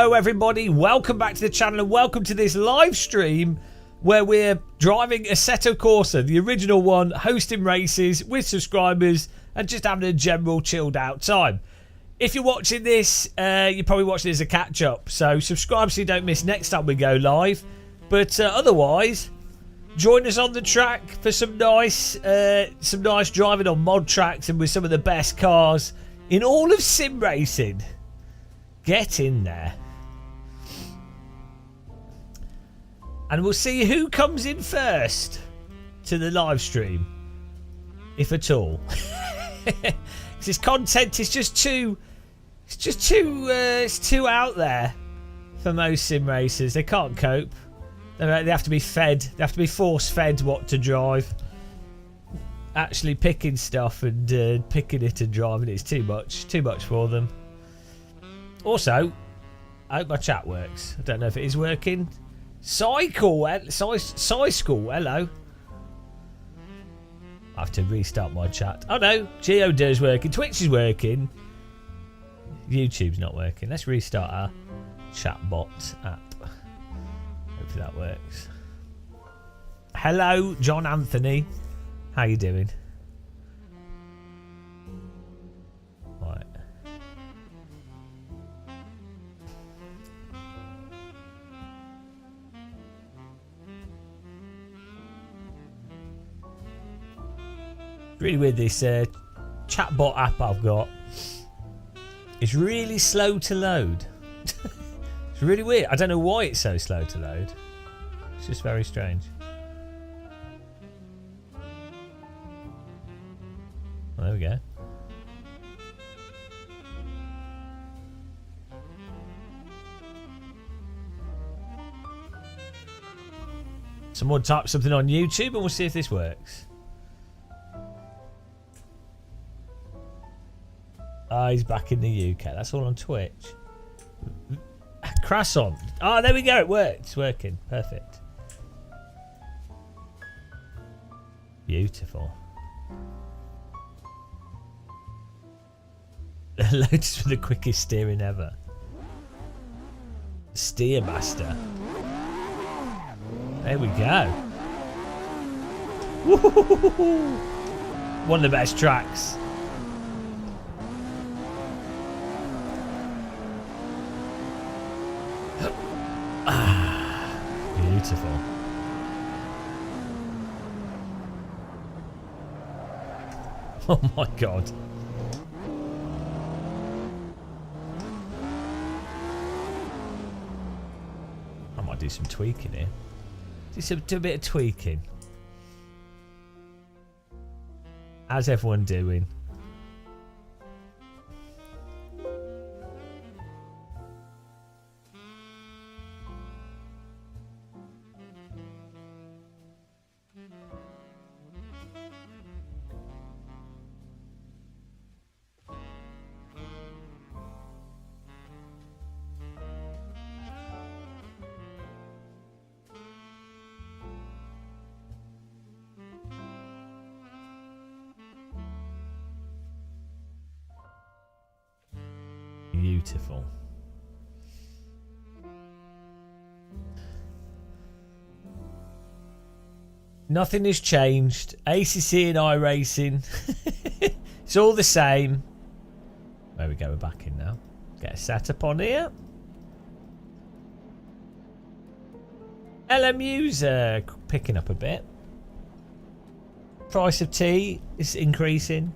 Hello everybody, welcome back to the channel and welcome to this live stream where we're driving Assetto Corsa, the original one, hosting races with subscribers and just having a general chilled out time. If you're watching this, you're probably watching it as a catch up, so subscribe so you don't miss next time we go live. But otherwise, join us on the track for some nice driving on mod tracks and with some of the best cars in all of sim racing. Get in there. And we'll see who comes in first to the live stream, if at all. This content is just too out there for most sim racers. They can't cope. They have to be fed. They have to be force fed what to drive. Actually picking stuff and picking it and driving it's too much for them. Also, I hope my chat works. I don't know if it is working. School, hello. I have to restart my chat. Oh no, Geoder's working. Twitch is working. YouTube's not working. Let's restart our chatbot app. Hopefully that works. Hello, John Anthony. How you doing? Right. Really weird, this chatbot app I've got. It's really slow to load. It's really weird. I don't know why it's so slow to load. It's just very strange. Well, there we go. Someone type something on YouTube and we'll see if this works. Ah, he's back in the UK. That's all on Twitch. Croissant. Ah, there we go. It worked. It's working. Perfect. Beautiful. Lotus for the quickest steering ever. Steer Master. There we go. Woo-hoo-hoo-hoo-hoo. One of the best tracks. Beautiful. Oh my god. I might do some tweaking here. Do a bit of tweaking. How's everyone doing? Beautiful. Nothing has changed. ACC and iRacing. It's all the same. There we go. We're back in now. Get a setup on here. LMU's picking up a bit. Price of tea is increasing.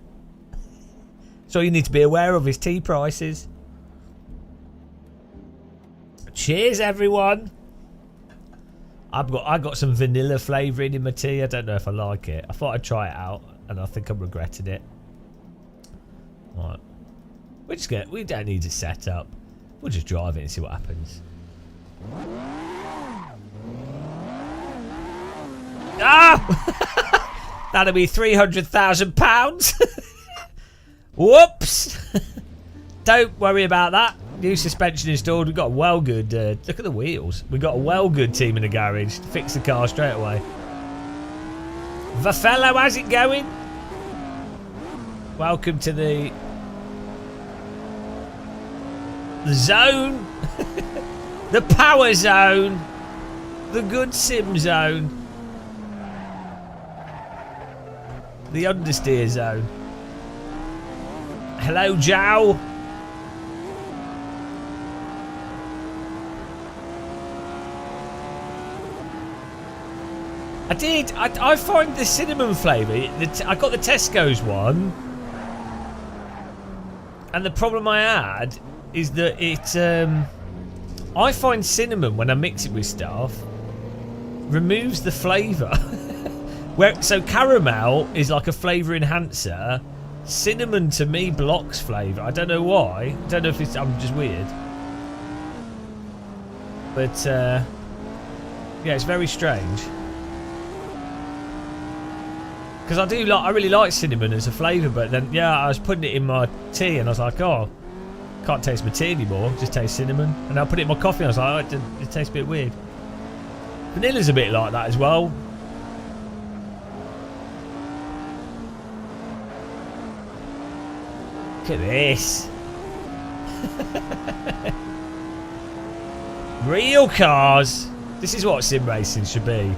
So you need to be aware of his tea prices. Cheers, everyone. I got some vanilla flavouring in my tea. I don't know if I like it. I thought I'd try it out, and I think I'm regretting it. Right, we don't need to set up. We'll just drive it and see what happens. Ah! That'll be £300,000. Whoops. Don't worry about that. New suspension installed. We've got a well good. Look at the wheels. We've got a well good team in the garage to fix the car straight away. Vafello, how's it going? Welcome to the zone. The power zone. The good sim zone. The understeer zone. Hello, Joe. I find the cinnamon flavour. I got the Tesco's one. And the problem I had is that I find cinnamon when I mix it with stuff removes the flavour. So caramel is like a flavour enhancer. Cinnamon to me blocks flavour. I don't know why. I don't know if I'm just weird. But yeah, it's very strange. Because I really like cinnamon as a flavour, but then yeah, I was putting it in my tea and I was like, oh, can't taste my tea anymore, just taste cinnamon. And I put it in my coffee and I was like, oh, it tastes a bit weird. Vanilla's a bit like that as well. Look at this. Real cars. This is what sim racing should be.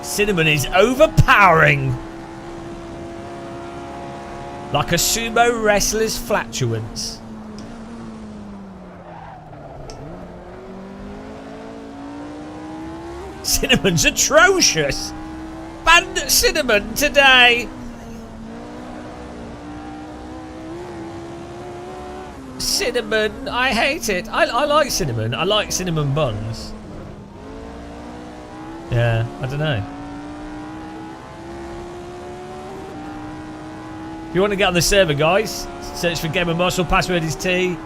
Cinnamon is overpowering. Like a sumo wrestler's flatulence. Cinnamon's atrocious. Banned cinnamon today. Cinnamon, I hate it. I like cinnamon. I like cinnamon buns. Yeah, I don't know. If you want to get on the server, guys, search for Game of Muscle, password is T.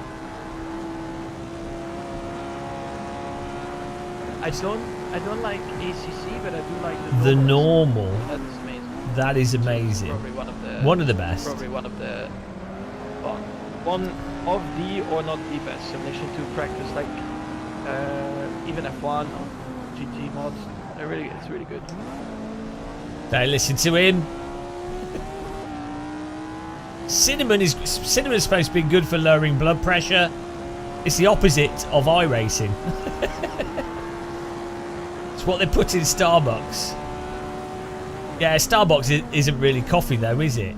I don't like ACC, but I do like the normal. That is amazing. That is amazing. Probably one of the best. Probably one of the one of the or not the best simulation to practice, like even F1 or GT mods. It's really good. Don't listen to him. Cinnamon is supposed to be good for lowering blood pressure. It's the opposite of iRacing. It's what they put in Starbucks. Yeah, Starbucks isn't really coffee though, is it?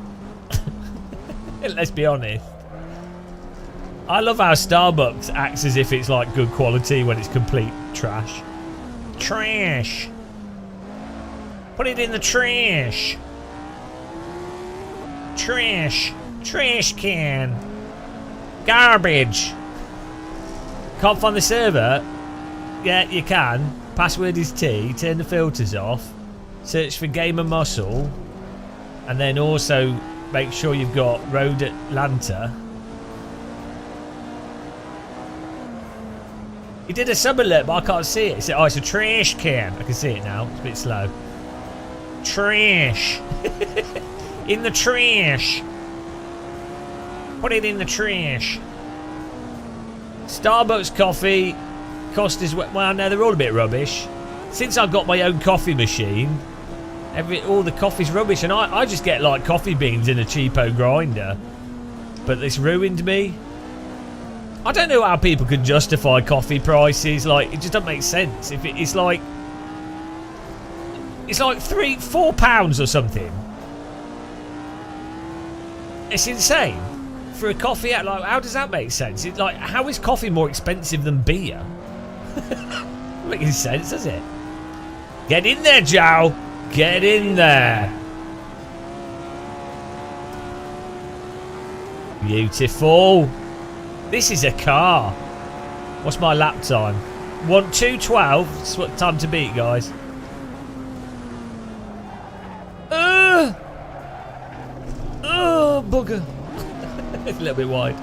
Let's be honest. I love how Starbucks acts as if it's like good quality when it's complete trash. Trash. Put it in the trash. Trash. Trash can. Garbage. Can't find the server? Yeah, you can. Password is T. Turn the filters off. Search for Game of Muscle. And then also make sure you've got Road Atlanta. He did a sub alert, but I can't see it. Oh, it's a trash can. I can see it now. It's a bit slow. Trash. In the trash. Put it in the trash. Starbucks coffee cost is well. No, they're all a bit rubbish. Since I've got my own coffee machine, all the coffee's rubbish, and I just get like coffee beans in a cheapo grinder. But it's ruined me. I don't know how people can justify coffee prices. Like, it just doesn't make sense. If it's like £3-4 or something. It's insane for a coffee. Like, how does that make sense? It's like, how is coffee more expensive than beer? Doesn't make any sense, does it? Get in there, Joe. Get in there. Beautiful. This is a car. What's my lap time? 2:12. That's what time to beat, guys. Bugger. It's a little bit wide.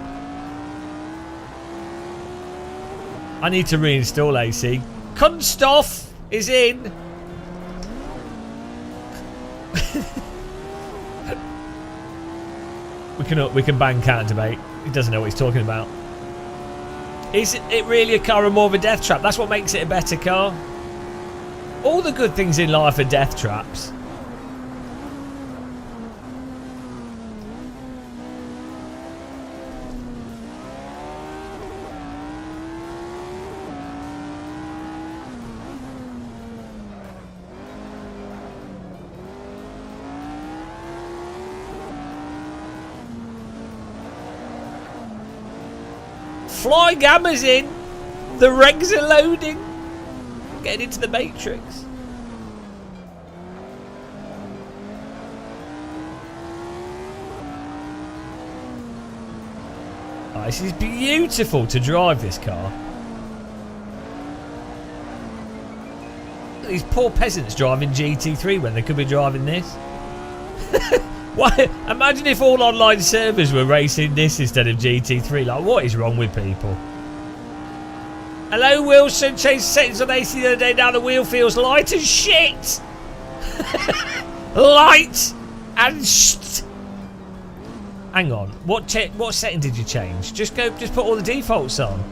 I need to reinstall AC. Kunststoff is in. we can ban counter debate. He doesn't know what he's talking about. Is it really a car or more of a death trap? That's what makes it a better car. All the good things in life are death traps. Flying hammers in. The regs are loading. Getting into the matrix. Oh, this is beautiful to drive, this car. These poor peasants driving GT3 when they could be driving this. Why? Imagine if all online servers were racing this instead of GT3. Like, what is wrong with people? Hello, Wilson. Changed settings on AC the other day. Now the wheel feels light as shit. Light and shit. Hang on. What setting did you change? Just put all the defaults on.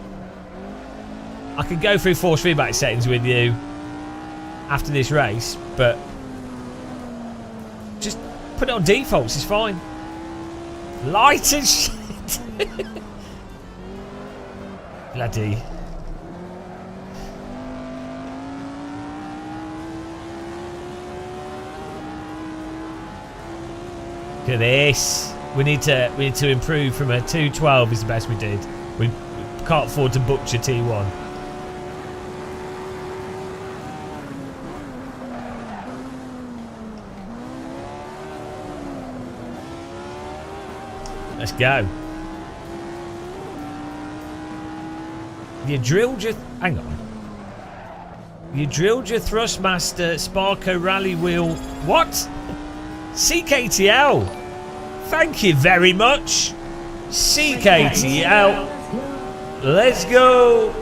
I could go through force feedback settings with you after this race, but just put it on defaults. It's fine. Light as shit. Bloody. Look at this. We need to improve from a 212 is the best we did. We can't afford to butcher T1. Let's go. You drilled your... Hang on. You drilled your Thrustmaster Sparco rally wheel... What? CKTL. Thank you very much. CKTL. Let's go.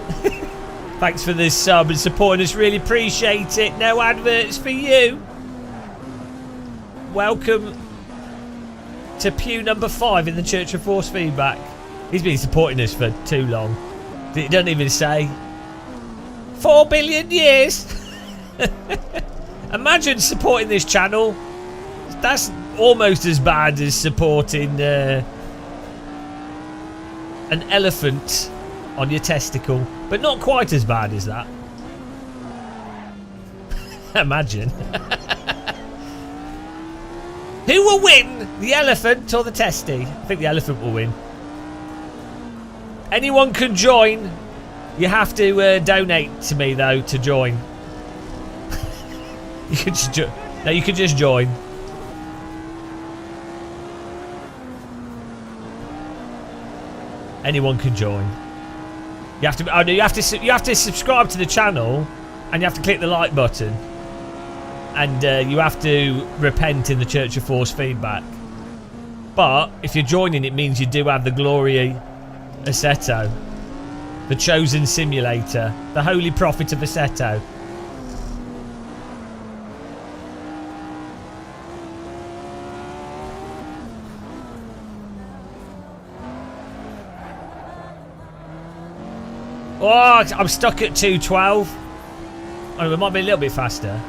Thanks for this sub and supporting us. Really appreciate it. No adverts for you. Welcome to pew number 5 in the Church of Force Feedback. He's been supporting us for too long. It doesn't even say 4 billion years. Imagine supporting this channel. That's almost as bad as supporting an elephant on your testicle, but not quite as bad as that. Imagine. Who will win, the elephant or the testy? I think the elephant will win. Anyone can join. You have to donate to me though to join. You can just no, you can just join. Anyone can join. You have to. Oh no, you have to subscribe to the channel, and you have to click the like button, and you have to repent in the Church of Force Feedback. But if you're joining, it means you do have the glory Assetto, the chosen simulator, the holy prophet of Assetto. Oh, I'm stuck at 212. Oh, it might be a little bit faster.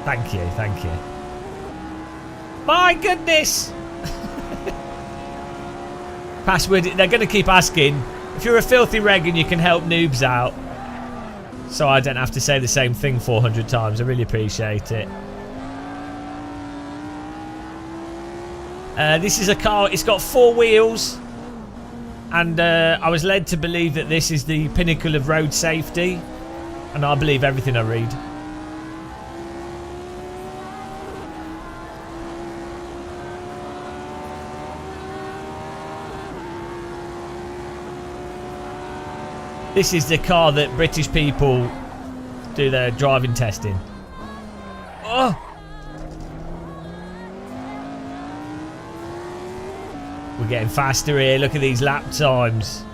Thank you, thank you. My goodness! Password, they're going to keep asking. If you're a filthy reg and you can help noobs out, so I don't have to say the same thing 400 times. I really appreciate it. This is a car, it's got 4 wheels. And I was led to believe that this is the pinnacle of road safety. And I believe everything I read. This is the car that British people do their driving testing. Oh! We're getting faster here. Look at these lap times.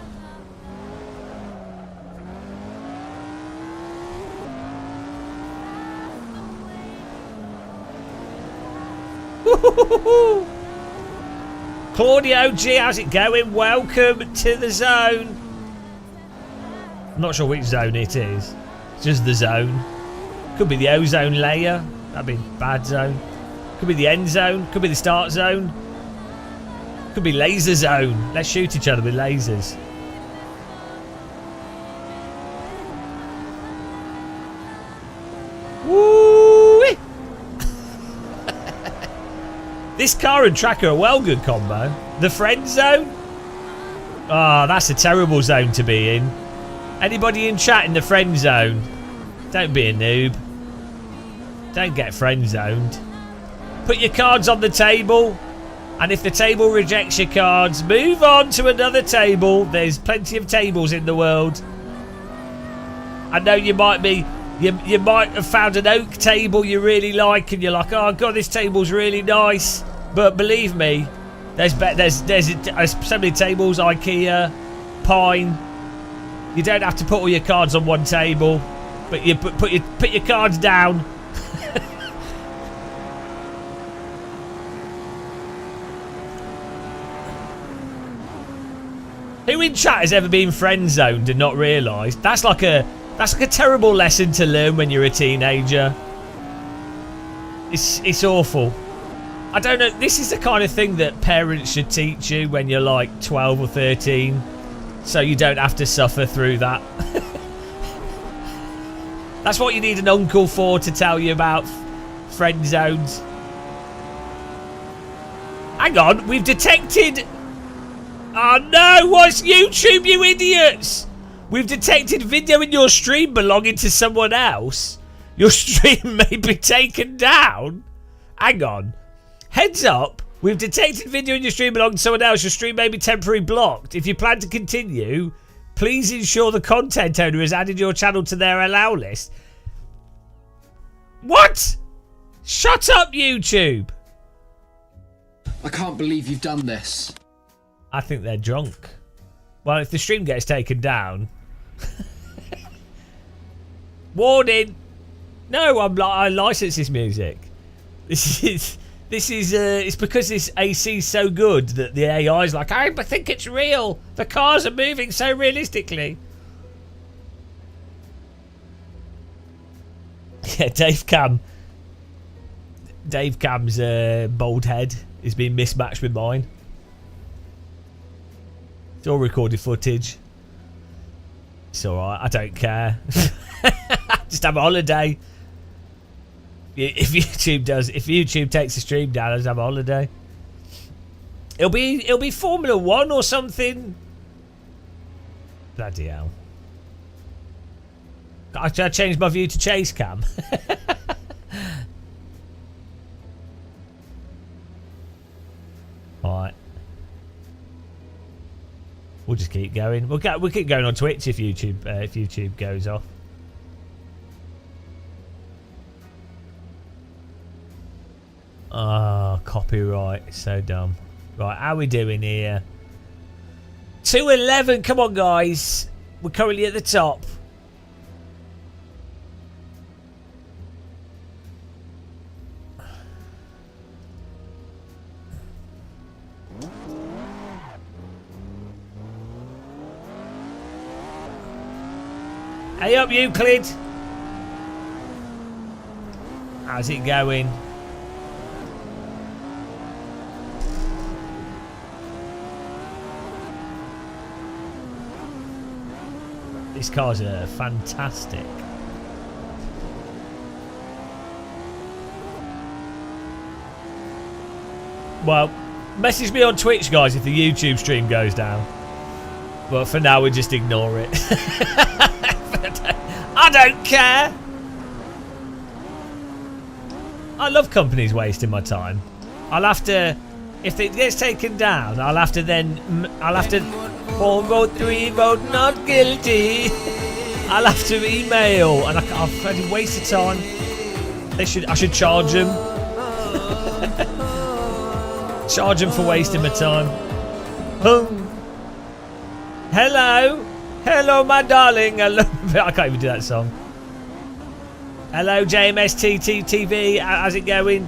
Claudio G, how's it going? Welcome to the zone. I'm not sure which zone it is. It's just the zone. Could be the ozone layer. That'd be bad zone. Could be the end zone. Could be the start zone. Could be laser zone. Let's shoot each other with lasers. Woo! This car and tracker are a well good combo. The friend zone. Oh, that's a terrible zone to be in. Anybody in chat in the friend zone? Don't be a noob. Don't get friend zoned. Put your cards on the table. And if the table rejects your cards, move on to another table. There's plenty of tables in the world. I know you might be... You might have found an oak table you really like, and you're like, oh god, this table's really nice. But believe me, there's so many tables, IKEA, Pine. You don't have to put all your cards on one table, but you put your cards down. Who in chat has ever been friend zoned and not realised? That's like a terrible lesson to learn when you're a teenager. It's awful. I don't know. This is the kind of thing that parents should teach you when you're like 12 or 13, so you don't have to suffer through that. That's what you need an uncle for, to tell you about friend zones. Hang on, we've detected... Oh no, what's YouTube, you idiots? We've detected video in your stream belonging to someone else. Your stream may be taken down. Hang on. Heads up, we've detected video in your stream belonging to someone else. Your stream may be temporarily blocked. If you plan to continue, please ensure the content owner has added your channel to their allow list. What? Shut up, YouTube. I can't believe you've done this. I think they're drunk. Well, if the stream gets taken down... Warning! No, I license this music. This is it's because this AC is so good that the AI is like, I think it's real. The cars are moving so realistically. Yeah, Dave Cam's bald head is being mismatched with mine. It's all recorded footage. It's alright, I don't care. Just have a holiday. If YouTube takes the stream down, I'll just have a holiday. It'll be Formula 1 or something. Bloody hell. I changed my view to chase cam. Alright. We'll just keep going. We'll keep going on Twitch if YouTube goes off. Oh, copyright. So dumb. Right, how are we doing here? 2:11. Come on, guys. We're currently at the top. Hey up, Euclid. How's it going? These cars are fantastic. Well, message me on Twitch, guys, if the YouTube stream goes down. But for now, we just ignore it. I don't care. I love companies wasting my time. I'll have to, if it gets taken down, I'll have to 4 vote, 3 vote, not guilty. I'll have to email, and I've had a waste of time. I should charge them. Charge them for wasting my time. Hello. Hello, my darling. I can't even do that song. Hello, JMSTTTV. How's it going?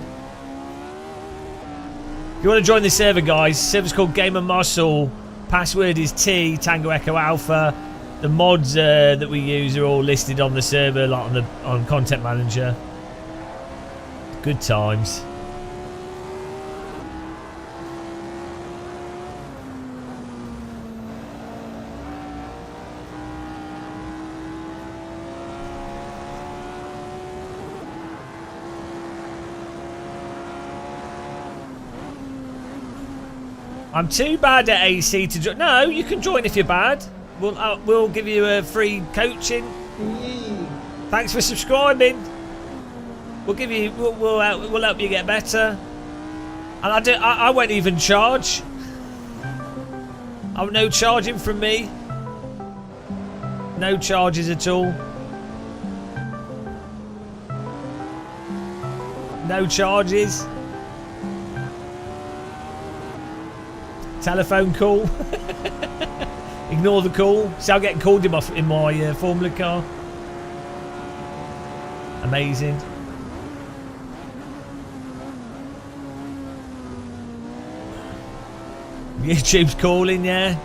If you want to join the server, guys, server's called Gamer Muscle. Password is T Tango Echo Alpha. The mods that we use are all listed on the server, like on Content Manager. Good times. I'm too bad at AC to join. No, you can join if you're bad. We'll give you a free coaching. Thanks for subscribing. We'll give you. We'll help you get better. And I won't even charge. Oh, no charging from me. No charges at all. No charges. Telephone call. Ignore the call. See, I'm getting called in my Formula car. Amazing. YouTube's calling, yeah.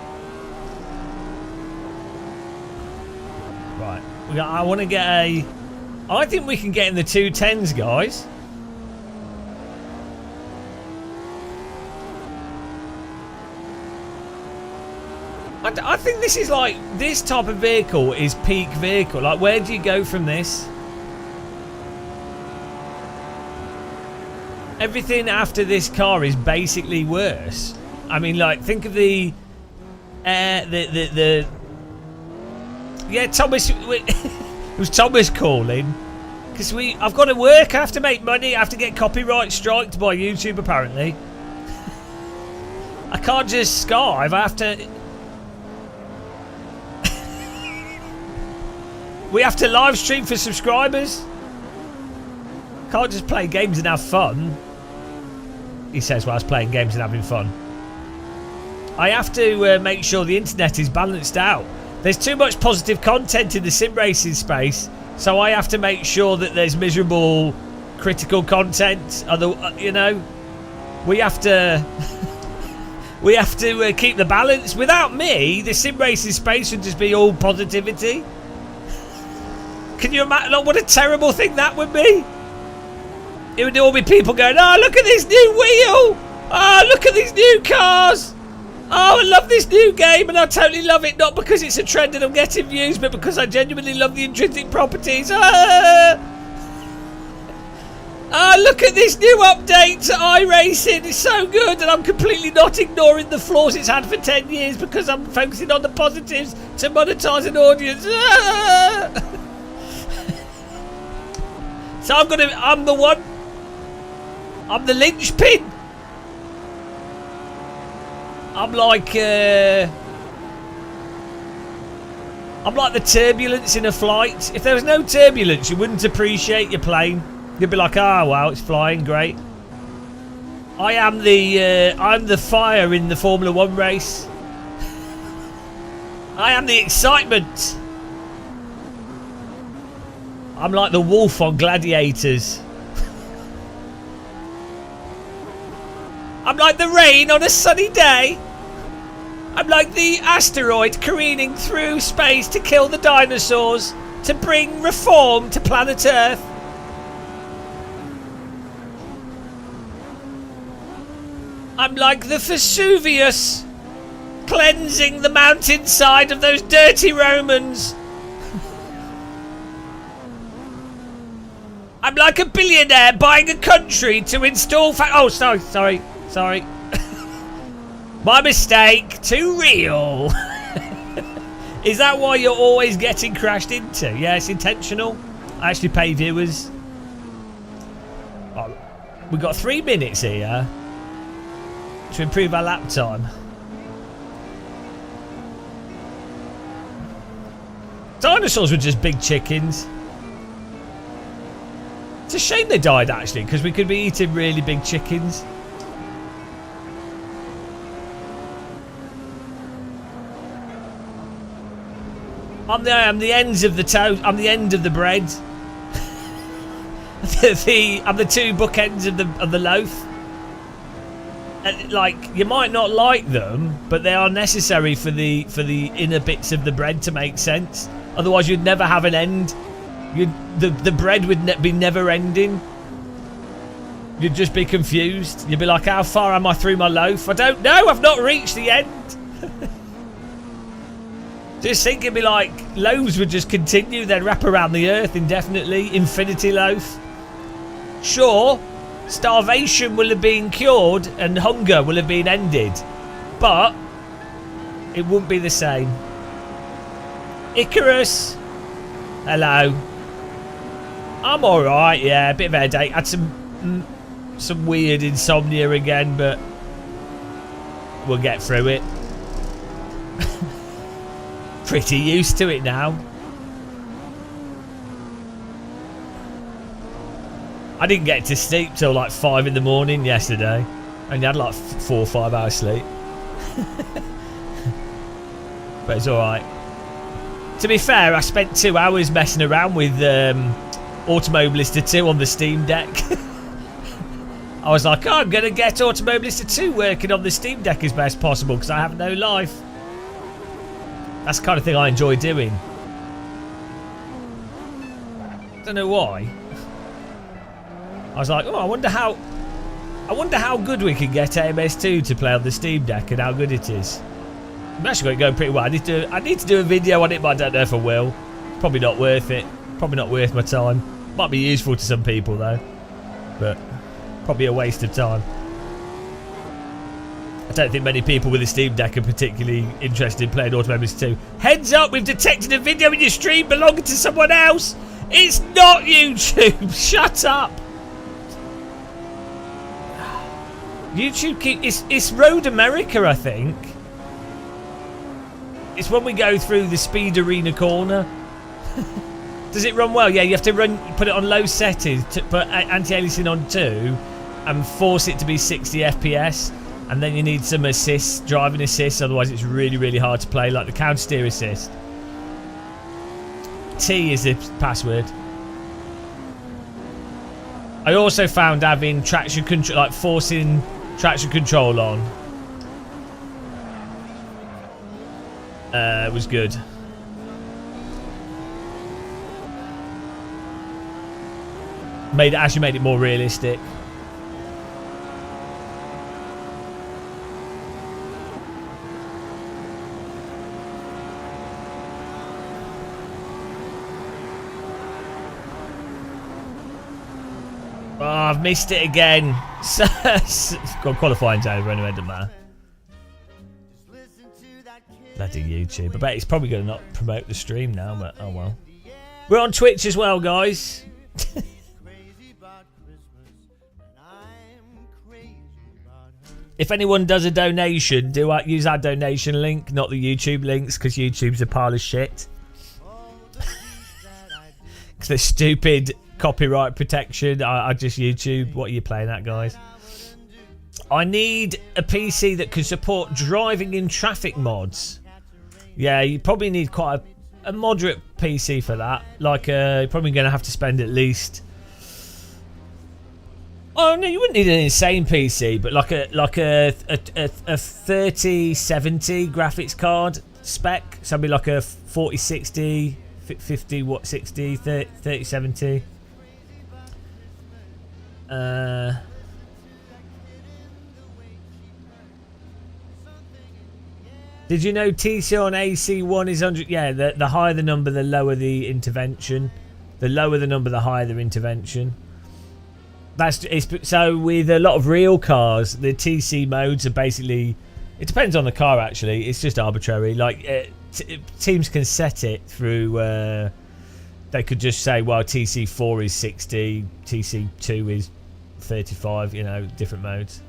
Right. I want to get a... I think we can get in the 210s, guys. I think this is like... This type of vehicle is peak vehicle. Like, where do you go from this? Everything after this car is basically worse. I mean, like, think of the yeah, Thomas. It was Thomas calling because I've got to work. I have to make money. I have to get copyright striked by YouTube. Apparently, I can't just Skype. I have to. We have to live stream for subscribers. Can't just play games and have fun. He says whilst playing games and having fun. I have to make sure the internet is balanced out. There's too much positive content in the sim racing space, so I have to make sure that there's miserable, critical content. You know, we have to we have to keep the balance. Without me, the sim racing space would just be all positivity. Can you imagine? Like, what a terrible thing that would be. It would all be people going, "Oh, look at this new wheel! Oh, look at these new cars! Oh, I love this new game, and I totally love it, not because it's a trend and I'm getting views, but because I genuinely love the intrinsic properties. Ah, look at this new update to iRacing. It's so good, and I'm completely not ignoring the flaws it's had for 10 years because I'm focusing on the positives to monetize an audience. Ah. So I'm the one. I'm the linchpin. I'm like the turbulence in a flight. If there was no turbulence, you wouldn't appreciate your plane. You'd be like, "Oh, wow, it's flying great." I'm the fire in the Formula 1 race. I am the excitement. I'm like the wolf on Gladiators. I'm like the rain on a sunny day. I'm like the asteroid careening through space to kill the dinosaurs, to bring reform to planet Earth. I'm like the Vesuvius, cleansing the mountainside of those dirty Romans. I'm like a billionaire buying a country to install oh, sorry. My mistake. Too real. Is that why you're always getting crashed into? Yeah, it's intentional. I actually pay viewers. Oh, we've got 3 minutes here to improve our lap time. Dinosaurs were just big chickens. It's a shame they died, actually, because we could be eating really big chickens. I'm the ends of the toast. I'm the end of the bread. I'm the 2 bookends of the loaf. Like, you might not like them, but they are necessary for the inner bits of the bread to make sense. Otherwise, you'd never have an end. The bread would be never ending. You'd just be confused. You'd be like, "How far am I through my loaf? I don't know. I've not reached the end." Just think, it'd be like loaves would just continue, they'd wrap around the earth indefinitely. Infinity loaf. Sure, starvation will have been cured and hunger will have been ended, but it wouldn't be the same. Icarus, hello. I'm alright, yeah, a bit of a headache. Had some weird insomnia again, but we'll get through it. Pretty used to it now. I didn't get to sleep till like 5 in the morning yesterday. Only had like 4 or 5 hours sleep. But it's alright. To be fair, I spent 2 hours messing around with Automobilista 2 on the Steam Deck. I was like, oh, I'm going to get Automobilista 2 working on the Steam Deck as best possible because I have no life. That's the kind of thing I enjoy doing. Don't know why. I was like, oh, I wonder how good we can get AMS2 to play on the Steam Deck and how good it is. I've actually got it going pretty well. I need to do a video on it, but I don't know if I will. Probably not worth it. Probably not worth my time. Might be useful to some people though, but probably a waste of time. I don't think many people with a Steam Deck are particularly interested in playing Automobilista 2. Heads up, we've detected a video in your stream belonging to someone else. It's not YouTube. Shut up. YouTube it's Road America, I think. It's when we go through the speed arena corner. Does it run well? Yeah, you have to put it on low settings, put anti-aliasing on 2 and force it to be 60 FPS, and then you need some assist, driving assist, otherwise it's really, really hard to play, like the counter steer assist. T is the password. I also found having traction control, like forcing traction control on, was good. Actually made it more realistic. Oh, I've missed it again. Got qualifying over anyway, doesn't matter. Bloody YouTube. I bet it's probably going to not promote the stream now, but oh well. We're on Twitch as well, guys. If anyone does a donation, do use our donation link, not the YouTube links, because YouTube's a pile of shit. Because they're stupid copyright protection. I just YouTube. What are you playing at, guys? I need a PC that can support driving in traffic mods. Yeah, you probably need quite a moderate PC for that. Like, you're probably going to have to spend at least... Oh no, you wouldn't need an insane PC, but like a 3070 graphics card spec. So it'd be like a 4060, 50 what 60, 3070. Did you know TC on AC1 is 100? Yeah, the higher the number, the lower the intervention. The lower the number, the higher the intervention. So with a lot of real cars, the TC modes are basically, it depends on the car actually, it's just arbitrary. Like teams can set it through, they could just say, well, TC4 is 60, TC2 is 35, you know, different modes.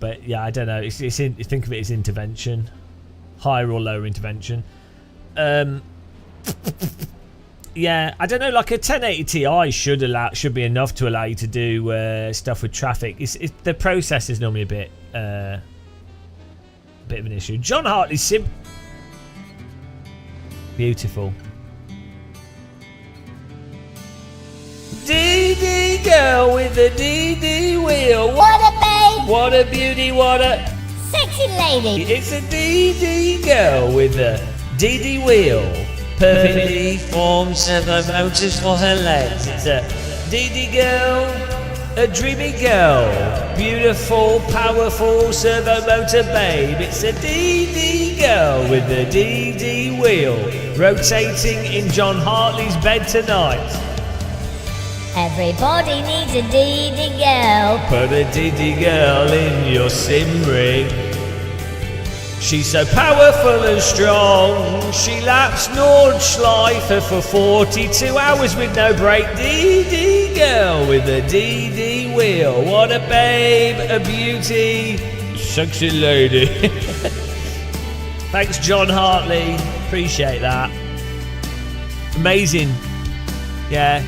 But yeah, I don't know, think of it as intervention, higher or lower intervention. Yeah, I don't know. Like a 1080 Ti should be enough to allow you to do stuff with traffic. The process is normally a bit of an issue. John Hartley beautiful. DD girl with the DD wheel. What a babe! What a beauty! What a Sexy lady! It's a DD girl with the DD wheel. Perfectly formed servo motors for her legs. It's a DD girl, a dreamy girl, beautiful, powerful servo motor babe. It's a DD girl with a DD wheel, rotating in John Hartley's bed tonight. Everybody needs a DD girl. Put a DD girl in your sim rig. She's so powerful and strong. She laps Nordschleife for 42 hours with no break. DD girl with a DD wheel. What a babe, a beauty, sexy lady. Thanks, John Hartley. Appreciate that. Amazing. Yeah.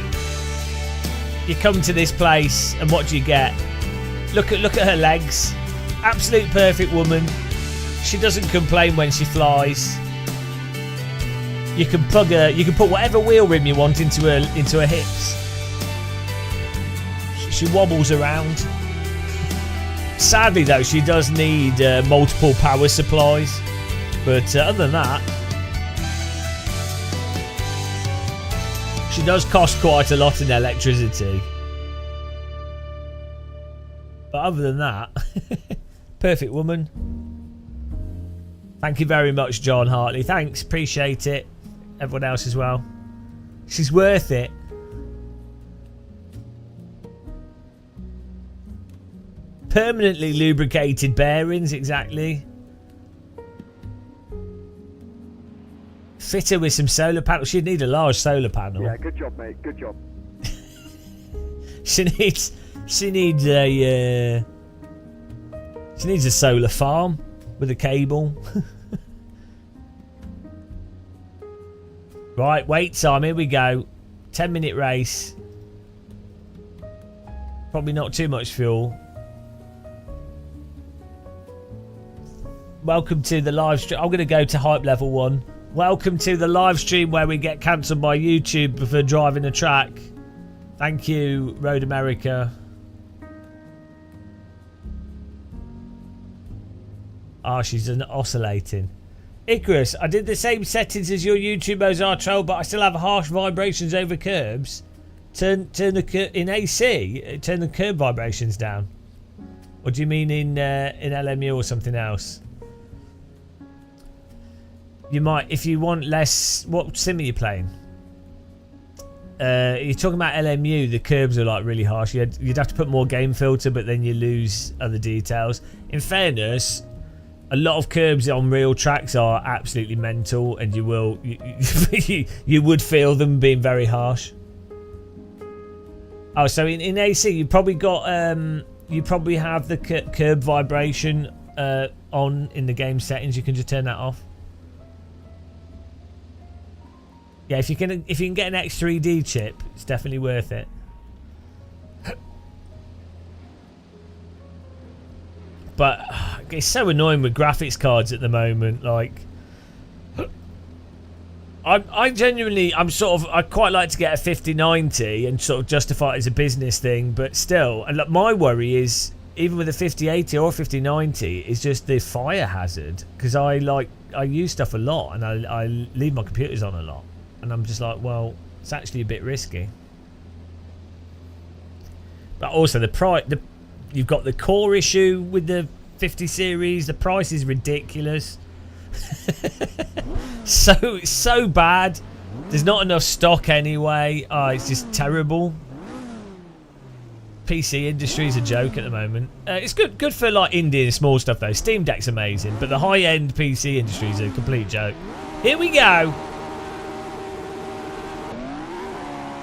You come to this place and what do you get? Look at her legs. Absolute perfect woman. She doesn't complain when she flies. You can plug her. You can put whatever wheel rim you want into her hips. She wobbles around. Sadly, though, she does need multiple power supplies. But other than that, she does cost quite a lot in electricity. But other than that, perfect woman. Thank you very much, John Hartley. Thanks, appreciate it. Everyone else as well. She's worth it. Permanently lubricated bearings, exactly. Fit her with some solar panels. She'd need a large solar panel. Yeah, good job, mate. Good job. She needs a solar farm with a cable. Right, wait time, here we go. 10-minute race. Probably not too much fuel. Welcome to the live stream. I'm going to go to hype level 1. Welcome to the live stream where we get cancelled by YouTube for driving a track. Thank you, Road America. Ah, she's oscillating. Icarus, I did the same settings as your YouTube Mozart Troll, but I still have harsh vibrations over curbs. Turn the in AC. Turn the curb vibrations down. Or do you mean in LMU or something else? You might, if you want less. What sim are you playing? You're talking about LMU. The curbs are like really harsh. You'd have to put more game filter, but then you lose other details. In fairness, a lot of curbs on real tracks are absolutely mental, and you would feel them being very harsh. Oh, so in AC, you probably got you probably have the curb vibration on in the game settings. You can just turn that off. Yeah, if you can get an X3D chip, it's definitely worth it. But it's so annoying with graphics cards at the moment. Like, I genuinely, I quite like to get a 5090 and sort of justify it as a business thing. But still, and like, my worry is even with a 5080 or 5090 is just the fire hazard, because I use stuff a lot and I leave my computers on a lot, and I'm just like, well, it's actually a bit risky. But also the price, you've got the core issue with the 50 series. The price is ridiculous. so bad. There's not enough stock anyway. Oh, it's just terrible. PC industry is a joke at the moment. It's good for like indie and small stuff though. Steam Deck's amazing, but the high-end PC industry is a complete joke. Here we go.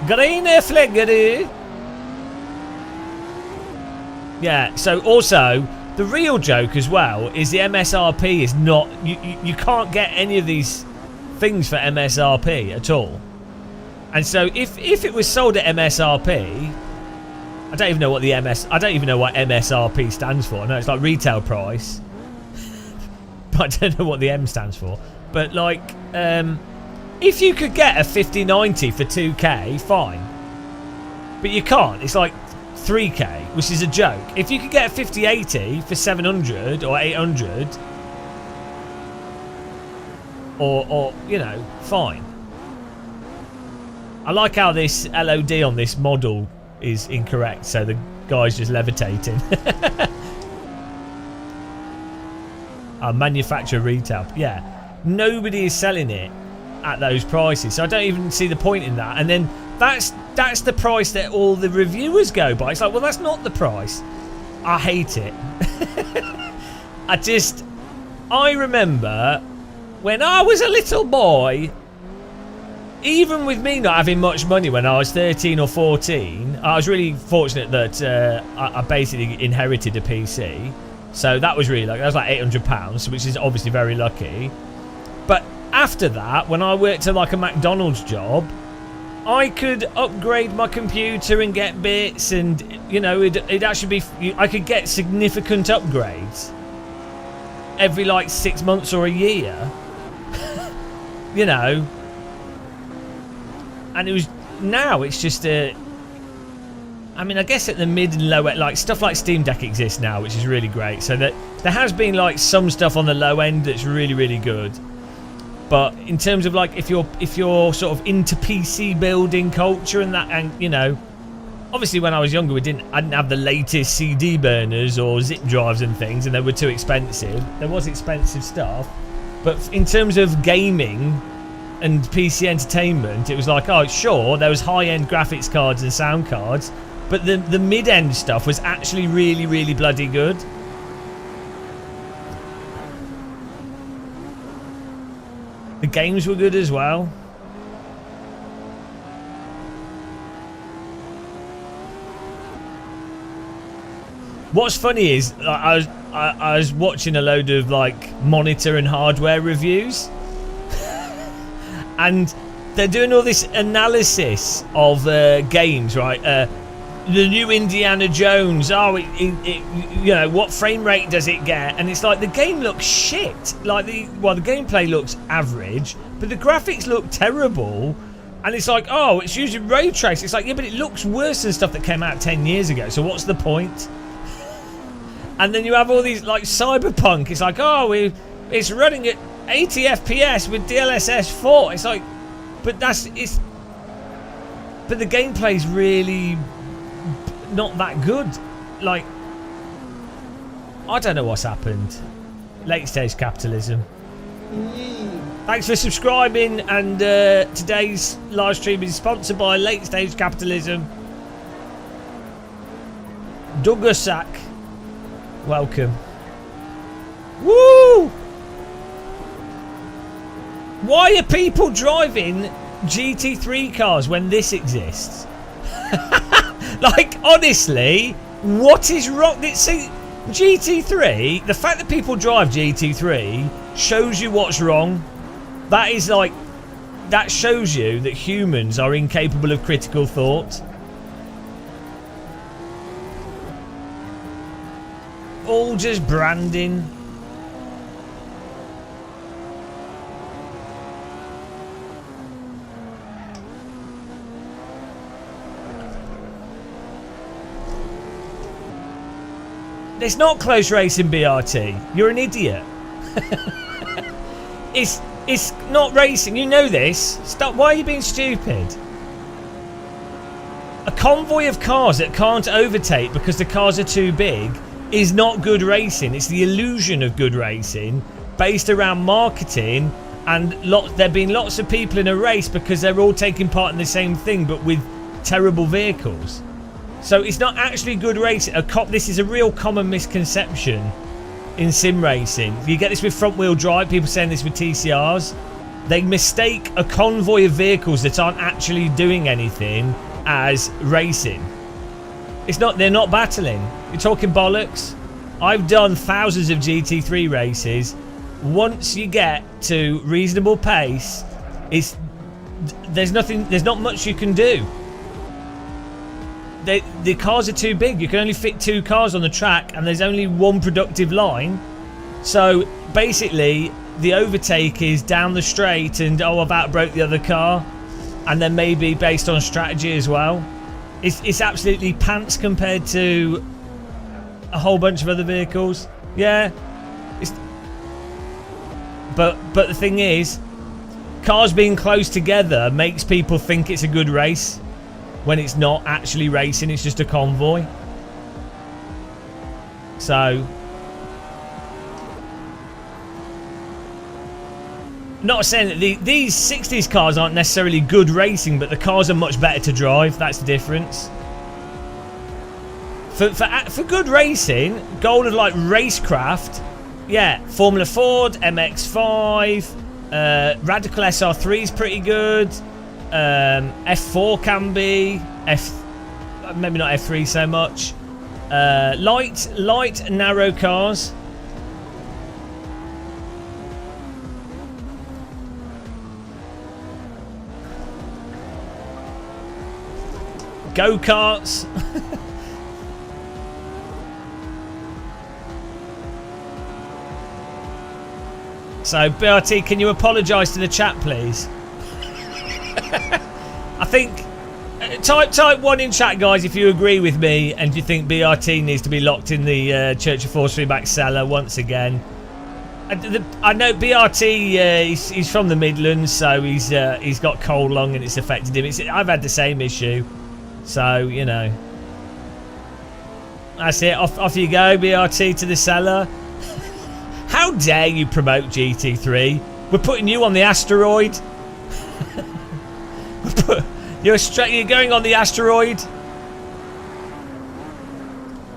Green Fleggery. Yeah, so also the real joke as well is the MSRP is not, you can't get any of these things for MSRP at all. And so if it was sold at MSRP, I don't even know what MSRP stands for. I know it's like retail price, but I don't know what the M stands for. But like, if you could get a 5090 for 2K, fine. But you can't. It's like 3K, which is a joke. If you could get a 5080 for 700 or 800, or you know, fine. I like how this LOD on this model is incorrect, so the guy's just levitating. Manufacturer retail, yeah. Nobody is selling it at those prices, so I don't even see the point in that. And then that's the price that all the reviewers go by. It's like, well, that's not the price. I hate it. I remember when I was a little boy, even with me not having much money when I was 13 or 14, I was really fortunate that I basically inherited a PC. So that was really lucky. That was like £800, which is obviously very lucky. But after that, when I worked at like a McDonald's job, I could upgrade my computer and get bits, and you know, it'd actually be, I could get significant upgrades every like 6 months or a year. You know, and now it's just I mean, I guess at the mid and low end, like stuff like Steam Deck exists now, which is really great. So that there has been like some stuff on the low end that's really, really good. But in terms of like if you're sort of into PC building culture and that, and you know, obviously when I was younger I didn't have the latest CD burners or zip drives and things, and they were too expensive. There was expensive stuff, but in terms of gaming and PC entertainment, it was like, oh sure, there was high-end graphics cards and sound cards, but the mid-end stuff was actually really, really bloody good. The games were good as well. What's funny is I was watching a load of like monitor and hardware reviews, and they're doing all this analysis of games, right? The new Indiana Jones. Oh, you know, what frame rate does it get? And it's like the game looks shit. Like the gameplay looks average, but the graphics look terrible. And it's like, oh, it's using ray tracing. It's like, yeah, but it looks worse than stuff that came out 10 years ago. So what's the point? And then you have all these like Cyberpunk. It's like, oh, it's running at 80 FPS with DLSS 4. It's like, but the gameplay's really not that good. Like, I don't know what's happened. Late stage capitalism. Thanks for subscribing, and today's live stream is sponsored by Late Stage Capitalism. Dugasak, welcome. Woo! Why are people driving GT3 cars when this exists? Like, honestly, what is wrong? See, GT3, the fact that people drive GT3 shows you what's wrong. That is like, that shows you that humans are incapable of critical thought. All just branding. It's not close racing, BRT. You're an idiot. It's not racing. You know this. Stop. Why are you being stupid? A convoy of cars that can't overtake because the cars are too big is not good racing. It's the illusion of good racing based around marketing, and there being lots of people in a race because they're all taking part in the same thing but with terrible vehicles. So it's not actually good racing. This is a real common misconception in sim racing. You get this with front wheel drive, people saying this with TCRs. They mistake a convoy of vehicles that aren't actually doing anything as racing. It's not, they're not battling. You're talking bollocks. I've done thousands of GT3 races. Once you get to reasonable pace, there's not much you can do. The cars are too big. You can only fit 2 cars on the track, and there's only one productive line. So basically, the overtake is down the straight, and I've outbroke the other car, and then maybe based on strategy as well. It's absolutely pants compared to a whole bunch of other vehicles. Yeah, but the thing is, cars being close together makes people think it's a good race, when it's not actually racing, it's just a convoy. So not saying that these 60s cars aren't necessarily good racing, but the cars are much better to drive. That's the difference. For good racing, gold of like racecraft, yeah, Formula Ford, MX-5, Radical SR3 is pretty good. F4 can be, maybe not F3 so much. Light narrow cars. Go-karts. So, BRT, can you apologise to the chat, please? I think... Type 1 in chat, guys, if you agree with me and you think BRT needs to be locked in the Church of Force Feedback cellar once again. I know BRT, he's from the Midlands, so he's got cold lung and it's affected him. I've had the same issue. So, you know. That's it. Off you go, BRT, to the cellar. How dare you promote GT3? We're putting you on the asteroid. You're going on the asteroid.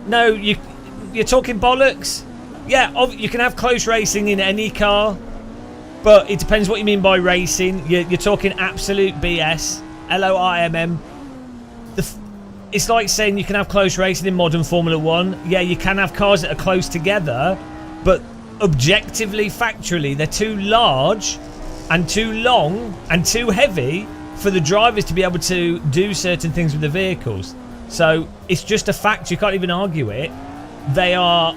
No, you're talking bollocks. Yeah, you can have close racing in any car, but it depends what you mean by racing. You're talking absolute BS. LOIMM. It's like saying you can have close racing in modern Formula 1. Yeah, you can have cars that are close together, but objectively, factually, they're too large and too long and too heavy for the drivers to be able to do certain things with the vehicles. So it's just a fact. You can't even argue it. They are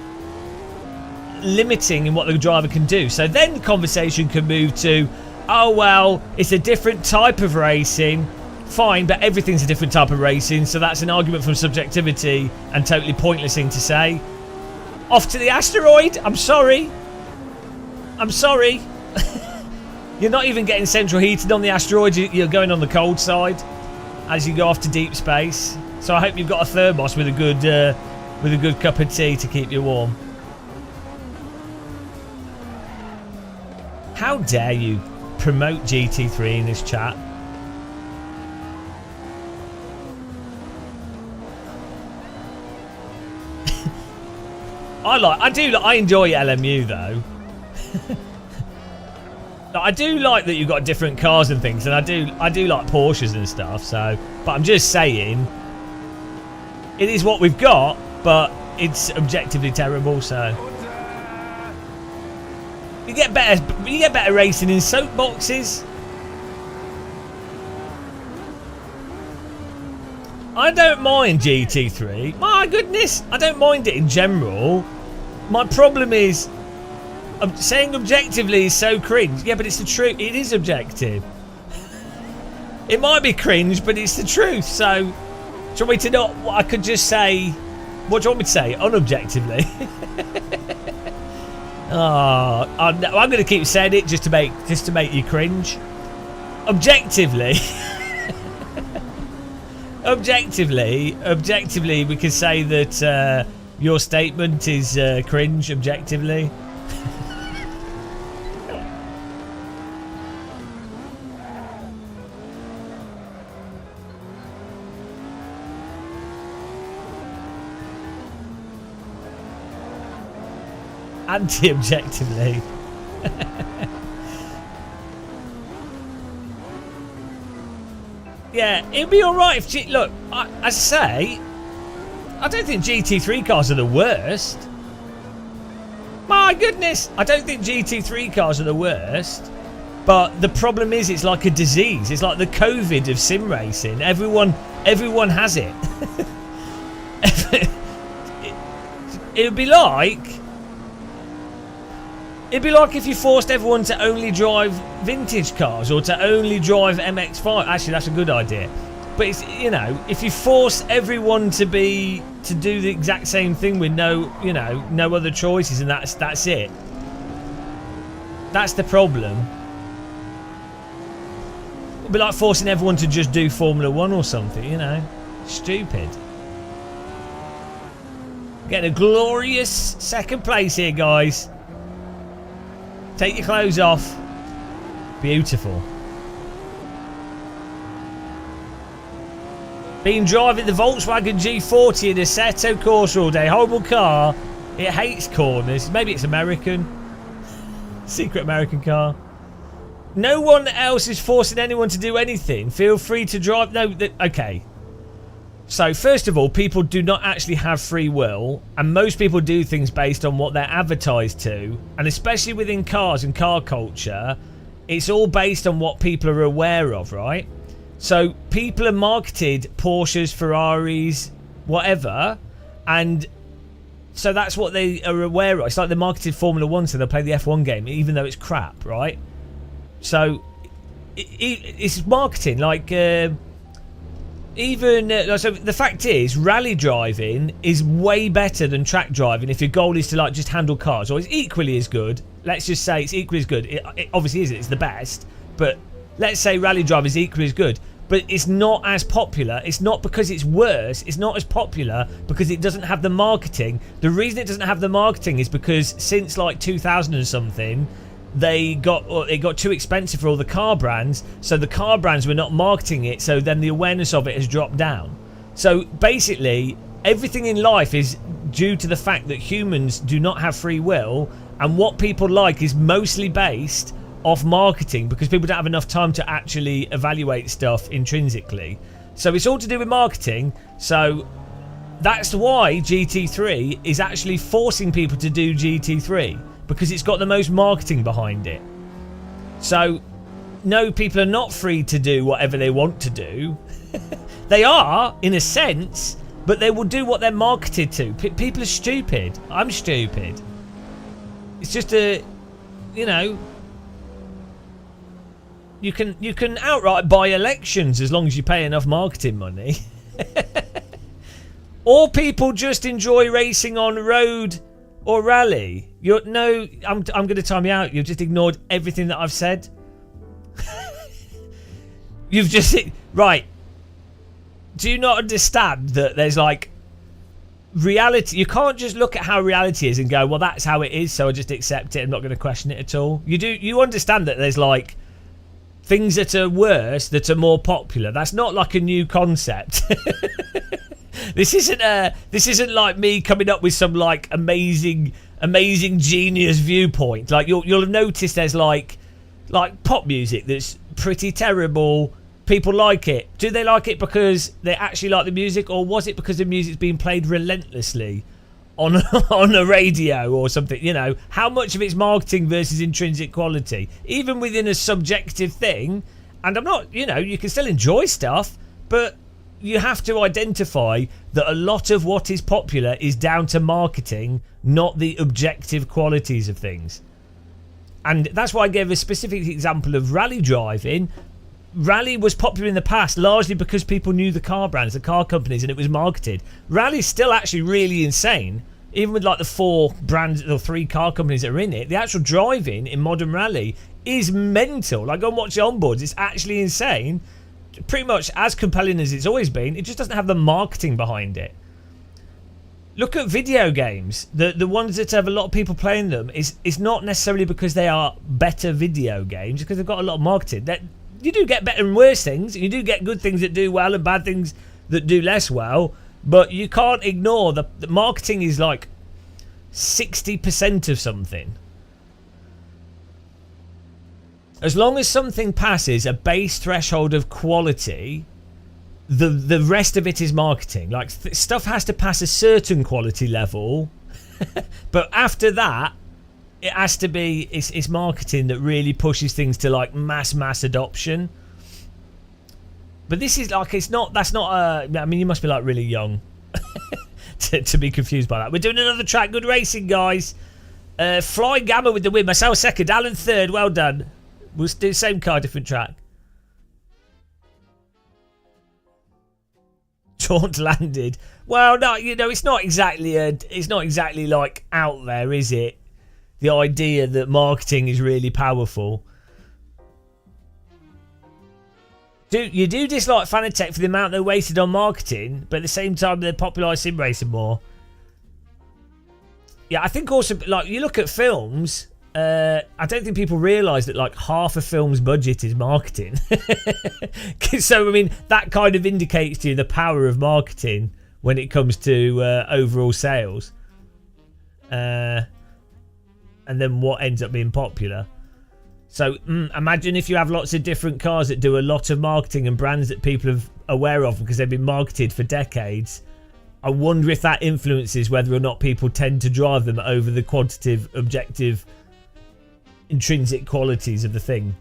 limiting in what the driver can do. So then the conversation can move to, oh, well, it's a different type of racing. Fine, but everything's a different type of racing, so that's an argument from subjectivity and totally pointless thing to say. Off to the asteroid? I'm sorry. I'm sorry. You're not even getting central heating on the asteroid. You're going on the cold side as you go off to deep space. So I hope you've got a thermos with a good cup of tea to keep you warm. How dare you promote GT3 in this chat? I enjoy LMU though. I do like that you've got different cars and things, and I do like Porsches and stuff. So, but I'm just saying, it is what we've got, but it's objectively terrible. So, you get better racing in soapboxes. I don't mind GT3. My goodness, I don't mind it in general. My problem is, I'm saying objectively is so cringe. Yeah, but it's the truth. It is objective. It might be cringe, but it's the truth. So, do you want me to not? I could just say, what do you want me to say? Unobjectively. Oh, I'm going to keep saying it just to make you cringe. Objectively. Objectively, we could say that your statement is cringe. Objectively. Anti-objectively. Yeah, it'd be alright if... Look, as I say, I don't think GT3 cars are the worst. My goodness, I don't think GT3 cars are the worst. But the problem is, it's like a disease. It's like the COVID of sim racing. Everyone has it. It'd be like if you forced everyone to only drive vintage cars or to only drive MX-5. Actually, that's a good idea. But it's, you know, if you force everyone to do the exact same thing with no other choices, and that's it. That's the problem. It'd be like forcing everyone to just do Formula 1 or something, you know. Stupid. Getting a glorious second place here, guys. Take your clothes off. Beautiful. Been driving the Volkswagen G40 in Assetto Corsa all day. Horrible car. It hates corners. Maybe it's American. Secret American car. No one else is forcing anyone to do anything. Feel free to drive. No, okay. So, first of all, people do not actually have free will. And most people do things based on what they're advertised to. And especially within cars and car culture, it's all based on what people are aware of, right? So people are marketed Porsches, Ferraris, whatever, and so that's what they are aware of. It's like they're marketed Formula 1, so they'll play the F1 game, even though it's crap, right? So it's marketing. Like, so the fact is, rally driving is way better than track driving if your goal is to like just handle cars, or it's equally as good. Let's just say it's equally as good. It obviously isn't. It's the best, but let's say rally driving is equally as good. But it's not as popular. It's not because it's worse. It's not as popular because it doesn't have the marketing. The reason it doesn't have the marketing is because since like 2000 and something, it got too expensive for all the car brands. So the car brands were not marketing it. So then the awareness of it has dropped down. So basically, everything in life is due to the fact that humans do not have free will, and what people like is mostly based off marketing because people don't have enough time to actually evaluate stuff intrinsically. So it's all to do with marketing. So that's why GT3 is actually forcing people to do GT3, because it's got the most marketing behind it. So no, people are not free to do whatever they want to do. They are, in a sense, but they will do what they're marketed to. People are stupid. I'm stupid. It's just you can outright buy elections as long as you pay enough marketing money. Or people just enjoy racing on road or rally. I'm going to time you out. You've just ignored everything that I've said. You've just right. Do you not understand that there's like reality? You can't just look at how reality is and go, well, that's how it is, so I just accept it. I'm not going to question it at all. You understand that there's like things that are worse that are more popular. That's not like a new concept. This isn't like me coming up with some like amazing genius viewpoint. Like you'll have noticed there's like pop music that's pretty terrible. People like it. Do they like it because they actually like the music, or was it because the music's being played relentlessly on a radio or something? You know, how much of it's marketing versus intrinsic quality, even within a subjective thing. And I'm not, you can still enjoy stuff, but you have to identify that a lot of what is popular is down to marketing, not the objective qualities of things. And that's why I gave a specific example of rally driving. Rally was popular in the past largely because people knew the car brands, the car companies, and it was marketed. Rally's still actually really insane, even with like the 4 brands or 3 car companies that are in it. The actual driving in modern rally is mental. Like, go and watch the onboards. It's actually insane. Pretty much as compelling as it's always been. It just doesn't have the marketing behind it. Look at video games. The ones that have a lot of people playing them is not necessarily because they are better video games, because they've got a lot of marketing. You do get better and worse things, and you do get good things that do well and bad things that do less well, but you can't ignore the marketing is like 60% of something. As long as something passes a base threshold of quality, the rest of it is marketing. Like stuff has to pass a certain quality level, but after that, it has to be it's marketing that really pushes things to like mass adoption. But this is like that's not I mean, you must be like really young to be confused by that. We're doing another track. Good racing, guys. Fly Gamma with the win. Myself second, Alan third. Well done. We'll do the same car, different track. Taunt landed. Well, no, it's not exactly like out there, is it? The idea that marketing is really powerful. You do dislike Fanatec for the amount they wasted on marketing, but at the same time they popularise sim racing more. Yeah, I think also, like, you look at films, I don't think people realise that like half a film's budget is marketing. So I mean, that kind of indicates to you the power of marketing when it comes to overall sales. And then what ends up being popular. So imagine if you have lots of different cars that do a lot of marketing and brands that people are aware of because they've been marketed for decades. I wonder if that influences whether or not people tend to drive them over the quantitative, objective, intrinsic qualities of the thing.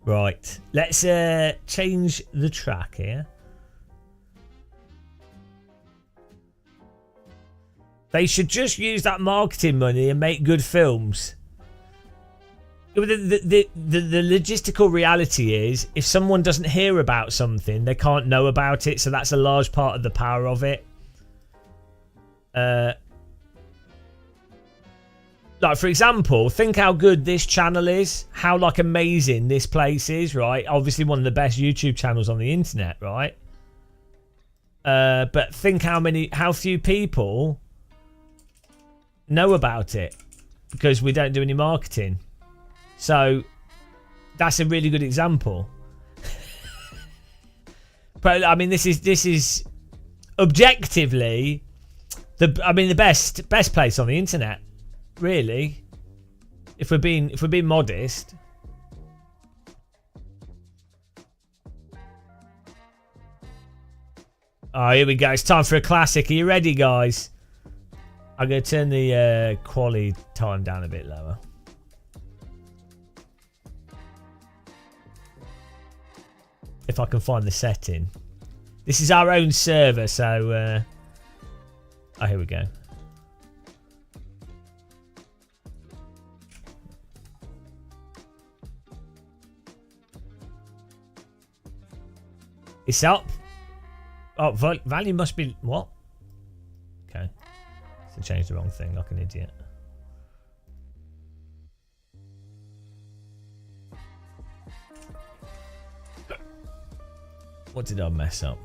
Right, let's change the track here. They should just use that marketing money and make good films. The logistical reality is, if someone doesn't hear about something, they can't know about it. So that's a large part of the power of it. Like, for example, think how good this channel is. How, like, amazing this place is, right? Obviously one of the best YouTube channels on the internet, right? But think how few people know about it because we don't do any marketing. So that's a really good example. But I mean, this is objectively the best place on the internet, really. If we're being modest. Oh, here we go. It's time for a classic. Are you ready, guys? I'm going to turn the quality time down a bit lower. If I can find the setting. This is our own server, so... oh, here we go. It's up. Oh, value must be... What? Okay. So change the wrong thing like an idiot. What did I mess up?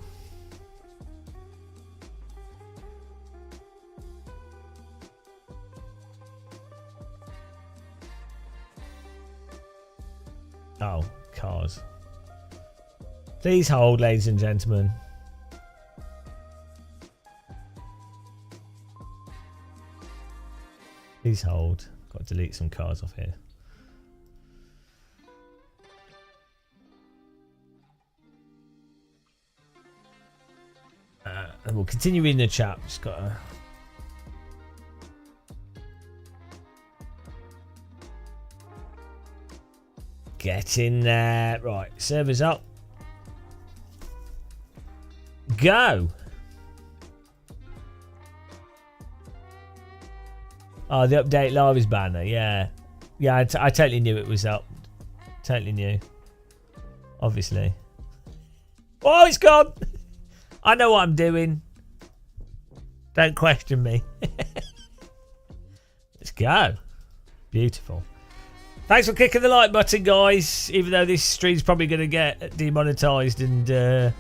Oh, cars. Please hold, ladies and gentlemen. Please hold. Got to delete some cars off here. And we'll continue reading the chat. Just gotta... Get in there. Right, server's up. Go. Oh, the update live is banner. Yeah. Yeah, I totally knew it was up. Totally knew. Obviously. Oh, it's gone. I know what I'm doing. Don't question me. Let's go. Beautiful. Thanks for clicking the like button, guys. Even though this stream's probably going to get demonetized and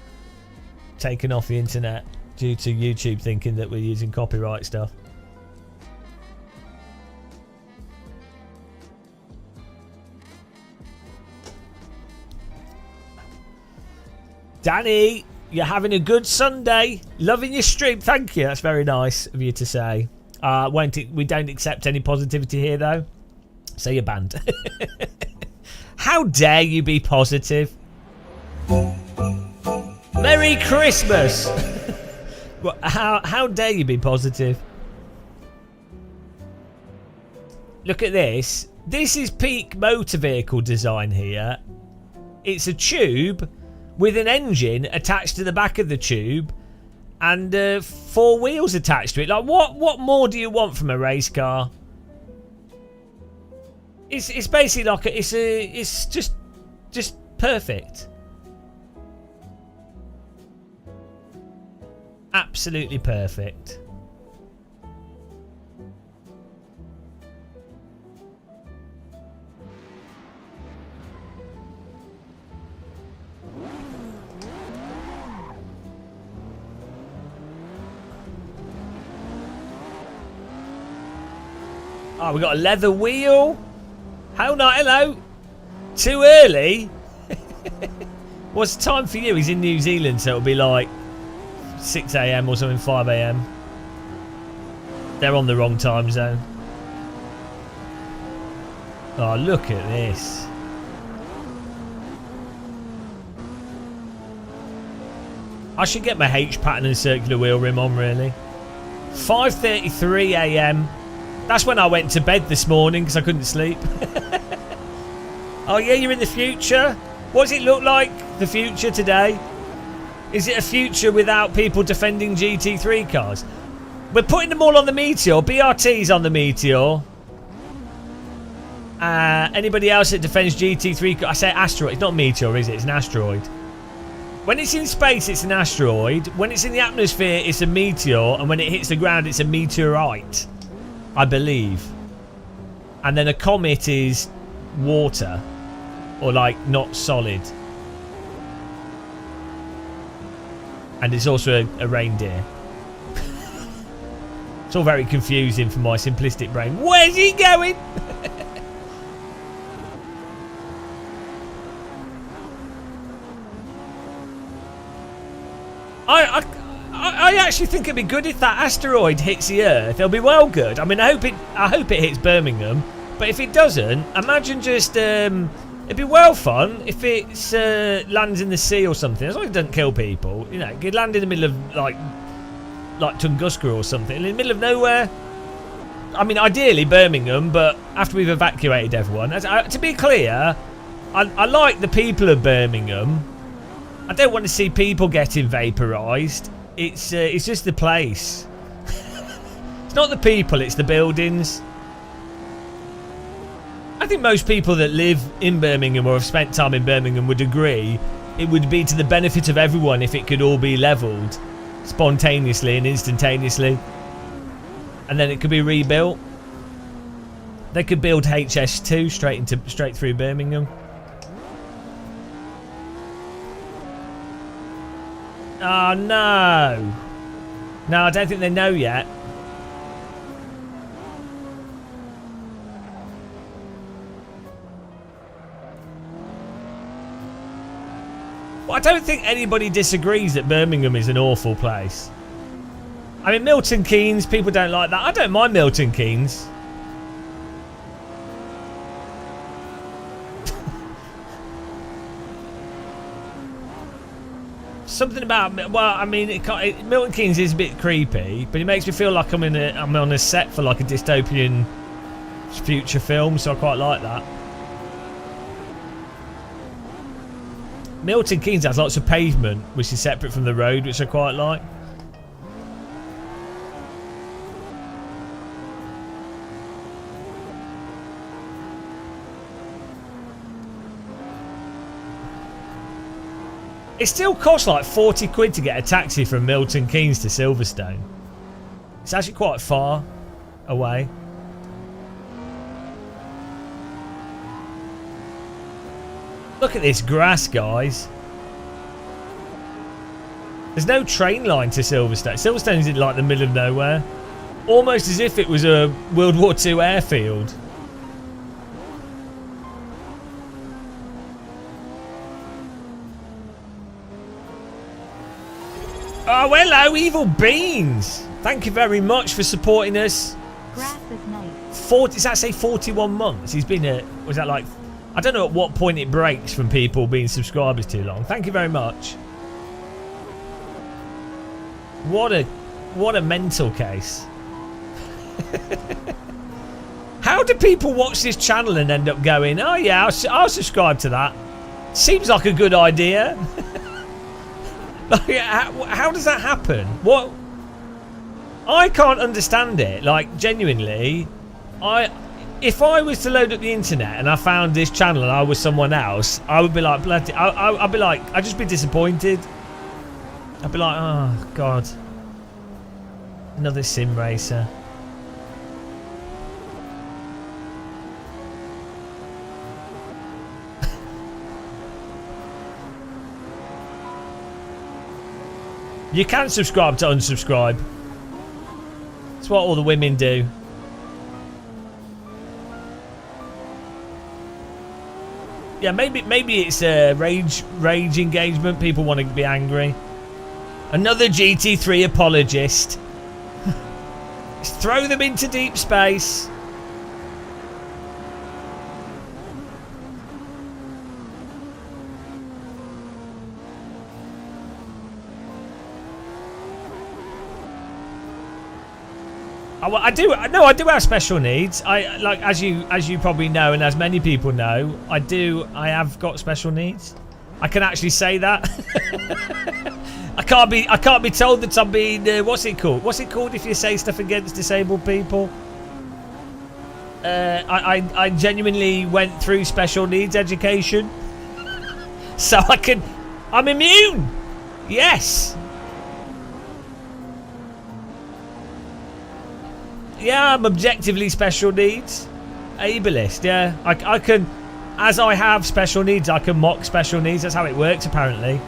taken off the internet due to YouTube thinking that we're using copyright stuff. Danny, you're having a good Sunday. Loving your stream. Thank you. That's very nice of you to say. We don't accept any positivity here, though. So you're banned. How dare you be positive? Merry Christmas. How dare you be positive? Look at this. This is peak motor vehicle design here. It's a tube with an engine attached to the back of the tube and 4 wheels attached to it. Like, what more do you want from a race car? It's basically like it's just perfect. Absolutely perfect. Oh, we got a leather wheel. How not? Hello. Too early. What's the time for you? He's in New Zealand, so it'll be like 6 a.m. or something, 5 a.m. They're on the wrong time zone. Oh, look at this. I should get my H pattern and circular wheel rim on, really. 5:33 a.m. That's when I went to bed this morning because I couldn't sleep. Oh yeah, you're in the future? What does it look like, the future today? Is it a future without people defending GT3 cars? We're putting them all on the Meteor. BRT's on the Meteor. Anybody else that defends GT3 cars? I say asteroid. It's not Meteor, is it? It's an asteroid. When it's in space, it's an asteroid. When it's in the atmosphere, it's a meteor. And when it hits the ground, it's a meteorite, I believe. And then a comet is water. Or like not solid. And it's also a reindeer. It's all very confusing for my simplistic brain. Where's he going? I actually think it'd be good if that asteroid hits the Earth. It'll be well good. I mean, I hope it hits Birmingham. But if it doesn't, imagine just it'd be well fun if it lands in the sea or something. As long as it doesn't kill people, you know, it could land in the middle of like Tunguska or something, in the middle of nowhere. I mean, ideally Birmingham, but after we've evacuated everyone. To be clear, I like the people of Birmingham. I don't want to see people getting vaporised. It's just the place. It's not the people, it's the buildings. I think most people that live in Birmingham or have spent time in Birmingham would agree it would be to the benefit of everyone if it could all be levelled spontaneously and instantaneously. And then it could be rebuilt. They could build HS2 straight through Birmingham. Oh no. No, I don't think they know yet. Well, I don't think anybody disagrees that Birmingham is an awful place. I mean, Milton Keynes, people don't like that. I don't mind Milton Keynes. Something about, well, I mean, Milton Keynes is a bit creepy, but it makes me feel like I'm on a set for like a dystopian future film, so I quite like that. Milton Keynes has lots of pavement, which is separate from the road, which I quite like. It still costs like 40 quid to get a taxi from Milton Keynes to Silverstone. It's actually quite far away. Look at this grass, guys. There's no train line to Silverstone. Silverstone's in like the middle of nowhere. Almost as if it was a World War II airfield. Oh, hello, Evil Beans. Thank you very much for supporting us. Grass is nice. 40, does that say 41 months? He's been at, was that like, I don't know at what point it breaks from people being subscribers too long. Thank you very much. What a mental case. How do people watch this channel and end up going, oh yeah, I'll subscribe to that? Seems like a good idea. Like, how does that happen? What? I can't understand it. Like, genuinely, if I was to load up the internet and I found this channel and I was someone else, I would be like, bloody, I'd be like, I'd just be disappointed. I'd be like, oh god, another sim racer. You can subscribe to unsubscribe. That's what all the women do. Yeah, maybe it's a rage engagement. People want to be angry. Another GT3 apologist. Let's throw them into deep space. I do have special needs. I like as you probably know, and as many people know, I have got special needs. I can actually say that. I can't be told that I'm being what's it called if you say stuff against disabled people. I genuinely went through special needs education, so I'm immune. Yes. Yeah, I'm objectively special needs. Ableist, yeah. I can, as I have special needs, I can mock special needs. That's how it works, apparently.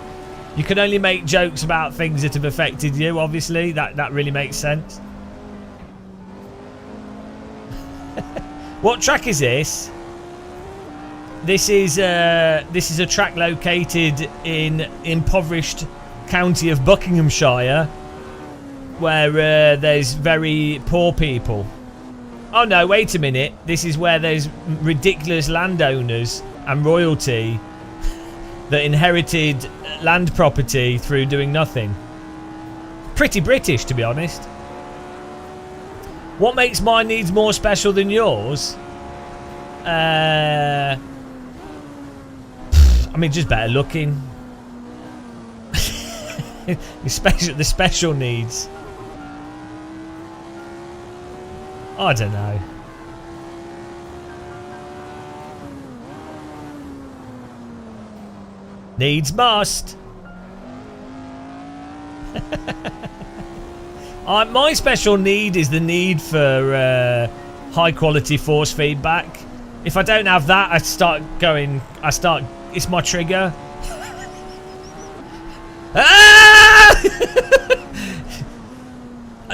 You can only make jokes about things that have affected you, obviously. That really makes sense. What track is this? This is a track located in impoverished county of Buckinghamshire, where there's very poor people. Oh no, wait a minute. This is where there's ridiculous landowners and royalty that inherited land property through doing nothing. Pretty British, to be honest. What makes my needs more special than yours? I mean, just better looking. The special needs. I don't know. Needs must. My special need is the need for high quality force feedback. If I don't have that, it's my trigger.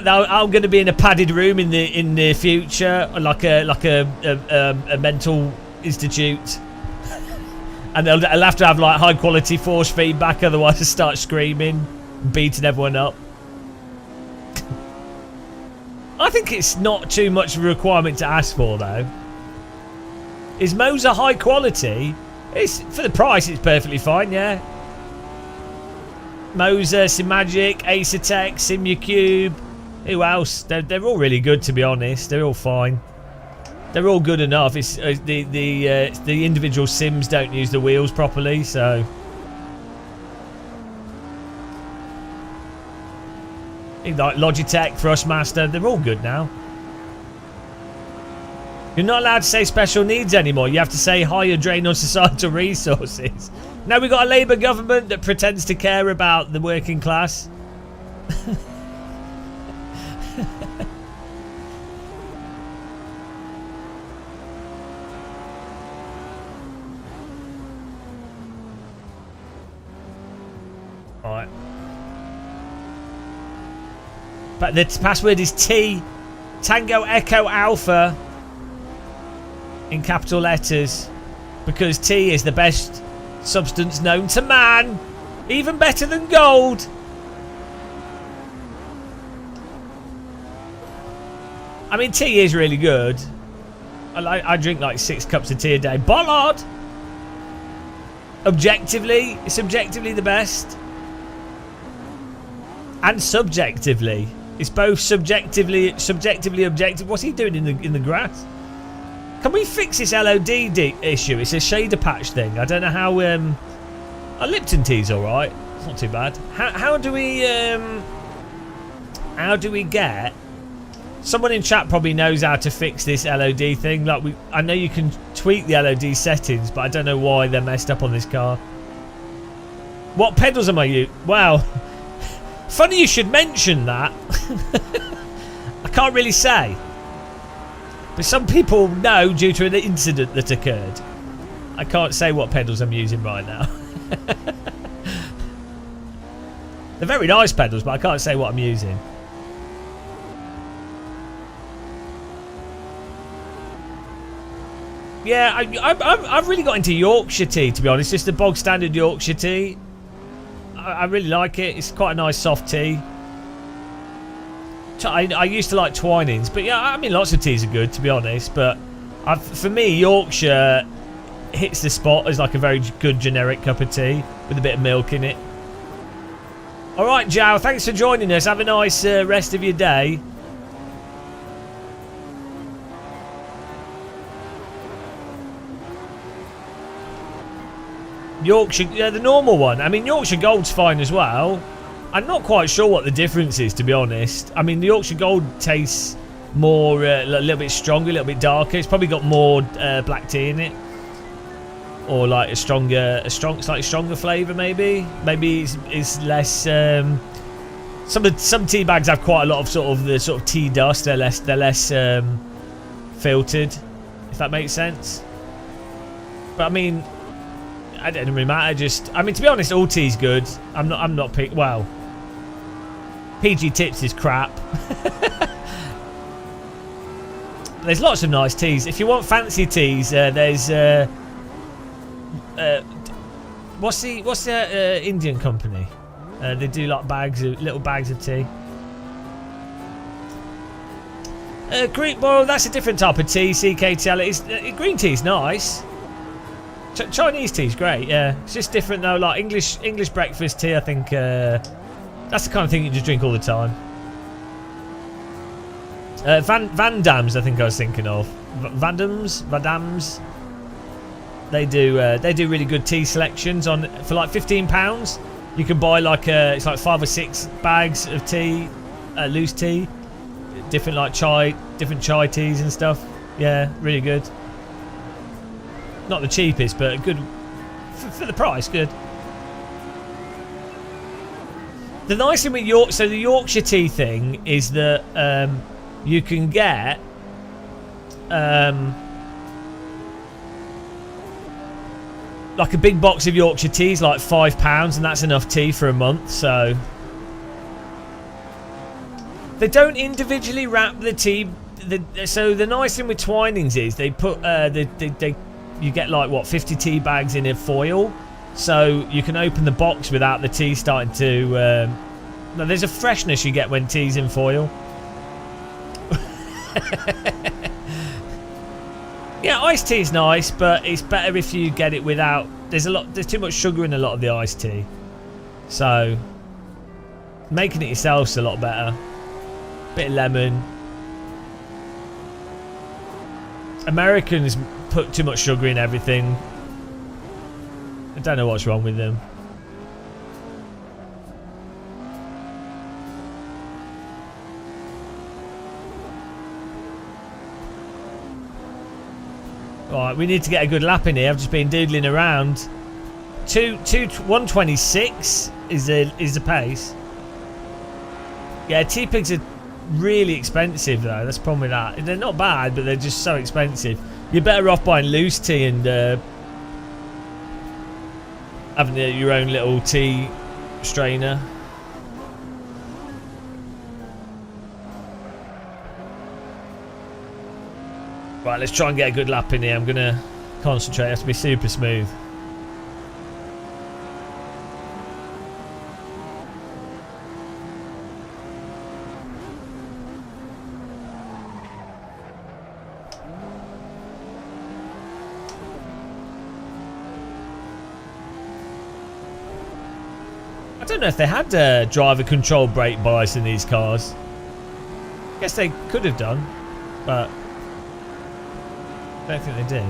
Now I'm going to be in a padded room in the future, like a mental institute, and I'll have to have like high quality force feedback, otherwise I start screaming, beating everyone up. I think it's not too much of a requirement to ask for, though. Is Moser high quality? It's for the price. It's perfectly fine, yeah. Moser, Simagic, Acertech, Simucube. Who else? They're all really good, to be honest. They're all fine. They're all good enough. It's the individual sims don't use the wheels properly, so. Like Logitech, Thrustmaster, they're all good now. You're not allowed to say special needs anymore. You have to say higher drain on societal resources. Now we've got a Labour government that pretends to care about the working class. Alright. But the password is T Tango Echo Alpha in capital letters, because T is the best substance known to man, even better than gold. I mean, tea is really good. I drink like 6 cups of tea a day. Bollard! Objectively, it's objectively the best. And subjectively. It's both subjectively objective. What's he doing in the grass? Can we fix this LOD issue? It's a shader patch thing. I don't know how. Lipton tea's all right. It's not too bad. How do we get? Someone in chat probably knows how to fix this LOD thing. Like I know you can tweak the LOD settings, but I don't know why they're messed up on this car. What pedals am I using? Wow. Funny you should mention that. I can't really say. But some people know due to an incident that occurred. I can't say what pedals I'm using right now. They're very nice pedals, but I can't say what I'm using. Yeah, I've really got into Yorkshire tea, to be honest. Just the bog standard Yorkshire tea. I really like it. It's quite a nice soft tea. I used to like Twinings, but yeah, I mean, lots of teas are good, to be honest. But for me, Yorkshire hits the spot as like a very good generic cup of tea with a bit of milk in it. All right, Joe, thanks for joining us. Have a nice rest of your day. Yorkshire, yeah, the normal one. I mean, Yorkshire Gold's fine as well. I'm not quite sure what the difference is, to be honest. I mean, the Yorkshire Gold tastes more, a little bit stronger, a little bit darker. It's probably got more black tea in it, or like a slightly stronger flavour, maybe. Maybe it's less. Some tea bags have quite a lot of the sort of tea dust. They're less filtered, if that makes sense. But I mean, it doesn't really matter. I mean, to be honest, all tea's good. I'm not well. PG Tips is crap. There's lots of nice teas. If you want fancy teas, there's what's the Indian company? They do like little bags of tea. Green, well, that's a different type of tea. CKTL. Green tea's nice. Chinese tea's great. Yeah, it's just different though. Like English breakfast tea, I think. That's the kind of thing you just drink all the time. Van Dams, I think I was thinking of. Van Dams. They do really good tea selections for like £15. You can buy like it's like 5 or 6 bags of tea, loose tea, different chai teas and stuff. Yeah, really good. Not the cheapest, but good for the price. Good. The nice thing with the Yorkshire tea thing is that you can get like a big box of Yorkshire teas, like £5, and that's enough tea for a month. So they don't individually wrap the tea. So the nice thing with Twinings is they put you get like what 50 tea bags in a foil. So you can open the box without the tea starting to... there's a freshness you get when tea's in foil. Yeah, iced tea's nice, but it's better if you get it without... There's too much sugar in a lot of the iced tea. So making it yourself's a lot better. Bit of lemon. Americans put too much sugar in everything. I don't know what's wrong with them. Alright, we need to get a good lap in here. I've just been doodling around. 126 is the pace. Yeah, T-pigs are really expensive though. That's the problem with that. They're not bad, but they're just so expensive. You're better off buying loose tea and having your own little tea strainer. Right, let's try and get a good lap in here. I'm going to concentrate. It has to be super smooth. I don't know if they had driver control brake bias in these cars. I guess they could have done, but I don't think they did.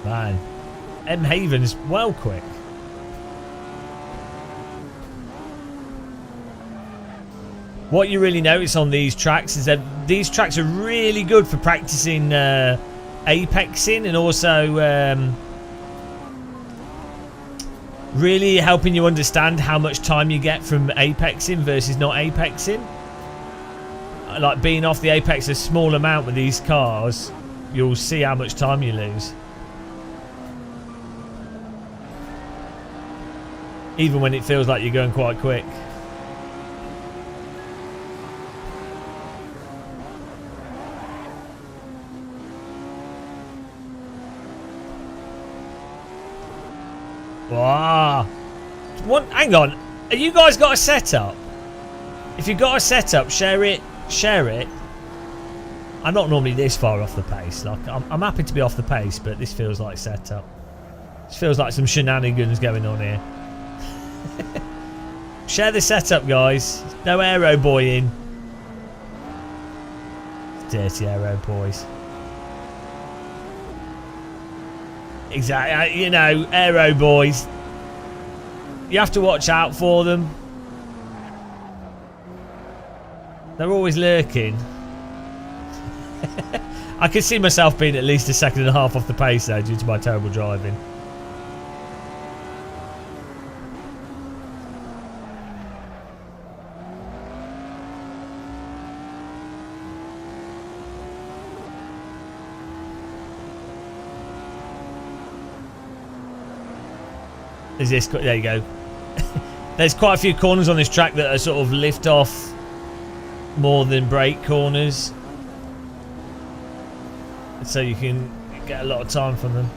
Man, M Haven's well quick. What you really notice on these tracks is that these tracks are really good for practicing apexing and also really helping you understand how much time you get from apexing versus not apexing. Like being off the apex a small amount with these cars, you'll see how much time you lose. even when it feels like you're going quite quick. Wow. Hang on. Have you guys got a setup? If you've got a setup, share it. Share it. I'm not normally this far off the pace. Like I'm happy to be off the pace, but this feels like setup. This feels like some shenanigans going on here. Share the setup, guys. No aero boy in. Dirty aero boys. Exactly. You know, aero boys. You have to watch out for them. They're always lurking. I can see myself being at least a second and a half off the pace though due to my terrible driving. Is this? There you go. There's quite a few corners on this track that are sort of lift off more than brake corners, so you can get a lot of time from them.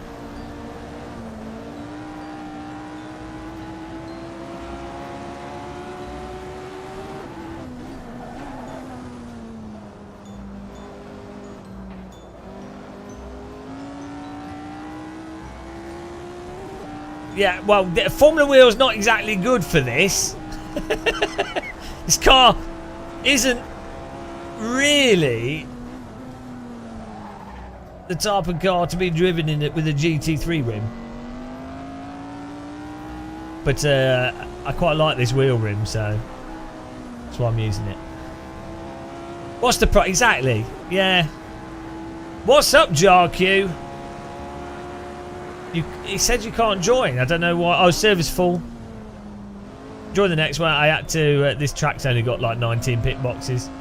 Yeah, well, the Formula Wheel's not exactly good for this. This car isn't really the type of car to be driven in it with a GT3 rim. But I quite like this wheel rim, so that's why I'm using it. What's the price? Exactly, yeah. What's up, JarQ? He said you can't join. I don't know why. Oh, service full. Join the next one. I had to. This track's only got like 19 pit boxes.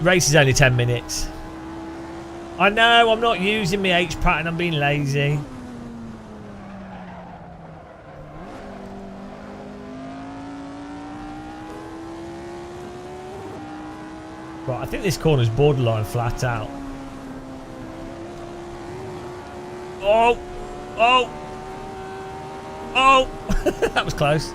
Race is only 10 minutes. I know. I'm not using my H pattern. I'm being lazy. Right. I think this corner's borderline flat out. Oh! Oh! Oh! That was close.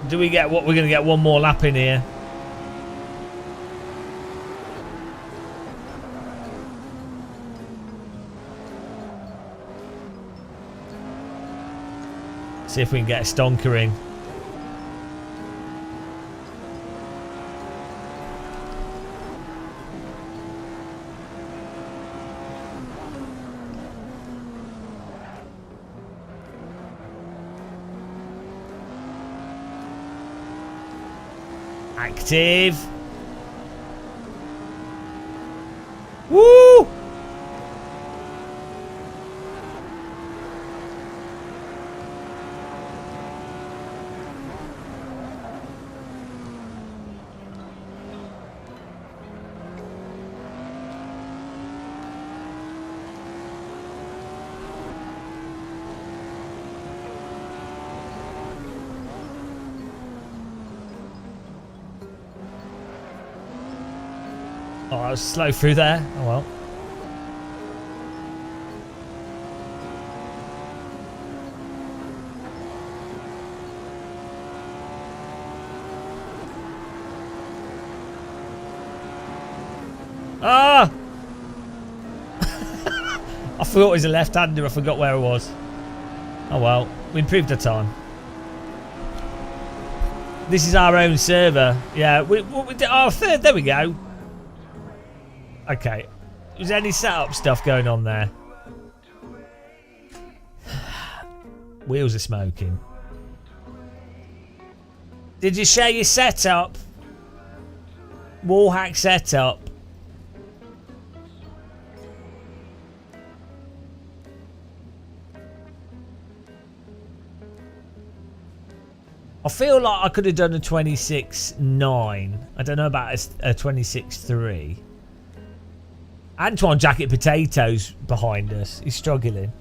Do we get what? We're going to get one more lap in here. See if we can get a stonker in. Active. Woo! Oh, I was slow through there. Oh well. Ah! I thought it was a left-hander. I forgot where it was. Oh well. We improved the time. This is our own server. Yeah. We did our third. There we go. Okay. Was there any setup stuff going on there? Wheels are smoking. Did you share your setup? Wallhack setup. I feel like I could have done a 26.9. I don't know about a 26.3. Antoine Jacket Potatoes behind us. He's struggling.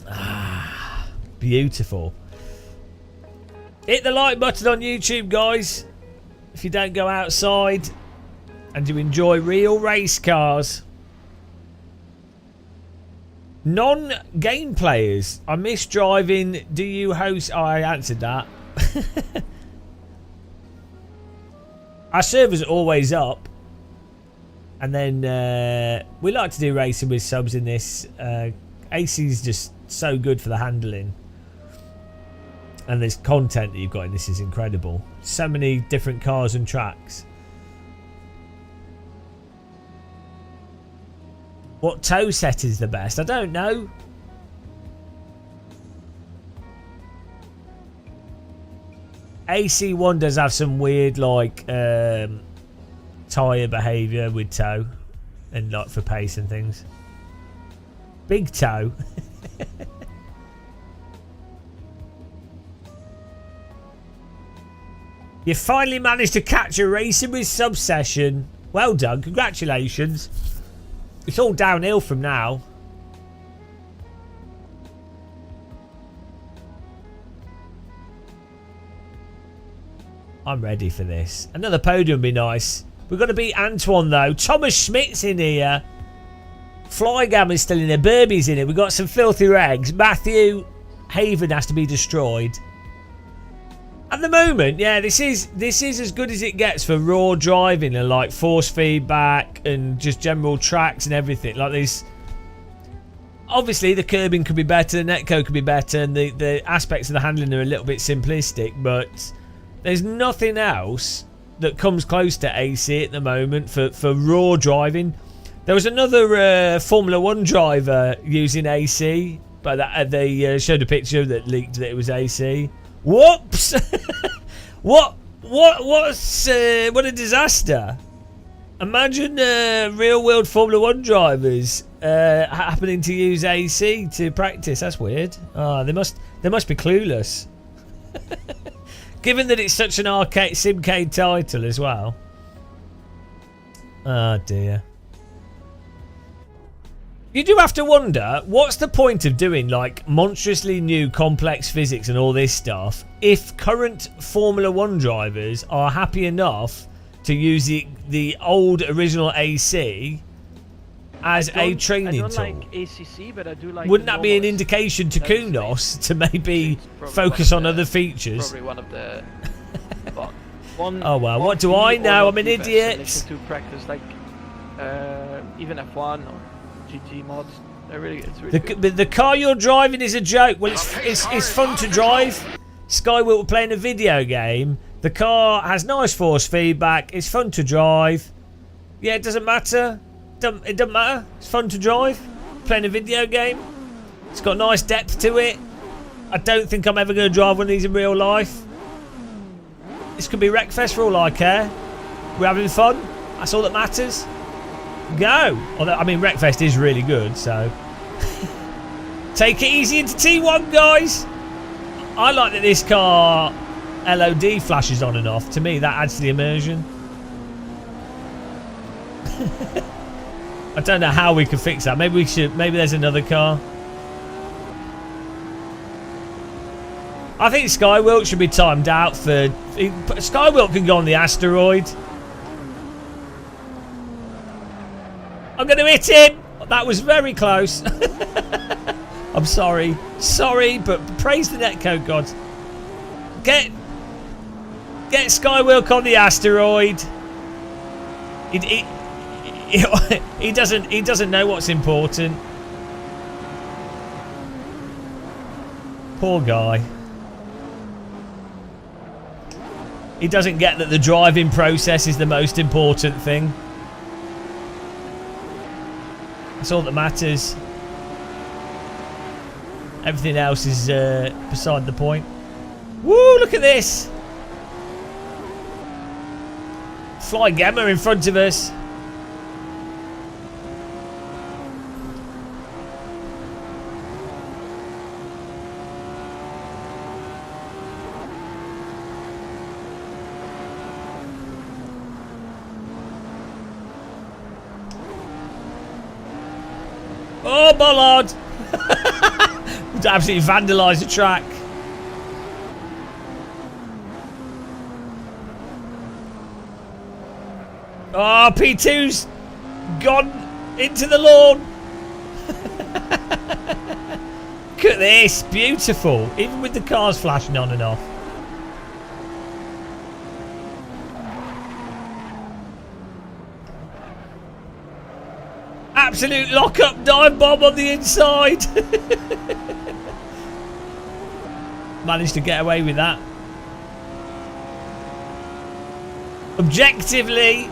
Ah, beautiful. Hit the like button on YouTube, guys. If you don't go outside and you enjoy real race cars. Non-game players. I miss driving. Do you host? Oh, I answered that. Our server's always up. And then we like to do racing with subs in this. AC is just so good for the handling. And this content that you've got in this is incredible. So many different cars and tracks. What tow set is the best? I don't know. AC1 does have some weird like tyre behaviour with tow and like for pace and things. Big toe. You finally managed to catch a racing with sub session. Well done, congratulations. It's all downhill from now. I'm ready for this. Another podium would be nice. We've got to beat Antoine though. Thomas Schmidt's in here. Flygam is still in there. Burby's in it. We've got some filthy rags. Matthew Haven has to be destroyed. At the moment, yeah, this is as good as it gets for raw driving and like force feedback and just general tracks and everything. Like this, obviously the curbing could be better, the netcode could be better, and the aspects of the handling are a little bit simplistic. But there's nothing else that comes close to AC at the moment for raw driving. There was another Formula 1 driver using AC, but they showed a picture that leaked that it was AC. Whoops! What a disaster! Imagine real world Formula 1 drivers happening to use AC to practice. That's weird. Oh, they must be clueless. Given that it's such an arcade simcade title as well. Oh dear. You do have to wonder, what's the point of doing like monstrously new complex physics and all this stuff if current Formula 1 drivers are happy enough to use the old original AC as a training tool? I don't like ACC, but I do like. Wouldn't that be an indication to Kunos to maybe focus on other features? Probably one of the. Oh well, what do I know? I'm an idiot. To practice like even F1 or GT mods. It's really good. The car you're driving is a joke. Well, it's fun to drive. Skywheel were playing a video game. The car has nice force feedback. It's fun to drive. Yeah, it doesn't matter. It doesn't matter. It's fun to drive. Playing a video game. It's got nice depth to it. I don't think I'm ever going to drive one of these in real life. This could be Wreckfest for all I care. We're having fun. That's all that matters. Go. Although, I mean, Wreckfest is really good, so take it easy into T1, guys. I like that this car LOD flashes on and off. To me, that adds to the immersion. I don't know how we can fix that. Maybe we should. Maybe there's another car. I think Skywilt should be timed out for. Skywilt can go on the asteroid. I'm going to hit him. That was very close. I'm sorry. Sorry, but praise the netcode gods. Get Skywilk on the asteroid. He doesn't know what's important. Poor guy. He doesn't get that the driving process is the most important thing. That's all that matters. Everything else is beside the point. Woo, look at this. Fly Gamma in front of us. Oh, bollard! Would absolutely vandalise the track. Oh, P2's gone into the lawn. Look at this, beautiful. Even with the cars flashing on and off. Absolute lock-up dive bomb on the inside. Managed to get away with that. Objectively.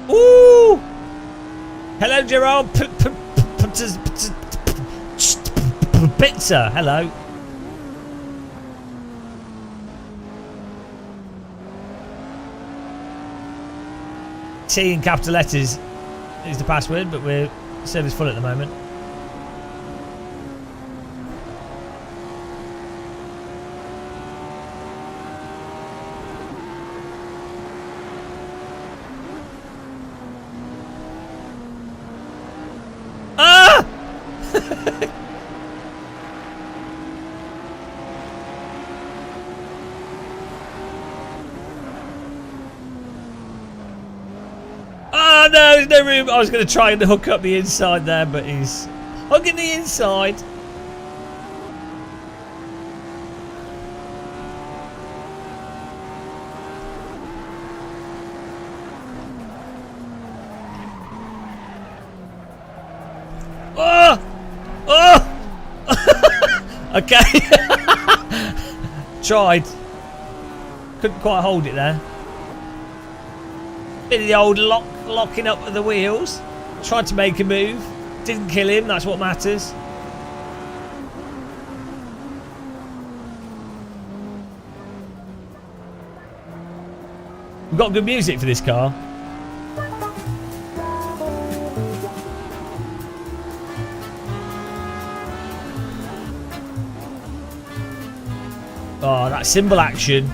Ooh! Hello, Gerald. Pizza. Hello. T in capital letters is the password, but we're service full at the moment. Ah! Oh no, there's no room. I was going to try and hook up the inside there, but he's hugging the inside. Oh! Oh! Okay. Tried. Couldn't quite hold it there. Bit of the old locking up of the wheels. Tried to make a move. Didn't kill him, that's what matters. We've got good music for this car. Oh, that cymbal action.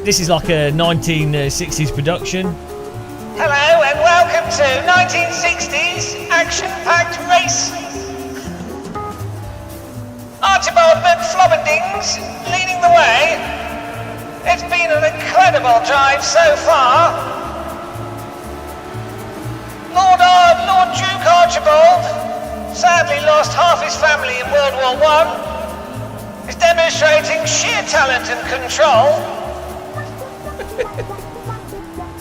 This is like a 1960s production. Hello and welcome to 1960s action-packed race. Archibald McFlobberdings leading the way. It's been an incredible drive so far. Lord Duke Archibald sadly lost half his family in World War I. Is demonstrating sheer talent and control.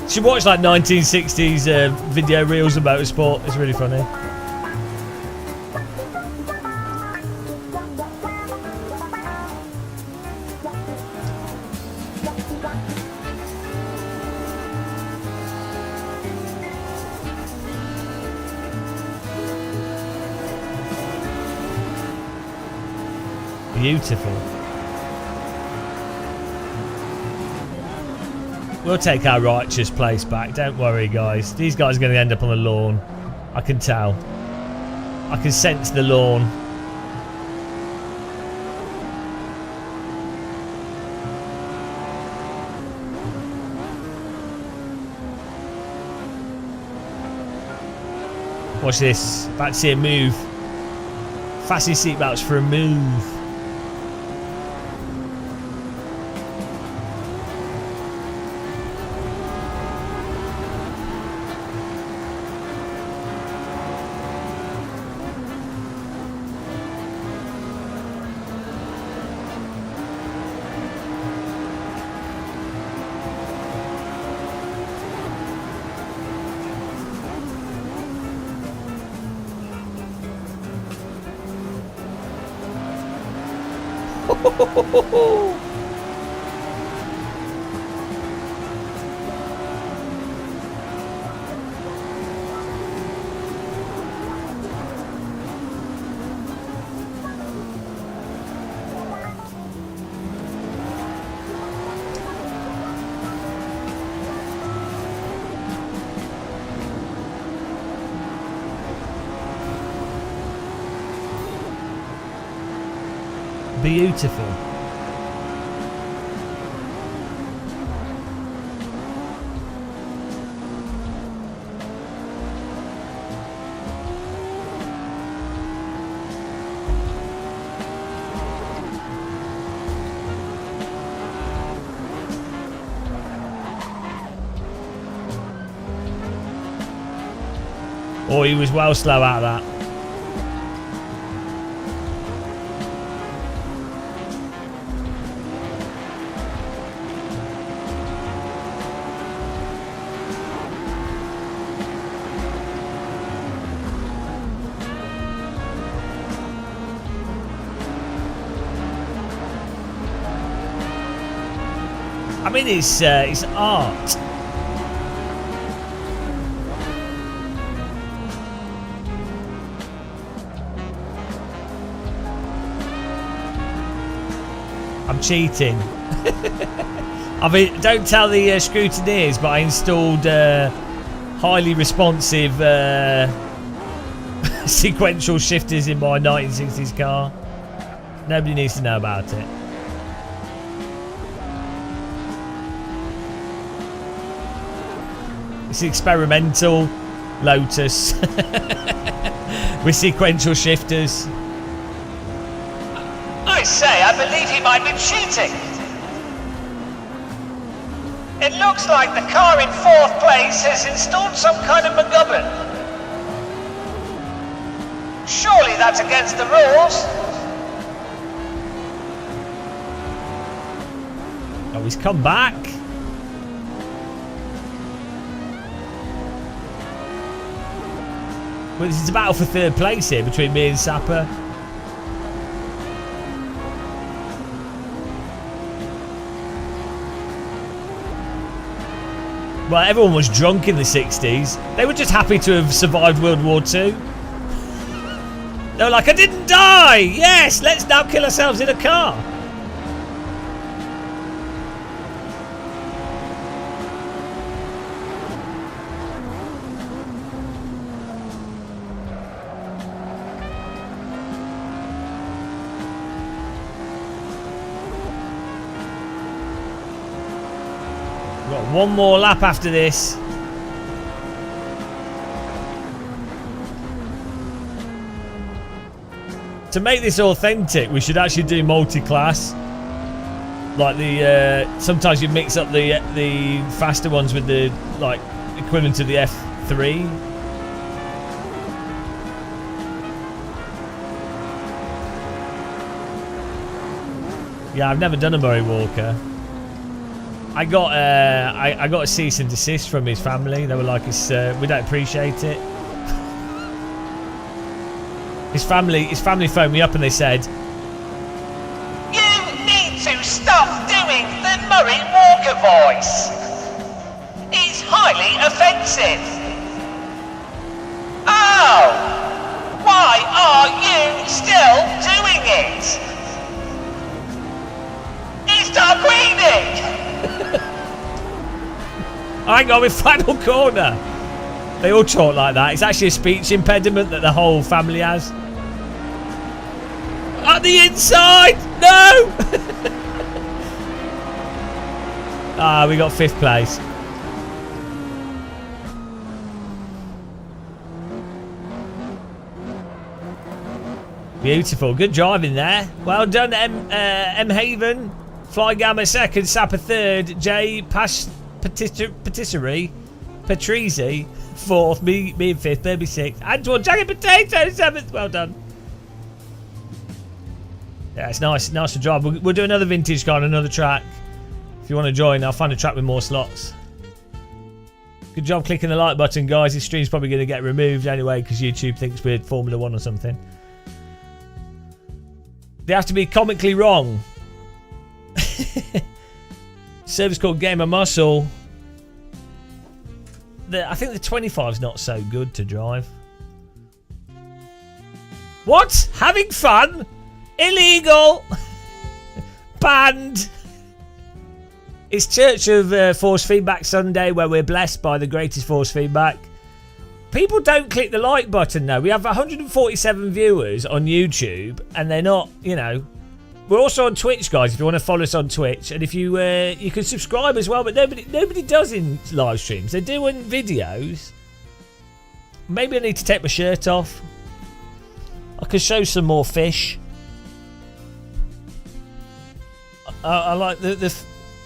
Should watch like 1960s video reels of motorsport. It's really funny. Beautiful. We'll take our righteous place back. Don't worry, guys. These guys are going to end up on the lawn. I can tell. I can sense the lawn. Watch this. About to see a move. Fasten your seatbelts for a move. Beautiful. Oh, he was well slow out of that. I mean, it's art. I'm cheating. I mean, don't tell the scrutineers, but I installed highly responsive sequential shifters in my 1960s car. Nobody needs to know about it. It's experimental Lotus with sequential shifters. I say, I believe he might be cheating. It looks like the car in 4th place has installed some kind of MacGuffin. Surely that's against the rules. Oh, he's come back. Well, this is a battle for 3rd place here between me and Sapper. Well, everyone was drunk in the 60s. They were just happy to have survived World War II. They were like, I didn't die! Yes, let's now kill ourselves in a car. Got one more lap after this. To make this authentic, we should actually do multi-class. Like the sometimes you mix up the faster ones with the like equivalent to the F3. Yeah, I've never done a Murray Walker. I got a cease and desist from his family. They were like, we don't appreciate it. His family phoned me up and they said, You need to stop doing the Murray Walker voice. It's highly offensive. Oh, why are you still doing it? It's dark reading. I got with final corner. They all talk like that. It's actually a speech impediment that the whole family has. At the inside! No! We got 5th place. Beautiful. Good driving there. Well done, M Haven. Fly Gamma 2nd, Sapper 3rd, J Patisserie, Patrizi 4th, me in 5th, Baby 6th, Antoine Jagged Potato 7th. Well done. Yeah, it's nice to drive. We'll do another vintage car on another track. If you want to join, I'll find a track with more slots. Good job clicking the like button, guys. This stream's probably going to get removed anyway because YouTube thinks we're Formula 1 or something. They have to be comically wrong. Service called Game of Muscle. I think the 25's not so good to drive. What? Having fun? Illegal. Banned. It's Church of Force Feedback Sunday where we're blessed by the greatest force feedback. People don't click the like button though. We have 147 viewers on YouTube and they're not, you know, We're also on Twitch, guys, if you want to follow us on Twitch. And if you you can subscribe as well, but nobody does in live streams. They do in videos. Maybe I need to take my shirt off. I could show some more fish. I like the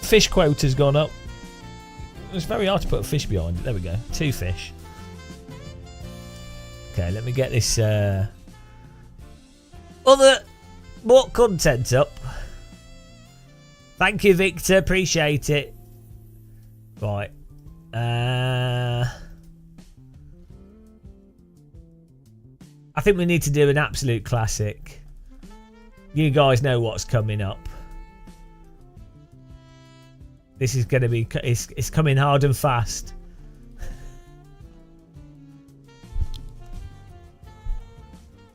fish quota's gone up. It's very hard to put a fish behind it. There we go. 2 fish. Okay, let me get this other more content up. Thank you, Victor. Appreciate it. Right. I think we need to do an absolute classic. You guys know what's coming up. This is going to be... It's coming hard and fast.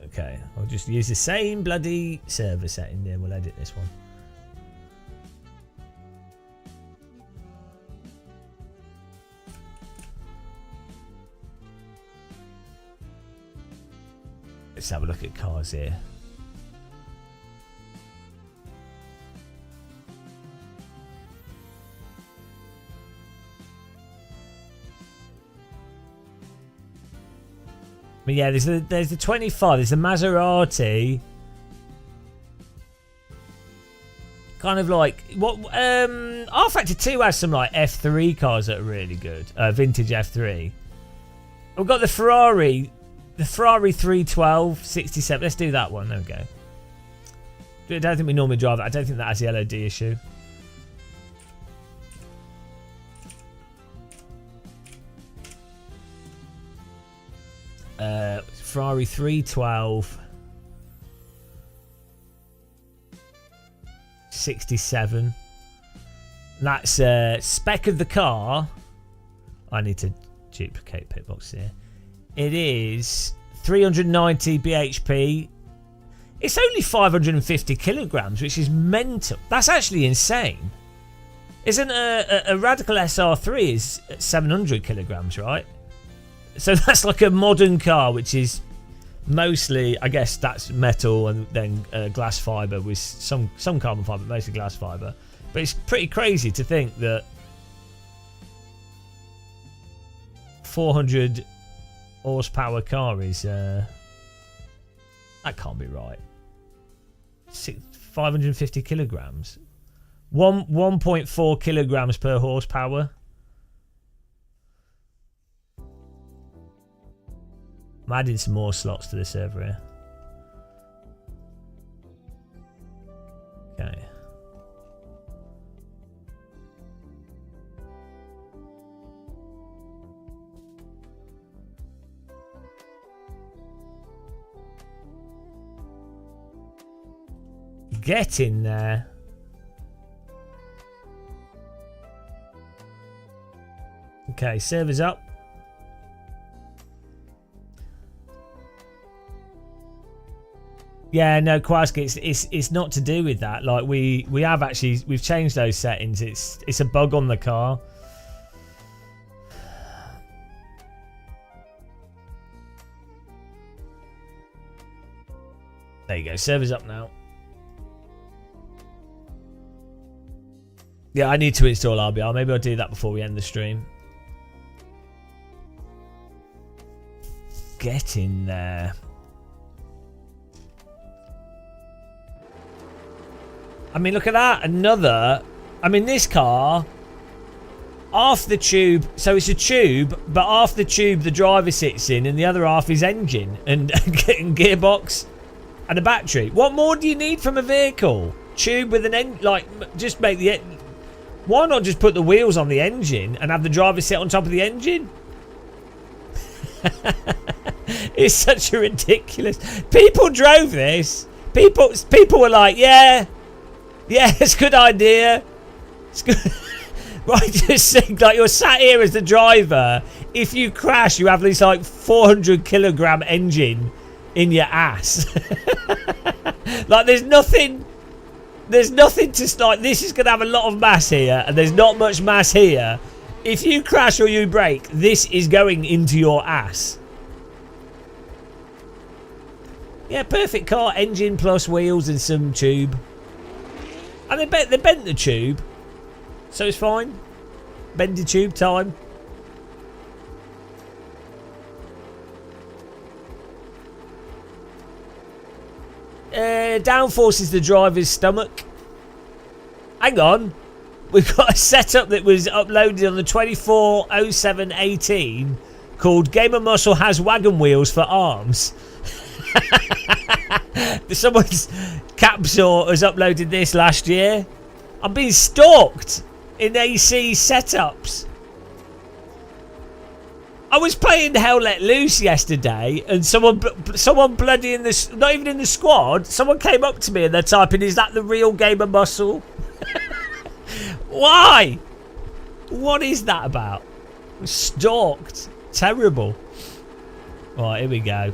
Okay, I'll just use the same bloody server setting there. We'll edit this one. Let's have a look at cars here. But yeah, there's the 25. There's the Maserati. Kind of like what R Factor 2 has some like F3 cars that are really good. Vintage F3. We've got the Ferrari 312 67. Let's do that one. There we go. I don't think we normally drive that. I don't think that has the LOD issue. Ferrari 312 67. That's spec of the car. I need to duplicate pitbox here. It is 390 bhp. It's only 550 kilograms, which is mental. That's actually insane. Isn't a Radical SR3 is 700 kilograms, right? So that's like a modern car, which is mostly, I guess that's metal and then glass fibre with some carbon fibre, but mostly glass fibre. But it's pretty crazy to think that 400 horsepower car is that can't be right. 550 kilograms, 1.4 kilograms per horsepower. I'm adding some more slots to the server here. Okay. Get in there. Okay, server's up. Yeah, no, Kwaski, it's not to do with that. Like we've changed those settings. It's a bug on the car. There you go, server's up now. Yeah, I need to install RBR. Maybe I'll do that before we end the stream. Get in there. I mean, look at that. Another. I mean, this car, half the tube. So it's a tube, but half the tube the driver sits in, and the other half is engine and gearbox and a battery. What more do you need from a vehicle? Tube with an engine. Like, just make the. Why not just put the wheels on the engine and have the driver sit on top of the engine? It's such a ridiculous. People drove this. People were like, yeah, it's a good idea. It's good. Right, just think like you're sat here as the driver. If you crash, you have this like 400 kilogram engine in your ass. Like there's nothing to start. This is going to have a lot of mass here, and there's not much mass here. If you crash or you brake, this is going into your ass. Yeah, perfect car. Engine plus wheels and some tube. And they bent the tube, so it's fine. Bendy tube time. Downforce is the driver's stomach. Hang on. We've got a setup that was uploaded on the 24/07/18 called Gamer Muscle has wagon wheels for arms. Someone's Capsaw has uploaded this last year. I'm being stalked in AC setups. I was playing Hell Let Loose yesterday, and someone bloody in this, not even in the squad, someone came up to me and they're typing, "Is that the real Gamer Muscle?" Why? What is that about? I'm stalked. Terrible. Right, here we go.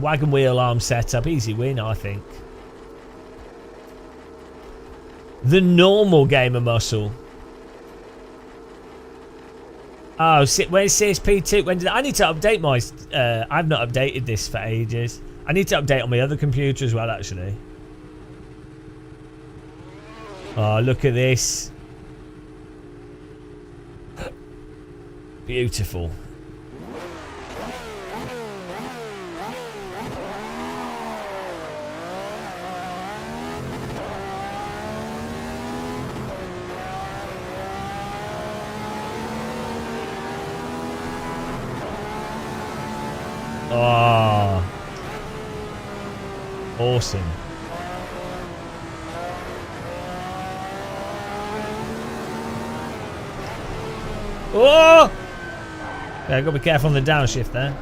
Wagon wheel arm setup. Easy win, I think. The normal Gamer Muscle. Oh, where's CSP2? When did I need to update my... I've not updated this for ages. I need to update on my other computer as well, actually. Oh, look at this. Beautiful. Oh, awesome. Oh! Yeah, I've got to be careful on the downshift there.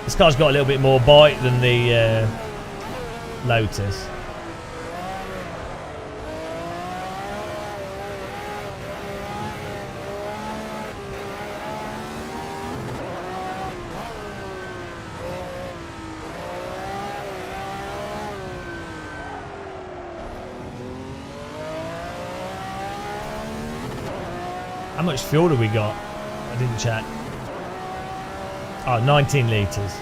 This car's got a little bit more bite than the Lotus. How much fuel have we got? I didn't check. Oh, 19 litres.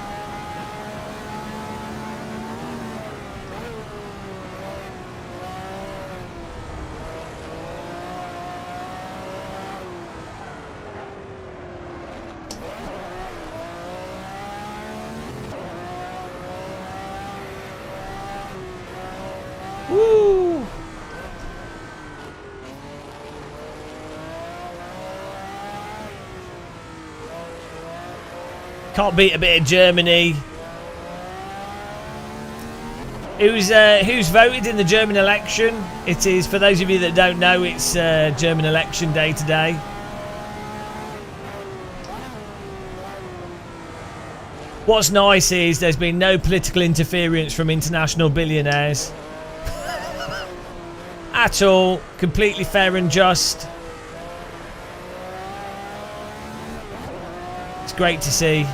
Woo! Can't beat a bit of Germany. Who's voted in the German election? It is, for those of you that don't know, it's German election day today. What's nice is there's been no political interference from international billionaires. At all. Completely fair and just. It's great to see.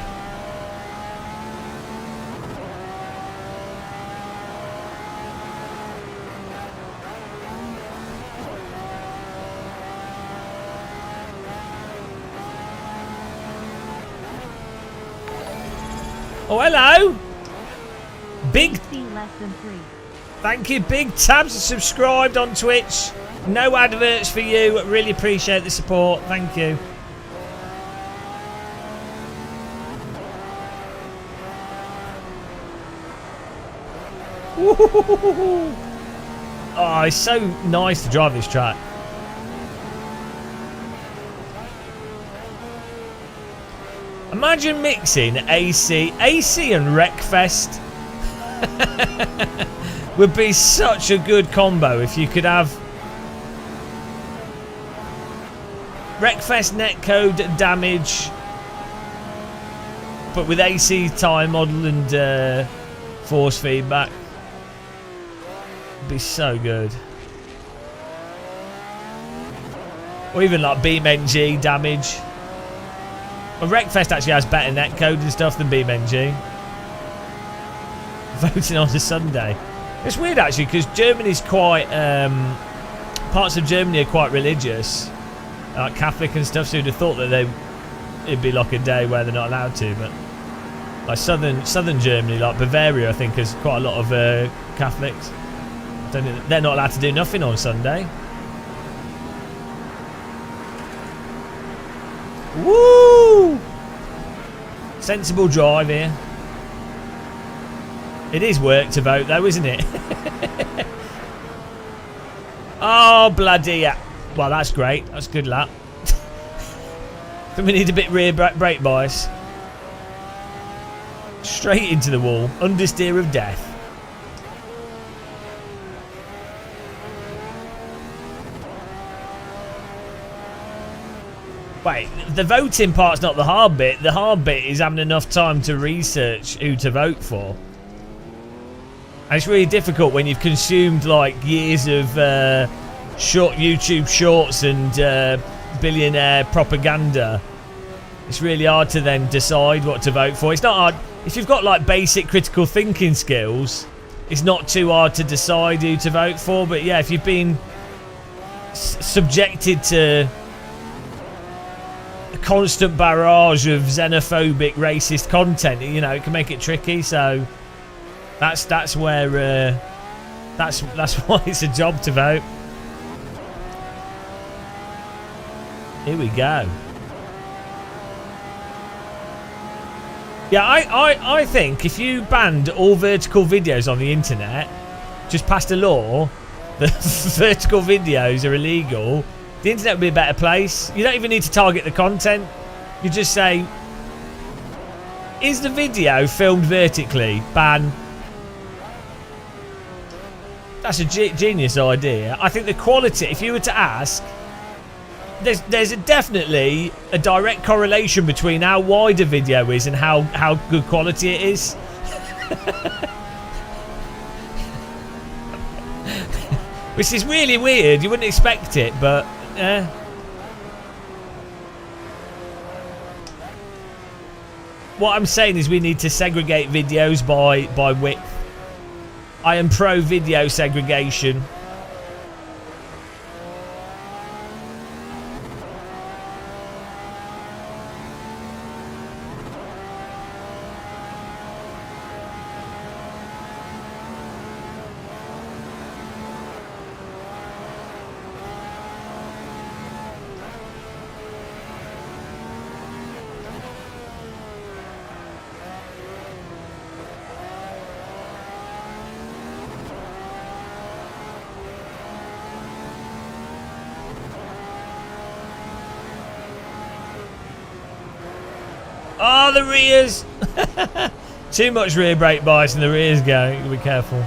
Oh, hello! Big... less than 3. Thank you, Big Tabs, subscribed on Twitch. No adverts for you. Really appreciate the support. Thank you. Woo-hoo-hoo-hoo-hoo. Oh, it's so nice to drive this track. Imagine mixing AC and Wreckfest. Would be such a good combo if you could have Wreckfest netcode damage, but with AC time model and force feedback. It'd be so good. Or even like BeamNG damage. Well, Wreckfest actually has better netcode and stuff than BeamNG. Voting on a Sunday. It's weird actually because Germany's quite... parts of Germany are quite religious. like Catholic and stuff. So you'd have thought that it'd be like a day where they're not allowed to, but like southern Germany, like Bavaria, I think has quite a lot of Catholics. They're not allowed to do nothing on Sunday. Woo! Sensible drive here. It is work to vote though, isn't it? Oh, bloody yeah. Well, that's great. That's good luck. But we need a bit rear brake bias. Straight into the wall. Understeer of death. Wait, the voting part's not the hard bit. The hard bit is having enough time to research who to vote for. And it's really difficult when you've consumed like years of short YouTube shorts and billionaire propaganda. It's really hard to then decide what to vote for. It's not hard if you've got like basic critical thinking skills. It's not too hard to decide who to vote for. But yeah, if you've been subjected to a constant barrage of xenophobic, racist content, you know, it can make it tricky. So that's where that's why it's a job to vote. Here we go. Yeah, I think if you banned all vertical videos on the internet, just passed a law that vertical videos are illegal, the internet would be a better place. You don't even need to target the content. You just say, is the video filmed vertically? Ban. That's a genius idea. I think the quality, if you were to ask, there's definitely a direct correlation between how wide a video is and how good quality it is. Which is really weird. You wouldn't expect it, but what I'm saying is we need to segregate videos by width. I am pro video segregation. Oh, the rears! Too much rear brake bias and the rears go. Be careful.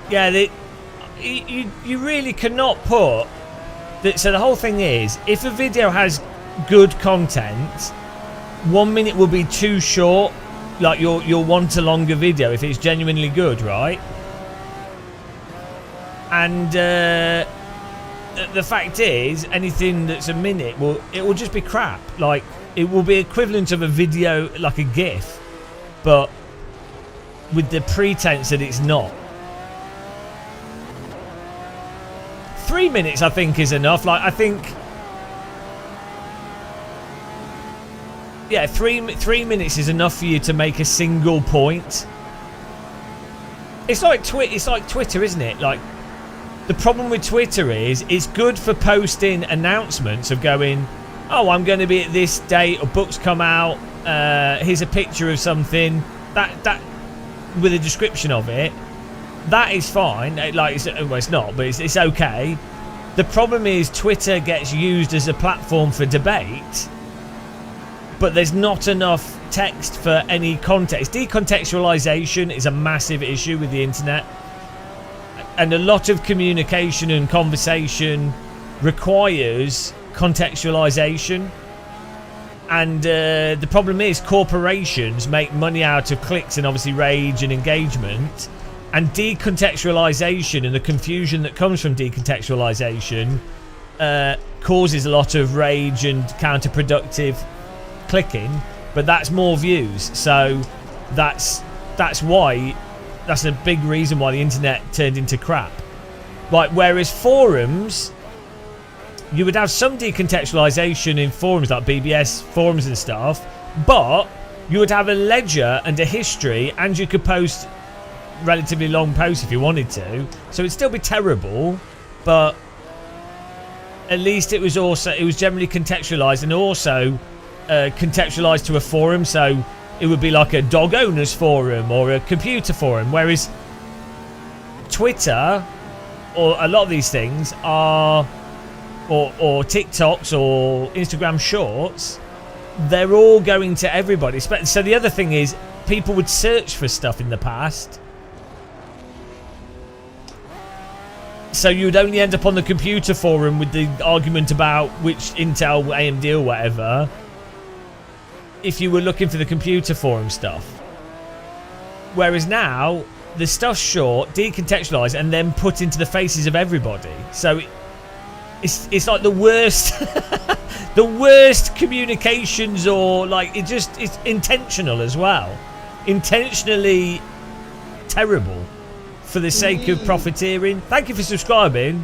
Yeah, you really cannot put... So the whole thing is, if a video has good content, 1 minute will be too short. Like you'll want a longer video if it's genuinely good, right? And the fact is, anything that's a minute it will just be crap. Like it will be equivalent of a video, like a GIF, but with the pretense that it's not. 3 minutes, I think, is enough. Like I think, yeah, three minutes is enough for you to make a single point. It's like Twitter, isn't it? Like. The problem with Twitter is it's good for posting announcements of going, oh, I'm going to be at this date, or books come out, here's a picture of something, that with a description of it. That is fine. Like it's not, but it's okay. The problem is Twitter gets used as a platform for debate, but there's not enough text for any context. Decontextualization is a massive issue with the internet. And a lot of communication and conversation requires contextualization. And the problem is corporations make money out of clicks and obviously rage and engagement. And decontextualization and the confusion that comes from decontextualization causes a lot of rage and counterproductive clicking. But that's more views. So that's why... That's a big reason why the internet turned into crap. Like, whereas forums you would have some decontextualization in forums like BBS forums and stuff, but you would have a ledger and a history, and you could post relatively long posts if you wanted to. So it'd still be terrible, but at least it was generally contextualized, and also contextualized to a forum. So it would be like a dog owners forum or a computer forum, whereas Twitter or a lot of these things are, or TikToks or Instagram Shorts, they're all going to everybody. So the other thing is, people would search for stuff in the past, so you would only end up on the computer forum with the argument about which Intel, AMD or whatever, if you were looking for the computer forum stuff. Whereas now, the stuff's short, decontextualized, and then put into the faces of everybody. So it's like the worst the worst communications, or like it's intentional as well. Intentionally terrible for the sake of profiteering. Thank you for subscribing.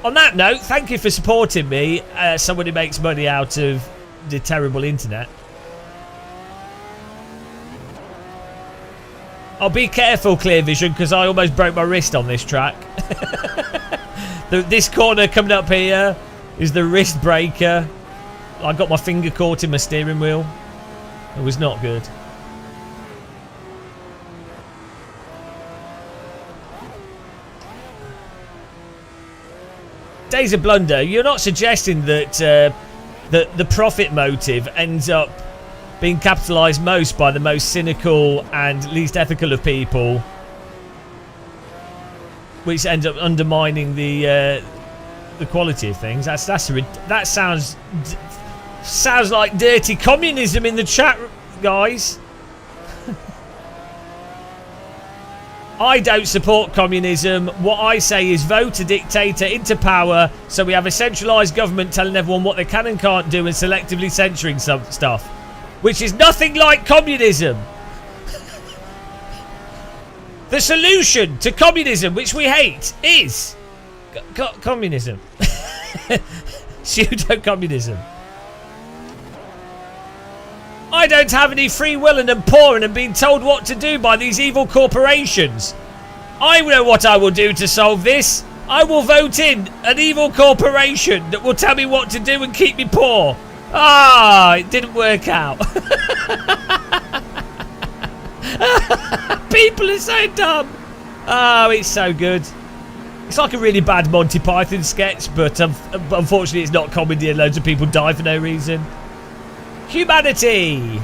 On that note, thank you for supporting me, someone who makes money out of the terrible internet. I'll be careful, Clear Vision, because I almost broke my wrist on this track. This corner coming up here is the wrist breaker. I got my finger caught in my steering wheel. It was not good. Days of Blunder, you're not suggesting that the profit motive ends up being capitalised most by the most cynical and least ethical of people, which ends up undermining the quality of things. That sounds like dirty communism in the chat, guys. I don't support communism. What I say is vote a dictator into power, so we have a centralised government telling everyone what they can and can't do and selectively censoring some stuff, which is nothing like communism. The solution to communism, which we hate, is communism. Pseudo-communism. I don't have any free will and am poor and am being told what to do by these evil corporations. I know what I will do to solve this. I will vote in an evil corporation that will tell me what to do and keep me poor. Ah, it didn't work out. People are so dumb. Oh, it's so good. It's like a really bad Monty Python sketch, but unfortunately it's not comedy and loads of people die for no reason. Humanity.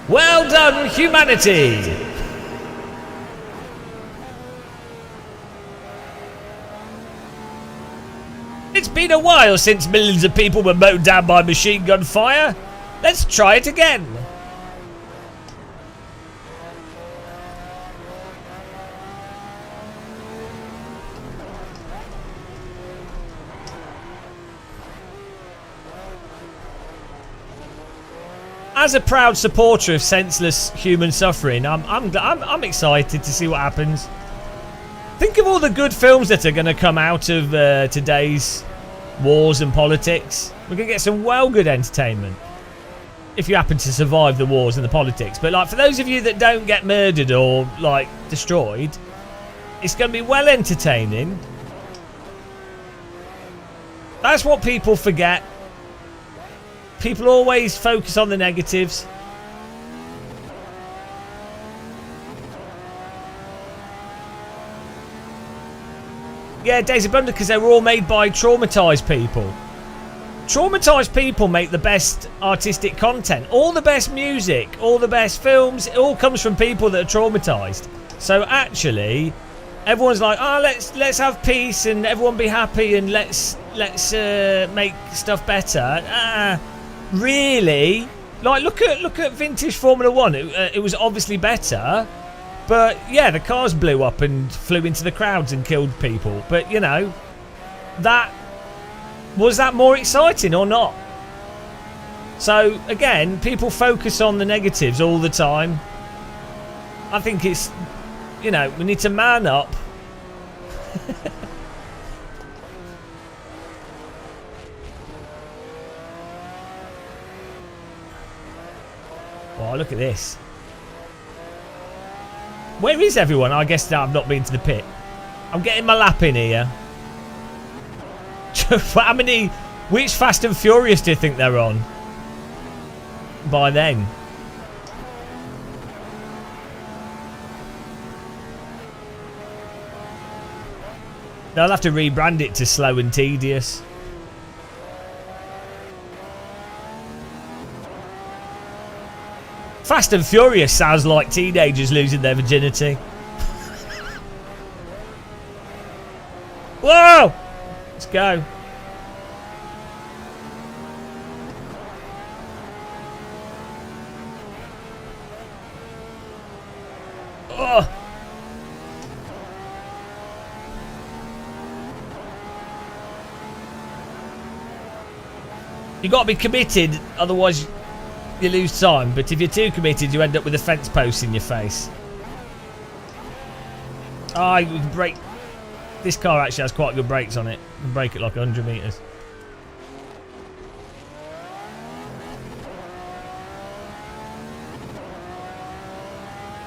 Well done, humanity. It's been a while since millions of people were mowed down by machine gun fire. Let's try it again. As a proud supporter of senseless human suffering, I'm excited to see what happens. Think of all the good films that are going to come out of today's wars and politics. We're going to get some well good entertainment if you happen to survive the wars and the politics. But like, for those of you that don't get murdered or like destroyed, it's going to be well entertaining. That's what people forget. People always focus on the negatives. Yeah, Days of Blunder, because they were all made by traumatised people. Traumatised people make the best artistic content. All the best music, all the best films, it all comes from people that are traumatised. So actually, everyone's like, oh, let's have peace and everyone be happy and let's make stuff better. Really? Like, look at vintage Formula 1. It was obviously better. But yeah, the cars blew up and flew into the crowds and killed people. But you know, was that more exciting or not? So again, people focus on the negatives all the time. I think it's, you know, we need to man up. Oh, look at this. Where is everyone? I guess that I've not been to the pit. I'm getting my lap in here. How many... Which Fast and Furious do you think they're on? By then. They'll have to rebrand it to Slow and Tedious. Fast and Furious sounds like teenagers losing their virginity. Whoa! Let's go. Oh. You got to be committed, otherwise you lose time. But if you're too committed, you end up with a fence post in your face. Oh, you can brake. This car actually has quite good brakes on it. You can brake it like 100 meters.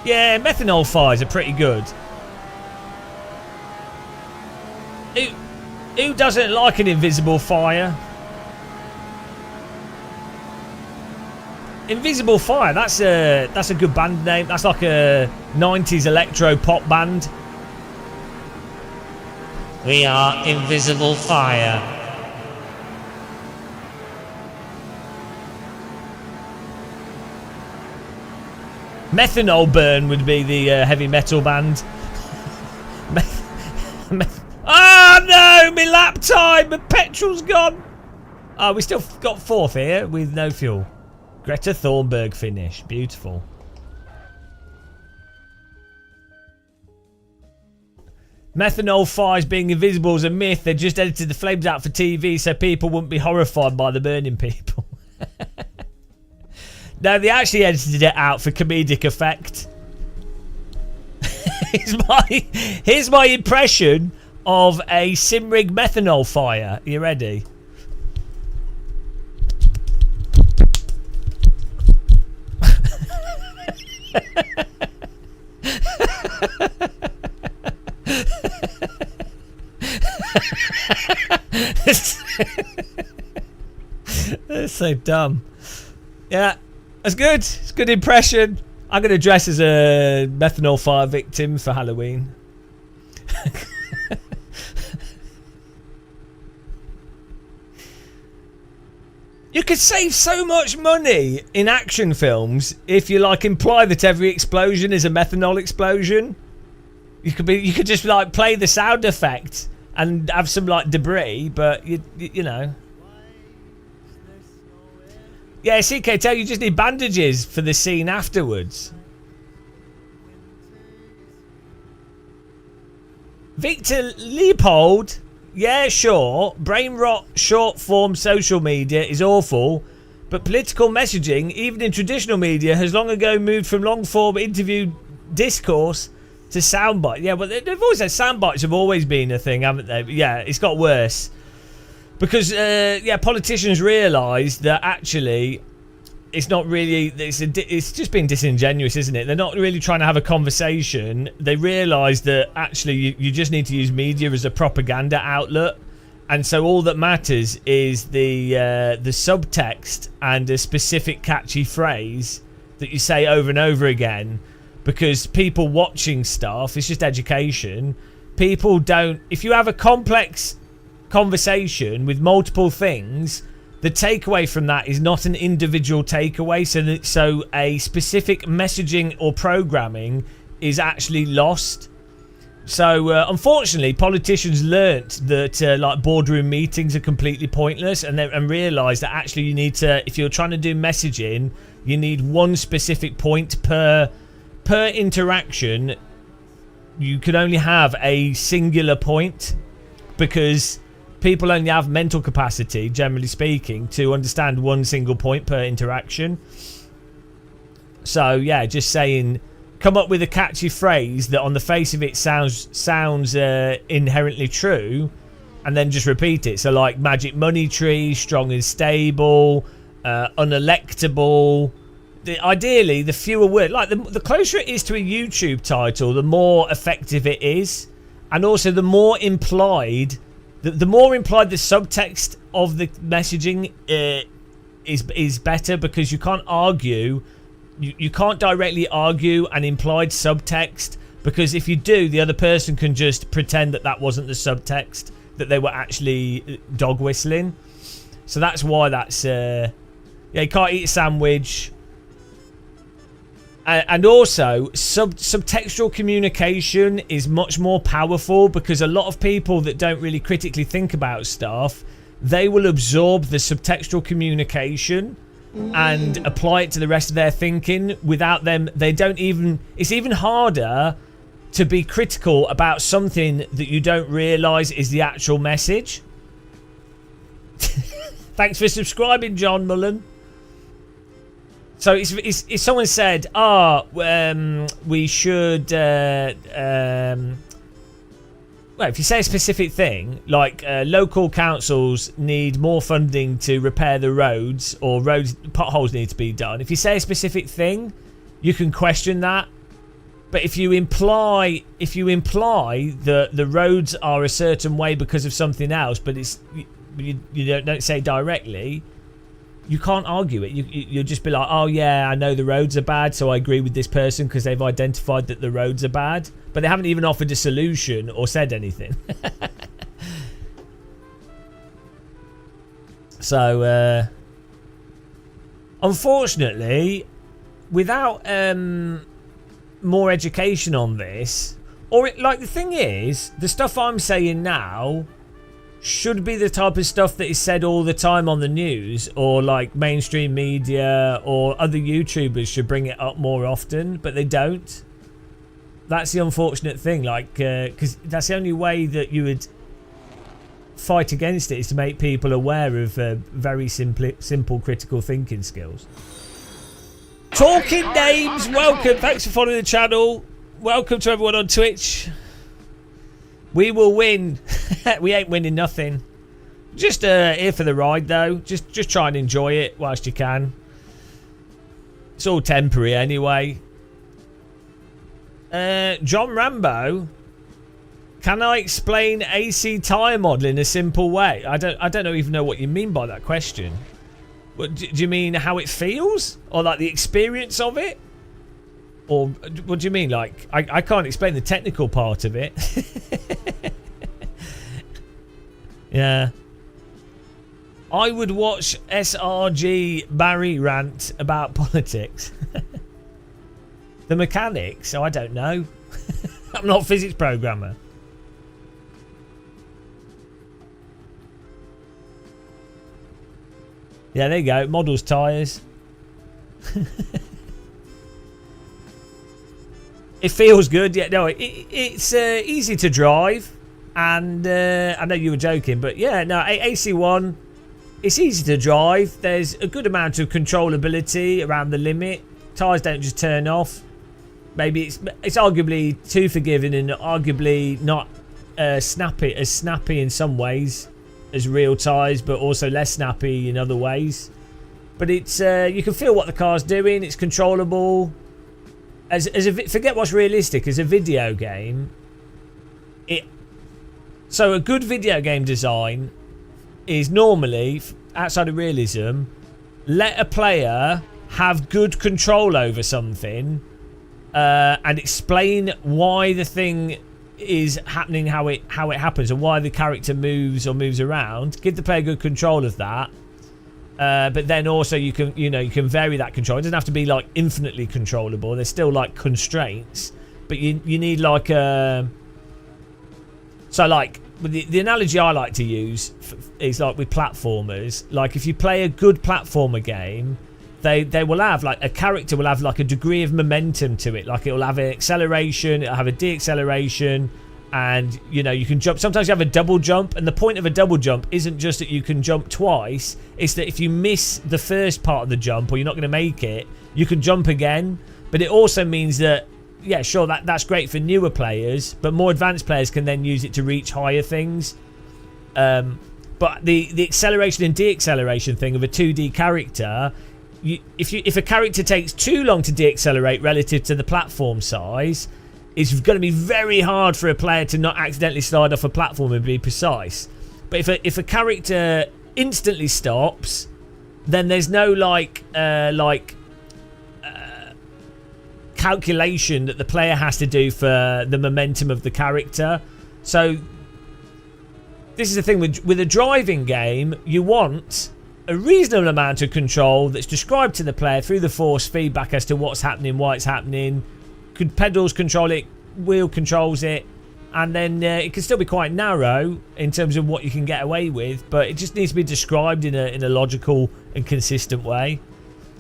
Yeah, methanol fires are pretty good. Who doesn't like an invisible fire? Invisible Fire, that's a good band name. That's like a 90s electro pop band. We are Invisible Fire. Methanol Burn would be the heavy metal band. Oh no, my lap time, my petrol's gone. Oh, we still got 4th here with no fuel. Greta Thunberg finish. Beautiful. Methanol fires being invisible is a myth. They just edited the flames out for TV so people wouldn't be horrified by the burning people. No, they actually edited it out for comedic effect. Here's my impression of a Simrig methanol fire. You ready? That's so dumb. Yeah, that's good. It's a good impression. I'm going to dress as a methanol fire victim for Halloween. You could save so much money in action films if you like imply that every explosion is a methanol explosion. You could just like play the sound effect and have some like debris, but you know. Yeah, CK, tell you just need bandages for the scene afterwards. Victor Leopold. Yeah, sure. Brain rot, short form social media is awful, but political messaging, even in traditional media, has long ago moved from long form interview discourse to soundbite. Yeah, but they've always had soundbites have always been a thing, haven't they? But yeah, it's got worse because yeah, politicians realise that actually it's not really. It's just being disingenuous, isn't it? They're not really trying to have a conversation. They realise that actually you just need to use media as a propaganda outlet, and so all that matters is the subtext and a specific catchy phrase that you say over and over again. Because people watching stuff, it's just education. People don't. If you have a complex conversation with multiple things, the takeaway from that is not an individual takeaway, so a specific messaging or programming is actually lost. So unfortunately, politicians learnt that like boardroom meetings are completely pointless, and realised that actually you need to, if you're trying to do messaging, you need one specific point per interaction. You can only have a singular point because people only have mental capacity, generally speaking, to understand one single point per interaction. So yeah, just saying come up with a catchy phrase that on the face of it sounds inherently true, and then just repeat it. So like magic money tree, strong and stable, unelectable. Ideally, the fewer words, like the closer it is to a YouTube title, the more effective it is, and also the more implied, the more implied the subtext of the messaging is better, because you can't argue. You can't directly argue an implied subtext, because if you do, the other person can just pretend that wasn't the subtext, that they were actually dog whistling. So that's why that's yeah, you can't eat a sandwich. And also subtextual communication is much more powerful, because a lot of people that don't really critically think about stuff, they will absorb the subtextual communication and apply it to the rest of their thinking. Without them, they don't even, it's even harder to be critical about something that you don't realize is the actual message. Thanks for subscribing, John Mullen. So if someone said, we should well, if you say a specific thing, like local councils need more funding to repair the roads, or potholes need to be done. If you say a specific thing, you can question that. But if you imply that the roads are a certain way because of something else, but you don't say directly, you can't argue it. You'll just be like, oh yeah, I know the roads are bad, so I agree with this person because they've identified that the roads are bad, but they haven't even offered a solution or said anything. So unfortunately, without more education on this, like the thing is, the stuff I'm saying now should be the type of stuff that is said all the time on the news, or like mainstream media, or other YouTubers should bring it up more often, but they don't. That's the unfortunate thing, like, because that's the only way that you would fight against it, is to make people aware of very simple critical thinking skills. Talking Names, welcome. Thanks for following the channel. Welcome to everyone on Twitch. We will win. We ain't winning nothing. Just here for the ride, though. Just try and enjoy it whilst you can. It's all temporary anyway. John Rambo, can I explain AC tyre model in a simple way? I don't even know what you mean by that question. What, do you mean how it feels, or like the experience of it, or what do you mean? Like I can't explain the technical part of it. Yeah. I would watch SRG Barry rant about politics. The mechanics? Oh, I don't know. I'm not a physics programmer. Yeah, there you go. Models tyres. It feels good. Yeah, no, it's easy to drive. And I know you were joking, but yeah, no, AC1, it's easy to drive. There's a good amount of controllability around the limit. Tyres don't just turn off. Maybe it's arguably too forgiving, and arguably not snappy in some ways as real tyres, but also less snappy in other ways. But it's you can feel what the car's doing. It's controllable. Forget what's realistic. As a video game, so a good video game design is normally, outside of realism, let a player have good control over something, and explain why the thing is happening how it happens, and why the character moves around. Give the player good control of that, but then also you can vary that control. It doesn't have to be like infinitely controllable. There's still like constraints, but you need like a. So like the analogy I like to use is like with platformers. Like if you play a good platformer game, they will have like a character will have like a degree of momentum to it. Like it will have an acceleration, it'll have a deacceleration, and you can jump. Sometimes you have a double jump, and the point of a double jump isn't just that you can jump twice. It's that if you miss the first part of the jump, or you're not going to make it, you can jump again. But it also means that yeah, sure, that's great for newer players, but more advanced players can then use it to reach higher things. But the acceleration and deacceleration thing of a 2D character, if a character takes too long to deaccelerate relative to the platform size, it's going to be very hard for a player to not accidentally slide off a platform and be precise. But if a character instantly stops, then there's no calculation that the player has to do for the momentum of the character. So this is the thing with a driving game, you want a reasonable amount of control that's described to the player through the force feedback as to what's happening, why it's happening. Could pedals control it, wheel controls it, and then it can still be quite narrow in terms of what you can get away with, but it just needs to be described in a logical and consistent way.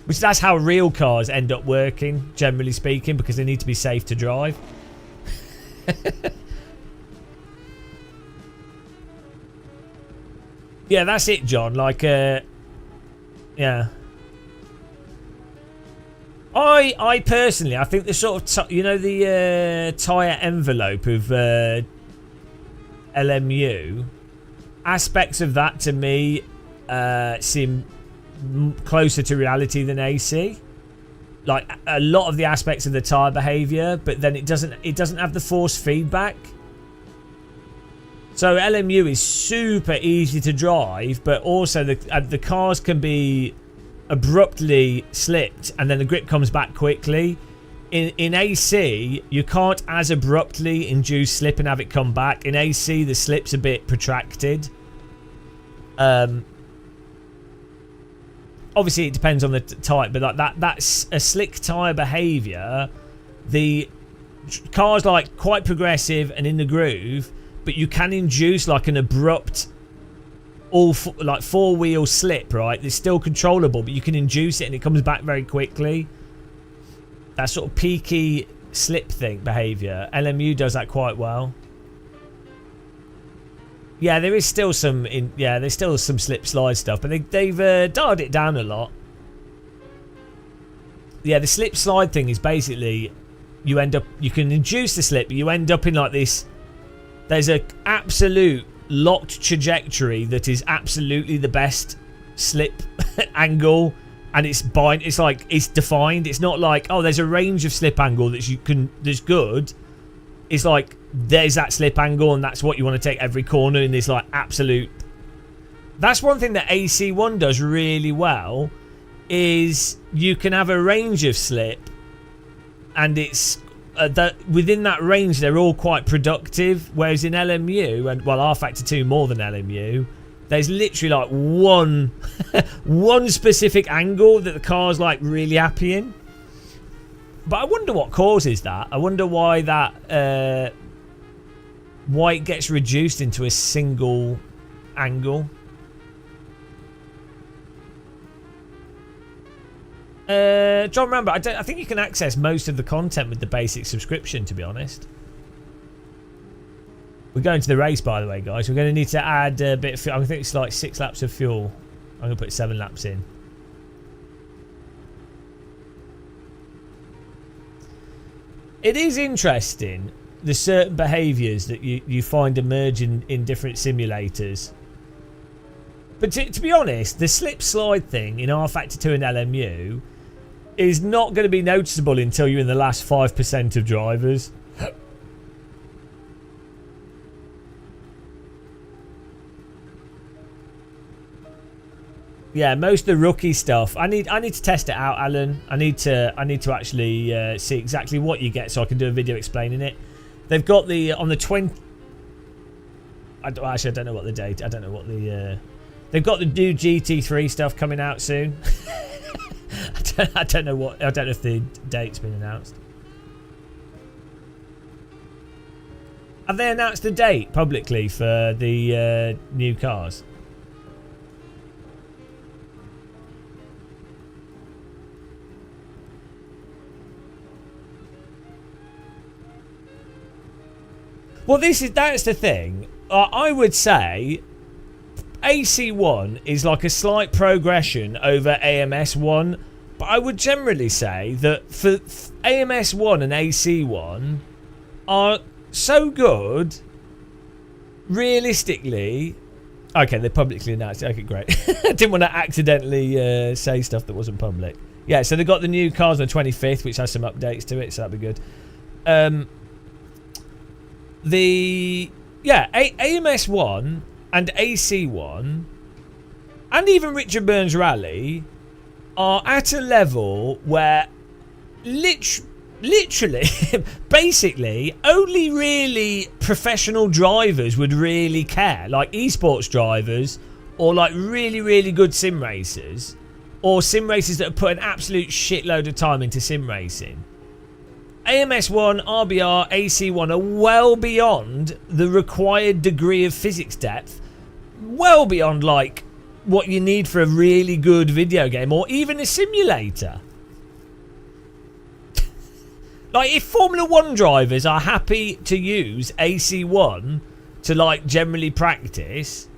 Which that's how real cars end up working, generally speaking, because they need to be safe to drive. Yeah, that's it, John. Like, yeah. I personally, I think the sort of, the tyre envelope of LMU, aspects of that to me seem closer to reality than AC. Like a lot of the aspects of the tyre behaviour, but then it doesn't have the force feedback. So LMU is super easy to drive, but also the cars can be abruptly slipped and then the grip comes back quickly. In AC, you can't as abruptly induce slip and have it come back. In AC, the slip's a bit protracted. Obviously, it depends on the type, but like that's a slick tyre behaviour. The car's like quite progressive and in the groove, but you can induce like an abrupt like four-wheel slip, right? It's still controllable, but you can induce it and it comes back very quickly. That sort of peaky slip thing behaviour. LMU does that quite well. Yeah, there is still some there's still some slip slide stuff, but they've dialed it down a lot. Yeah, the slip slide thing is basically you can induce the slip, but you end up in like this. There's an absolute locked trajectory that is absolutely the best slip angle, and it's defined. It's not like, oh, there's a range of slip angle that's good. It's like there's that slip angle and that's what you want to take every corner in this like absolute. That's one thing that AC1 does really well, is you can have a range of slip and it's that within that range they're all quite productive, whereas in LMU and R Factor 2 more than LMU, there's literally like one specific angle that the car's like really happy in. But I wonder what causes that. I wonder why that why it gets reduced into a single angle. John, remember, I think you can access most of the content with the basic subscription, to be honest. We're going to the race, by the way, guys. We're going to need to add a bit of fuel. I think it's like 6 laps of fuel. I'm going to put 7 laps in. It is interesting, the certain behaviours that you find emerging in different simulators. But to be honest, the slip slide thing in R Factor 2 and LMU is not going to be noticeable until you're in the last 5% of drivers. Yeah, most of the rookie stuff. I need to test it out, Alan. I need to actually see exactly what you get so I can do a video explaining it. They've got the on the 20. I don't know what the date. I don't know what the. They've got the new GT3 stuff coming out soon. I don't know if the date's been announced. Have they announced the date publicly for the new cars? Well, that's the thing. I would say AC1 is like a slight progression over AMS1, But I would generally say that for AMS1 and AC1 are so good, realistically. Okay, they publicly announced it. Okay, great. I didn't want to accidentally say stuff that wasn't public. Yeah, so they got the new cars on the 25th, which has some updates to it, so that'd be good. AMS1 and AC1 and even Richard Burns Rally are at a level where literally basically only really professional drivers would really care, like esports drivers or like really good sim racers or sim racers that have put an absolute shitload of time into sim racing. AMS1, RBR, AC1 are well beyond the required degree of physics depth, well beyond like what you need for a really good video game or even a simulator. Like, if Formula 1 drivers are happy to use AC1 to like generally practice,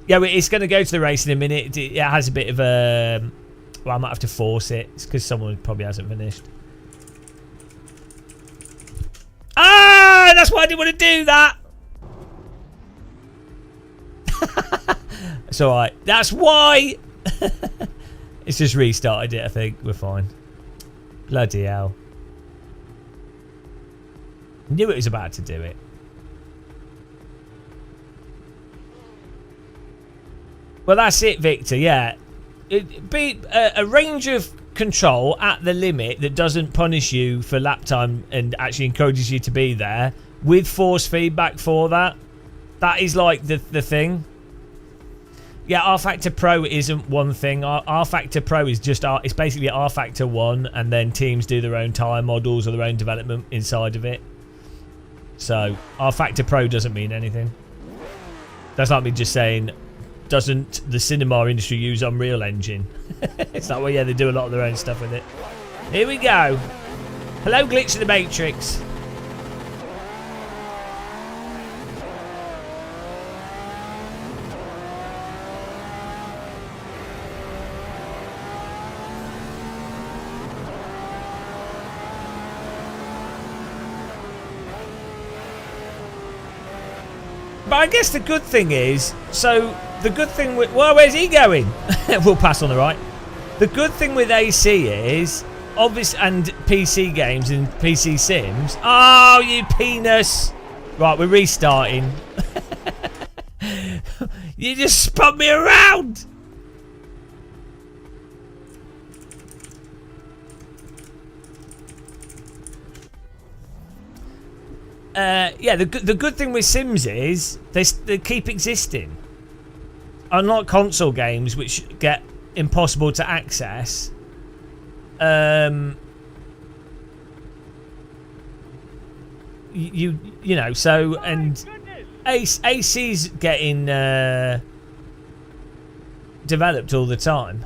yeah, it's going to go to the race in a minute. It has a bit of a, well, I might have to force it. It's because someone probably hasn't finished. Ah, that's why I didn't want to do that. It's alright. That's why. It's just restarted it, I think. We're fine. Bloody hell. Knew it was about to do it. Well, that's it, Victor. Yeah. Be a range of control at the limit that doesn't punish you for lap time and actually encourages you to be there with force feedback for that. That is like the thing. Yeah, R Factor Pro isn't one thing. R Factor Pro is just it's basically R Factor 1, and then teams do their own tire models or their own development inside of it. So R Factor Pro doesn't mean anything. That's like me just saying, doesn't the cinema industry use Unreal Engine? It's like, well, yeah, they do a lot of their own stuff with it. Here we go. Hello, Glitch in the Matrix. But I guess the good thing is, so the good thing with, well, where's he going? We'll pass on the right. The good thing with AC is, obvious, and PC games and PC sims. Oh, you penis! Right, we're restarting. You just spun me around. Yeah, the good thing with Sims is they keep existing. Unlike console games, which get impossible to access, you know, so, and AC's getting developed all the time,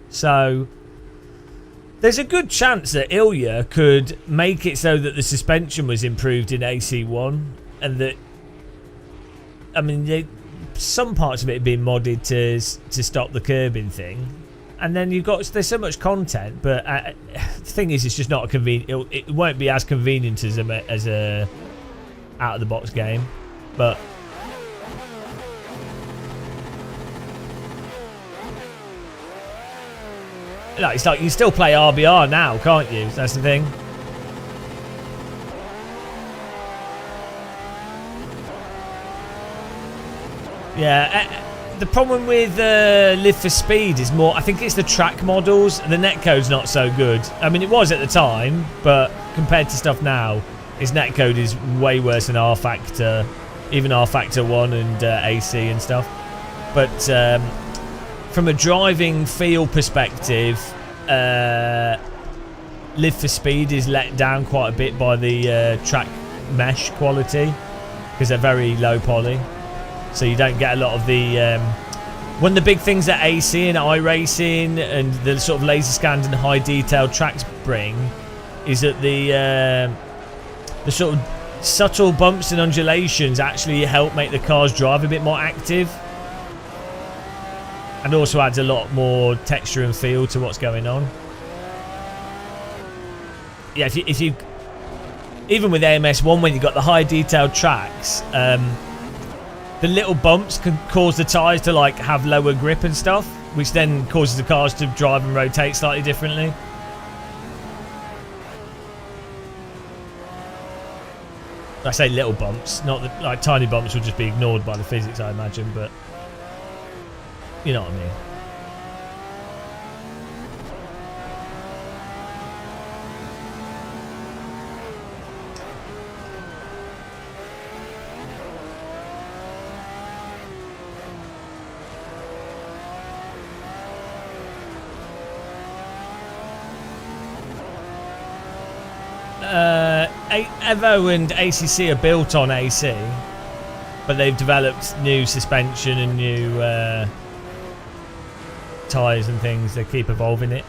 so there's a good chance that Ilya could make it so that the suspension was improved in AC1, and that, I mean, some parts of it being modded to stop the curbing thing, and then there's so much content, but the thing is, it's just not a convenient. It won't be as convenient as a out of the box game, but. No, it's like you can still play RBR now, can't you? That's the thing. Yeah, the problem with Live for Speed is more, I think it's the track models. The netcode's not so good. I mean, it was at the time, but compared to stuff now, its netcode is way worse than R Factor, even R Factor 1 and AC and stuff. But from a driving feel perspective, Live for Speed is let down quite a bit by the track mesh quality, because they're very low poly, so you don't get a lot of the one of the big things that AC and iRacing and the sort of laser scanned and high detailed tracks bring is that the sort of subtle bumps and undulations actually help make the cars drive a bit more active. and also adds a lot more texture and feel to what's going on. Yeah, if you even with AMS1, when you've got the high detailed tracks, the little bumps can cause the tyres to like have lower grip and stuff, which then causes the cars to drive and rotate slightly differently. I say little bumps, not that like tiny bumps will just be ignored by the physics, I imagine, but you know what I mean. Evo and ACC are built on AC, but they've developed new suspension and new tyres and things. They keep evolving it.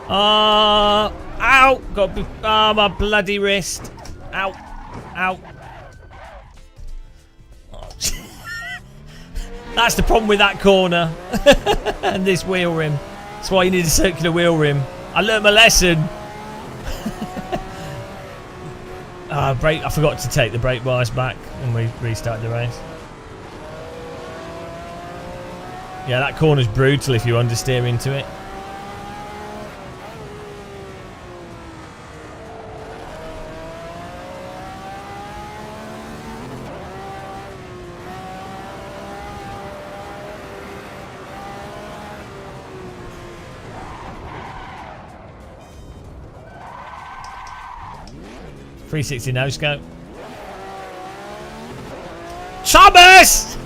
Ow! My bloody wrist. Ow. Ow. Oh, that's the problem with that corner. And this wheel rim. That's why you need a circular wheel rim. I learned my lesson. I forgot to take the brake bias back when we restarted the race. Yeah, that corner's brutal if you understeer into it. .360 no scope. Thomas!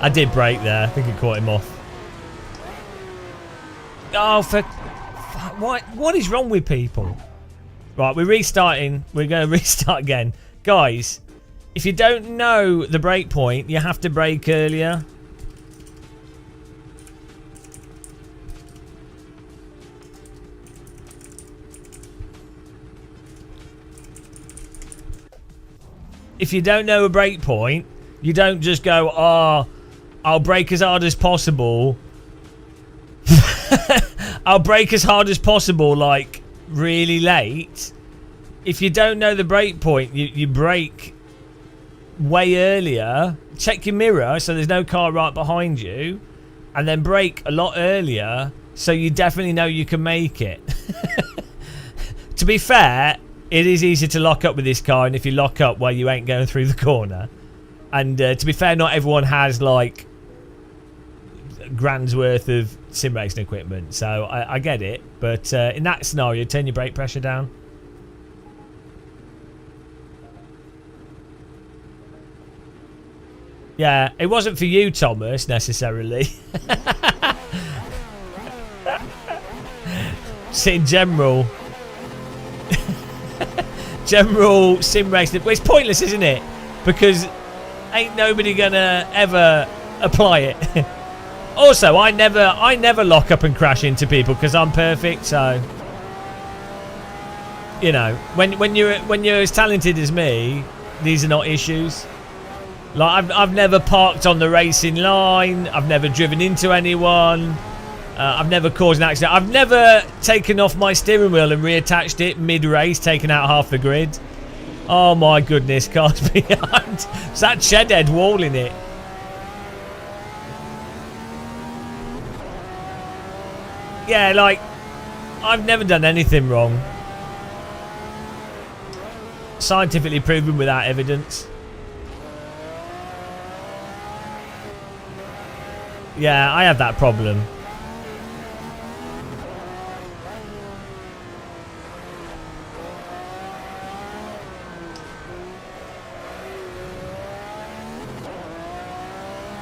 I did brake there. I think it caught him off. Oh, what is wrong with people? Right, we're restarting. We're going to restart again. Guys, if you don't know the brake point, you have to brake earlier. If you don't know a brake point, you don't just go, oh, I'll brake as hard as possible. I'll brake as hard as possible, like, really late. If you don't know the brake point, you brake way earlier. Check your mirror so there's no car right behind you. And then brake a lot earlier so you definitely know you can make it. To be fair, it is easy to lock up with this car, and if you lock up, well, you ain't going through the corner. And to be fair, not everyone has, like, grand's worth of sim racing equipment, so I get it. But in that scenario, turn your brake pressure down. Yeah, it wasn't for you, Thomas, necessarily. Just in general. General sim racing. Well, it's pointless, isn't it? Because ain't nobody gonna ever apply it. Also, I never lock up and crash into people because I'm perfect. So, you know, when you're as talented as me, these are not issues. Like I've never parked on the racing line. I've never driven into anyone. I've never caused an accident. I've never taken off my steering wheel and reattached it mid-race, taking out half the grid. Oh my goodness, cars behind. It's that shed head wall in it. Yeah, like, I've never done anything wrong. Scientifically proven without evidence. Yeah, I have that problem.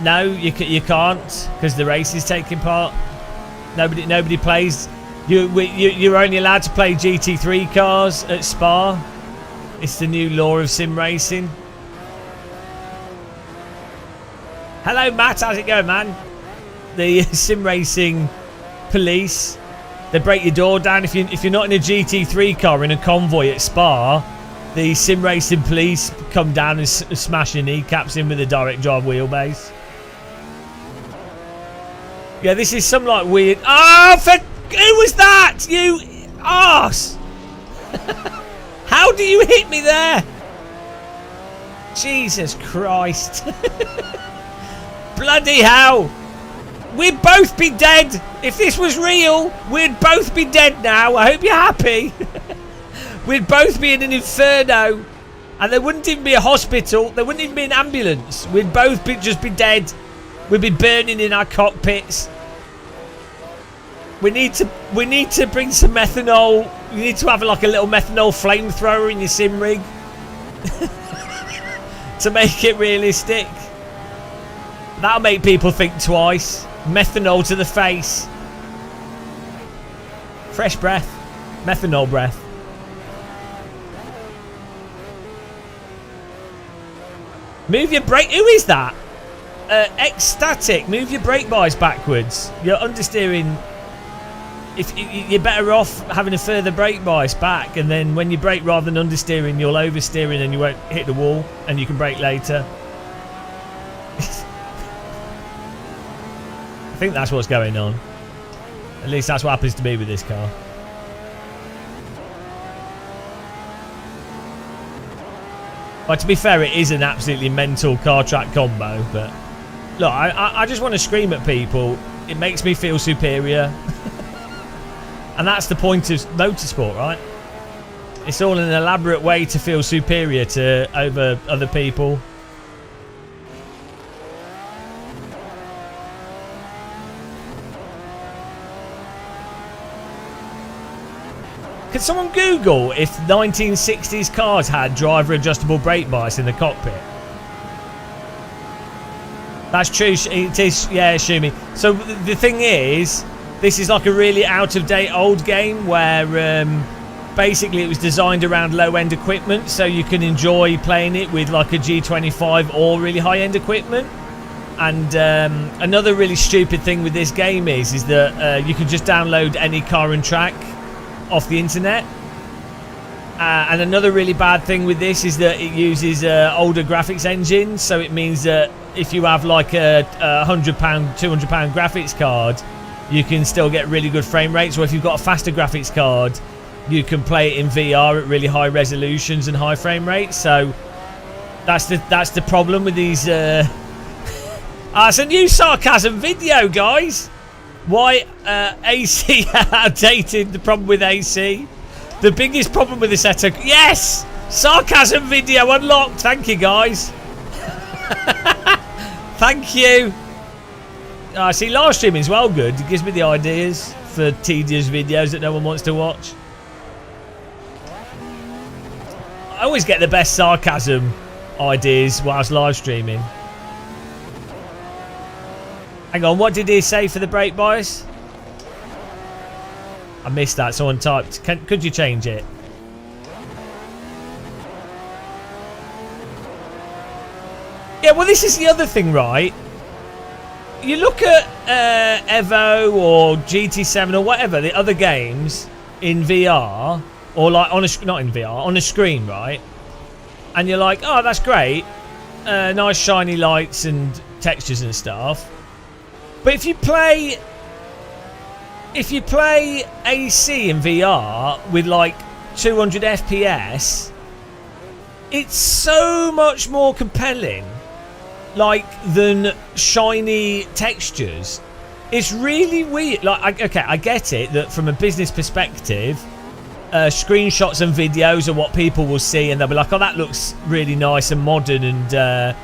No, you can't, because the race is taking part. Nobody plays. You're only allowed to play GT3 cars at Spa. It's the new law of sim racing. Hello, Matt. How's it going, man? The sim racing police. They break your door down if you're not in a GT3 car in a convoy at Spa. The sim racing police come down and smash your kneecaps in with a direct drive wheelbase. Yeah, this is some like weird. Oh, who was that? You arse! How do you hit me there? Jesus Christ! Bloody hell! We'd both be dead if this was real. We'd both be dead now. I hope you're happy. We'd both be in an inferno, and there wouldn't even be a hospital. There wouldn't even be an ambulance. We'd both just be dead. We'd be burning in our cockpits. We need to bring some methanol. You need to have like a little methanol flamethrower in your sim rig to make it realistic. That'll make people think twice. Methanol to the face. Fresh breath. Methanol breath. Move your brake. Who is that? Ecstatic. Move your brake bars backwards. You're understeering. If you're better off having a further brake bias back, and then when you brake rather than understeering, you'll oversteering and you won't hit the wall, and you can brake later. I think that's what's going on. At least that's what happens to me with this car. But to be fair, it is an absolutely mental car track combo. But look, I just want to scream at people. It makes me feel superior. And that's the point of motorsport, right? It's all an elaborate way to feel superior over other people. Can someone Google if 1960s cars had driver adjustable brake bias in the cockpit? That's true. It is, yeah, Shumi. So the thing is, this is like a really out-of-date old game where basically it was designed around low-end equipment, so you can enjoy playing it with like a G25 or really high-end equipment. And another really stupid thing with this game is that you can just download any car and track off the internet. And another really bad thing with this is that it uses older graphics engines, so it means that if you have like a £100, £200 graphics card, you can still get really good frame rates. Or if you've got a faster graphics card, you can play it in VR at really high resolutions and high frame rates. So that's the problem with these. It's a new sarcasm video, guys. Why AC outdated? The problem with AC. The biggest problem with the Assetto. Yes, sarcasm video unlocked. Thank you, guys. Thank you. See, live streaming is well good. It gives me the ideas for tedious videos that no one wants to watch. I always get the best sarcasm ideas whilst live streaming. Hang on, what did he say for the brake bias? I missed that. Someone typed. Could you change it? Yeah, well, this is the other thing, right? You look at Evo or GT7 or whatever, the other games in VR, or like on a, not in VR, on a screen, right? And you're like, oh, that's great. Nice shiny lights and textures and stuff. But if you play AC in VR with like 200 FPS, it's so much more compelling, like, than shiny textures. It's really weird. Like, okay, I get it that from a business perspective, screenshots and videos are what people will see, and they'll be like, oh, that looks really nice and modern and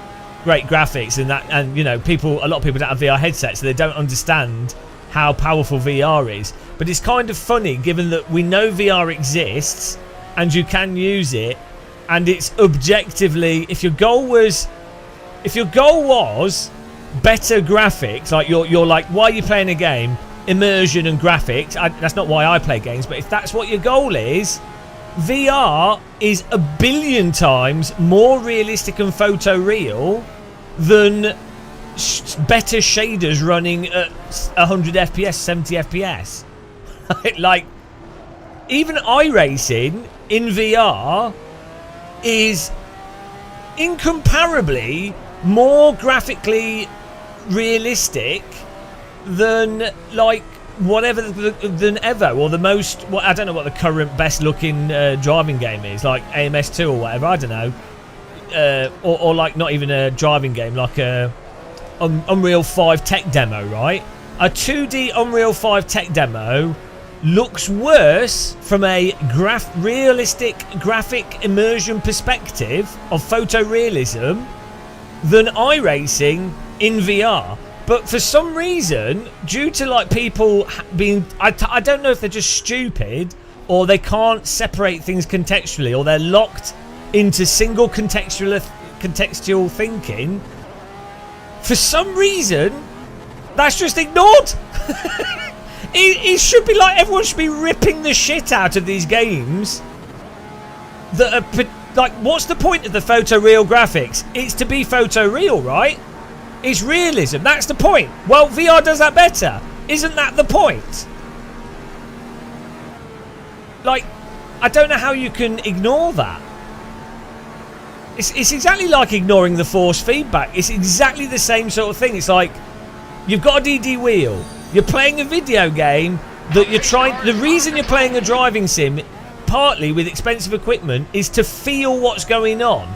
great graphics, and that, and you know, a lot of people don't have VR headsets, so they don't understand how powerful VR is. But it's kind of funny, given that we know VR exists and you can use it, and it's objectively, if your goal was better graphics, like you're like, why are you playing a game? Immersion and graphics. That's not why I play games, but if that's what your goal is, VR is a billion times more realistic and photoreal than better shaders running at 100 FPS, 70 FPS. Like, even iRacing in VR is incomparably more graphically realistic than like whatever than ever, or the most, well, I don't know what the current best looking driving game is, like AMS2 or whatever, I don't know, or like not even a driving game, like a Unreal 5 tech demo, right? A 2D Unreal 5 tech demo looks worse from a realistic graphic immersion perspective of photorealism than iRacing in VR. But for some reason, due to like people being, I don't know if they're just stupid or they can't separate things contextually, or they're locked into single contextual thinking. For some reason, that's just ignored. It should be like everyone should be ripping the shit out of these games that are like, what's the point of the photoreal graphics? It's to be photoreal, right? It's realism. That's the point. Well, VR does that better. Isn't that the point? Like, I don't know how you can ignore that. It's exactly like ignoring the force feedback. It's exactly the same sort of thing. It's like, you've got a DD wheel. You're playing a video game that you're trying... The reason you're playing a driving sim, partly with expensive equipment, is to feel what's going on.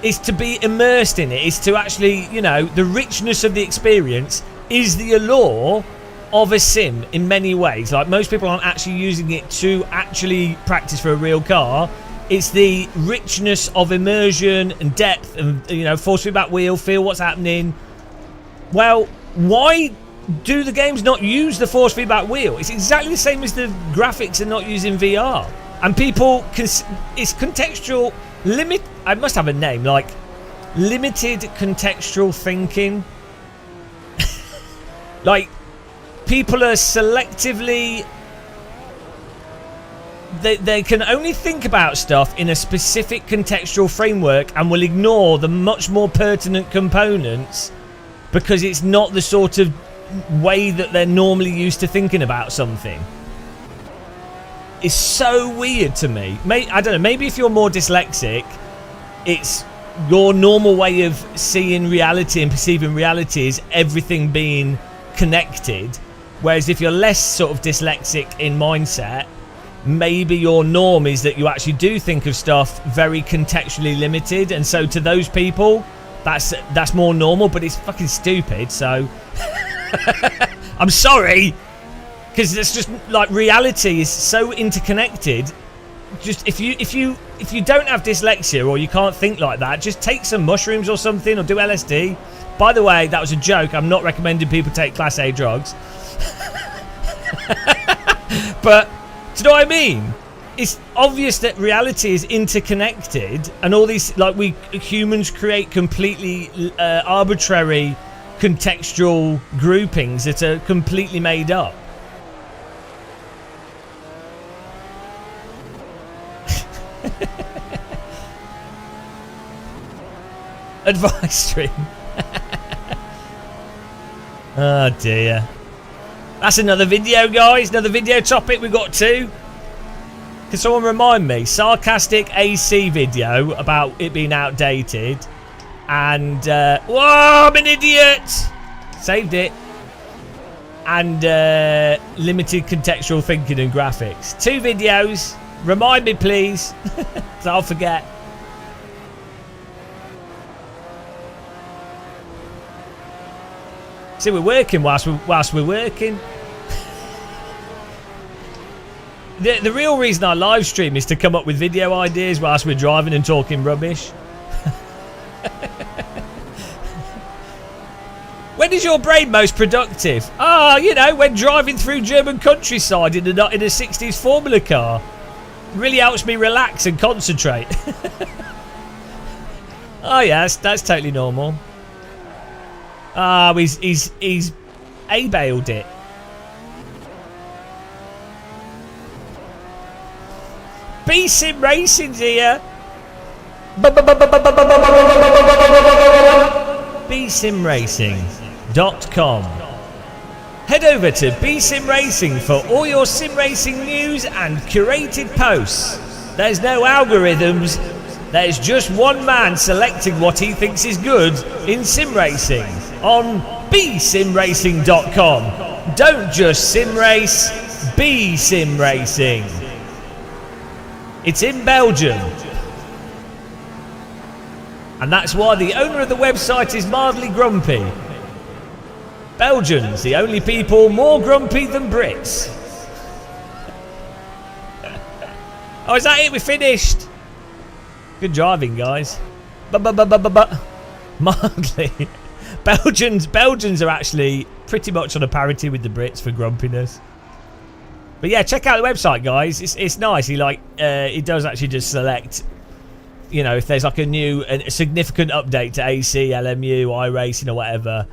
Is to be immersed in it. Is to actually, you know, the richness of the experience is the allure of a sim in many ways. Like, most people aren't actually using it to actually practice for a real car. It's the richness of immersion and depth and, you know, force feedback wheel, feel what's happening. Well, why do the games not use the force feedback wheel? It's exactly the same as the graphics are not using VR. And people can... It's contextual... I must have a name, like limited contextual thinking. Like, people are selectively... They can only think about stuff in a specific contextual framework and will ignore the much more pertinent components because it's not the sort of way that they're normally used to thinking about something. It's so weird to me. I don't know, maybe if you're more dyslexic, it's your normal way of seeing reality and perceiving reality is everything being connected. Whereas if you're less sort of dyslexic in mindset, maybe your norm is that you actually do think of stuff very contextually limited. And so to those people, that's more normal, but it's fucking stupid. So I'm sorry. Because it's just like reality is so interconnected. Just if you don't have dyslexia or you can't think like that, just take some mushrooms or something or do LSD. By the way, that was a joke. I'm not recommending people take Class A drugs. But do you know what I mean? It's obvious that reality is interconnected, and all these, like, we humans create completely arbitrary contextual groupings that are completely made up. Advice stream. Oh dear. That's another video, guys. Another video topic. We've got two. Can someone remind me? Sarcastic AC video about it being outdated. And, whoa, I'm an idiot. Saved it. And limited contextual thinking and graphics. Two videos. Remind me, please. Because I'll forget. See, we're working whilst we're working. The real reason I live stream is to come up with video ideas whilst we're driving and talking rubbish. When is your brain most productive? Ah, you know, when driving through German countryside in a 60s Formula car. Really helps me relax and concentrate. Oh yes, that's totally normal. Oh, he's A-bailed it. B-Sim Racing's here. bsimracing.com. Head over to bsim Racing for all your sim racing news and curated posts. There's no algorithms. There's just one man selecting what he thinks is good in sim racing on bsimracing.com. Don't just sim race, be sim racing. It's in Belgium. And that's why the owner of the website is mildly grumpy. Belgians, the only people more grumpy than Brits. Oh, is that it? We finished. Good driving, guys. Mildly. Belgians are actually pretty much on a parity with the Brits for grumpiness. But yeah, check out the website, guys. It's nice. He does actually just select, you know, if there's like a significant update to AC, LMU, iRacing or whatever.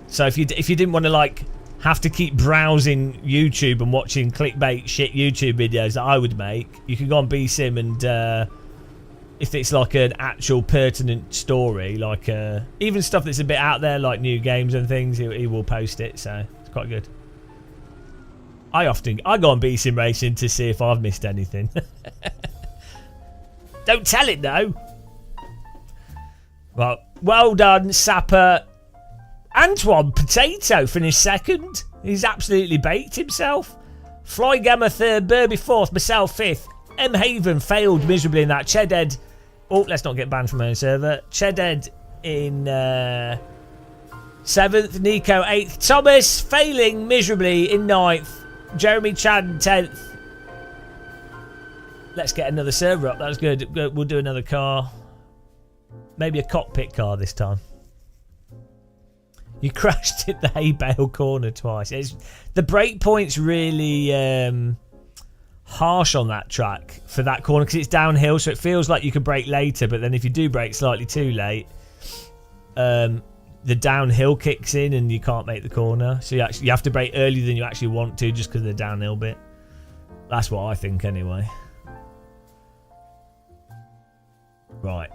So if you didn't want to like have to keep browsing YouTube and watching clickbait shit YouTube videos that I would make, you can go on BSim and if it's like an actual pertinent story, like even stuff that's a bit out there, like new games and things, he will post it. So it's quite good. I go on BSim Racing to see if I've missed anything. Don't tell it though. Well done, Sapper. Antoine Potato finished second. He's absolutely baked himself. Flygamma third, Burby fourth, myself fifth. M Haven failed miserably in that. Chedhead. Oh, let's not get banned from my own server. Chedhead in seventh. Nico eighth. Thomas failing miserably in ninth. Jeremy Chad 10th. Let's get another server up. That's good. We'll do another car. Maybe a cockpit car this time. You crashed at the hay bale corner twice. The brake point's really harsh on that track for that corner because it's downhill, so it feels like you could brake later, but then if you do brake slightly too late, the downhill kicks in and you can't make the corner. So you have to brake earlier than you actually want to just because of the downhill bit. That's what I think anyway. Right.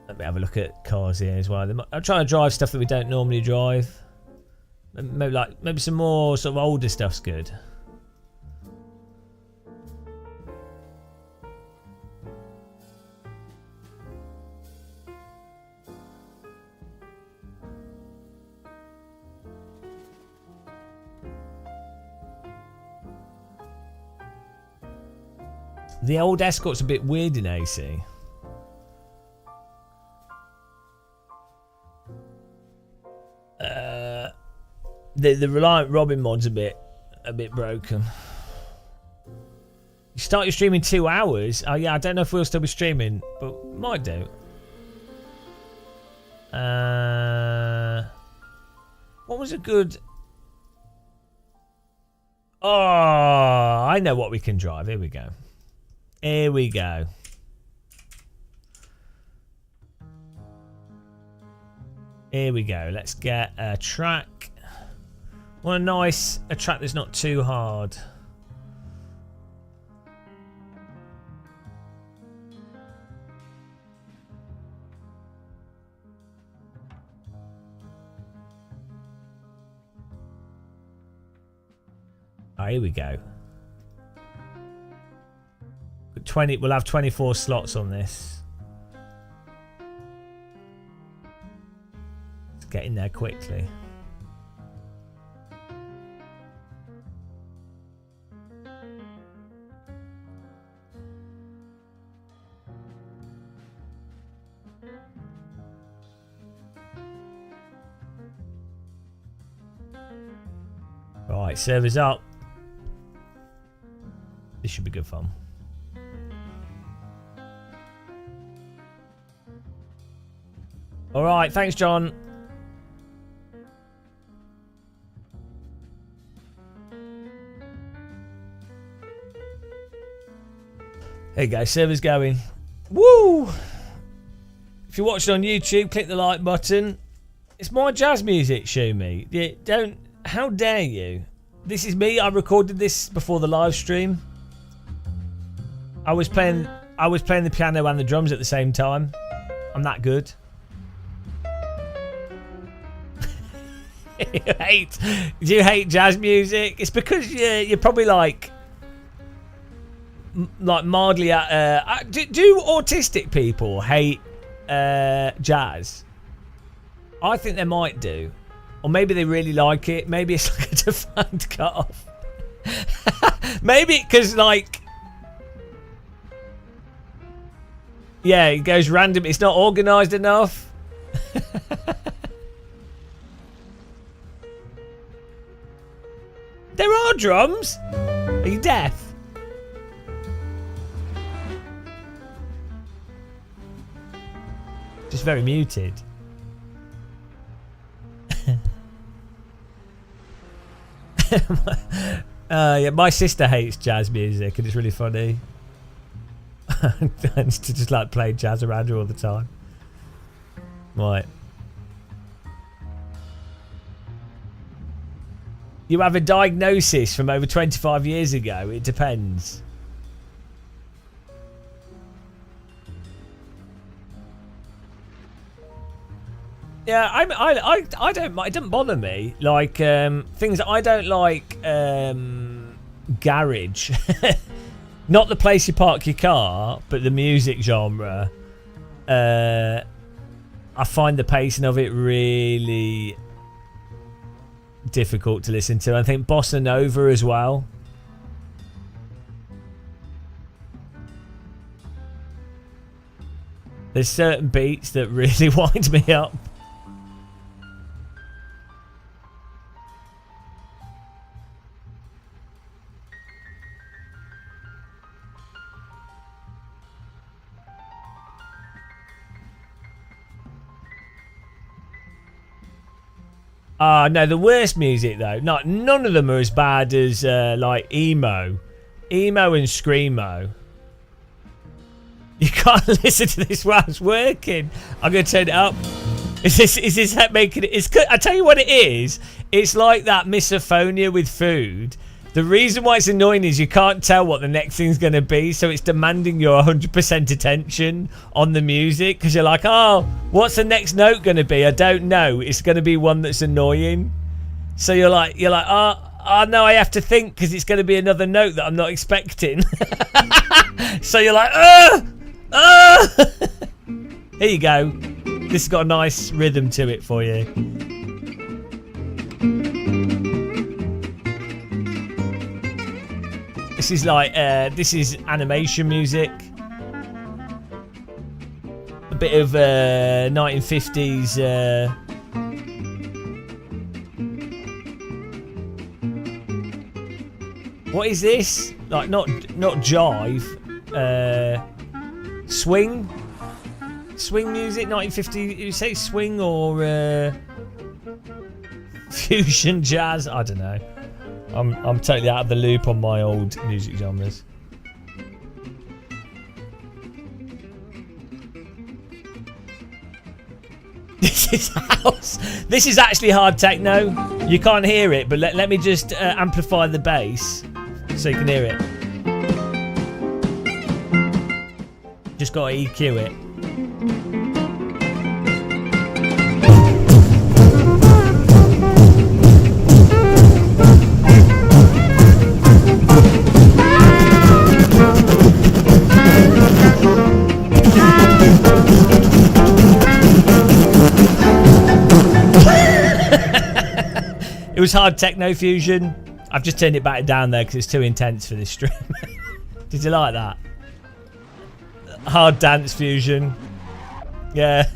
Let me have a look at cars here as well. I'm trying to drive stuff that we don't normally drive. Maybe some more sort of older stuff's good. The old Escort's a bit weird in AC. The Reliant Robin mod's a bit broken. You start your stream in 2 hours. Oh yeah, I don't know if we'll still be streaming, but might do. What was a good? Oh, I know what we can drive. Here we go. Here we go. Here we go. Let's get a track. Want a track that's not too hard. Oh, here we go. 20. We'll have 24 slots on this. Let's get in there quickly. Right, servers up. This should be good fun. All right, thanks, John. There you go, server's going. Woo! If you're watching on YouTube, click the like button. It's my jazz music, Shumi. You don't. How dare you? This is me. I recorded this before the live stream. I was playing the piano and the drums at the same time. I'm that good. Do you hate jazz music? It's because you're probably like mildly do autistic people hate jazz? I think they might do, or maybe they really like it. Maybe it's like a defined cut off. Maybe because like, yeah, it goes random. It's not organised enough. There are drums. Are you deaf? Just very muted. Yeah, my sister hates jazz music, and it's really funny. I used to just like play jazz around her all the time. Right. You have a diagnosis from over 25 years ago. It depends. Yeah, I don't. It doesn't bother me. Like things that I don't like. Garage, not the place you park your car, but the music genre. I find the pacing of it really difficult to listen to. I think bossa nova as well. There's certain beats that really wind me up. No, the worst music though. None of them are as bad as like emo and screamo. You can't listen to this while it's working. I'm gonna turn it up. Is this making it? I tell you what it is. It's like that misophonia with food. The reason why it's annoying is you can't tell what the next thing's going to be, so it's demanding your 100% attention on the music, because you're like, oh, what's the next note going to be? I don't know. It's going to be one that's annoying. So you're like, oh no, I have to think, because it's going to be another note that I'm not expecting. So you're like, Here you go. This has got a nice rhythm to it for you. This is like, this is animation music. A bit of 1950s. What is this? Like not jive. Swing music, 1950. You say swing or fusion jazz? I don't know. I'm totally out of the loop on my old music genres. This is house. This is actually hard techno. You can't hear it, but let me just amplify the bass so you can hear it. Just gotta EQ it. It was hard techno fusion. I've just turned it back down there because it's too intense for this stream. Did you like that? Hard dance fusion. Yeah.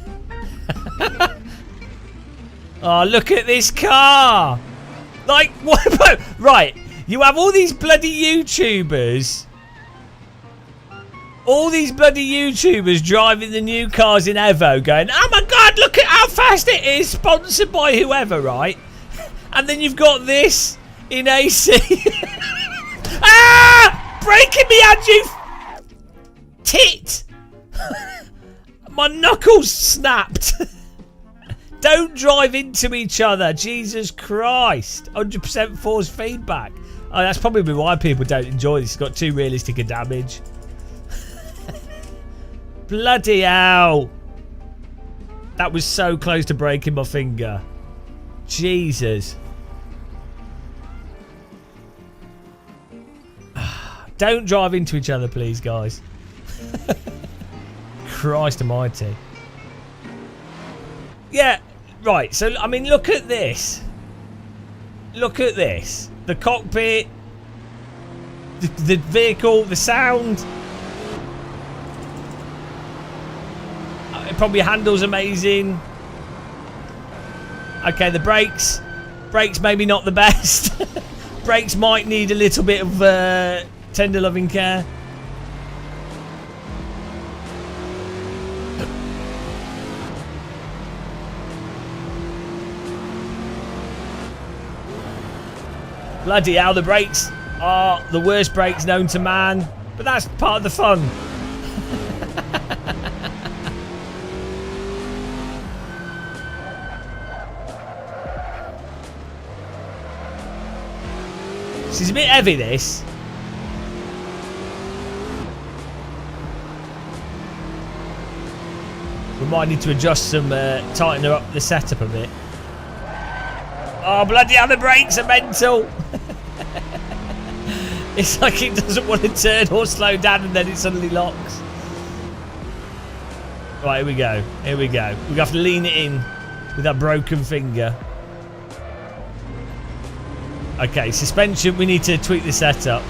Oh, look at this car. Like, what? Right. You have all these bloody YouTubers. All these bloody YouTubers driving the new cars in Evo going, oh my God, look at how fast it is. Sponsored by whoever, right? And then you've got this in AC. Ah! Breaking me, and you tit! My knuckles snapped. Don't drive into each other. Jesus Christ. 100% force feedback. Oh, that's probably why people don't enjoy this. It's got too realistic a damage. Bloody hell. That was so close to breaking my finger. Jesus. Don't drive into each other, please, guys. Christ almighty. Yeah, right. So, I mean, look at this. Look at this. The cockpit. The vehicle. The sound. It probably handles amazing. Okay, the brakes. Brakes maybe not the best. Brakes might need a little bit of tender loving care. Bloody hell, the brakes are the worst brakes known to man. But that's part of the fun. This is a bit heavy, this. We might need to adjust some, tighten up the setup a bit. Oh, bloody hell, the brakes are mental. It's like it doesn't want to turn or slow down and then it suddenly locks. Right, here we go. Here we go. We have to lean it in with that broken finger. Okay, suspension, we need to tweak the setup.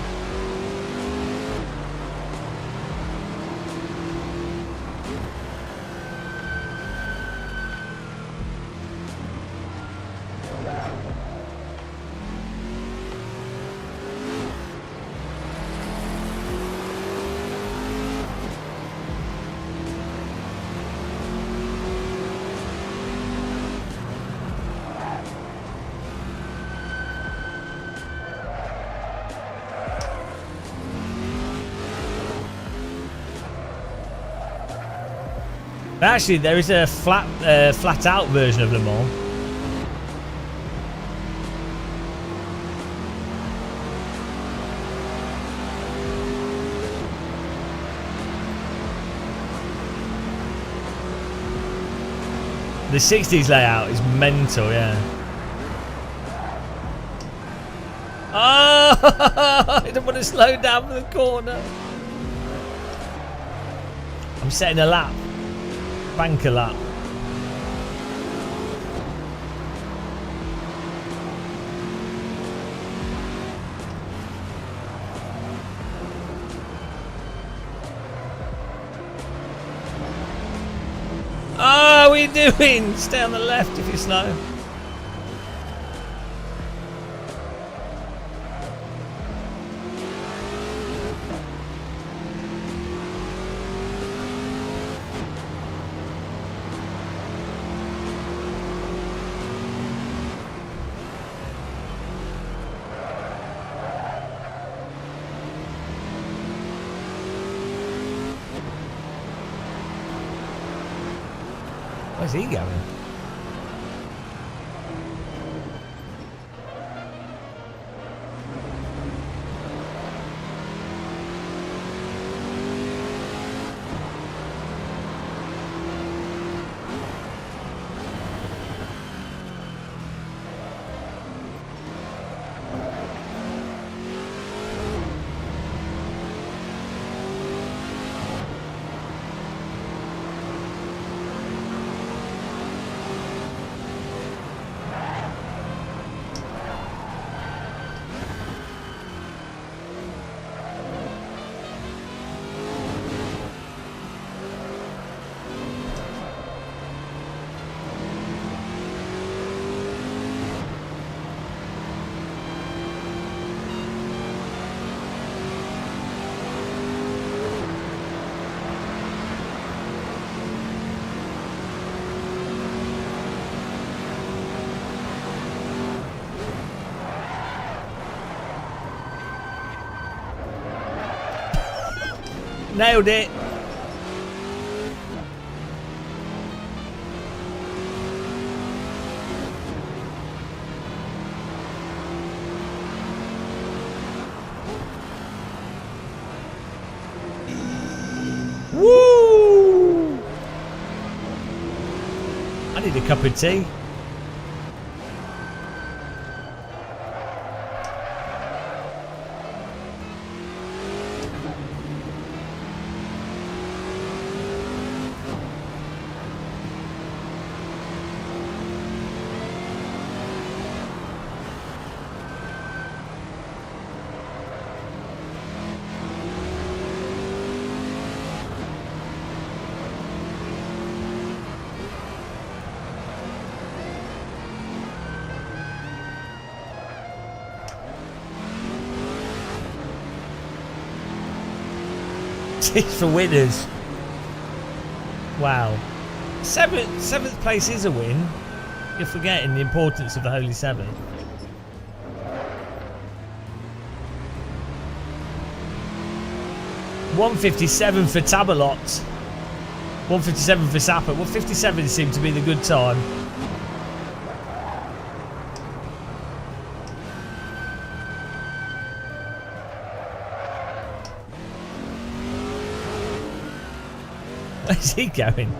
Actually, there is a flat out version of Le Mans. The 60s layout is mental, yeah. Oh, I don't want to slow down for the corner. I'm setting a lap. Bank a lap. Oh, what are you doing? Stay on the left if you're slow. Where's he going? Nailed it. I need a cup of tea. It's for winners. Wow. Seventh place is a win. You're forgetting the importance of the Holy Seven. $157 for Tabalot. 157 for Sapper. 157 seemed to be the good time. Where's he going?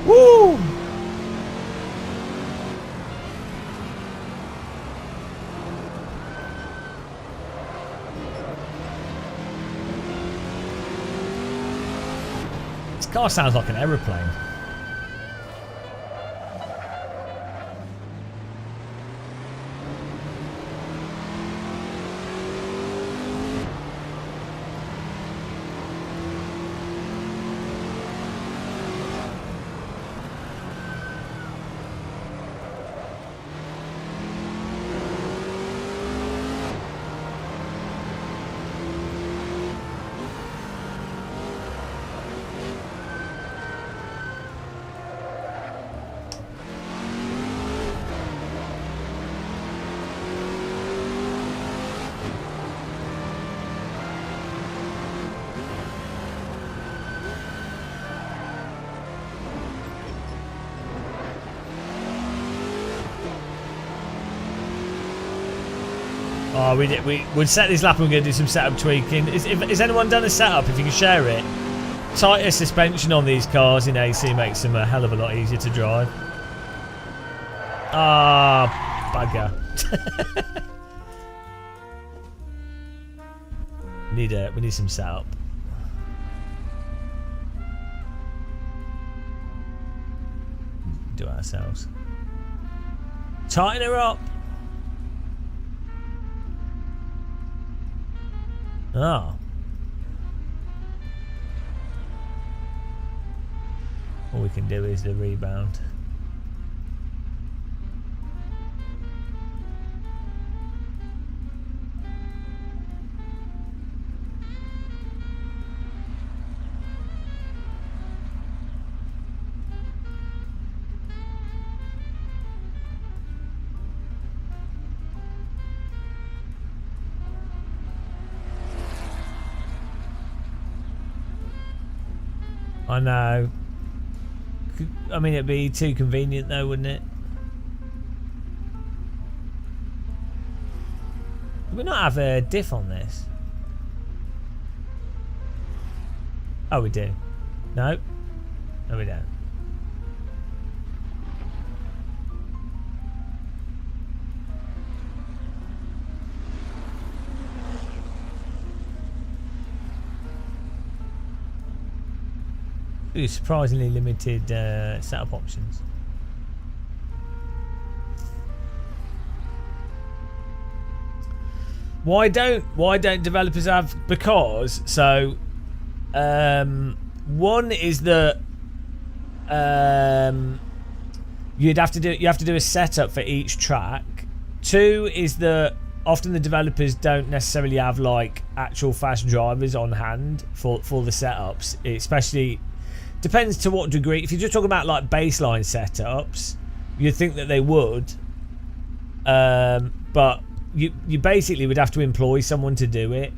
Woo! This car sounds like an aeroplane. Oh, we'd set this lap and we're going to do some setup tweaking. Has anyone done a setup? If you can share it. Tighter suspension on these cars in AC makes them a hell of a lot easier to drive. Ah, bugger. We need some setup. Do it ourselves. Tighten her up. Oh. All we can do is the rebound. I know. I mean, it'd be too convenient though, wouldn't it? Do we not have a diff on this? Oh, we do. No. No, we don't. Surprisingly limited setup options. Why don't developers have? Because so one is that you have to do a setup for each track. Two is that often the developers don't necessarily have like actual fast drivers on hand for the setups. It especially depends to what degree. If you're just talking about like baseline setups, you'd think that they would, but you basically would have to employ someone to do it.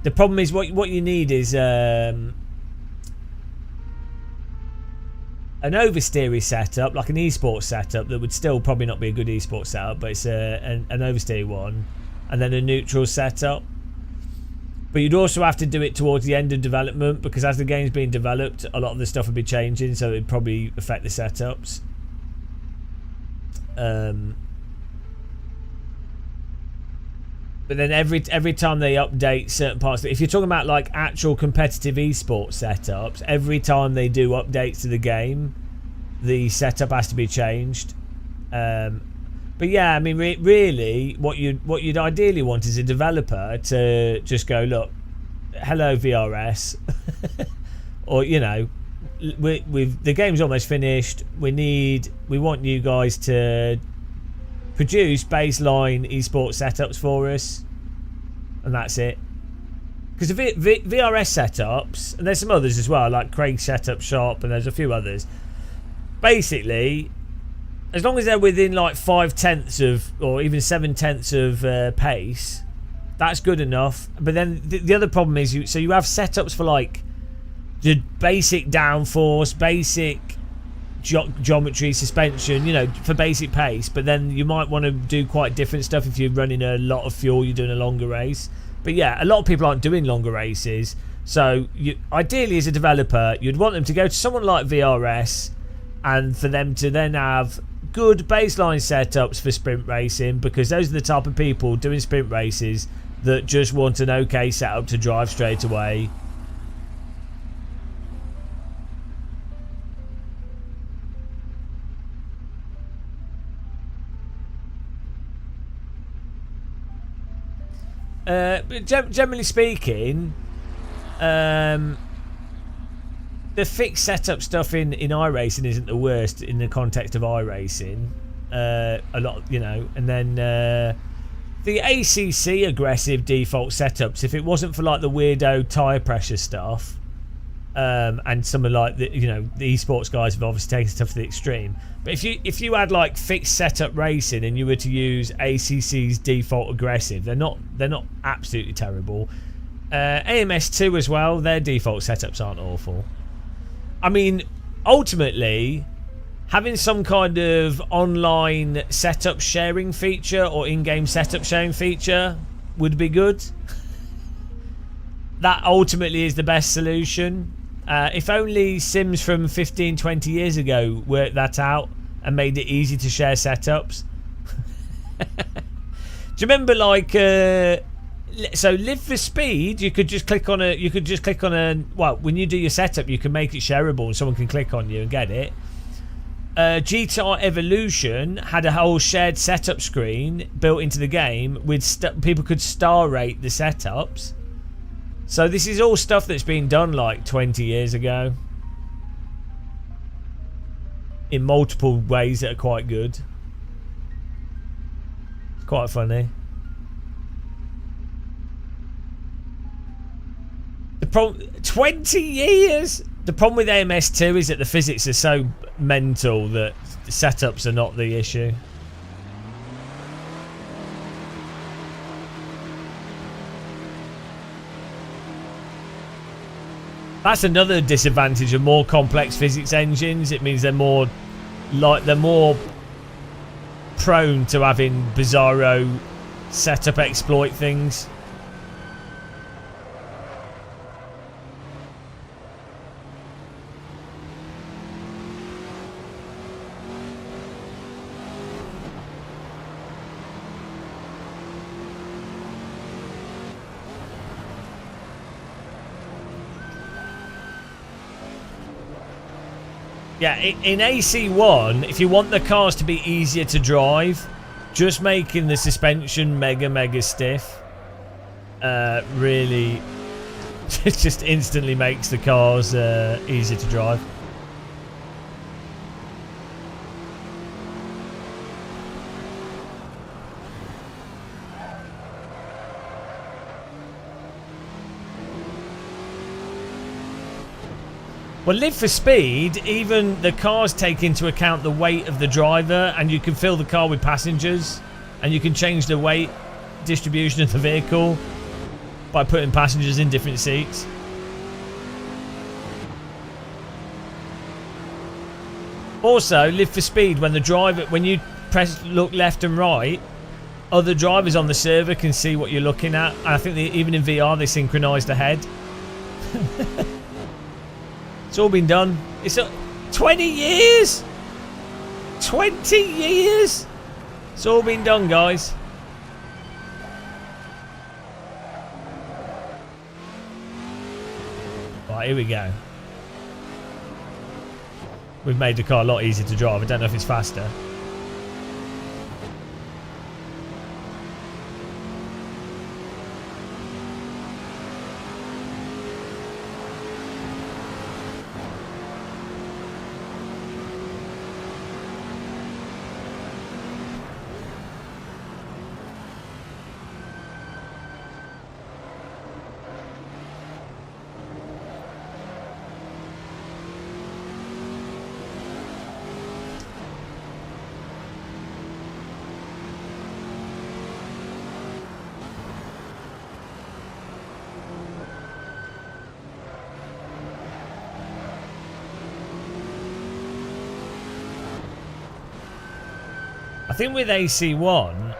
The problem is what you need is an oversteery setup, like an esports setup that would still probably not be a good esports setup, but it's an oversteer one, and then a neutral setup. But you'd also have to do it towards the end of development, because as the game's being developed, a lot of the stuff would be changing, so it'd probably affect the setups. But then every time they update certain parts, if you're talking about like actual competitive esports setups, every time they do updates to the game, the setup has to be changed. But yeah, I mean, really, what you'd ideally want is a developer to just go, look, hello VRS, or you know, the game's almost finished. We want you guys to produce baseline esports setups for us, and that's it. Because the VRS setups, and there's some others as well, like Craig's Setup Shop, and there's a few others. Basically, as long as they're within like 5/10 of, or even 7/10 of pace, that's good enough. But then the other problem is, you have setups for like the basic downforce, basic geometry, suspension, you know, for basic pace. But then you might want to do quite different stuff if you're running a lot of fuel, you're doing a longer race. But yeah, a lot of people aren't doing longer races. So ideally as a developer, you'd want them to go to someone like VRS, and for them to then have good baseline setups for sprint racing, because those are the type of people doing sprint races that just want an okay setup to drive straight away. But generally speaking, the fixed setup stuff in iRacing isn't the worst in the context of iRacing. A lot, you know, and then the ACC aggressive default setups, if it wasn't for like the weirdo tire pressure stuff, and some of like the, you know, the esports guys have obviously taken stuff to the extreme. But if you had like fixed setup racing and you were to use ACC's default aggressive, they're not absolutely terrible. AMS2 as well, their default setups aren't awful. I mean, ultimately, having some kind of online setup sharing feature or in-game setup sharing feature would be good. That ultimately is the best solution. If only Sims from 15-20 years ago worked that out and made it easy to share setups. Do you remember, like, so Live for Speed, you could just click on a well, when you do your setup, you can make it shareable and someone can click on you and get it. GTR Evolution had a whole shared setup screen built into the game with people could star rate the setups. So this is all stuff that's been done like 20 years ago in multiple ways that are quite good. It's quite funny. The problem, 20 years. The problem with AMS2 is that the physics are so mental that the setups are not the issue. That's another disadvantage of more complex physics engines. It means they're more prone to having bizarro setup exploit things. Yeah, in AC1, if you want the cars to be easier to drive, just making the suspension mega stiff really just instantly makes the cars easier to drive. Well, Live for Speed, even the cars take into account the weight of the driver, and you can fill the car with passengers, and you can change the weight distribution of the vehicle by putting passengers in different seats. Also, Live for Speed, when you press look left and right, other drivers on the server can see what you're looking at. And I think even in VR they synchronized ahead. It's all been done. It's 20 years. 20 years. It's all been done, guys. Right, here we go. We've made the car a lot easier to drive. I don't know if it's faster. I think with AC1,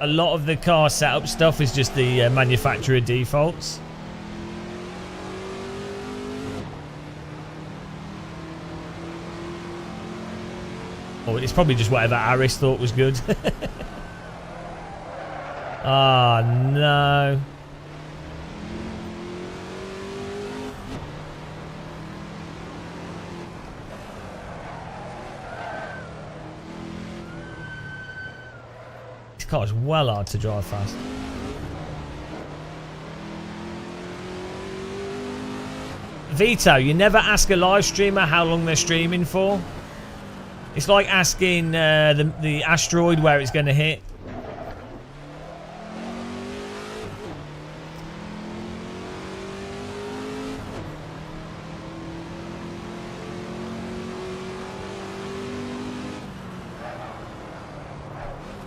a lot of the car setup stuff is just the manufacturer defaults. Or it's probably just whatever Aris thought was good. Ah, no. Car is well hard to drive fast. Vito, you never ask a live streamer how long they're streaming for. It's like asking the asteroid where it's going to hit.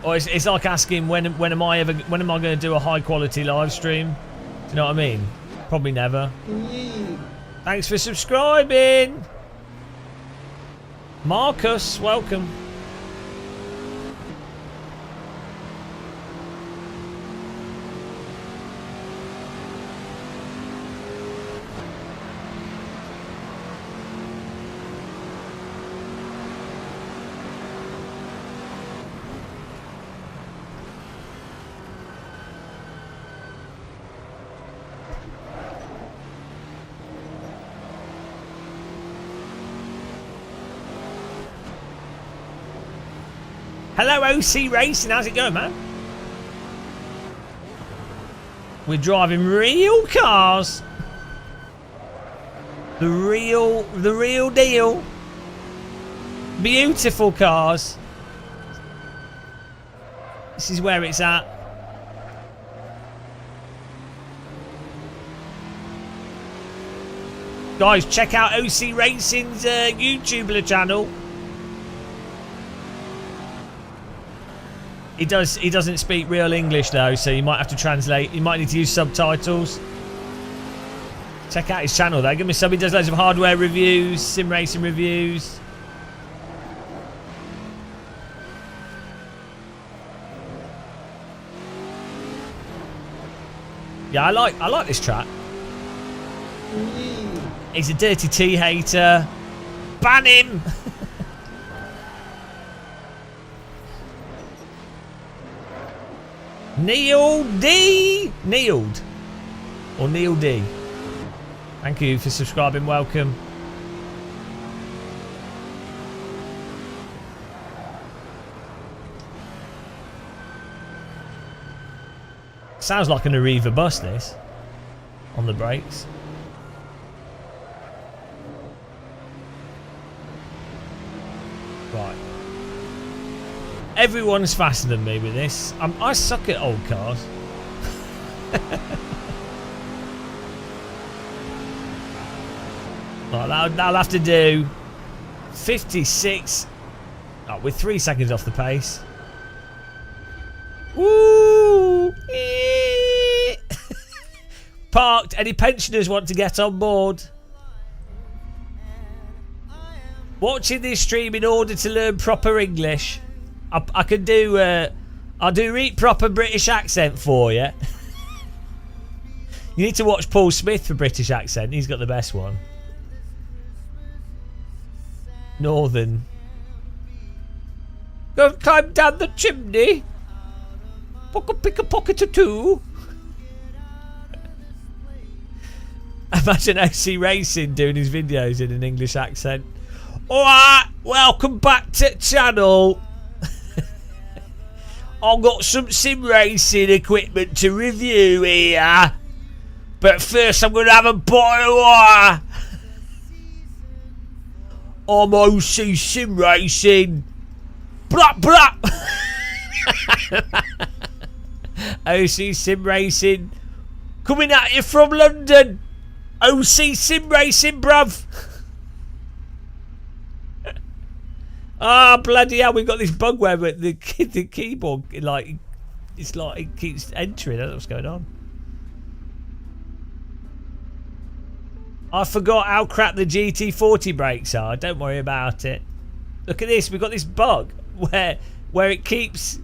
Or it's like asking when am I going to do a high quality live stream? Do you know what I mean? Probably never. Thanks for subscribing, Marcus. Welcome. Hello, OC Racing. How's it going, man? We're driving real cars. The real deal. Beautiful cars. This is where it's at. Guys, check out OC Racing's YouTuber channel. He doesn't speak real English though, so you might have to translate. You might need to use subtitles. Check out his channel though. Give me some. He does loads of hardware reviews, sim racing reviews. Yeah, I like this track. He's a dirty T hater. Ban him. Neil D. Neiled. Or Neil D. Thank you for subscribing. Welcome. Sounds like an Arriva bus, this. On the brakes. Right. Everyone's faster than me with this. I suck at old cars. Right, that'll have to do 56. Oh, we're 3 seconds off the pace. Woo! Parked. Any pensioners want to get on board? Watching this stream in order to learn proper English. I can do. I'll do read proper British accent for you. You need to watch Paul Smith for British accent. He's got the best one. Northern. Go climb down the chimney. Pick a pocket or two. Imagine OC Racing doing his videos in an English accent. Alright, welcome back to channel. I've got some sim racing equipment to review here. But first I'm going to have a bottle of water. I'm OC Sim Racing. Blah, blah. OC Sim Racing. Coming at you from London. OC Sim Racing, bruv. Ah, bloody hell, we've got this bug where the keyboard, like, it's like it keeps entering. I don't know what's going on. I forgot how crap the GT40 brakes are. Don't worry about it. Look at this. We've got this bug where it keeps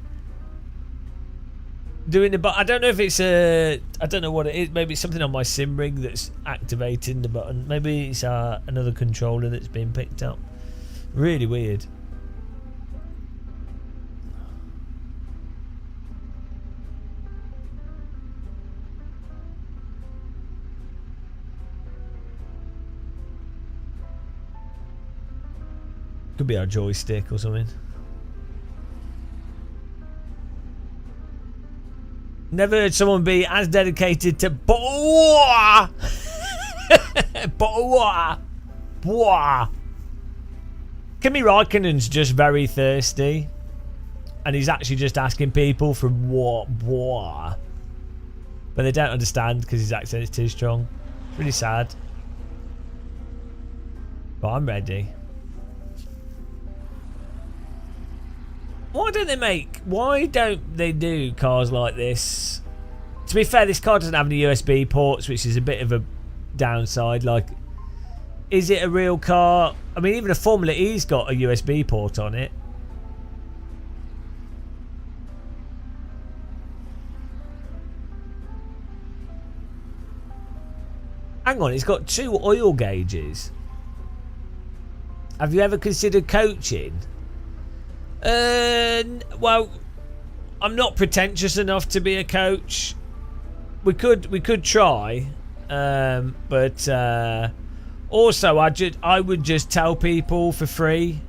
doing the button. I don't know if it's a... I don't know what it is. Maybe it's something on my sim rig that's activating the button. Maybe it's another controller that's been picked up. Really weird. Could be our joystick or something. Never heard someone be as dedicated to bottle water. Kimi Raikkonen's just very thirsty, and he's actually just asking people for water, but they don't understand because his accent is too strong. It's really sad. But I'm ready. Why don't they do cars like this? To be fair, this car doesn't have any USB ports, which is a bit of a downside. Like, is it a real car? I mean, even a Formula E's got a USB port on it. Hang on, it's got 2 oil gauges. Have you ever considered coaching? Well, I'm not pretentious enough to be a coach. We could try, but also I would just tell people for free,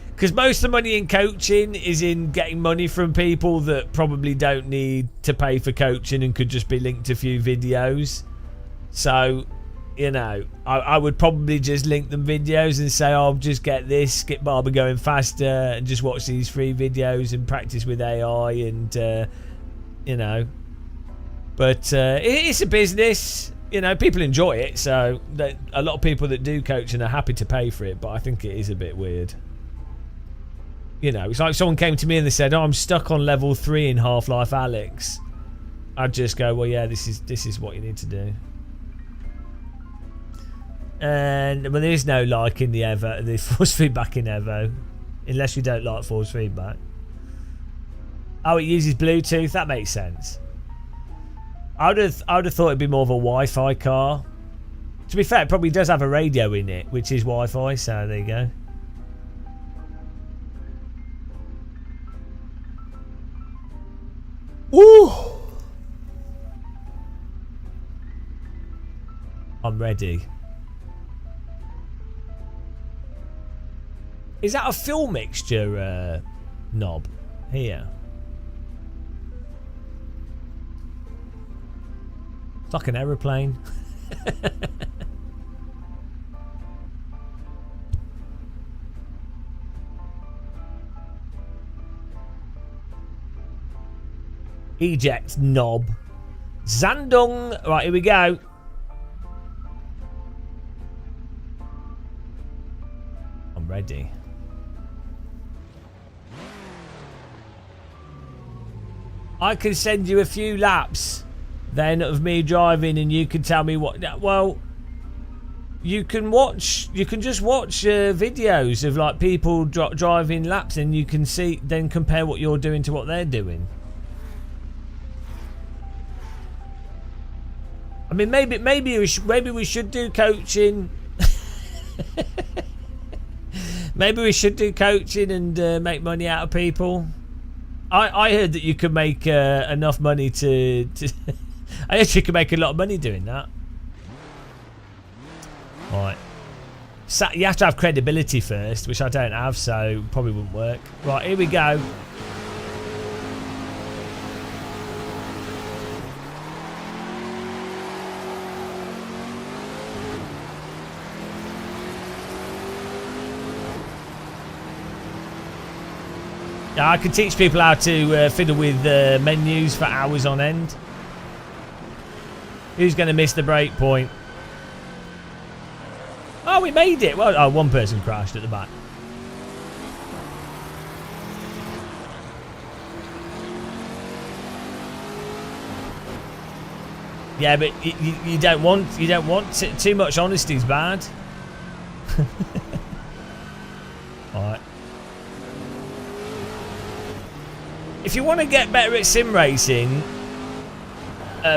because most of the money in coaching is in getting money from people that probably don't need to pay for coaching and could just be linked to a few videos. So, you know, I would probably just link them videos and say, oh, just get this, get Barber going faster, and just watch these free videos and practice with AI and, you know. But it's a business, you know, people enjoy it, so a lot of people that do coaching are happy to pay for it, but I think it is a bit weird. You know, it's like someone came to me and they said, oh, I'm stuck on level 3 in Half-Life Alyx. I'd just go, well, yeah, this is what you need to do. And well, there is no like in the force feedback in Evo, unless you don't like force feedback. Oh, it uses Bluetooth. That makes sense. I would have thought it'd be more of a Wi-Fi car. To be fair, it probably does have a radio in it, which is Wi-Fi. So there you go. Woo! I'm ready. Is that a fuel mixture knob here? It's like an aeroplane. Eject knob. Zandung. Right, here we go. already. I can send you a few laps then of me driving, and you can tell me what. Well, you can just watch videos of like people driving laps, and you can see, then compare what you're doing to what they're doing. I mean, maybe we should do coaching. Maybe we should do coaching and make money out of people. I heard that you could make enough money to I heard you could make a lot of money doing that. Right. So you have to have credibility first, which I don't have, so probably wouldn't work. Right, here we go. Yeah, I can teach people how to fiddle with menus for hours on end. Who's going to miss the break point? Oh, we made it. Well, oh, one person crashed at the back. Yeah, but you don't want too much honesty's bad. All right. If you want to get better at sim racing,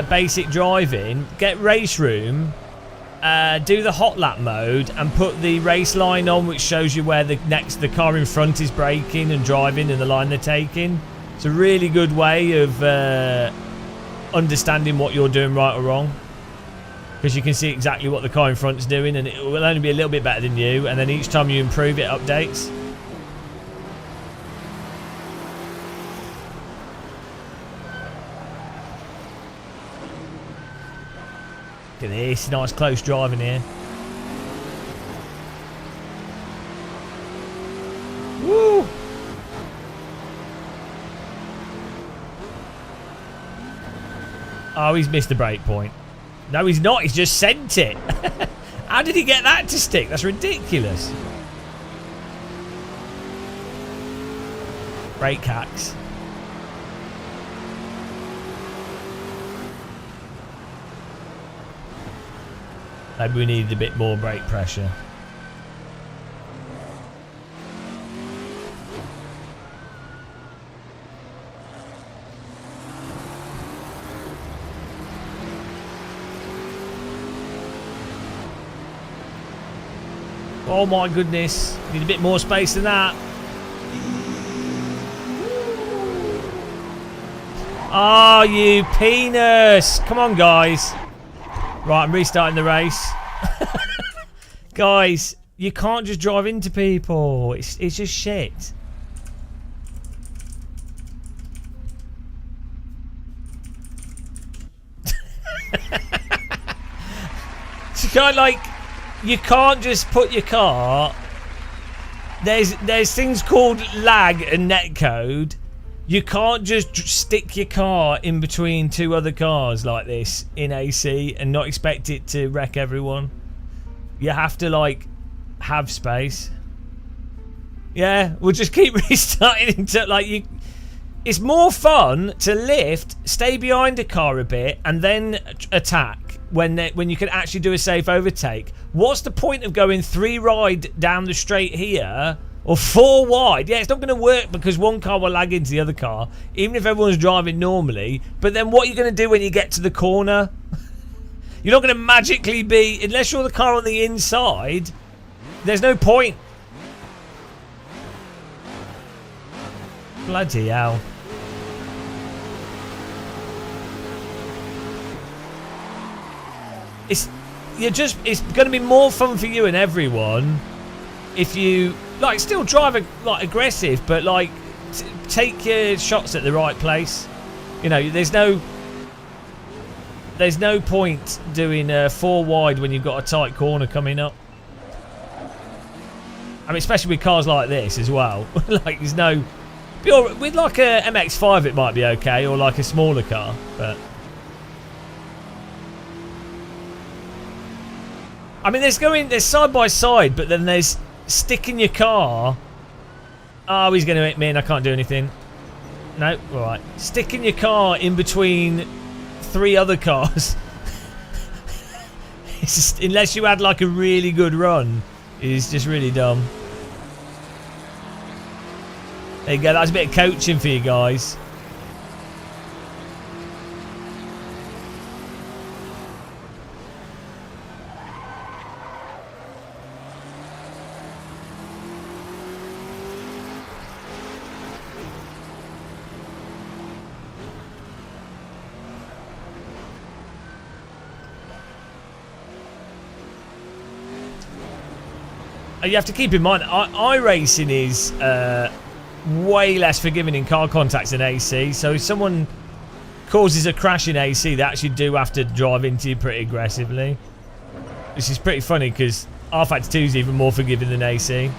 basic driving, get race room, do the hot lap mode, and put the race line on, which shows you where the car in front is braking and driving and the line they're taking. It's a really good way of understanding what you're doing right or wrong, because you can see exactly what the car in front's doing, and it will only be a little bit better than you, and then each time you improve, it updates. Look at this, nice close driving here. Woo! Oh, he's missed the break point. No, he's not. He's just sent it. How did he get that to stick? That's ridiculous. Brake hacks. Maybe we needed a bit more brake pressure. Oh my goodness. Need a bit more space than that. Oh, you penis. Come on, guys. Right, I'm restarting the race. Guys, you can't just drive into people. It's just shit. It's kind of like, you can't just put your car. There's things called lag and netcode. You can't just stick your car in between two other cars like this in AC and not expect it to wreck everyone. You have to, like, have space. Yeah, we'll just keep restarting until, like, you. It's more fun to lift, stay behind a car a bit, and then attack when you can actually do a safe overtake. What's the point of going 3 wide down the straight here? Or 4 wide. Yeah, it's not going to work because one car will lag into the other car, even if everyone's driving normally. But then what are you going to do when you get to the corner? You're not going to magically be, unless you're the car on the inside, there's no point. Bloody hell. It's going to be more fun for you and everyone if you, like, still drive like aggressive, but like take your shots at the right place. You know, there's no point doing 4 wide when you've got a tight corner coming up. I mean, especially with cars like this as well. Like, there's no, with like a MX-5 it might be okay, or like a smaller car, but I mean, there's side by side, but then there's sticking your car... Oh, he's going to hit me and I can't do anything. No, alright. Sticking your car in between 3 other cars. It's just, unless you had like a really good run, is just really dumb. There you go, that's a bit of coaching for you guys. You have to keep in mind, iRacing is way less forgiving in car contacts than AC. So if someone causes a crash in AC, they actually do have to drive into you pretty aggressively. This is pretty funny because R-Factor 2 is even more forgiving than AC.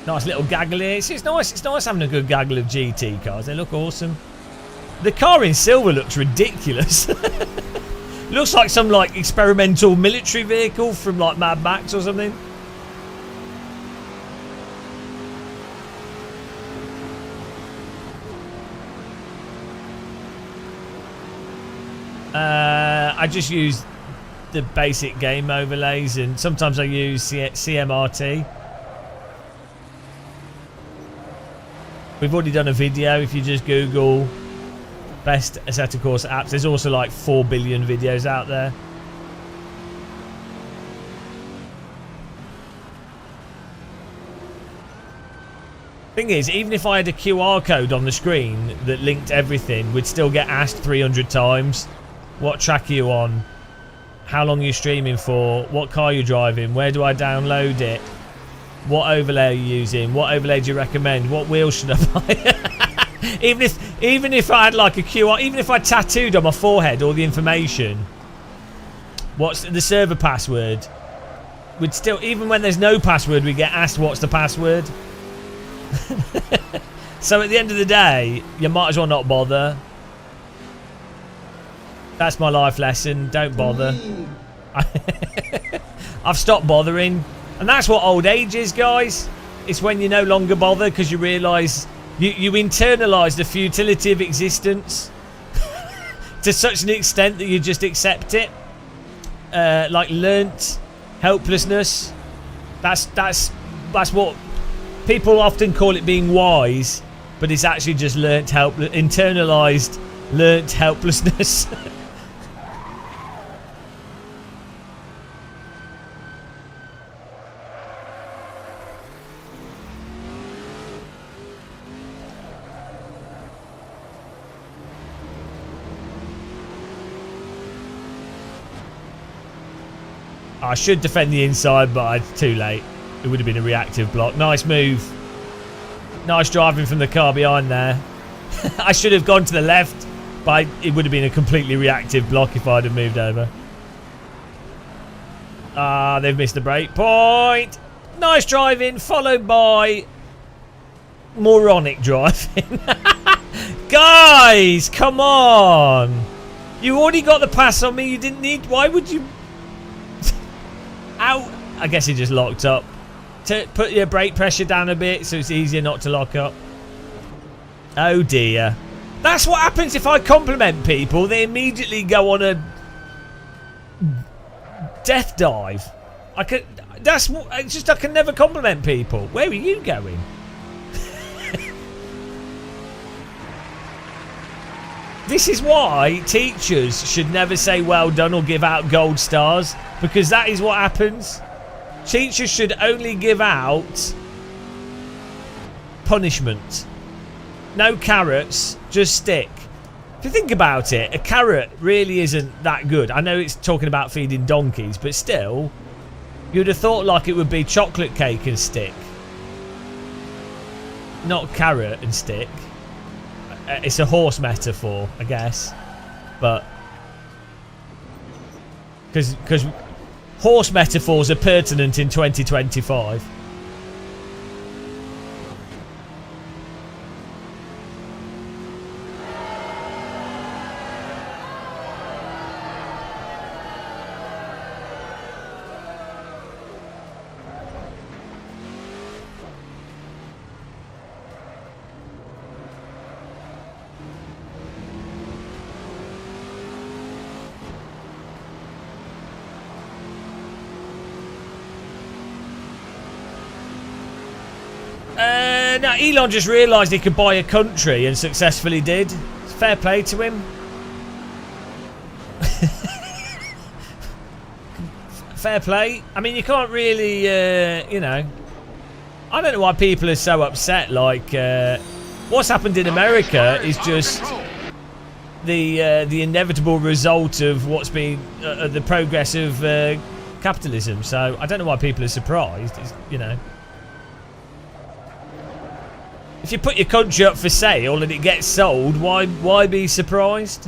Nice little gaggle here. It's nice having a good gaggle of GT cars. They look awesome. The car in silver looks ridiculous. Looks like some like experimental military vehicle from like Mad Max or something. I just use the basic game overlays and sometimes I use CMRT. We've already done a video. If you just Google best Assetto Corsa apps, there's also like 4 billion videos out there. Thing is, even if I had a QR code on the screen that linked everything, we'd still get asked 300 times. What track are you on? How long are you streaming for? What car you're driving? Where do I download it? What overlay are you using? What overlay do you recommend? What wheel should I buy? even if I had like a QR, even if I tattooed on my forehead all the information, what's the server password? We'd still, even when there's no password, we get asked what's the password. So at the end of the day, you might as well not bother. That's my life lesson. Don't bother. I've stopped bothering. And that's what old age is, guys. It's when you no longer bother because you realise you internalise the futility of existence to such an extent that you just accept it. Like learnt helplessness. That's what people often call it being wise, but it's actually just internalised learnt helplessness. I should defend the inside, but it's too late. It would have been a reactive block. Nice move. Nice driving from the car behind there. I should have gone to the left, but it would have been a completely reactive block if I'd have moved over. Ah, they've missed the break point. Nice driving, followed by moronic driving. Guys, come on. You already got the pass on me. You didn't need... Why would you... Out. I guess he just locked up. To put your brake pressure down a bit so it's easier not to lock up. Oh dear. That's what happens if I compliment people. They immediately go on a death dive. It's just I can never compliment people. Where are you going? This is why teachers should never say well done or give out gold stars, because that is what happens. Teachers should only give out punishment. No carrots, just stick. If you think about it, a carrot really isn't that good. I know it's talking about feeding donkeys, but still, you'd have thought like it would be chocolate cake and stick. Not carrot and stick. It's a horse metaphor, I guess. But because horse metaphors are pertinent in 2025. Now, Elon just realised he could buy a country and successfully did. Fair play to him. Fair play. I mean, you can't really, you know... I don't know why people are so upset. Like, what's happened in America is just the inevitable result of what's been the progress of capitalism. So I don't know why people are surprised. It's, you know... If you put your country up for sale and it gets sold, why be surprised?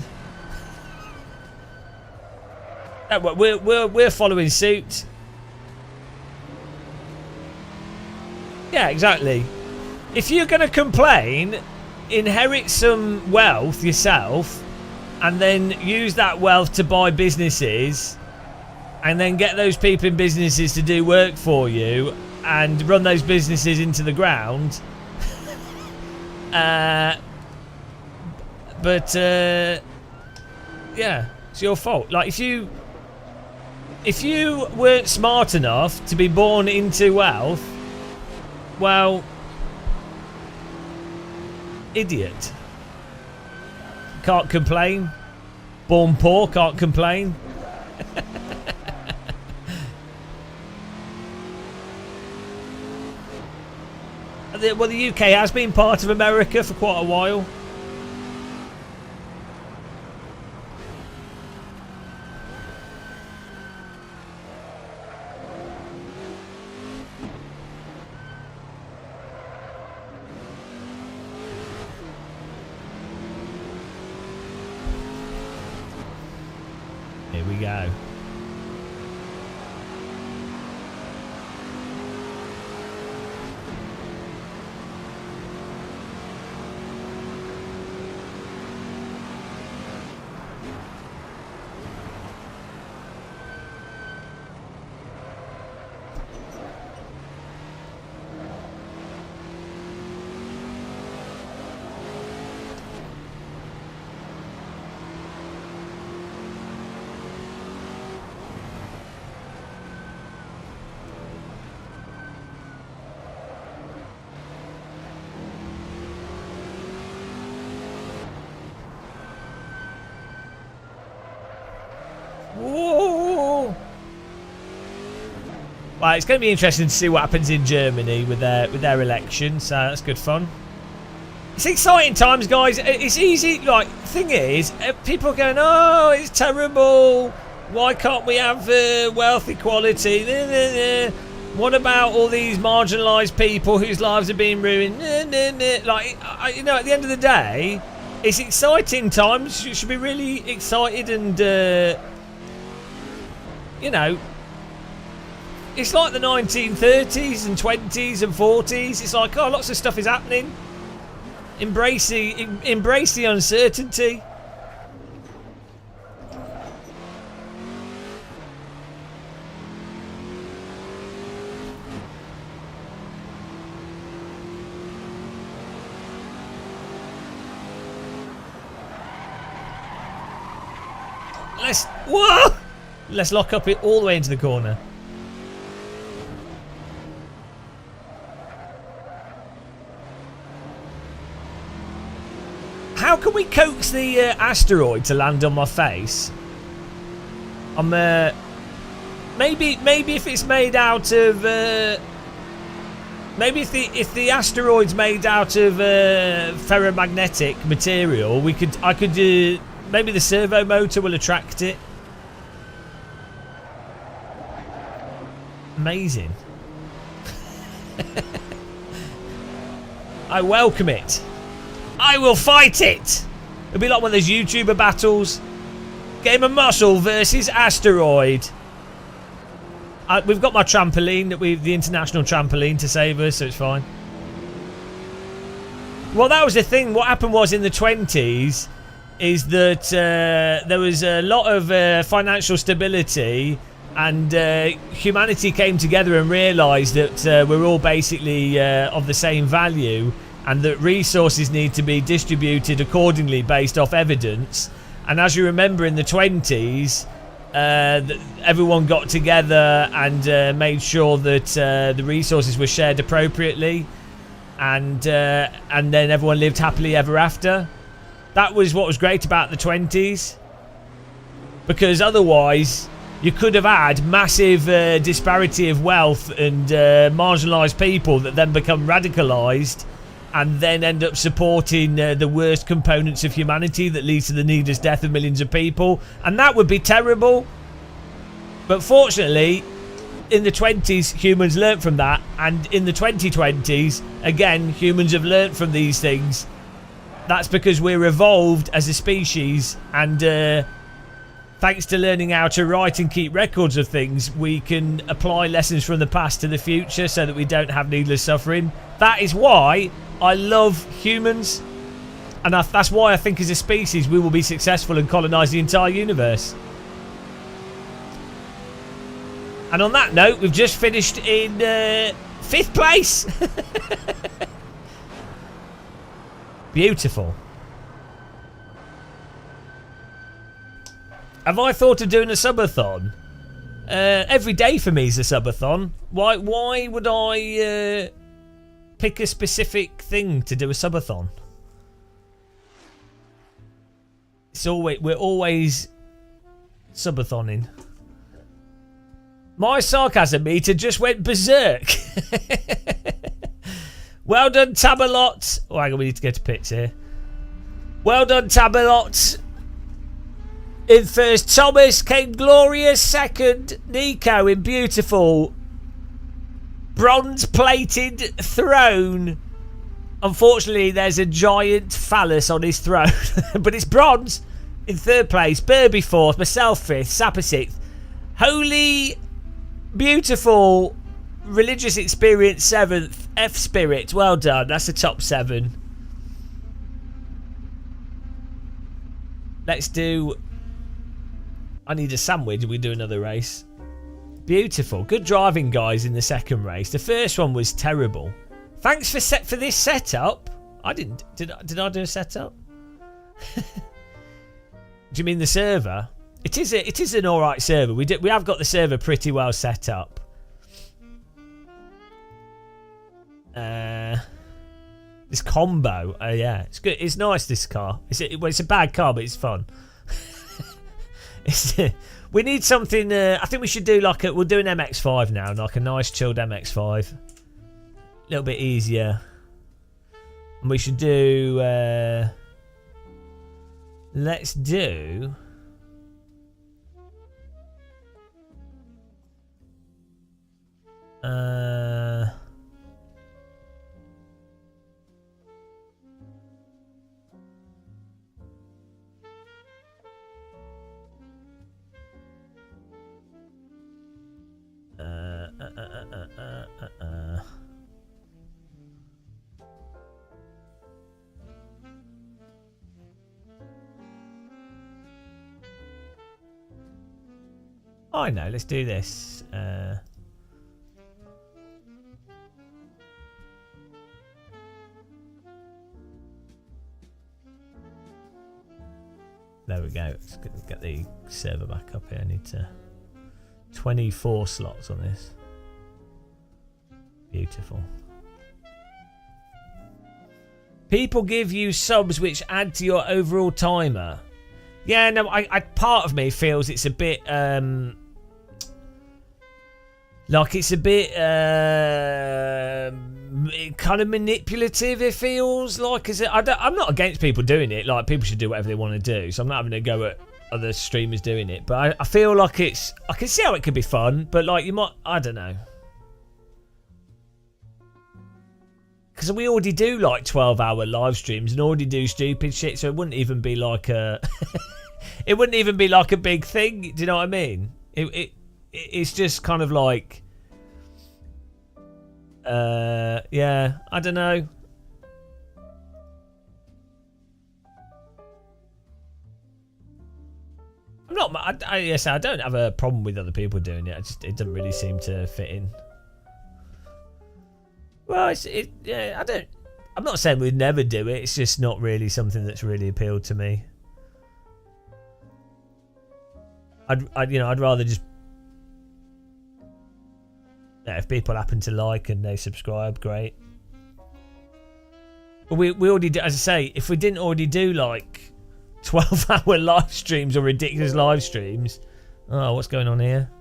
No, we're following suit. Yeah, exactly. If you're going to complain, inherit some wealth yourself, and then use that wealth to buy businesses, and then get those people in businesses to do work for you, and run those businesses into the ground. Yeah, it's your fault. Like, if you weren't smart enough to be born into wealth, well, idiot. Can't complain. Born poor, can't complain. Well, the UK has been part of America for quite a while. Here we go. Whoa. Well, it's going to be interesting to see what happens in Germany with their election, so that's good fun. It's exciting times, guys. It's easy. Like, thing is, people are going, "Oh, it's terrible. Why can't we have wealth equality? What about all these marginalised people whose lives are being ruined?" Like, you know, at the end of the day, it's exciting times. You should be really excited and. You know, it's like the 1930s and 20s and 40s. It's like, oh, lots of stuff is happening. Embrace the uncertainty. Whoa! Let's lock up it all the way into the corner. How can we coax the asteroid to land on my face? I'm maybe if it's made out of maybe if the asteroid's made out of ferromagnetic material, I could maybe the servo motor will attract it. Amazing. I welcome it. I will fight it. It'll be like one of those YouTuber battles. Game of Muscle versus Asteroid. We've got my trampoline, the international trampoline to save us, so it's fine. Well, that was the thing. What happened was in the 20s is that there was a lot of financial stability, and humanity came together and realised that we're all basically of the same value, and that resources need to be distributed accordingly based off evidence. And as you remember, in the 20s, everyone got together and made sure that the resources were shared appropriately, and then everyone lived happily ever after. That was what was great about the 20s, because otherwise you could have had massive disparity of wealth and marginalised people that then become radicalised and then end up supporting the worst components of humanity that leads to the needless death of millions of people, and that would be terrible. But fortunately, in the 20s, humans learnt from that, and in the 2020s, again, humans have learnt from these things. That's because we're evolved as a species, and thanks to learning how to write and keep records of things, we can apply lessons from the past to the future so that we don't have needless suffering. That is why I love humans, and that's why I think as a species we will be successful and colonise the entire universe. And on that note, we've just finished in 5th place. Beautiful. Have I thought of doing a subathon? Every day for me is a subathon. Why would I pick a specific thing to do a subathon? We're always subathoning. My sarcasm meter just went berserk. Well done, Tabalot. Oh, hang on, we need to go to pits here. Well done, Tabalot. In first, Thomas came glorious. Second, Nico in beautiful bronze-plated throne. Unfortunately, there's a giant phallus on his throne, but it's bronze. In third place, Burby fourth, myself fifth, Sapper sixth. Holy, beautiful, religious experience seventh. F Spirit, well done. That's the top 7. Let's do. I need a sandwich. We do another race. Beautiful, good driving, guys. In the second race, the first one was terrible. Thanks for this setup. I didn't. Did I do a setup? Do you mean the server? It is an all right server. We have got the server pretty well set up. This combo, yeah, it's good. It's nice. This car. It's a bad car, but it's fun. We need something. I think we should do we'll do an MX-5 now, like a nice chilled MX-5, a little bit easier. And we should do. Let's do. I know, let's do this. There we go. Let's get the server back up here. I need to 24 slots on this. Beautiful. People give you subs which add to your overall timer. Yeah, no, I part of me feels it's a bit like it's a bit kind of manipulative. It feels like I'm not against people doing it. Like, people should do whatever they want to do. So I'm not having to go at other streamers doing it. But I feel like I can see how it could be fun. But like, you might, I don't know. Because we already do like 12-hour live streams and already do stupid shit. So it wouldn't even be like a, it wouldn't even be like a big thing. Do you know what I mean? it's just kind of like, yeah, I don't know. I'm not. Yes, I don't have a problem with other people doing it. It doesn't really seem to fit in. Well, yeah, I don't. I'm not saying we'd never do it. It's just not really something that's really appealed to me. I'd rather just. Yeah, if people happen to like and they subscribe, great. But we already do, as I say, if we didn't already do like 12-hour live streams or ridiculous live streams. Oh, what's going on here?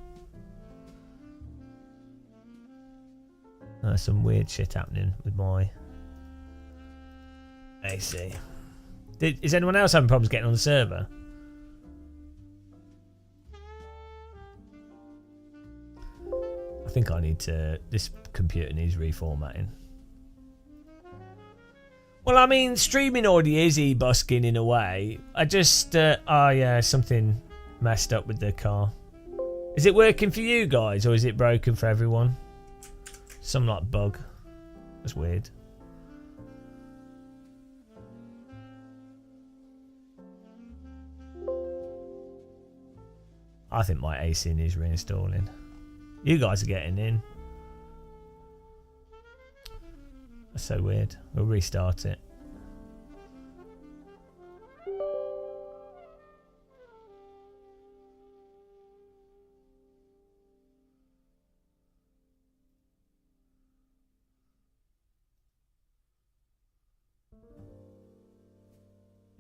Some weird shit happening with my AC. Is anyone else having problems getting on the server? I think I need to. This computer needs reformatting. Well, I mean, streaming already is e-busking in a way. I just, oh yeah, something messed up with the car. Is it working for you guys, or is it broken for everyone? Some like bug. That's weird. I think my AC needs reinstalling. You guys are getting in. That's so weird. We'll restart it.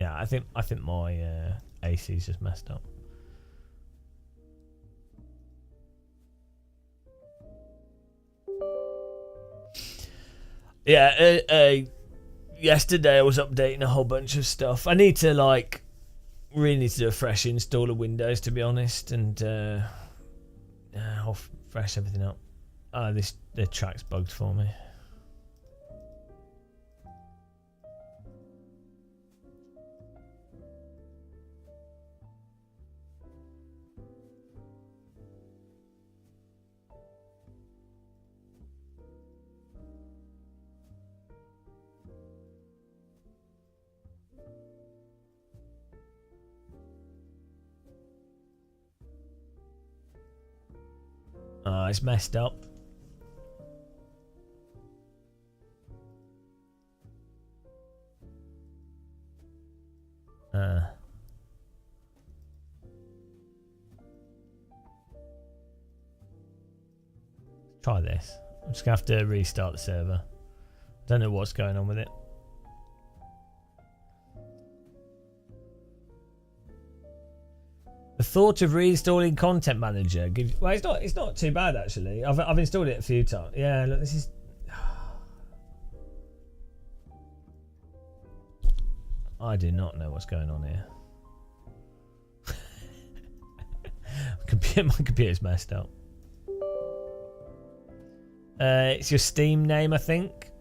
Yeah, I think my AC's just messed up. Yeah, yesterday I was updating a whole bunch of stuff. I need to really need to do a fresh install of Windows, to be honest, and I'll fresh everything up. The track's bugged for me. It's messed up. Try this. I'm just gonna have to restart the server. Don't know what's going on with it. The thought of reinstalling Content Manager gives. Well, it's not too bad actually. I've installed it a few times. Yeah, look, this is. I do not know what's going on here. My computer's messed up. It's your Steam name, I think.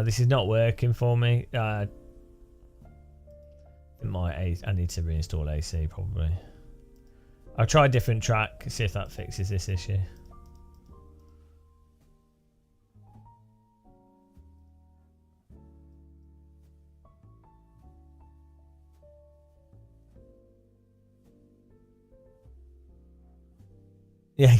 This is not working for me. I need to reinstall AC probably. I'll try a different track, see if that fixes this issue. Yeah,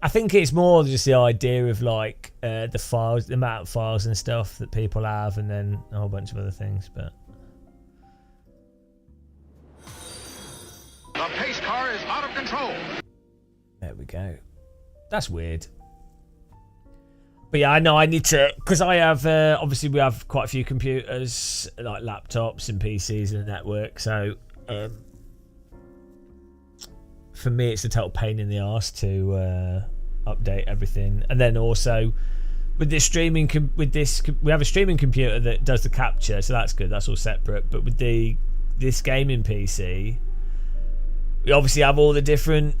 I think it's more just the idea of the files, the amount of files and stuff that people have, and then a whole bunch of other things. But the pace car is out of control. There we go. That's weird. But yeah, I know I need to, because I have obviously we have quite a few computers, like laptops and PCs and a network. So for me, it's a total pain in the arse to update everything. And then also with this streaming, we have a streaming computer that does the capture, so that's good. That's all separate. But with this gaming PC, We obviously have all the different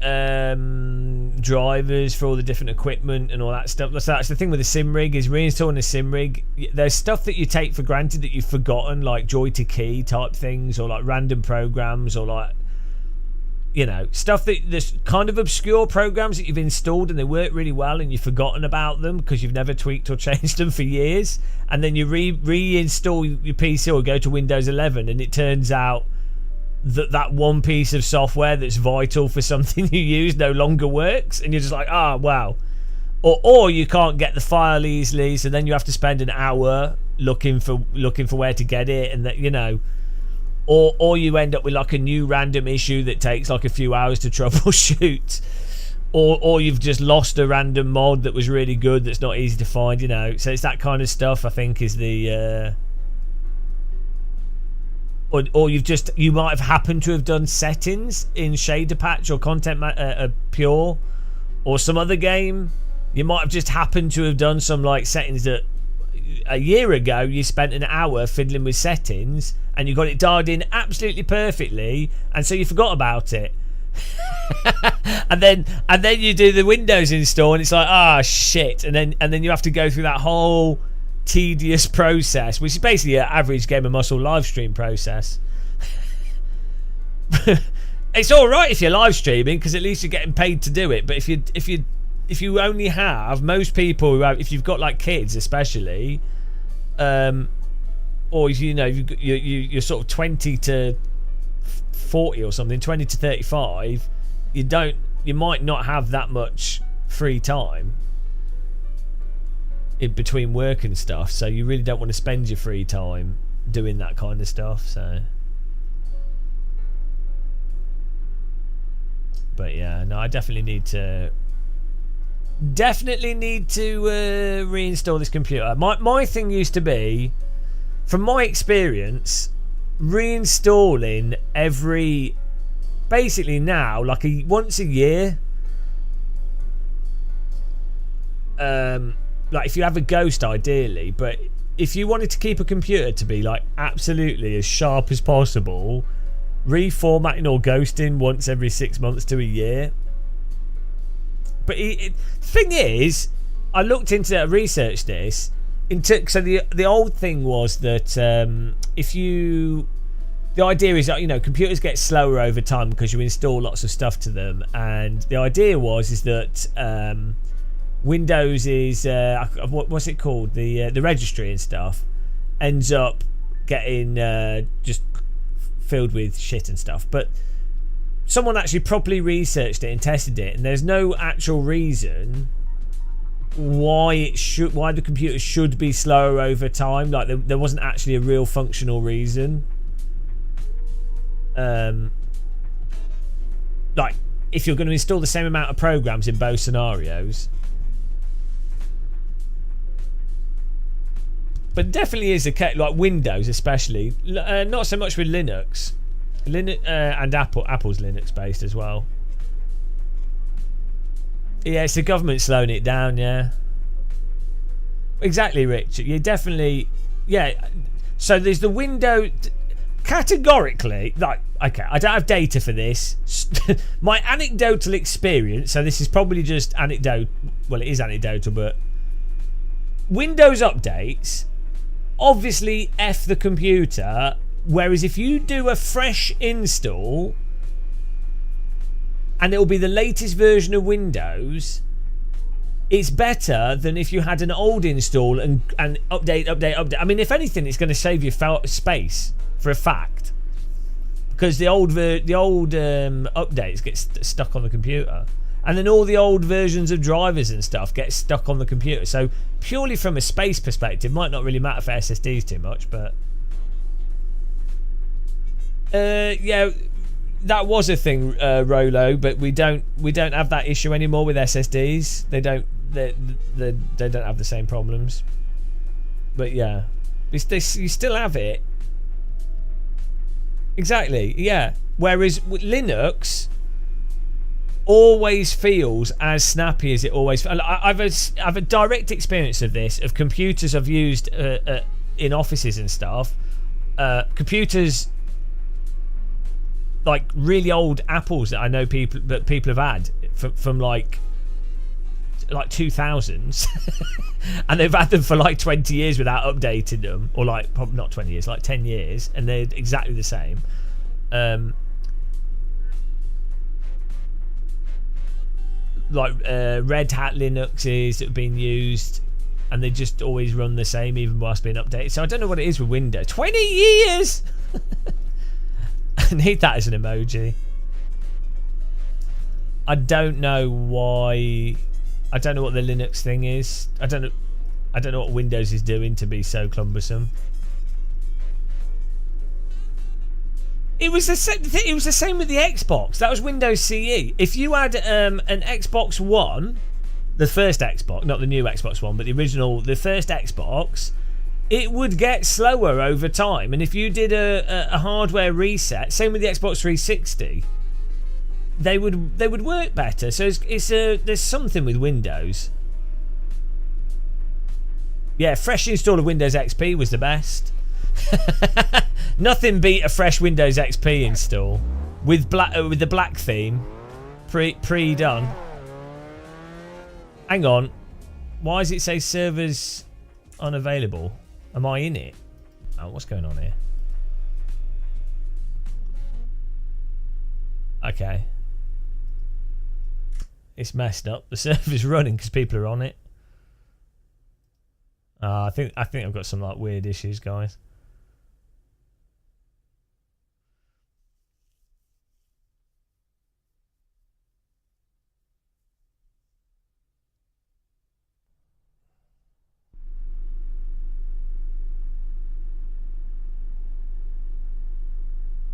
drivers for all the different equipment and all that stuff. So that's the thing with the sim rig, is reinstalling a sim rig. There's stuff that you take for granted that you've forgotten, like joy to key type things, or like random programs, or like, you know, stuff there's kind of obscure programs that you've installed and they work really well and you've forgotten about them because you've never tweaked or changed them for years, and then you reinstall your PC or go to Windows 11 and it turns out that one piece of software that's vital for something you use no longer works, and you're just like, wow. Or you can't get the file easily, so then you have to spend an hour looking for where to get it, and that, you know. Or you end up with like a new random issue that takes like a few hours to troubleshoot, or you've just lost a random mod that was really good that's not easy to find, you know. So it's that kind of stuff, I think, is the or you might have happened to have done settings in Shader Patch or Content Pure or some other game. You might have just happened to have done some like settings that a year ago you spent an hour fiddling with settings and you got it dialed in absolutely perfectly, and so you forgot about it. and then you do the Windows install and it's like, shit, and then you have to go through that whole tedious process, which is basically an average Game of Muscle live stream process. It's all right if you're live streaming because at least you're getting paid to do it, but if you only have, most people who have, if you've got like kids especially, or you know you're sort of 20 to 40 or something, 20 to 35, you might not have that much free time in between work and stuff, so you really don't want to spend your free time doing that kind of stuff. So, but yeah, no, I definitely need to reinstall this computer. My thing used to be, from my experience, reinstalling basically now, like once a year. Like if you have a ghost, ideally, but if you wanted to keep a computer to be like absolutely as sharp as possible, reformatting or ghosting once every 6 months to a year. But thing is, I looked into it, researched this. So the old thing was that the idea is that, you know, computers get slower over time because you install lots of stuff to them, and the idea is that Windows is what's it called, the registry and stuff ends up getting just filled with shit and stuff. But someone actually properly researched it and tested it, and there's no actual reason why the computer should be slower over time. Like there wasn't actually a real functional reason. Like if you're going to install the same amount of programs in both scenarios. But definitely is a case, like Windows especially, not so much with Linux. And Apple's Linux based as well. Yeah, it's the government slowing it down, yeah. Exactly, Rich. You definitely, yeah. So there's the window, categorically, like, okay, I don't have data for this. My anecdotal experience, so this is probably just anecdote, well, it is anecdotal, but Windows updates obviously F the computer, whereas if you do a fresh install and it'll be the latest version of Windows, it's better than if you had an old install and update. I mean, if anything, it's going to save you space for a fact, because the old updates get stuck on the computer, and then all the old versions of drivers and stuff get stuck on the computer. So purely from a space perspective, might not really matter for SSDs too much, but yeah, that was a thing, Rolo, but we don't have that issue anymore with SSDs. They don't have the same problems. But yeah, you still have it. Exactly, yeah. Whereas with Linux always feels as snappy as it always. I've a direct experience of this, of computers I've used in offices and stuff. Computers like really old Apples that I know people have had from like 2000s, and they've had them for like 20 years without updating them, or like probably not 20 years, like 10 years, and they're exactly the same. Like Red Hat Linuxes that have been used, and they just always run the same even whilst being updated. So I don't know what it is with Windows. 20 years. I need that as an emoji. I don't know why. I don't know what the Linux thing is. I don't know what Windows is doing to be so cumbersome. It was the same with the Xbox. That was Windows CE. If you had an Xbox One, the first Xbox, not the new Xbox One, but the original, the first Xbox, it would get slower over time. And if you did a hardware reset, same with the Xbox 360, they would work better. So there's something with Windows. Yeah, fresh install of Windows XP was the best. Nothing beat a fresh Windows XP install with the black theme pre-done. Hang on, why does it say servers unavailable? Am I in it? Oh, what's going on here? Okay, it's messed up. The server's running because people are on it. I think I've got some like weird issues, guys.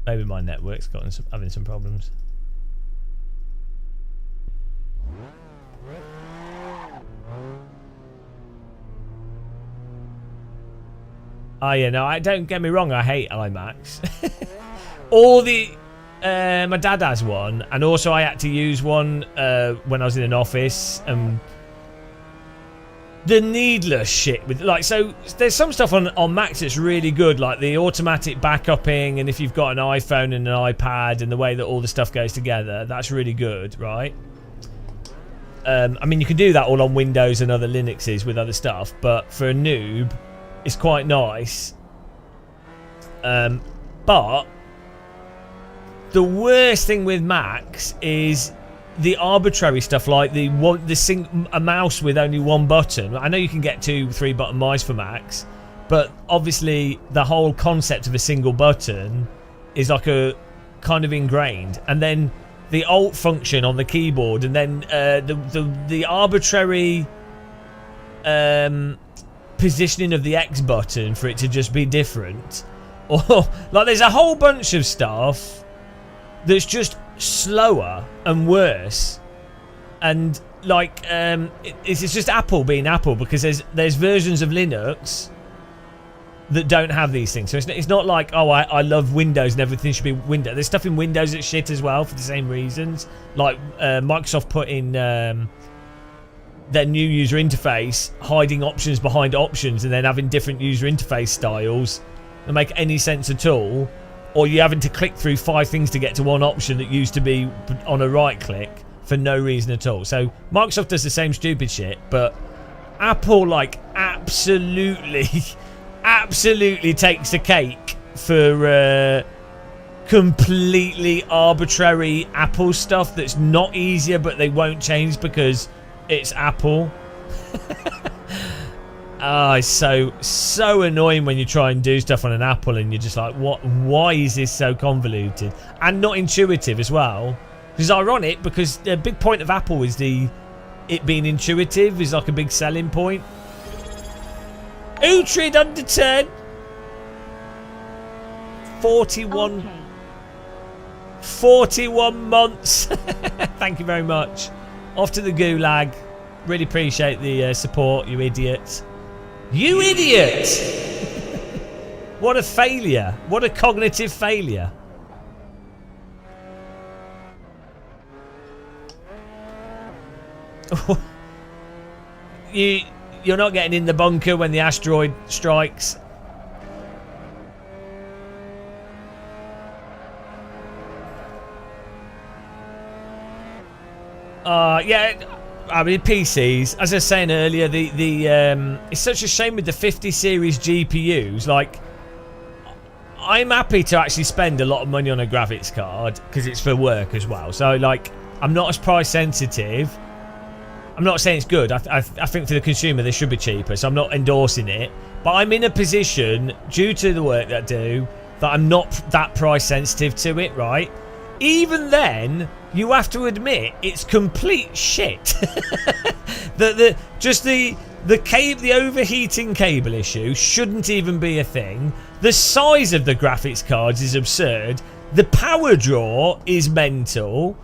Maybe my network's having some problems. Oh yeah, no, don't get me wrong, I hate iMacs. All the my dad has one, and also I had to use one when I was in an office. The needless shit with so there's some stuff on Macs that's really good, like the automatic backupping, and if you've got an iPhone and an iPad and the way that all the stuff goes together, that's really good, right? I mean, you can do that all on Windows and other Linuxes with other stuff, but for a noob, it's quite nice. But the worst thing with Macs is the arbitrary stuff, like a mouse with only one button. I know you can get 2-3 button mice for Macs, but obviously the whole concept of a single button is like a kind of ingrained. And then the Alt function on the keyboard, and then the arbitrary positioning of the X button for it to just be different. Or like there's a whole bunch of stuff that's just slower and worse, and like it's just Apple being Apple, because there's versions of Linux that don't have these things. So it's not like, oh, I love Windows and everything should be Windows. There's stuff in Windows that's shit as well for the same reasons. Like Microsoft put in their new user interface, hiding options behind options, and then having different user interface styles that make any sense at all. Or you're having to click through 5 things to get to one option that used to be on a right click for no reason at all. So Microsoft does the same stupid shit, but Apple like absolutely takes the cake for completely arbitrary Apple stuff that's not easier, but they won't change because it's Apple. It's so annoying when you try and do stuff on an Apple and you're just like, what? Why is this so convoluted and not intuitive as well? Which is ironic, because the big point of Apple is it being intuitive is like a big selling point. Uhtred under 10. 41. Okay. 41 months. Thank you very much. Off to the gulag. Really appreciate the support, you idiots. You idiot! What a failure. What a cognitive failure. You're not getting in the bunker when the asteroid strikes. Yeah, I mean PCs. As I was saying earlier, it's such a shame with the 50 series GPUs. Like, I'm happy to actually spend a lot of money on a graphics card because it's for work as well. So like, I'm not as price sensitive. I'm not saying it's good. I think for the consumer they should be cheaper. So I'm not endorsing it. But I'm in a position, due to the work that I do, that I'm not that price sensitive to it, right? Even then, you have to admit it's complete shit. the overheating cable issue shouldn't even be a thing. The size of the graphics cards is absurd. The power draw is mental.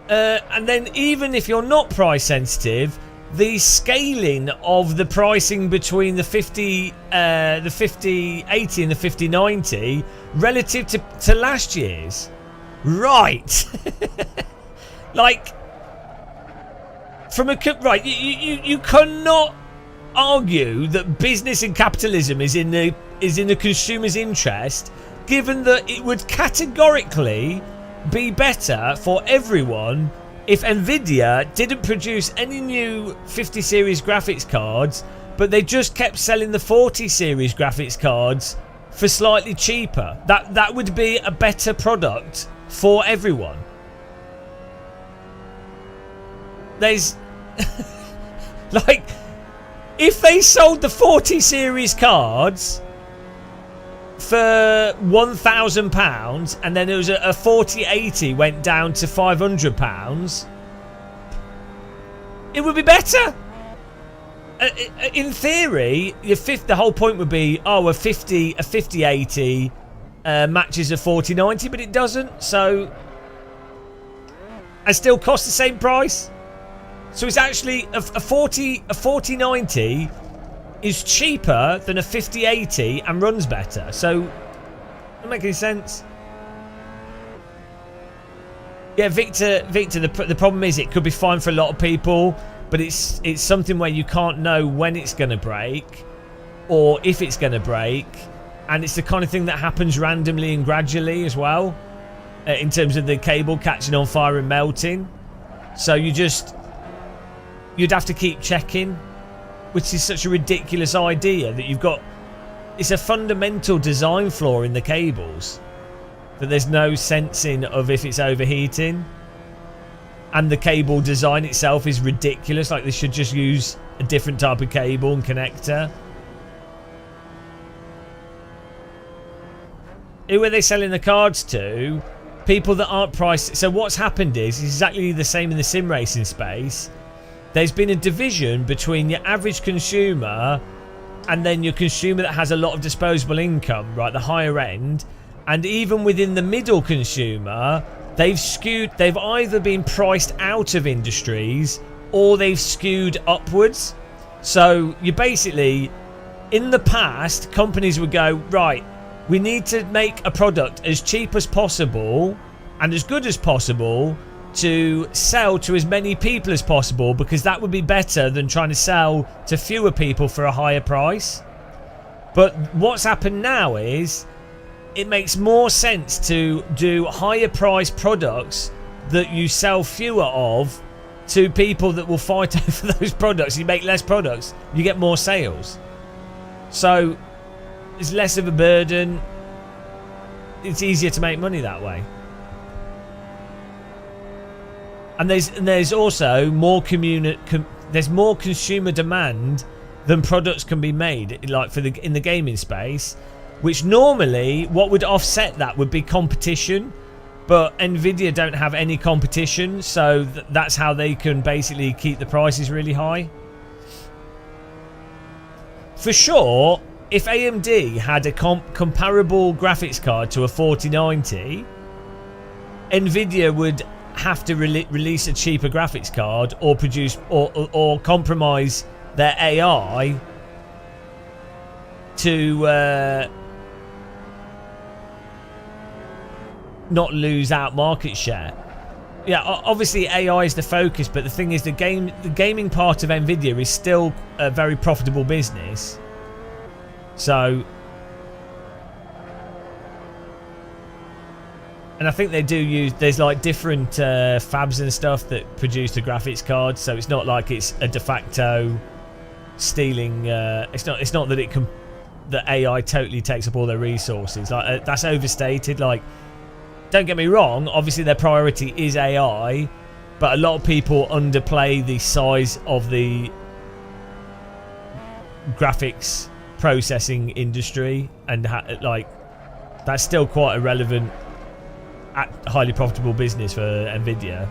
And then even if you're not price sensitive, the scaling of the pricing between the 5080 and the 5090 relative to last year's. Right. Like, from a right, you cannot argue that business and capitalism is in the consumer's interest, given that it would categorically be better for everyone if Nvidia didn't produce any new 50 series graphics cards, but they just kept selling the 40 series graphics cards for slightly cheaper. That would be a better product for everyone. There's like, if they sold the 40 series cards for £1,000 and then it was a 4080 went down to £500, it would be better. In theory, the whole point would be, a 5080 matches a 4090, but it doesn't. So, and still costs the same price. So it's actually a 4090 is cheaper than a 5080 and runs better. So, doesn't make any sense. Yeah, Victor. The problem is it could be fine for a lot of people, but it's something where you can't know when it's going to break or if it's going to break, and it's the kind of thing that happens randomly and gradually as well, in terms of the cable catching on fire and melting. So you'd have to keep checking, which is such a ridiculous idea that you've got. It's a fundamental design flaw in the cables that there's no sensing of if it's overheating, and the cable design itself is ridiculous. Like, they should just use a different type of cable and connector. Who are they selling the cards to? People that aren't priced. So what's happened is exactly the same in the sim racing space. There's been a division between your average consumer and then your consumer that has a lot of disposable income, right, the higher end. And even within the middle consumer, they've either been priced out of industries or they've skewed upwards. So you basically, in the past, companies would go, right, we need to make a product as cheap as possible and as good as possible to sell to as many people as possible, because that would be better than trying to sell to fewer people for a higher price. But what's happened now is it makes more sense to do higher price products that you sell fewer of to people that will fight over those products. You make less products, you get more sales. So it's less of a burden. It's easier to make money that way. And there's also more there's more consumer demand than products can be made, like in the gaming space, which normally what would offset that would be competition, but Nvidia don't have any competition, so that's how they can basically keep the prices really high. For sure, if AMD had a comparable graphics card to a 4090, Nvidia would have to release a cheaper graphics card or produce or compromise their AI to not lose out market share. Yeah, obviously AI is the focus, but the thing is, the gaming part of Nvidia is still a very profitable business. So And I think they do use, there's like different fabs and stuff that produce the graphics cards, so it's not like it's a de facto stealing. It's not that it can, that AI totally takes up all their resources. Like that's overstated. Like, don't get me wrong, obviously their priority is AI, but a lot of people underplay the size of the graphics processing industry, and like that's still quite a relevant, highly profitable business for Nvidia.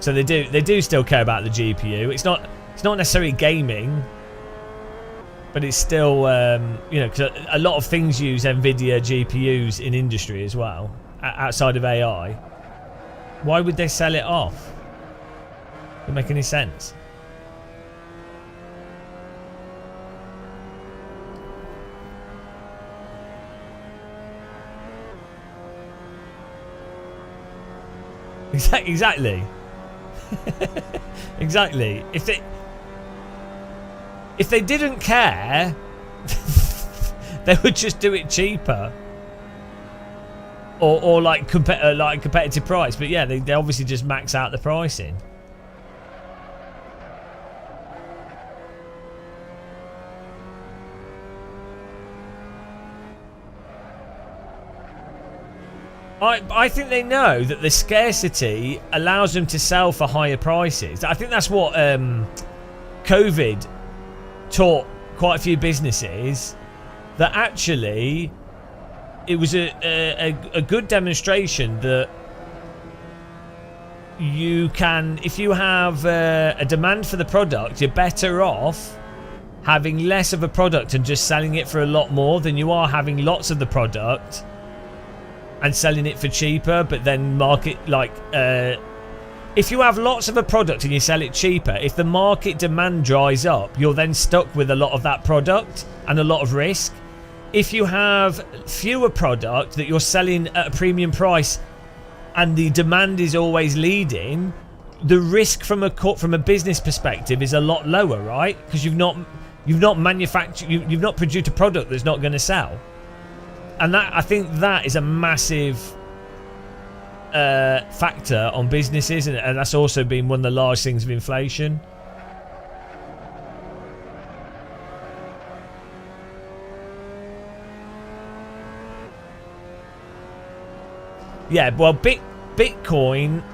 So they do still care about the GPU. It's not necessarily gaming, but it's still you know, because a lot of things use Nvidia GPUs in industry as well, outside of AI. Why would they sell it off? Doesn't make any sense. Exactly. Exactly. If they didn't care, they would just do it cheaper, or like competitive price. But yeah, they obviously just max out the pricing. I think they know that the scarcity allows them to sell for higher prices. I think that's what COVID taught quite a few businesses, that actually it was a good demonstration that you can, if you have a demand for the product, you're better off having less of a product and just selling it for a lot more than you are having lots of the product and selling it for cheaper, but then market, like if you have lots of a product and you sell it cheaper, if the market demand dries up, you're then stuck with a lot of that product and a lot of risk. If you have fewer product that you're selling at a premium price and the demand is always leading, the risk from a business perspective is a lot lower, right? Because you've not manufactured, you've not produced a product that's not going to sell. And that, I think that is a massive factor on businesses, and that's also been one of the large things of inflation. Yeah, well, Bitcoin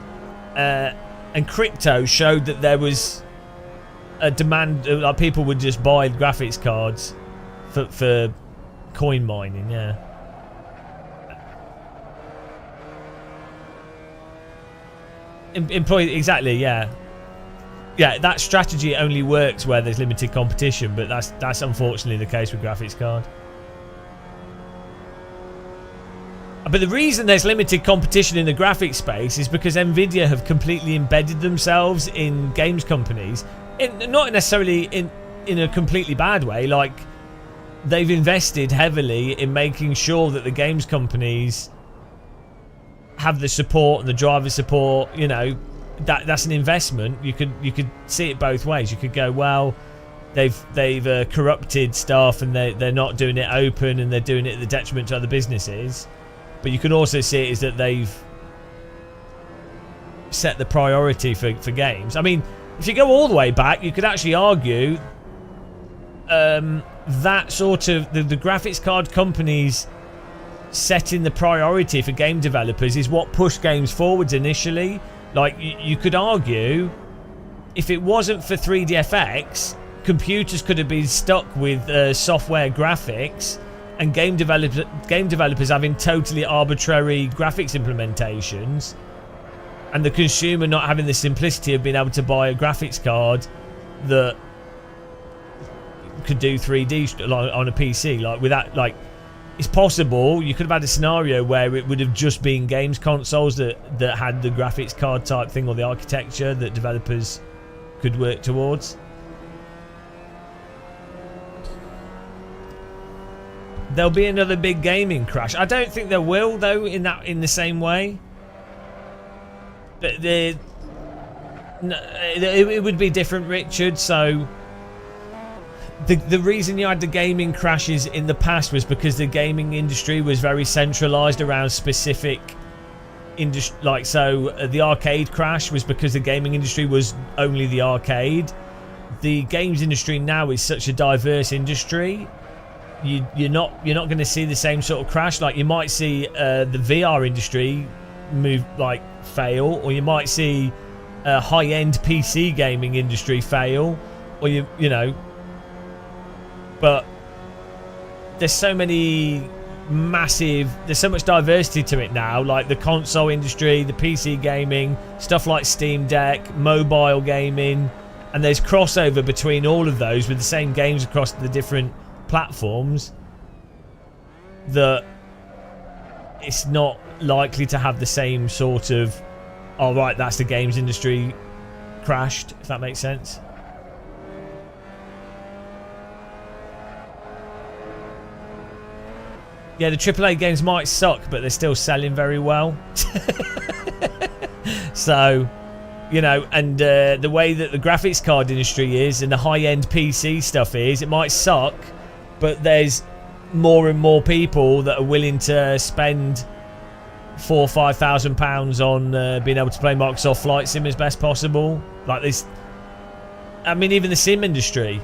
and crypto showed that there was a demand, like people would just buy graphics cards for coin mining, yeah. Exactly, yeah. Yeah, that strategy only works where there's limited competition, but that's unfortunately the case with graphics card. But the reason there's limited competition in the graphics space is because Nvidia have completely embedded themselves in games companies, not necessarily in a completely bad way. Like, they've invested heavily in making sure that the games companies have the support and the driver support. You know, that's an investment. You could see it both ways. You could go, well, they've corrupted stuff and they're not doing it open and they're doing it at the detriment to other businesses. But you can also see it as that they've set the priority for games. I mean, if you go all the way back, you could actually argue that sort of the graphics card companies setting the priority for game developers is what pushed games forwards initially. Like, you could argue, if it wasn't for 3DFX, computers could have been stuck with software graphics, and game developers having totally arbitrary graphics implementations, and the consumer not having the simplicity of being able to buy a graphics card that could do 3D on a PC. Like, without, like, it's possible you could have had a scenario where it would have just been games consoles that had the graphics card type thing, or the architecture that developers could work towards. There'll be another big gaming crash. I don't think there will, though, in the same way. But it would be different, Richard. So the reason you had the gaming crashes in the past was because the gaming industry was very centralized around specific industry. Like, so the arcade crash was because the gaming industry was only the arcade. The games industry now is such a diverse industry. You're not going to see the same sort of crash. Like, you might see the VR industry fail, or you might see a high-end PC gaming industry fail, or you know. But there's so much diversity to it now, like the console industry, the PC gaming, stuff like Steam Deck, mobile gaming, and there's crossover between all of those with the same games across the different platforms, that it's not likely to have the same sort of, oh right, that's the games industry crashed, if that makes sense. Yeah, the AAA games might suck, but they're still selling very well. So, you know, and the way that the graphics card industry is and the high-end PC stuff is, it might suck, but there's more and more people that are willing to spend £4,000 or £5,000 on being able to play Microsoft Flight Sim as best possible. Like this, I mean, even the sim industry,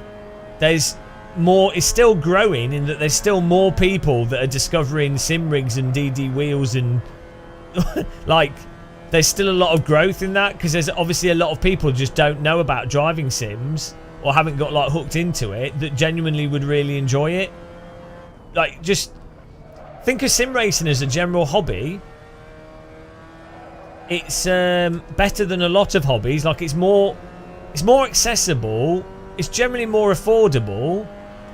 there's more, it's still growing in that there's still more people that are discovering sim rigs and DD wheels, and like there's still a lot of growth in that, because there's obviously a lot of people just don't know about driving sims or haven't got like hooked into it that genuinely would really enjoy it. Like, just think of sim racing as a general hobby. It's better than a lot of hobbies. Like, it's more accessible, it's generally more affordable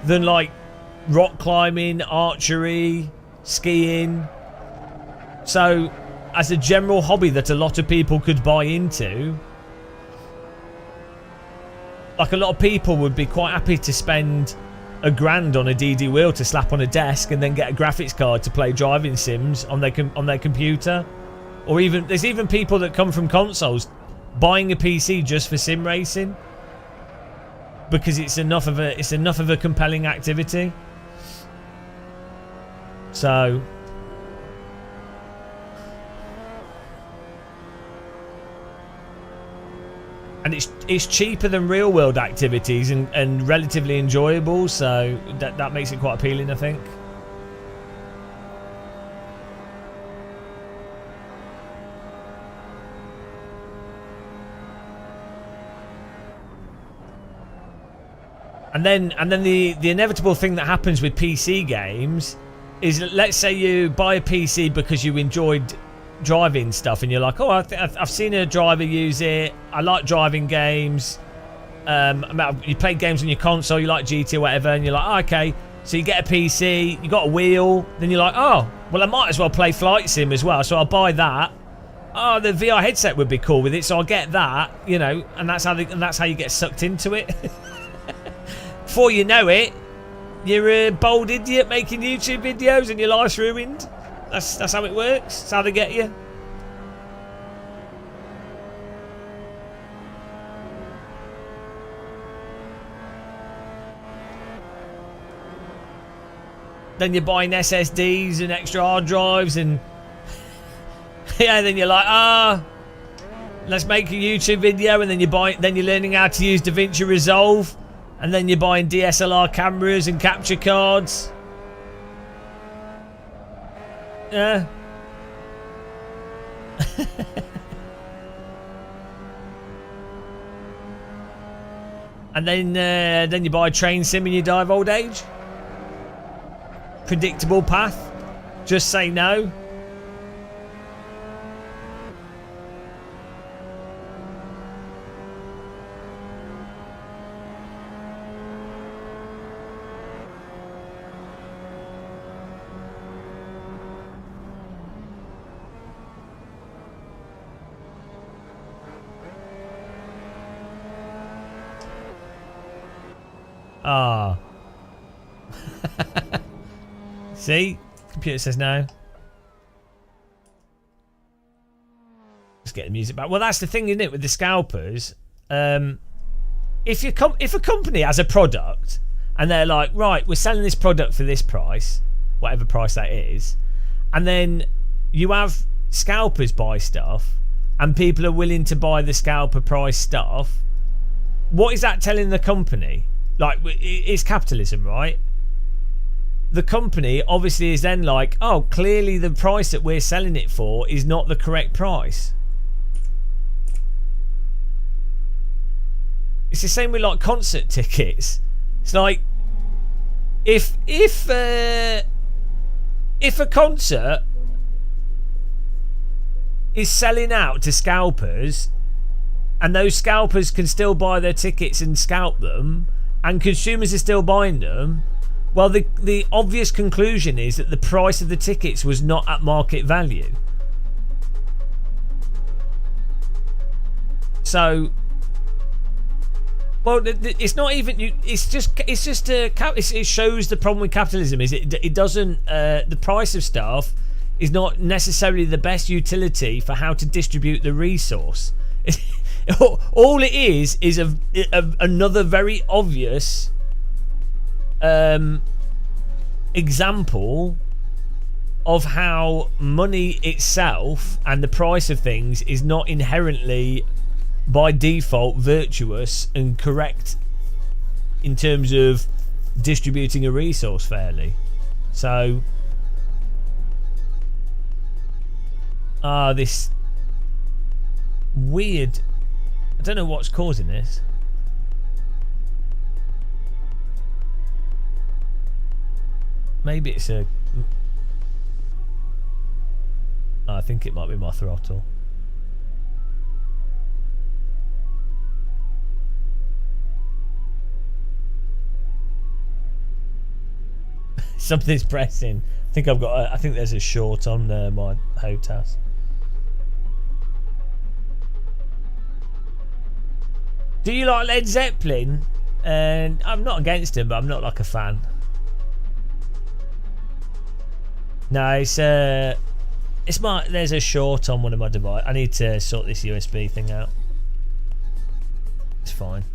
than like rock climbing, archery, skiing. So as a general hobby that a lot of people could buy into, like a lot of people would be quite happy to spend £1,000 on a DD wheel to slap on a desk and then get a graphics card to play driving sims on their computer. Or even, there's even people that come from consoles buying a PC just for sim racing, because it's enough of a compelling activity. So and it's cheaper than real world activities and relatively enjoyable, so that makes it quite appealing, I think. And then the inevitable thing that happens with PC games is, let's say you buy a PC because you enjoyed driving stuff, and you're like, oh, I've seen a driver use it, I like driving games, you play games on your console, you like GT or whatever, and you're like, oh, okay, so you get a PC, you got a wheel, then you're like, oh, well, I might as well play Flight Sim as well, so I'll buy that. Oh, the VR headset would be cool with it, so I'll get that, you know, and that's how you get sucked into it. Before you know it, you're a bold idiot making YouTube videos and your life's ruined. That's how it works. That's how they get you. Then you're buying SSDs and extra hard drives, and yeah, then you're like, let's make a YouTube video, and then you're learning how to use DaVinci Resolve. And then you're buying DSLR cameras and capture cards. Yeah. And then you buy a train sim and you die of old age. Predictable path. Just say no. Ah. See? Computer says no. Let's get the music back. Well, that's the thing, isn't it, with the scalpers? If a company has a product and they're like, right, we're selling this product for this price, whatever price that is, and then you have scalpers buy stuff and people are willing to buy the scalper price stuff, what is that telling the company? Like, it's capitalism, right? The company obviously is then like, oh, clearly the price that we're selling it for is not the correct price. It's the same with like concert tickets. It's like if a concert is selling out to scalpers and those scalpers can still buy their tickets and scalp them and consumers are still buying them, well, the obvious conclusion is that the price of the tickets was not at market value. So, well, it's not even. It shows the problem with capitalism is it doesn't. The price of stuff is not necessarily the best utility for how to distribute the resource. All it is another very obvious example of how money itself and the price of things is not inherently by default virtuous and correct in terms of distributing a resource fairly. So this weird, I don't know what's causing this. Maybe it's I think it might be my throttle. Something's pressing. I think I've got. I think there's a short on my HOTAS. Do you like Led Zeppelin? And I'm not against him, but I'm not like a fan. No, it's my. There's a short on one of my devices. I need to sort this USB thing out. It's fine.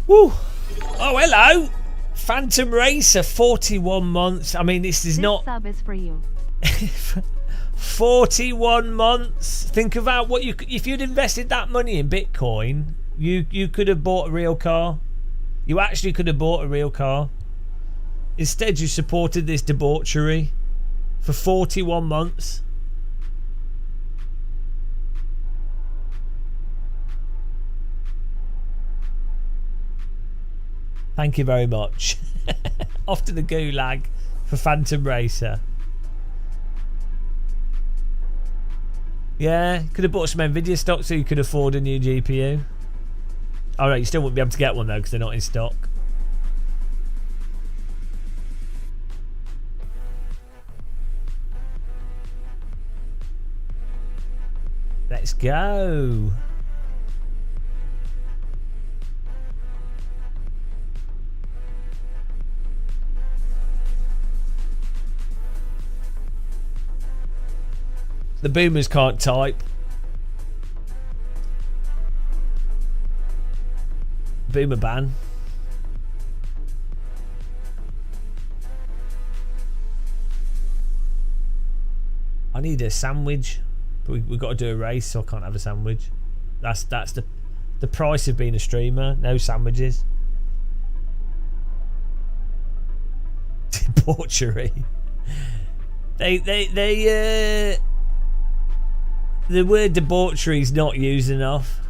Woo! Oh, hello! Phantom Racer, 41 months. I mean, this is not... sub is for you. 41 months. Think about what you... If you'd invested that money in Bitcoin, you could have bought a real car. You actually could have bought a real car. Instead, you supported this debauchery for 41 months. Thank you very much. Off to the gulag for Phantom Racer. Yeah, could have bought some Nvidia stock so you could afford a new GPU. Alright, you still wouldn't be able to get one though because they're not in stock. Let's go. The boomers can't type. Boomer ban. I need a sandwich, but we've got to do a race, so I can't have a sandwich. That's the price of being a streamer. No sandwiches. Debauchery. The word debauchery is not used enough.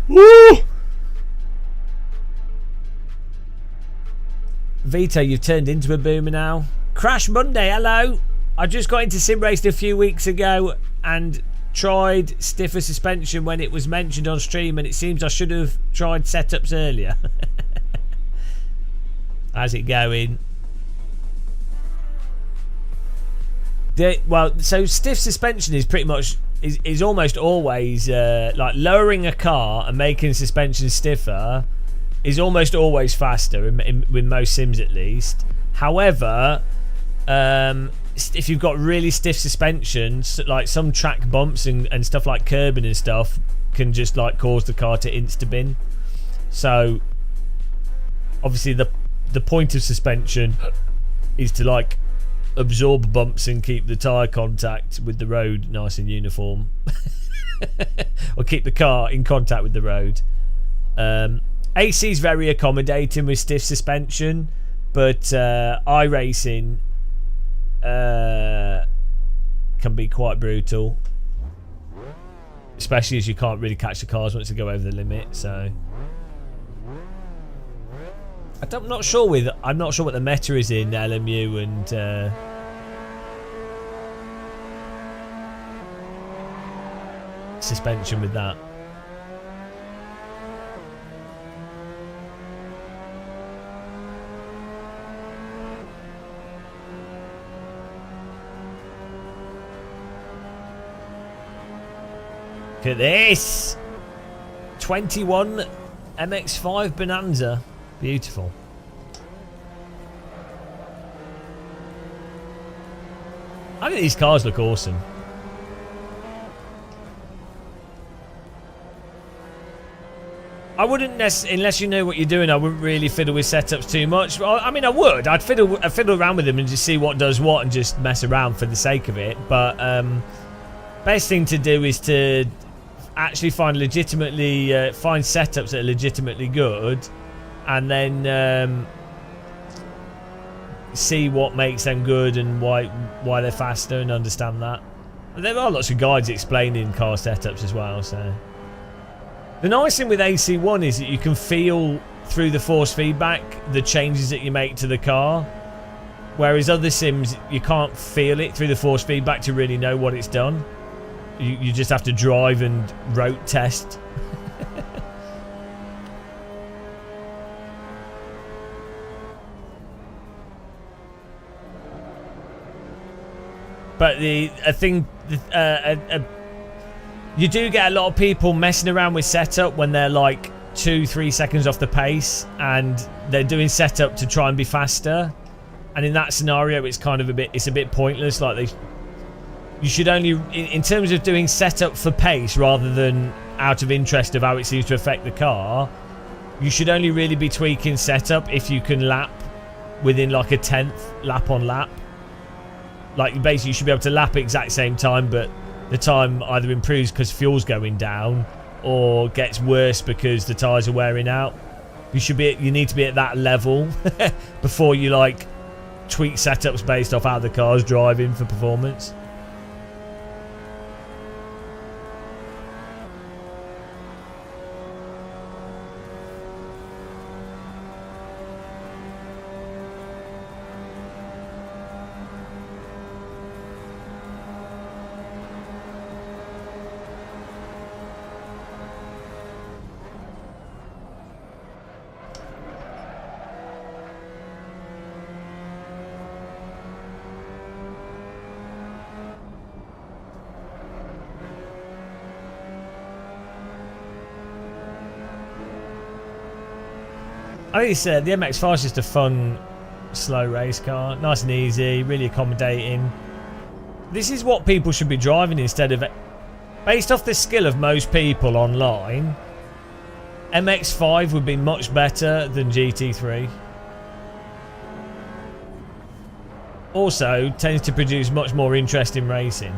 Woo! Vito, you've turned into a boomer now. Crash Monday, hello. I just got into sim racing a few weeks ago and tried stiffer suspension when it was mentioned on stream, and it seems I should have tried setups earlier. How's it going? Well, so stiff suspension is pretty much is almost always like lowering a car and making suspension stiffer is almost always faster with most sims at least. However, if you've got really stiff suspension, like some track bumps and stuff like curbing and stuff can just like cause the car to insta-bin. So obviously the point of suspension is to like absorb bumps and keep the tyre contact with the road nice and uniform. Or keep the car in contact with the road. AC is very accommodating with stiff suspension, but iRacing can be quite brutal, especially as you can't really catch the cars once they go over the limit. So I'm not sure what the meta is in LMU and suspension with that. Look at this 21 MX-5 Bonanza. Beautiful. I think these cars look awesome. I wouldn't necessarily, unless you know what you're doing, I wouldn't really fiddle with setups too much. I mean, I would. I'd fiddle around with them and just see what does what and just mess around for the sake of it. But best thing to do is to actually find setups that are legitimately good, and then see what makes them good and why they're faster, and understand that. And there are lots of guides explaining car setups as well. So the nice thing with AC1 is that you can feel through the force feedback the changes that you make to the car, whereas other sims you can't feel it through the force feedback to really know what it's done. You just have to drive and road test. But you do get a lot of people messing around with setup when they're like 2-3 seconds off the pace, and they're doing setup to try and be faster. And in that scenario, it's kind of a bit pointless. Like you should only, in terms of doing setup for pace rather than out of interest of how it seems to affect the car, you should only really be tweaking setup if you can lap within like a 10th lap on lap. Like basically you should be able to lap at exact same time, but the time either improves because fuel's going down or gets worse because the tyres are wearing out. You need to be at that level before you like tweak setups based off how the car's driving for performance. I think the MX-5 is just a fun, slow race car. Nice and easy, really accommodating. This is what people should be driving instead of... Based off the skill of most people online, MX-5 would be much better than GT3. Also, tends to produce much more interesting racing.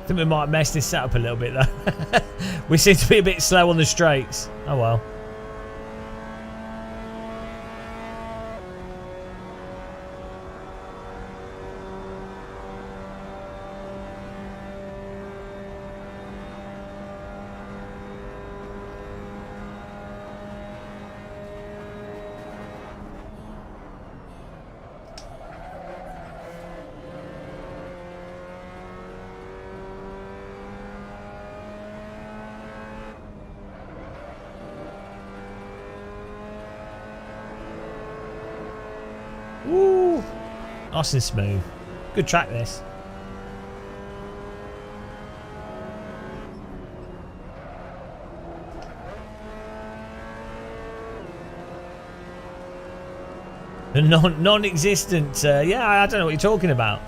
I think we might mess this setup a little bit though. We seem to be a bit slow on the straights. Oh well. Woo! Nice and smooth. Good track this. Non-existent. Yeah, I don't know what you're talking about.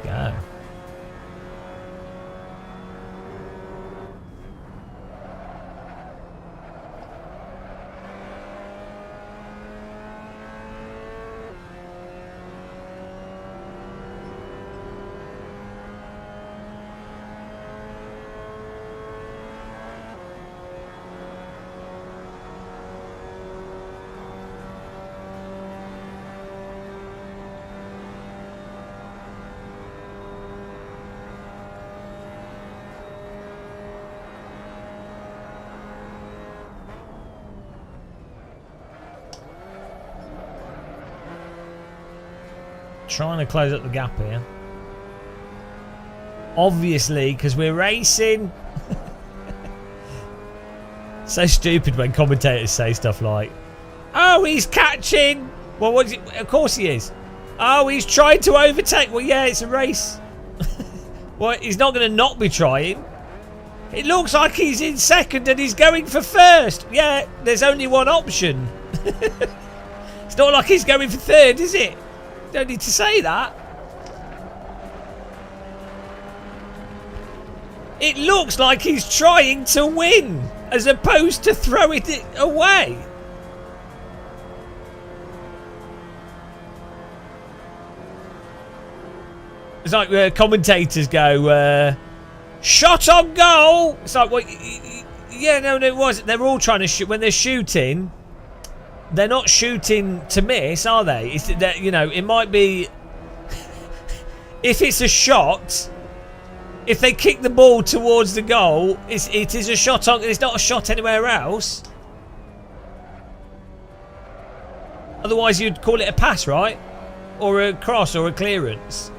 Go. Trying to close up the gap here. Obviously, because we're racing. So stupid when commentators say stuff like, "Oh, he's catching." Well, what is it? Of course he is. Oh, he's trying to overtake. Well, yeah, it's a race. Well, he's not going to not be trying. It looks like he's in second and he's going for first. Yeah, there's only one option. It's not like he's going for third, is it? Don't need to say that. It looks like he's trying to win as opposed to throwing it away. It's like commentators go, shot on goal. It's like, well, yeah, no, it wasn't. They're all trying to shoot. When they're shooting, they're not shooting to miss, are they? It's that, you know, it might be if it's a shot, if they kick the ball towards the goal, it is a shot on. It's not a shot anywhere else. Otherwise, you'd call it a pass, right? Or a cross or a clearance.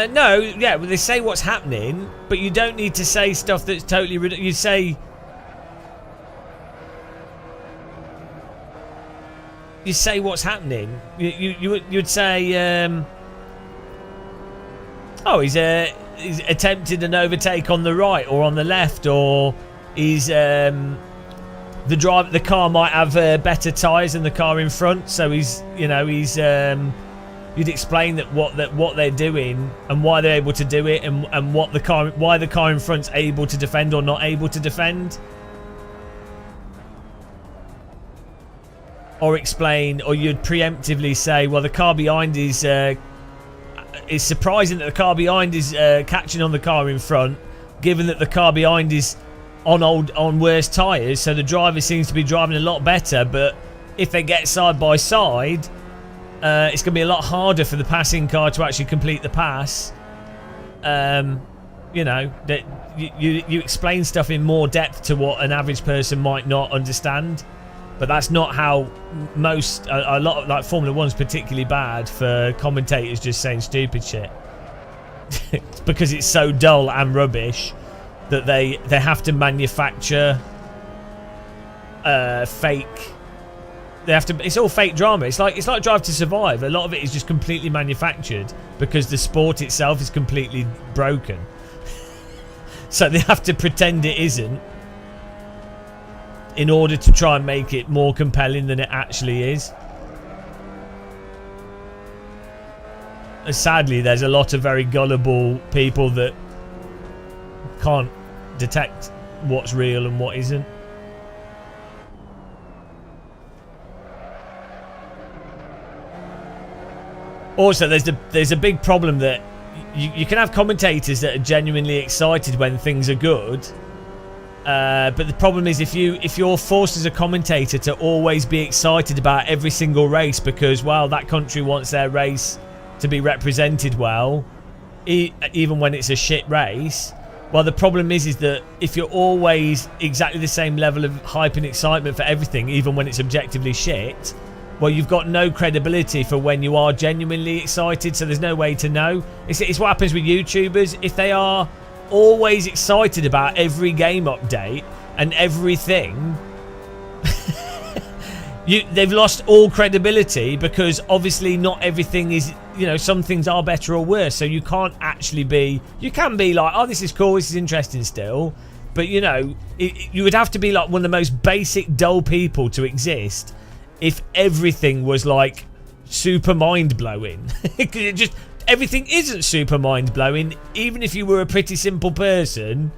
No, yeah, well, they say what's happening, but you don't need to say stuff that's totally ridiculous. You say what's happening. You'd say, oh, he's attempted an overtake on the right or on the left, or he's the car might have better tyres than the car in front, so he's you'd explain that what they're doing and why they're able to do it, and why the car in front's able to defend or not able to defend. Or explain, or you'd preemptively say, well, the car behind is surprising that the car behind is catching on the car in front, given that the car behind is on worse tyres, so the driver seems to be driving a lot better, but if they get side by side, it's going to be a lot harder for the passing car to actually complete the pass. You know, that you explain stuff in more depth to what an average person might not understand. But that's not how most, a lot of, like, Formula 1's particularly bad for commentators just saying stupid shit. It's because it's so dull and rubbish that they have to manufacture fake. They have to. It's all fake drama. It's like Drive to Survive. A lot of it is just completely manufactured because the sport itself is completely broken. So they have to pretend it isn't in order to try and make it more compelling than it actually is. Sadly, there's a lot of very gullible people that can't detect what's real and what isn't. Also, there's a big problem that you can have commentators that are genuinely excited when things are good. But the problem is if you're forced as a commentator to always be excited about every single race because, well, that country wants their race to be represented well, even when it's a shit race. Well, the problem is that if you're always exactly the same level of hype and excitement for everything, even when it's objectively shit, well, you've got no credibility for when you are genuinely excited, so there's no way to know. It's what happens with YouTubers. If they are always excited about every game update and everything, they've lost all credibility, because obviously not everything is, you know, some things are better or worse, so you can't actually be, you can be like, oh, this is cool, this is interesting still, but you know, you would have to be like one of the most basic dull people to exist if everything was like super mind-blowing. Because it just, everything isn't super mind-blowing. Even if you were a pretty simple person,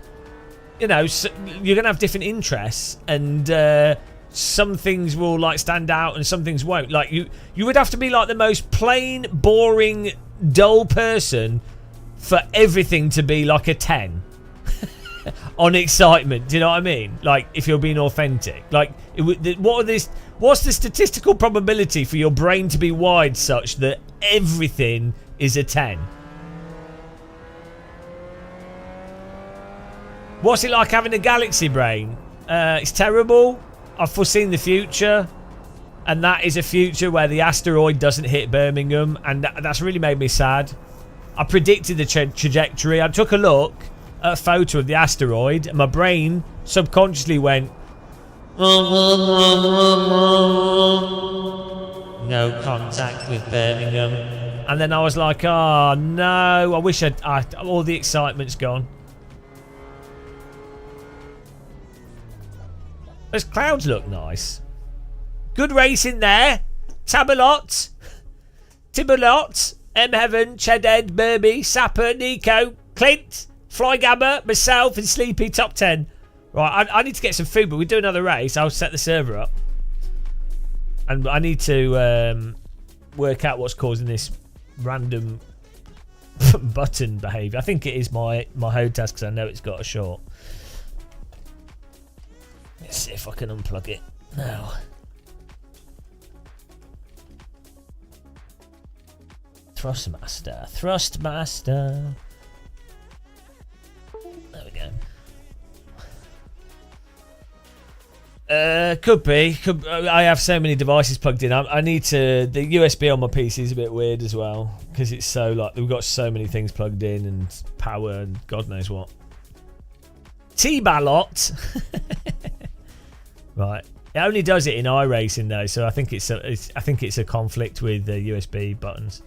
you know, so you're gonna have different interests, and some things will like stand out and some things won't. Like you would have to be like the most plain, boring, dull person for everything to be like a 10 on excitement. Do you know what I mean? Like, if you're being authentic, like what's the statistical probability for your brain to be wired such that everything is a 10? What's it like having a galaxy brain? It's terrible. I've foreseen the future, and that is a future where the asteroid doesn't hit Birmingham, and that's really made me sad. I predicted the trajectory. I took a look at a photo of the asteroid, and my brain subconsciously went, no contact with Birmingham. And then I was like, oh no, I wish all the excitement's gone. Those clouds look nice. Good racing there. Tabalot, Tibalot, M. Heaven, Cheded, Burby, Sapper, Nico, Clint, Flygabber, myself, and Sleepy top 10. Right, I need to get some food, but we do another race. I'll set the server up. And I need to work out what's causing this random button behaviour. I think it is my home task, because I know it's got a short. Let's see if I can unplug it now. Thrustmaster. There we go. Could be. I have so many devices plugged in. I need to. The USB on my PC is a bit weird as well, because it's so like we've got so many things plugged in and power and God knows what. T-Ballot. Right. It only does it in iRacing though, so I think it's a conflict with the USB buttons.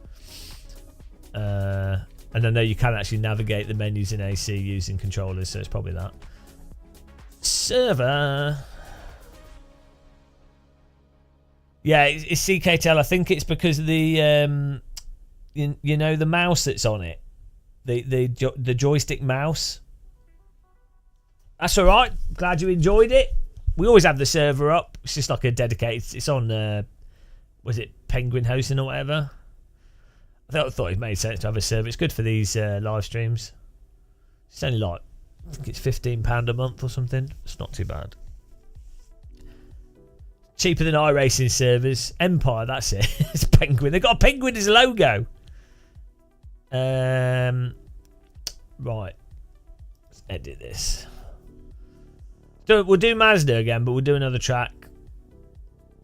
And I know you can actually navigate the menus in AC using controllers, so it's probably that. Server. Yeah, it's CKTL. I think it's because of the you know, the mouse that's on it, the joystick mouse. That's all right. Glad you enjoyed it. We always have the server up. It's just like a dedicated. It's on. Was it Penguin hosting or whatever? I thought it made sense to have a server. It's good for these live streams. It's only like, I think it's £15 a month or something. It's not too bad. Cheaper than iRacing servers. Empire, that's it. It's penguin. They've got a penguin as a logo. Right. Let's edit this. So we'll do Mazda again, but we'll do another track.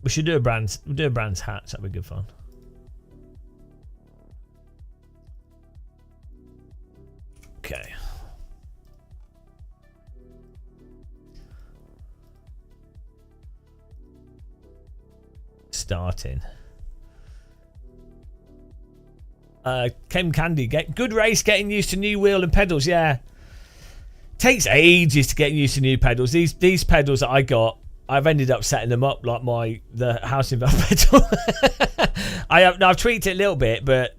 We should do a brand's hatch. That'd be good fun. Okay. Starting. Kem Candy, good race getting used to new wheel and pedals. Yeah, takes ages to get used to new pedals. These pedals that I got, I've ended up setting them up like the house in valve pedal. I've tweaked it a little bit, but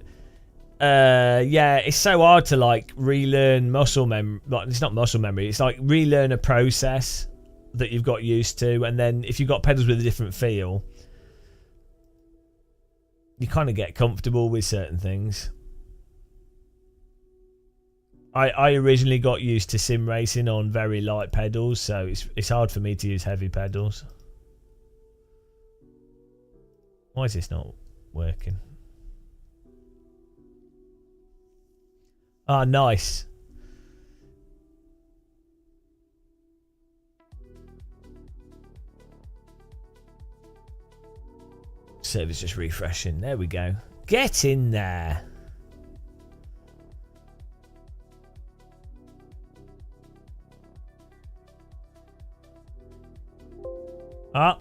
yeah, it's so hard to like relearn muscle memory. It's not muscle memory. It's like relearn a process that you've got used to, and then if you've got pedals with a different feel, you kind of get comfortable with certain things. I originally got used to sim racing on very light pedals, so it's hard for me to use heavy pedals. Why is this not working? Ah, nice. Server's just refreshing. There we go. Get in there. Ah.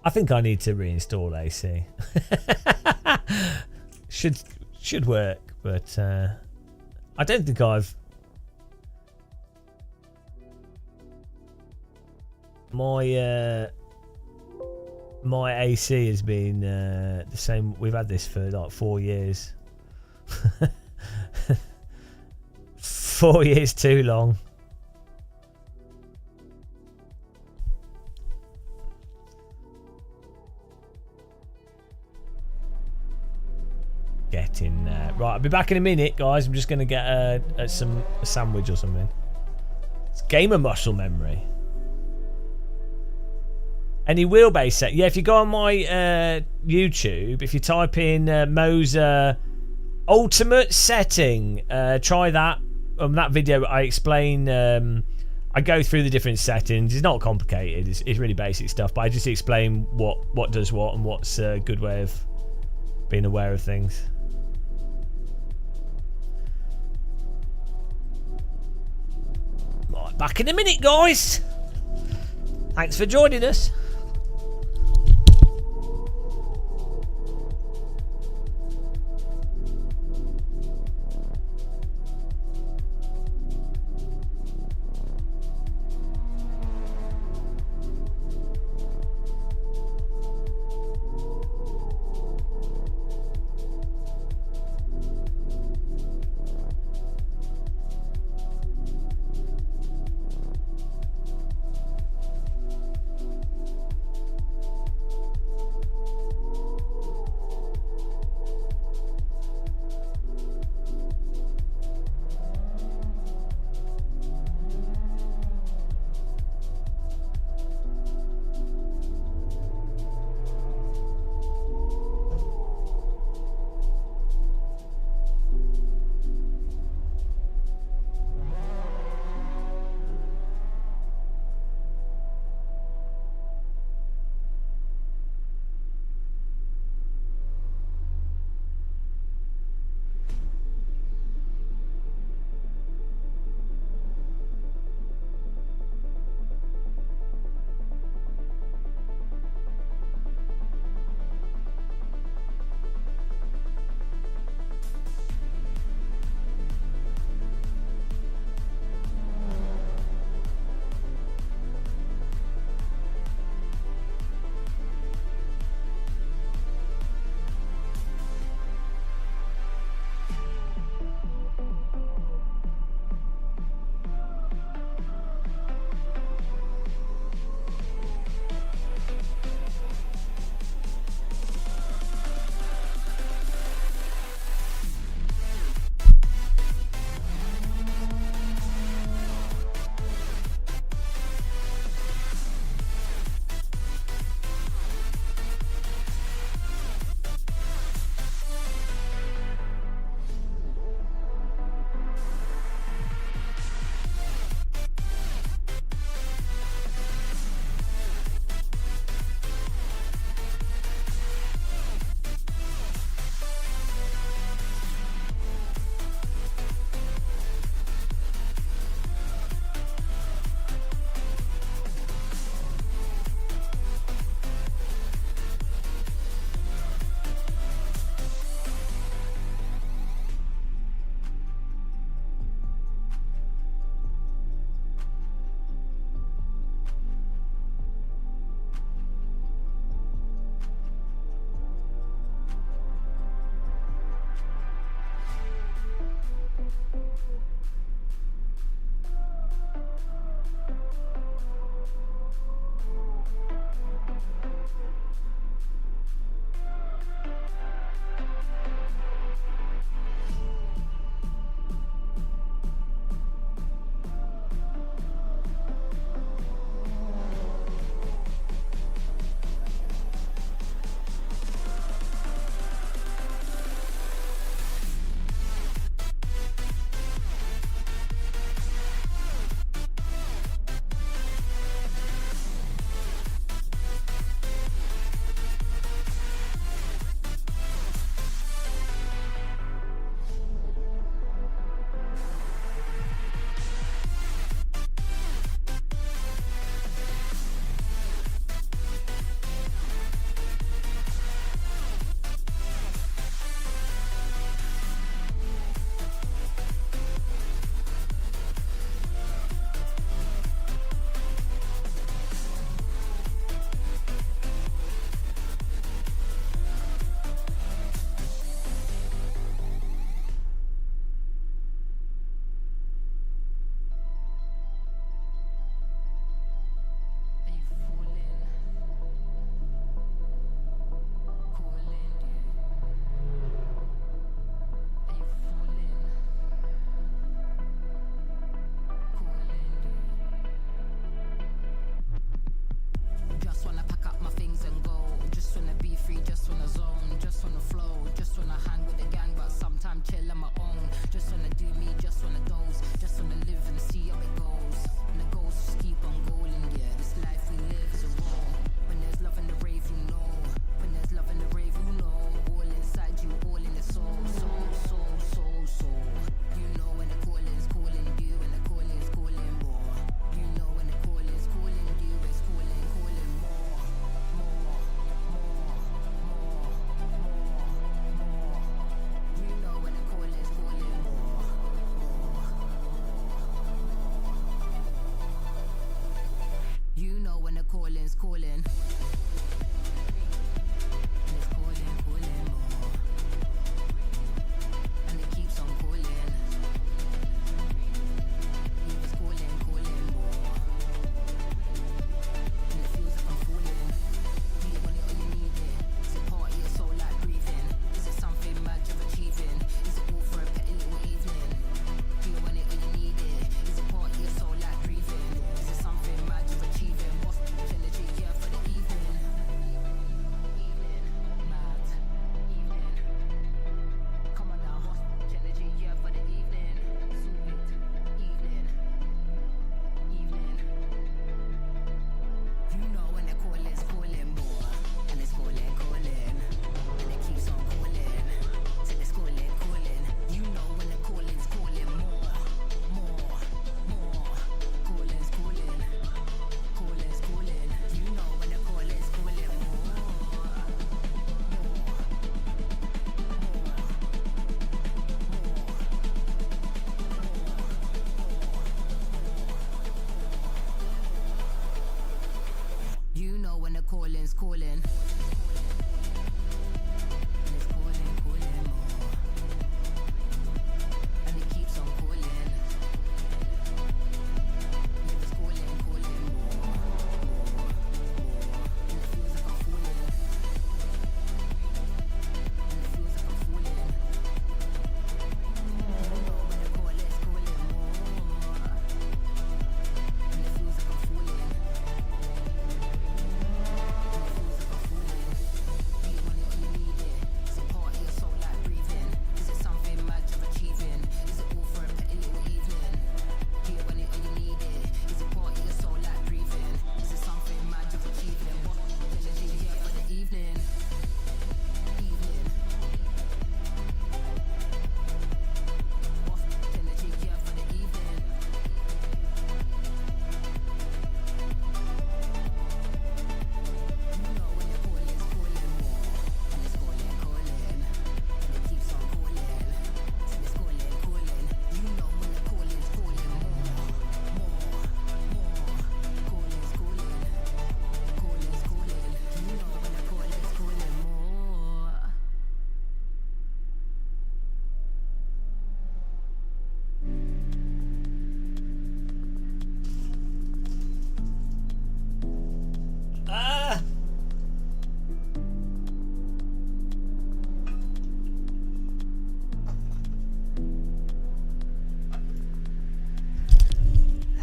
I think I need to reinstall AC. Should work, but I don't think I've my AC has been the same. We've had this for like 4 years. 4 years too long. Get in there. Right, I'll be back in a minute, guys. I'm just going to get a sandwich or something. It's gamer muscle memory. Any wheelbase set? Yeah, if you go on my YouTube, if you type in Moser Ultimate Setting, try that. On that video, I explain. I go through the different settings. It's not complicated. It's really basic stuff, but I just explain what does what and what's a good way of being aware of things. Right, back in a minute, guys. Thanks for joining us.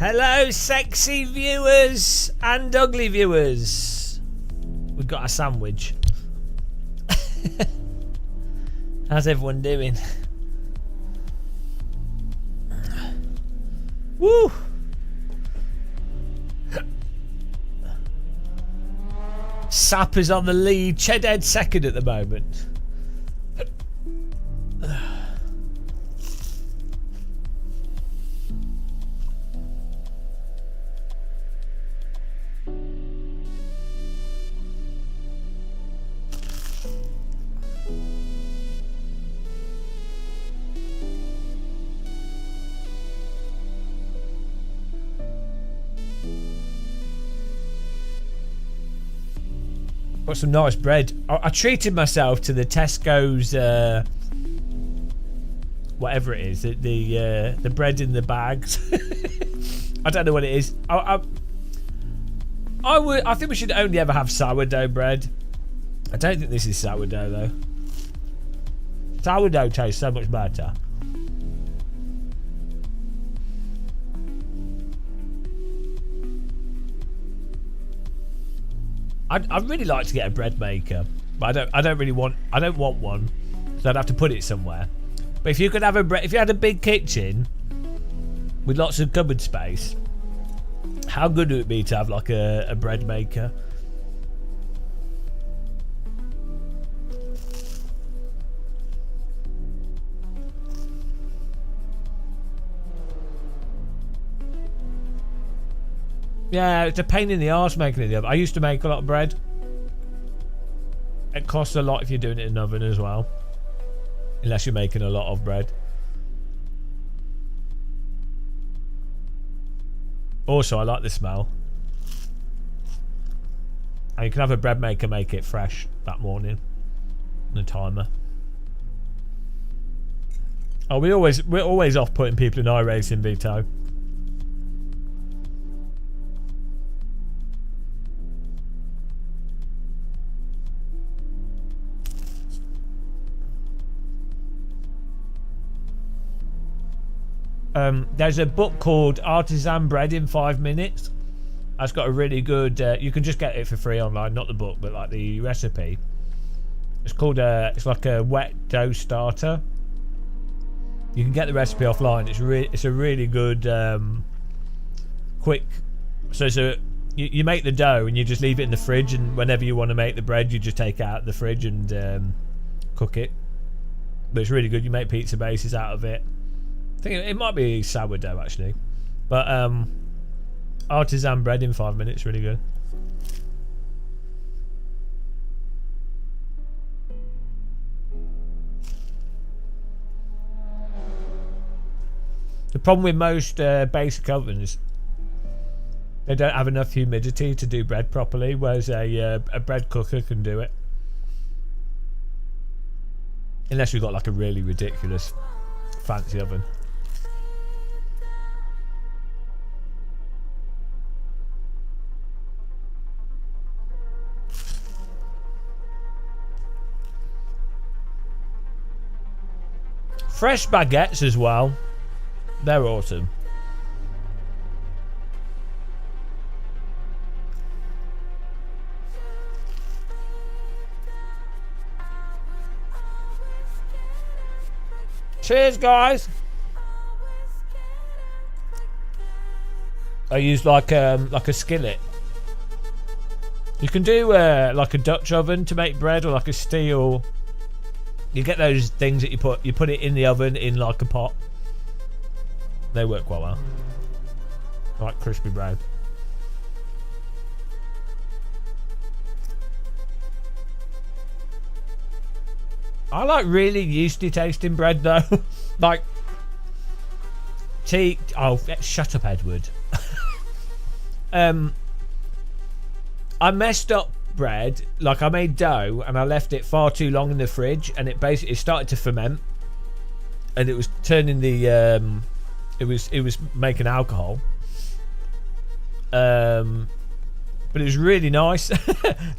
Hello, sexy viewers and ugly viewers. We've got a sandwich. How's everyone doing? Woo! Sap is on the lead. Chedhead second at the moment. Got some nice bread. I treated myself to the Tesco's whatever it is, the bread in the bags. I don't know what it is. I think we should only ever have sourdough bread. I don't think this is sourdough though. Sourdough tastes so much better. I'd really like to get a bread maker, but I don't want one, so I'd have to put it somewhere. But if you could have if you had a big kitchen with lots of cupboard space, how good would it be to have like a bread maker? Yeah, it's a pain in the arse making it in the oven. I used to make a lot of bread. It costs a lot if you're doing it in an oven as well. Unless you're making a lot of bread. Also, I like the smell. And you can have a bread maker make it fresh that morning. And a timer. Oh, we're always off putting people in iRacing, Vito. There's a book called Artisan Bread in 5 Minutes. That's got a really good you can just get it for free online, not the book but like the recipe. It's called it's like a wet dough starter. You can get the recipe offline. It's a really good quick. So you make the dough and you just leave it in the fridge, and whenever you want to make the bread you just take it out of the fridge and cook it. But it's really good. You make pizza bases out of it. I think it might be sourdough actually, but artisan bread in 5 minutes, really good. The problem with most basic ovens, they don't have enough humidity to do bread properly, whereas a bread cooker can do it. Unless you've got like a really ridiculous fancy oven. Fresh baguettes as well. They're awesome. Cheers, guys. I use like a skillet. You can do like a Dutch oven to make bread, or like a steel. You get those things that you put it in the oven in like a pot. They work quite well. Like crispy bread. I like really yeasty tasting bread though. Like tea. Oh, shut up, Edward. I messed up bread. Like I made dough and I left it far too long in the fridge, and it basically started to ferment, and it was turning the it was making alcohol. But it was really nice.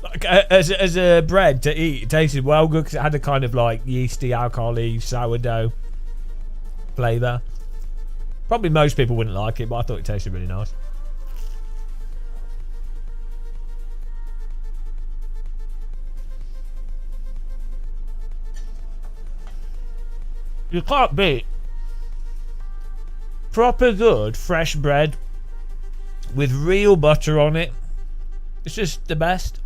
Like as a bread to eat, it tasted well good because it had a kind of like yeasty, alcohol-y sourdough flavour. Probably most people wouldn't like it, but I thought it tasted really nice. You can't beat proper good fresh bread with real butter on it. It's just the best.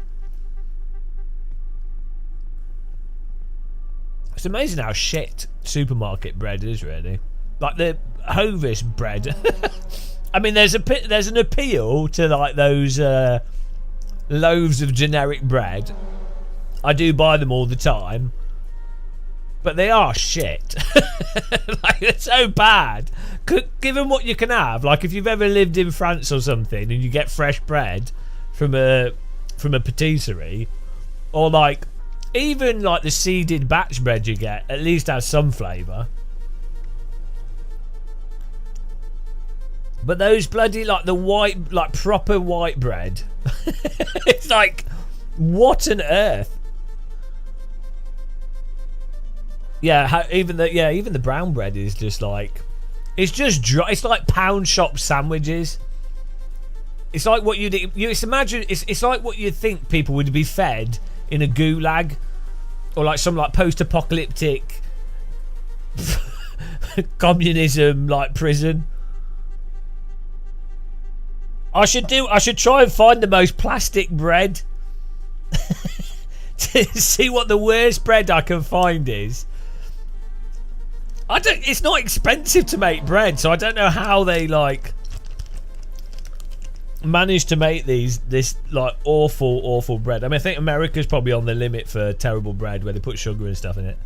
It's amazing how shit supermarket bread is, really. Like the Hovis bread. I mean, there's an appeal to like those loaves of generic bread. I do buy them all the time, but they are shit. Like, they're so bad. Given what you can have, like if you've ever lived in France or something and you get fresh bread from a patisserie, or like even like the seeded batch bread you get, at least has some flavour. But those bloody like the white, like proper white bread, it's like, what on earth? Yeah, even the brown bread is just like, it's just dry. It's like pound shop sandwiches. It's like what you'd imagine. It's like what you'd think people would be fed in a gulag, or like some like post-apocalyptic communism like prison. I should try and find the most plastic bread to see what the worst bread I can find is. It's not expensive to make bread, so I don't know how they like manage to make this like awful bread. I mean, I think America's probably on the limit for terrible bread where they put sugar and stuff in it.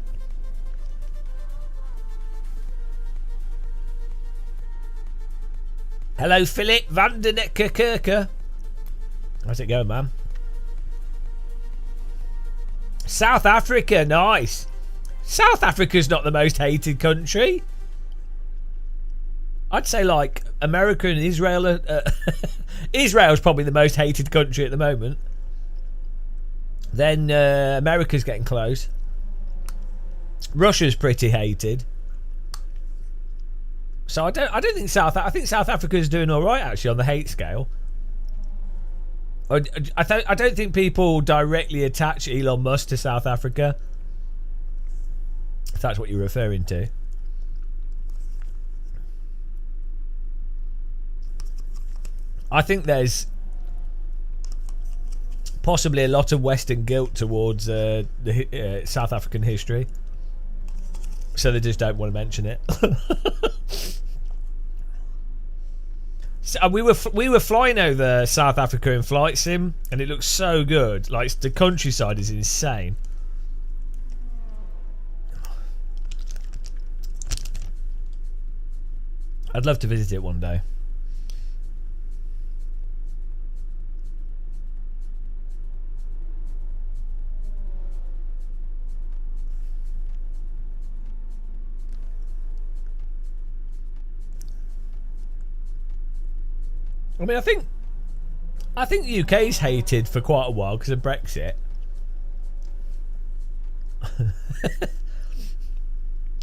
Hello, Philip van der Kerker. How's it going, man? South Africa, nice. South Africa's not the most hated country. I'd say like America and Israel Israel's probably the most hated country at the moment. Then America's getting close. Russia's pretty hated. So I don't think I think South Africa's doing all right actually on the hate scale. I don't think people directly attach Elon Musk to South Africa, if that's what you're referring to. I think there's possibly a lot of Western guilt towards the South African history, so they just don't want to mention it. So we were flying over South Africa in flight sim, and it looks so good. Like, the countryside is insane. I'd love to visit it one day. I mean, I think the UK's hated for quite a while because of Brexit.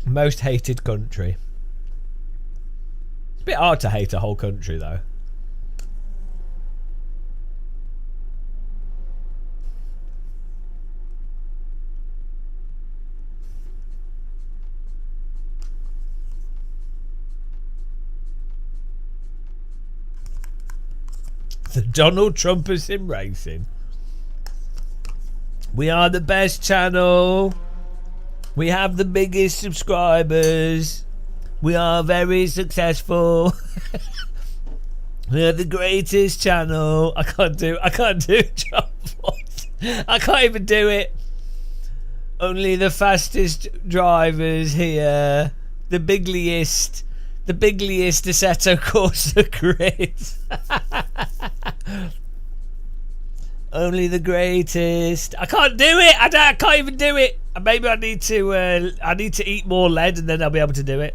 Most hated country. It's a bit hard to hate a whole country, though. The Donald Trump of sim racing. We are the best channel. We have the biggest subscribers. We are very successful. We are the greatest channel. I can't do Trump voice. I can't even do it. Only the fastest drivers here. The bigliest Assetto Corsa grids. Only the greatest. I can't do it. I can't even do it. Maybe I need to eat more lead and then I'll be able to do it.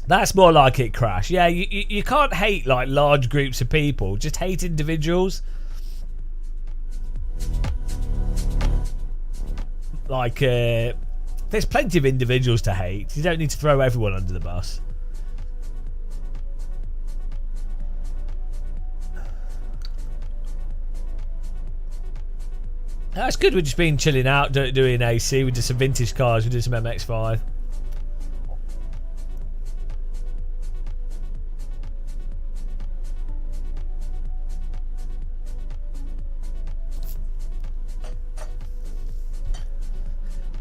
That's more like it, Crash. Yeah, you can't hate like large groups of people. Just hate individuals. Like There's plenty of individuals to hate. You don't need to throw everyone under the bus. That's good. We've just been chilling out, doing AC. We did some vintage cars. We did some MX-5.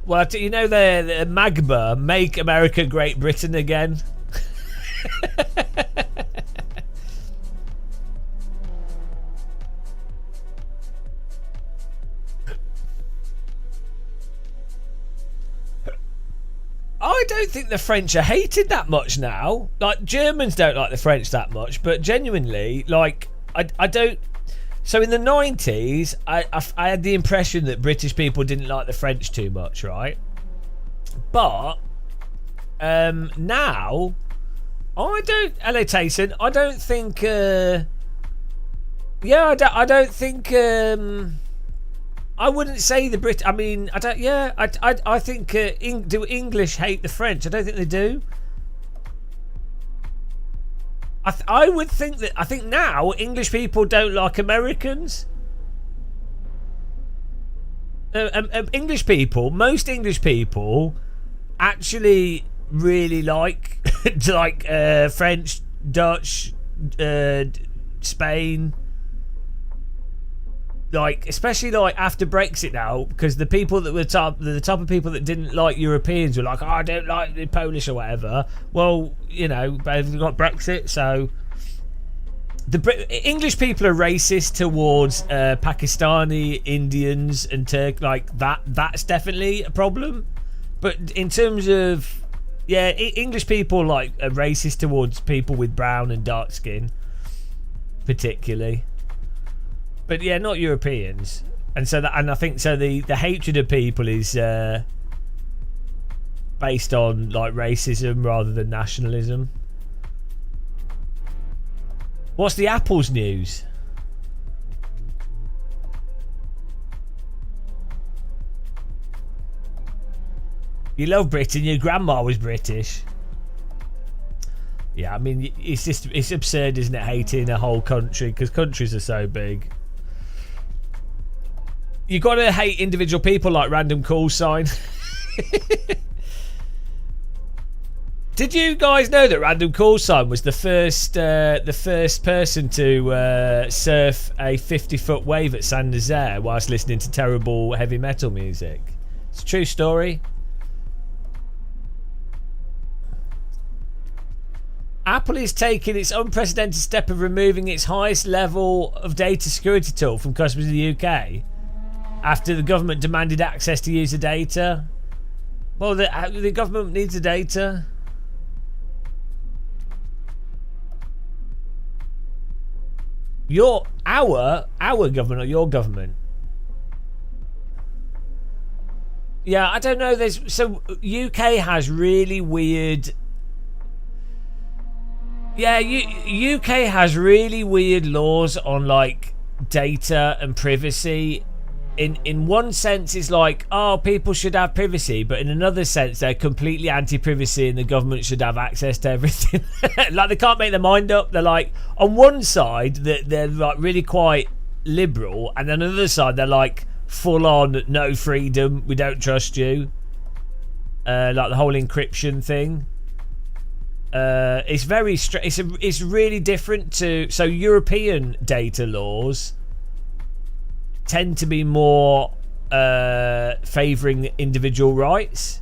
Well, you know the MAGBA, Make America Great Britain Again. I don't think the French are hated that much now. Like, Germans don't like the French that much, but genuinely, like, I don't. So in the 90s, I had the impression that British people didn't like the French too much, right? But now, I don't. Hello, Tayson. I don't think. I don't think. I wouldn't say the Brit. I mean, I don't. Yeah, I think. Do English hate the French? I don't think they do. I would think that. I think now English people don't like Americans. English people, most English people, actually really like French, Dutch, Spain. Like, especially like after Brexit now, because the people that were the type of people that didn't like Europeans were like, oh, I don't like the Polish or whatever. Well, you know, they've got Brexit, so the English people are racist towards Pakistani, Indians, and Turk. Like that's definitely a problem. But in terms of English people like are racist towards people with brown and dark skin, particularly. But yeah, not Europeans, and I think so. The hatred of people is based on like racism rather than nationalism. What's the Apple's news? You love Britain. Your grandma was British. Yeah, I mean, it's absurd, isn't it? Hating a whole country because countries are so big. You gotta hate individual people like Random Call Sign. Did you guys know that Random Call Sign was the first person to surf a 50-foot wave at Saint Nazaire whilst listening to terrible heavy metal music? It's a true story. Apple is taking its unprecedented step of removing its highest level of data security tool from customers in the UK. After the government demanded access to use the data. Well, the government needs the data. Our government or your government? Yeah, I don't know. So UK has really weird. Yeah, UK has really weird laws on like data and privacy. In one sense, it's like, oh, people should have privacy, but in another sense, they're completely anti-privacy and the government should have access to everything. Like, they can't make their mind up. They're like, on one side, they're like really quite liberal, and then on the other side, they're like full on no freedom. We don't trust you. Like the whole encryption thing. It's very it's really different to European data laws. Tend to be more favouring individual rights.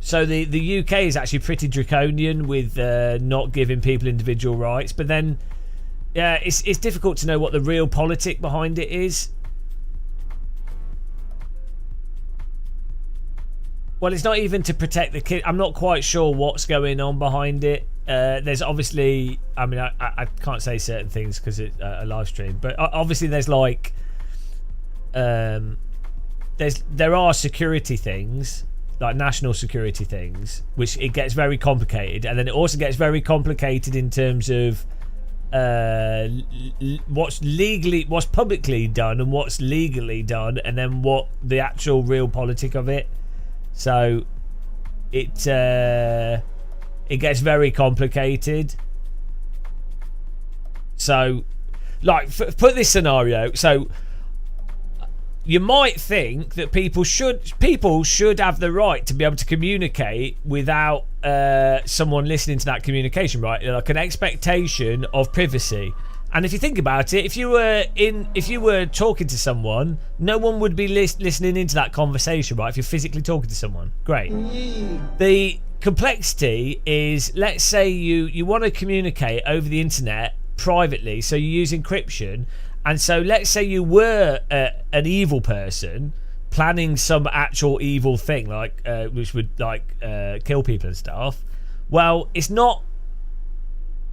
So the UK is actually pretty draconian with not giving people individual rights. But then, yeah, it's difficult to know what the real politic behind it is. Well, it's not even to protect the kid. I'm not quite sure what's going on behind it. There's obviously, I mean, I can't say certain things because it's a live stream. But obviously there's like... there are security things, like national security things, which it gets very complicated, and then it also gets very complicated in terms of what's publicly done and what's legally done, and then what the actual real politic of it. So it gets very complicated. So, like, put this scenario. So you might think that people should have the right to be able to communicate without someone listening to that communication, right? Like an expectation of privacy. And if you think about it, if you were talking to someone, no one would be listening into that conversation, right? If you're physically talking to someone, great. The complexity is, let's say you want to communicate over the internet privately, so you use encryption. And so let's say you were an evil person planning some actual evil thing, like which would like kill people and stuff. Well, it's not.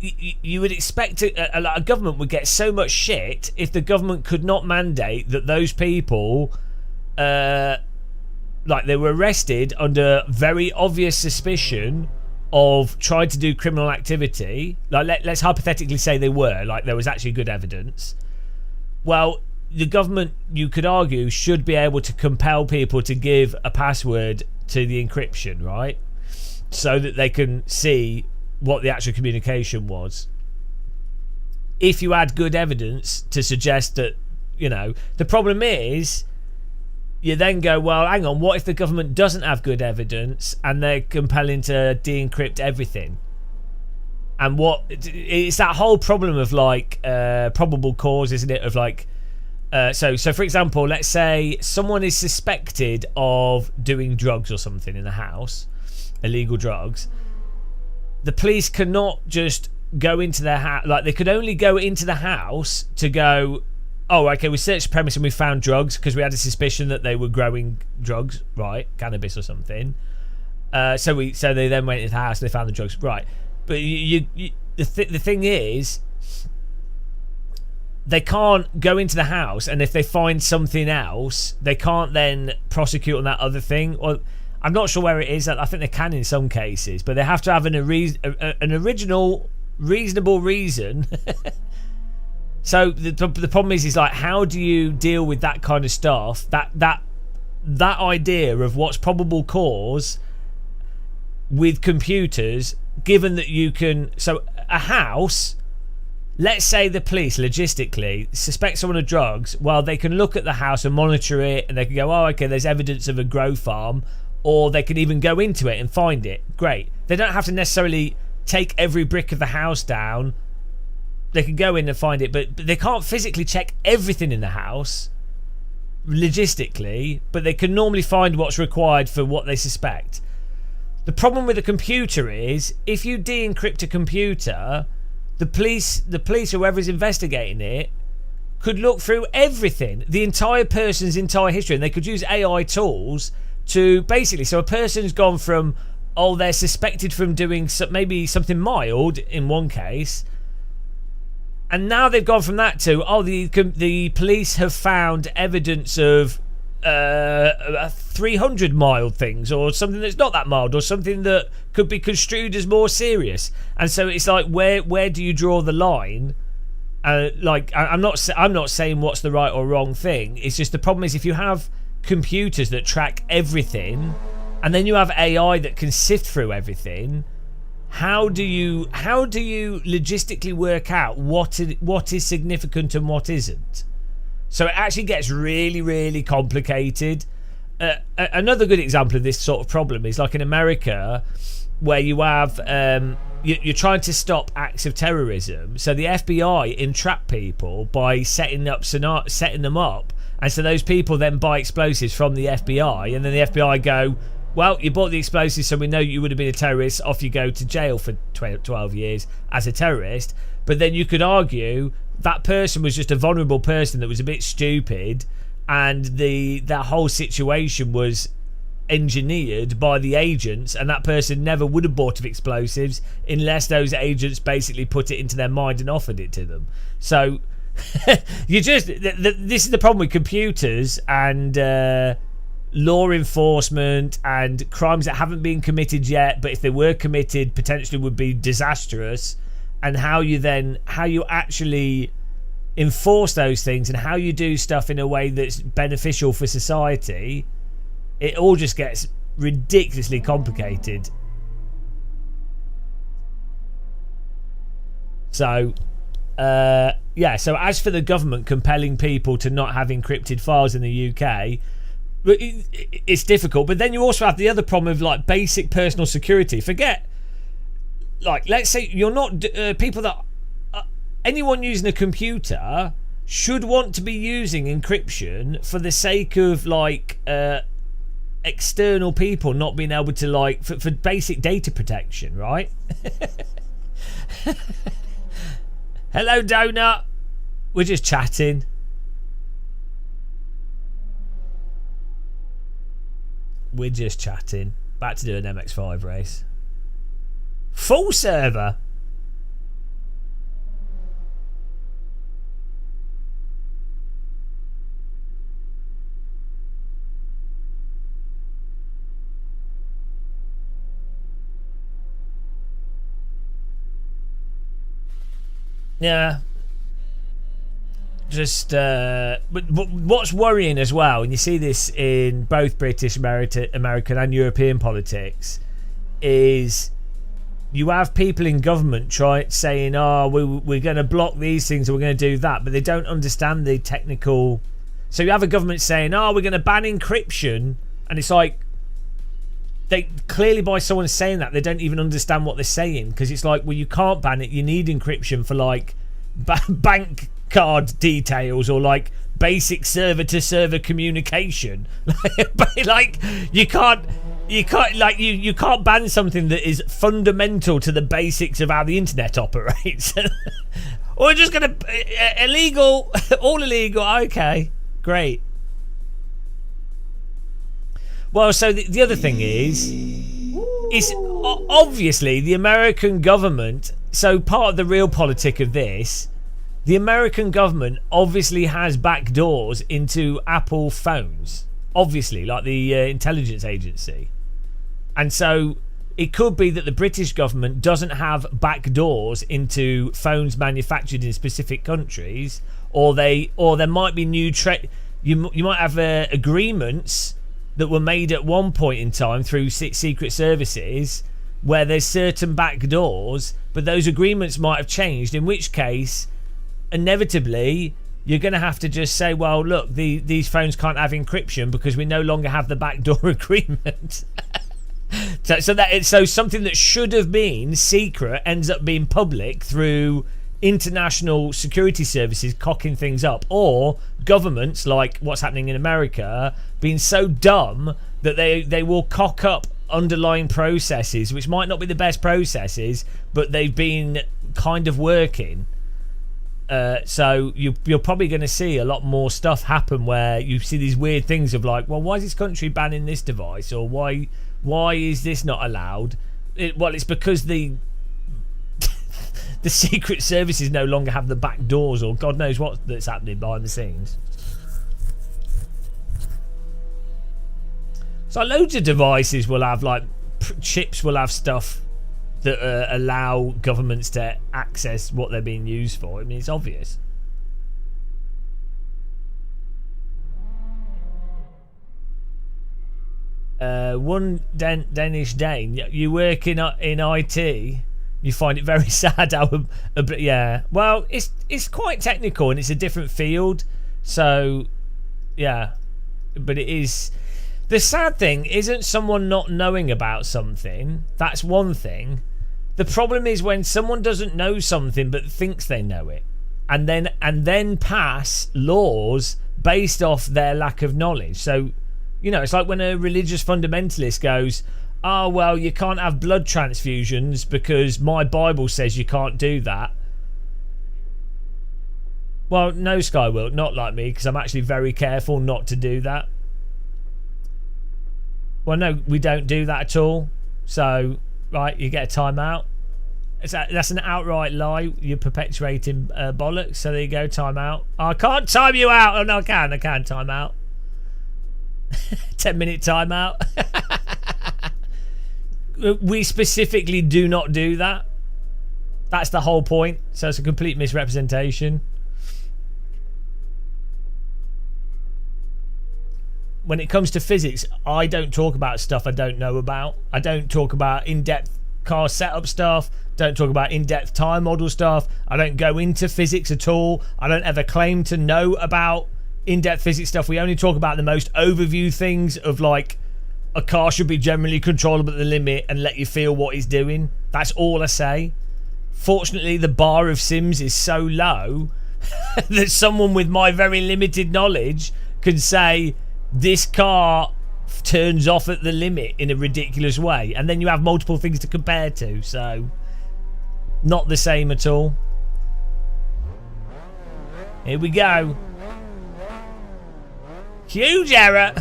You would expect a government would get so much shit if the government could not mandate that those people, like they were arrested under very obvious suspicion of trying to do criminal activity. Like let's hypothetically say they were, like there was actually good evidence. Well, the government, you could argue, should be able to compel people to give a password to the encryption, right? So that they can see what the actual communication was. If you had good evidence to suggest that, you know, the problem is, you then go, well, hang on, what if the government doesn't have good evidence and they're compelling to de-encrypt everything? And what it's that whole problem of like probable cause, isn't it? Of like, so for example, let's say someone is suspected of doing drugs or something in the house, illegal drugs. The police cannot just go into their house. Like they could only go into the house to go, oh, okay, we searched the premise and we found drugs because we had a suspicion that they were growing drugs, right? Cannabis or something. So they then went into the house and they found the drugs, right? But the thing is, they can't go into the house, and if they find something else, they can't then prosecute on that other thing. Or I'm not sure where it is. I think they can in some cases, but they have to have an original, reasonable reason. So the problem is like, how do you deal with that kind of stuff? That idea of what's probable cause with computers, given that you can. So a house, let's say the police logistically suspect someone of drugs. Well, they can look at the house and monitor it, and they can go, oh, okay, there's evidence of a grow farm, or they can even go into it and find it. Great. They don't have to necessarily take every brick of the house down. They can go in and find it, but they can't physically check everything in the house logistically, but they can normally find what's required for what they suspect. The problem with a computer is, if you de-encrypt a computer, the police, whoever's investigating it, could look through everything, the entire person's entire history, and they could use AI tools to basically, so a person's gone from, oh, they're suspected from doing maybe something mild in one case, and now they've gone from that to, oh, the police have found evidence of 300 mild things, or something that's not that mild, or something that could be construed as more serious. And so it's like, where do you draw the line? Like, I'm not saying what's the right or wrong thing. It's just the problem is, if you have computers that track everything, and then you have AI that can sift through everything, how do you logistically work out what is significant and what isn't? So it actually gets really, really complicated. Another good example of this sort of problem is like in America, where you have you're trying to stop acts of terrorism. So the FBI entrap people by setting them up, and so those people then buy explosives from the FBI, and then the FBI go, well, you bought the explosives, so we know you would have been a terrorist. Off you go to jail for 12 years as a terrorist. But then you could argue that person was just a vulnerable person that was a bit stupid, and that whole situation was engineered by the agents, and that person never would have bought explosives unless those agents basically put it into their mind and offered it to them. So this is the problem with computers and law enforcement and crimes that haven't been committed yet, but if they were committed, potentially would be disastrous. And how you actually enforce those things, and how you do stuff in a way that's beneficial for society, it all just gets ridiculously complicated. So yeah, so as for the government compelling people to not have encrypted files in the UK, it's difficult. But then you also have the other problem of like basic personal security. Forget, like, let's say you're not people that anyone using a computer should want to be using encryption for the sake of like external people not being able to like for basic data protection, right? Hello, Donut. We're just chatting. We're just chatting. Back to do an MX-5 race. Full server. Yeah. Just but what's worrying as well, and you see this in both British, American and European politics, is you have people in government saying, oh, we're going to block these things, or we're going to do that, but they don't understand the technical. So you have a government saying, oh, we're going to ban encryption, and it's like, they clearly, by someone saying that, they don't even understand what they're saying, because it's like, well, you can't ban it. You need encryption for like bank card details or like basic server to server communication. Like you can't like you can't ban something that is fundamental to the basics of how the internet operates. Or we're just gonna illegal, all illegal. Okay, great. Well, so the other thing is obviously the American government. So part of the real politic of this, the American government obviously has back doors into Apple phones. Obviously, like the intelligence agency. And so it could be that the British government doesn't have back doors into phones manufactured in specific countries, or there might be new you might have agreements that were made at one point in time through secret services where there's certain back doors, but those agreements might have changed, in which case inevitably you're going to have to just say, well, look, these phones can't have encryption because we no longer have the backdoor agreement. So something that should have been secret ends up being public through international security services cocking things up, or governments like what's happening in America being so dumb that they will cock up underlying processes which might not be the best processes, but they've been kind of working. So you're probably going to see a lot more stuff happen where you see these weird things of like, well, why is this country banning this device, or why is this not allowed? Well, it's because the secret services no longer have the back doors, or God knows what that's happening behind the scenes. So loads of devices will have like chips will have stuff that allow governments to access what they're being used for. I mean, it's obvious. One Danish Dane, you work in IT, you find it very sad how yeah, well, it's quite technical and it's a different field, so yeah, but it is. The sad thing isn't someone not knowing about something. That's one thing. The problem is when someone doesn't know something but thinks they know it, and then pass laws based off their lack of knowledge. So, you know, it's like when a religious fundamentalist goes, oh, well, you can't have blood transfusions because my Bible says you can't do that. Well, no, Skywilt, not like me, because I'm actually very careful not to do that. Well, no, we don't do that at all. So, right, you get a timeout. That's an outright lie. You're perpetuating bollocks. So there you go, timeout. I can't time you out. Oh, no, I can time out. 10-minute timeout. We specifically do not do that. That's the whole point. So it's a complete misrepresentation. when it comes to physics, I don't talk about stuff I don't know about. I don't talk about in-depth car setup stuff. Don't talk about in-depth tire model stuff. I don't go into physics at all. I don't ever claim to know about in-depth physics stuff. We only talk about the most overview things of like a car should be generally controllable at the limit and let you feel what it's doing. That's all I say. Fortunately, the bar of sims is so low that someone with my very limited knowledge can say this car turns off at the limit in a ridiculous way, and then you have multiple things to compare to. So not the same at all. Here we go. Huge error.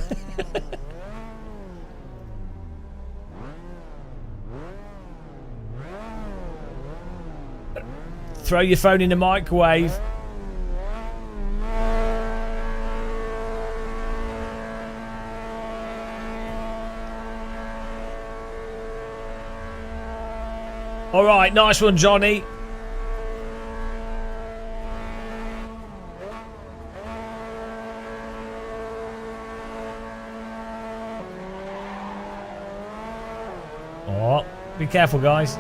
Throw your phone in the microwave. All right, nice one, Johnny. Oh, be careful, guys.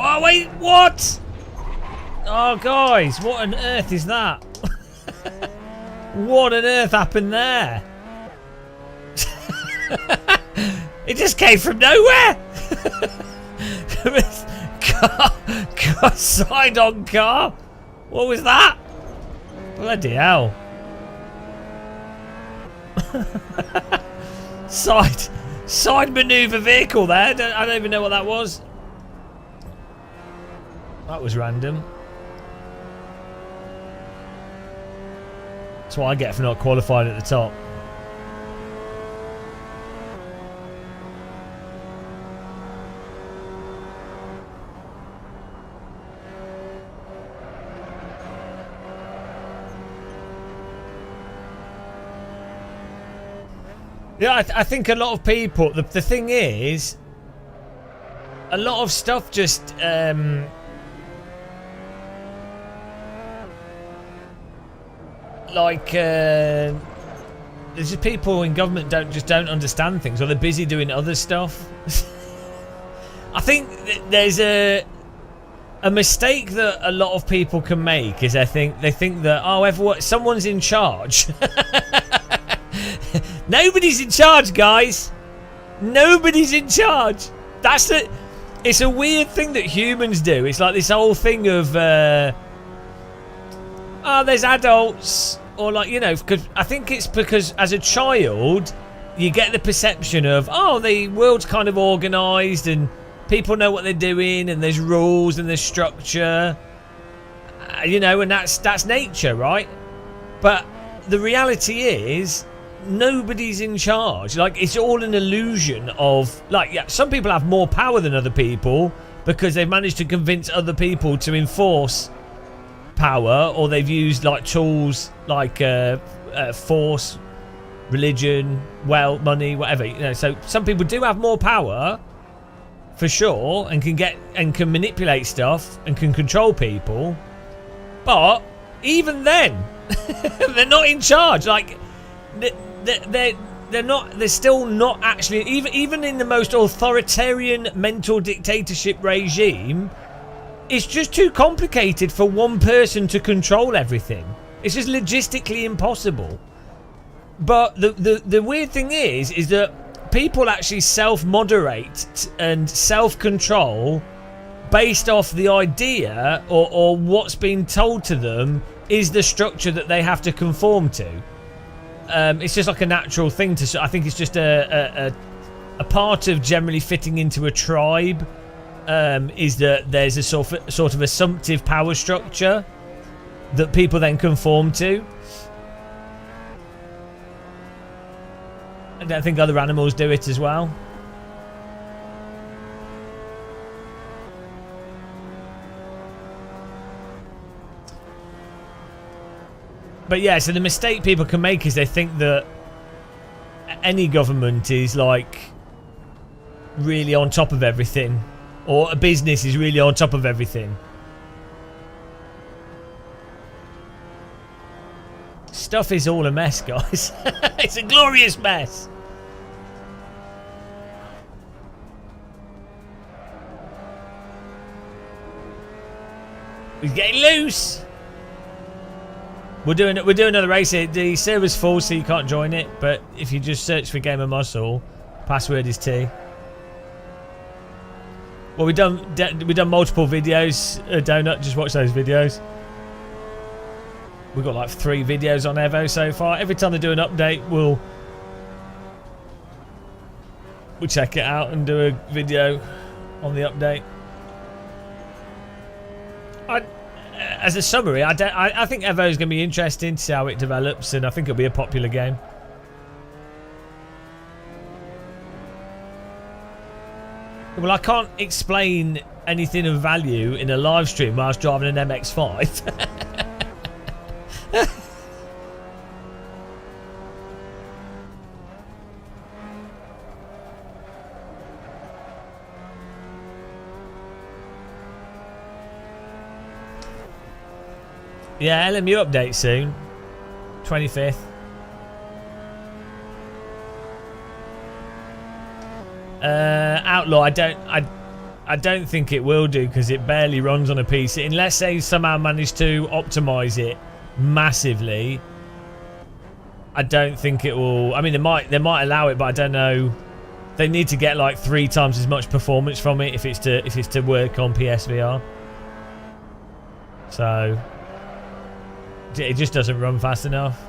Oh, wait, what? Oh, guys, what on earth is that? What on earth happened there? It just came from nowhere. car side on car. What was that? Bloody hell. Side maneuver vehicle there. I don't even know what that was. That was random. That's what I get for not qualifying at the top. Yeah, I think a lot of people... The thing is, a lot of stuff just... there's just people in government don't understand things, or they're busy doing other stuff. I think there's a mistake that a lot of people can make is they think that someone's in charge. Nobody's in charge, guys. Nobody's in charge. It's a weird thing that humans do. It's like this whole thing of there's adults, or because I think it's because as a child you get the perception of the world's kind of organised and people know what they're doing and there's rules and there's structure, and that's nature, right? But the reality is nobody's in charge. It's all an illusion of some people have more power than other people because they've managed to convince other people to enforce power, or they've used tools like force, religion, money, whatever. So some people do have more power for sure, and can manipulate stuff and can control people. But even then, they're not in charge. They're still not actually, even in the most authoritarian mental dictatorship regime, it's just too complicated for one person to control everything. It's just logistically impossible. But the weird thing is that people actually self-moderate and self-control based off the idea or what's been told to them is the structure that they have to conform to. It's just like a natural thing to. I think it's just a part of generally fitting into a tribe. Is that there's a sort of assumptive power structure that people then conform to. And I think other animals do it as well. But yeah, so the mistake people can make is they think that any government is like really on top of everything, or a business is really on top of everything. Stuff is all a mess, guys. It's a glorious mess. He's getting loose. We're doing another race here. The server's full, so you can't join it. But if you just search for Game of Muscle, password is T. Well, we've done multiple videos. Donut, just watch those videos. We've got like 3 videos on Evo so far. Every time they do an update, we'll check it out and do a video on the update. As a summary, I think Evo is going to be interesting to see how it develops, and I think it'll be a popular game. Well, I can't explain anything of value in a live stream whilst driving an MX-5. Yeah, LMU update soon. 25th. Outlaw, I don't think it will do because it barely runs on a PC unless they somehow manage to optimize it massively. I don't think it will. I mean, they might allow it, but I don't know. They need to get like 3 times as much performance from it if it's to work on PSVR. So it just doesn't run fast enough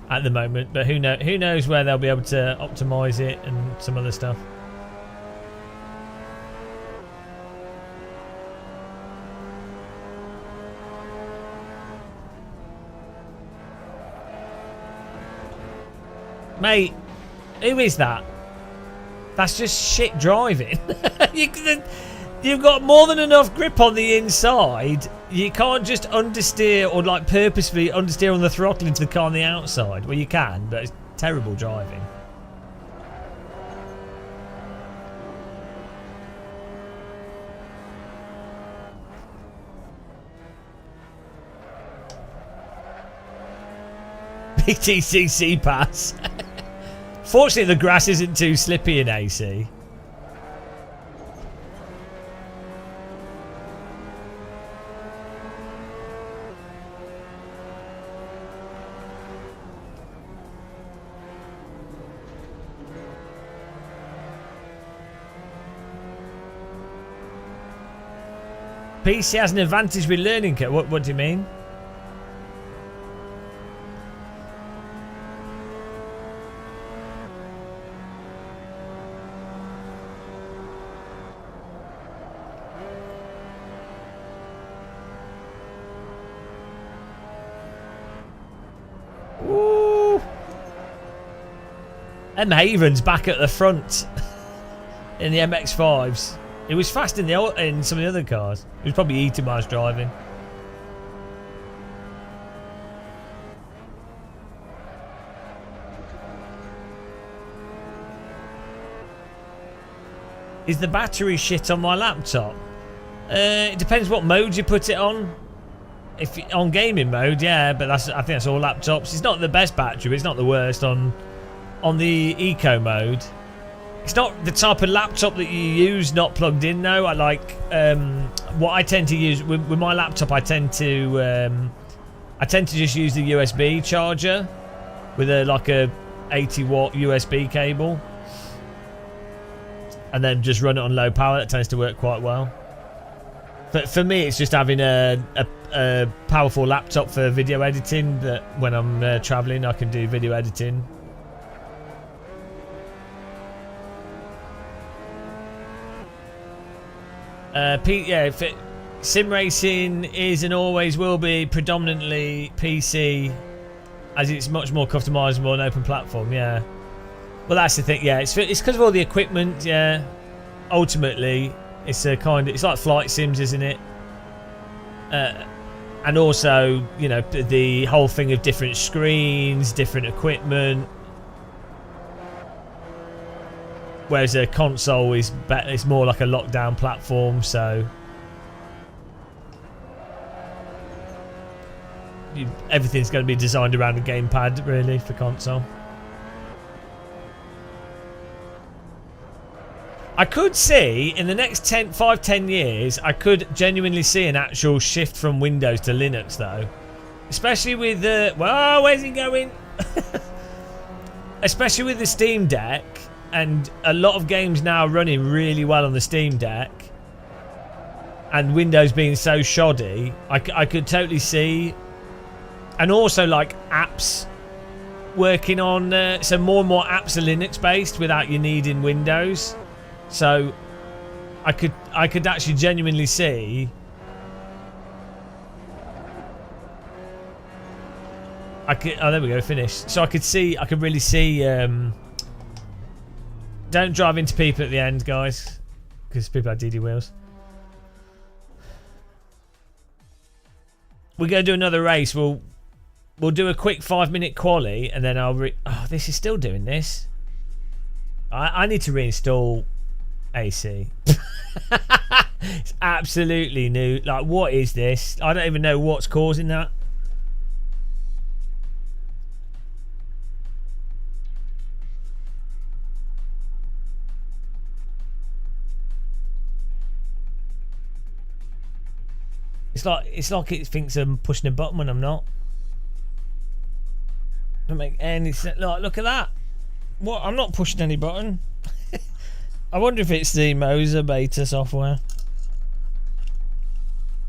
at the moment. But who knows where they'll be able to optimize it and some other stuff. Mate, who is that? That's just shit driving. You've got more than enough grip on the inside. You can't just understeer or like purposefully understeer on the throttle into the car on the outside. Well, you can, but it's terrible driving. BTCC pass. Fortunately, the grass isn't too slippy in AC. PC has an advantage with learning curve. What do you mean? Ooh. M. Haven's back at the front in the MX-5s. It was fast in some of the other cars. It was probably eating while I was driving. Is the battery shit on my laptop? It depends what mode you put it on. If on gaming mode, yeah, but I think that's all laptops. It's not the best battery, but it's not the worst on on the eco mode. It's not the type of laptop that you use not plugged in though. I like what I tend to use with my laptop. I tend to just use the USB charger with a 80 watt USB cable, and then just run it on low power. That tends to work quite well. But for me, it's just having a powerful laptop for video editing. That when I'm traveling, I can do video editing. Sim racing is and always will be predominantly PC, as it's much more customizable and open platform. Yeah, well that's the thing. Yeah, it's because of all the equipment. Yeah, ultimately it's it's like flight sims, isn't it? And also, you know, the whole thing of different screens, different equipment. Whereas a console is it's more like a lockdown platform, so everything's going to be designed around a gamepad, really, for console. I could see in the next 5-10 years, I could genuinely see an actual shift from Windows to Linux, though, especially with the where's he going? Especially with the Steam Deck. And a lot of games now running really well on the Steam Deck, and Windows being so shoddy, I could totally see. And also like apps working on so more and more apps are Linux based without you needing Windows. So I could actually genuinely see oh, there we go, finished. So I could really see don't drive into people at the end, guys, because people have DD wheels. We're going to do another race. We'll do a quick 5-minute quali, and then I'll oh, this is still doing this. I need to reinstall AC. It's absolutely new. Like, what is this? I don't even know what's causing that. It's like it thinks I'm pushing a button when I'm not. Don't make any sense. Look at that. What? I'm not pushing any button. I wonder if it's the Moser beta software.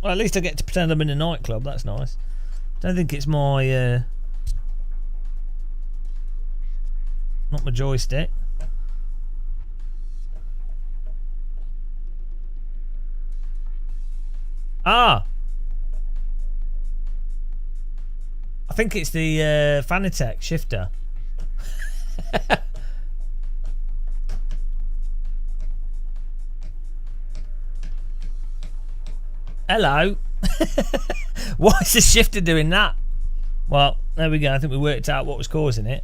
Well, at least I get to pretend I'm in a nightclub. That's nice. Don't think it's my not my joystick. Ah, I think it's the Fanatec shifter. Hello. Why is the shifter doing that? Well, there we go. I think we worked out what was causing it.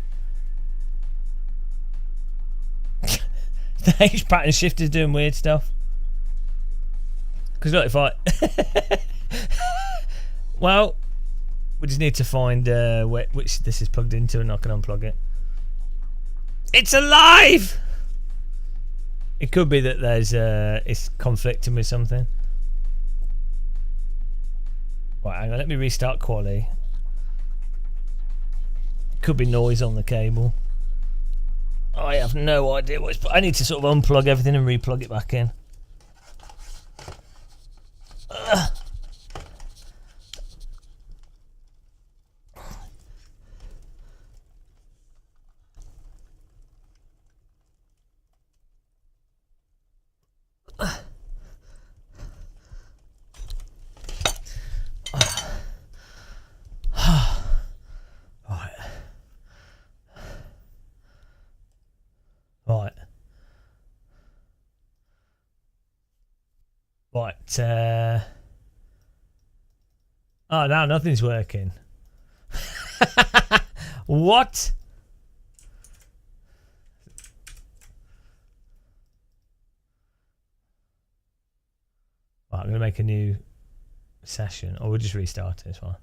The H pattern shifter's doing weird stuff. Because look, if I well, we just need to find which this is plugged into, and I can unplug it. It's alive. It could be that there's it's conflicting with something. Right, hang on, let me restart quali. Could be noise on the cable. I have no idea what it's. I need to sort of unplug everything and replug it back in. Right. Oh, now nothing's working. What? Right, I'm going to make a new session, or we'll just restart it. It's fine.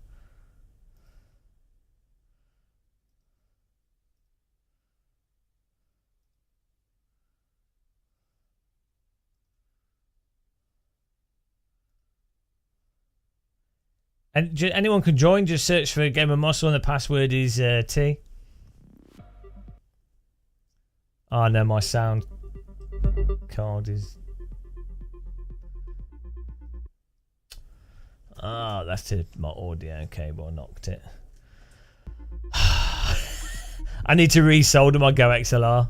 And anyone can join. Just search for Game of Muscle and the password is T. Oh no, my sound card is. Ah, oh, that's to my audio cable. I knocked it. I need to resolder my Go XLR.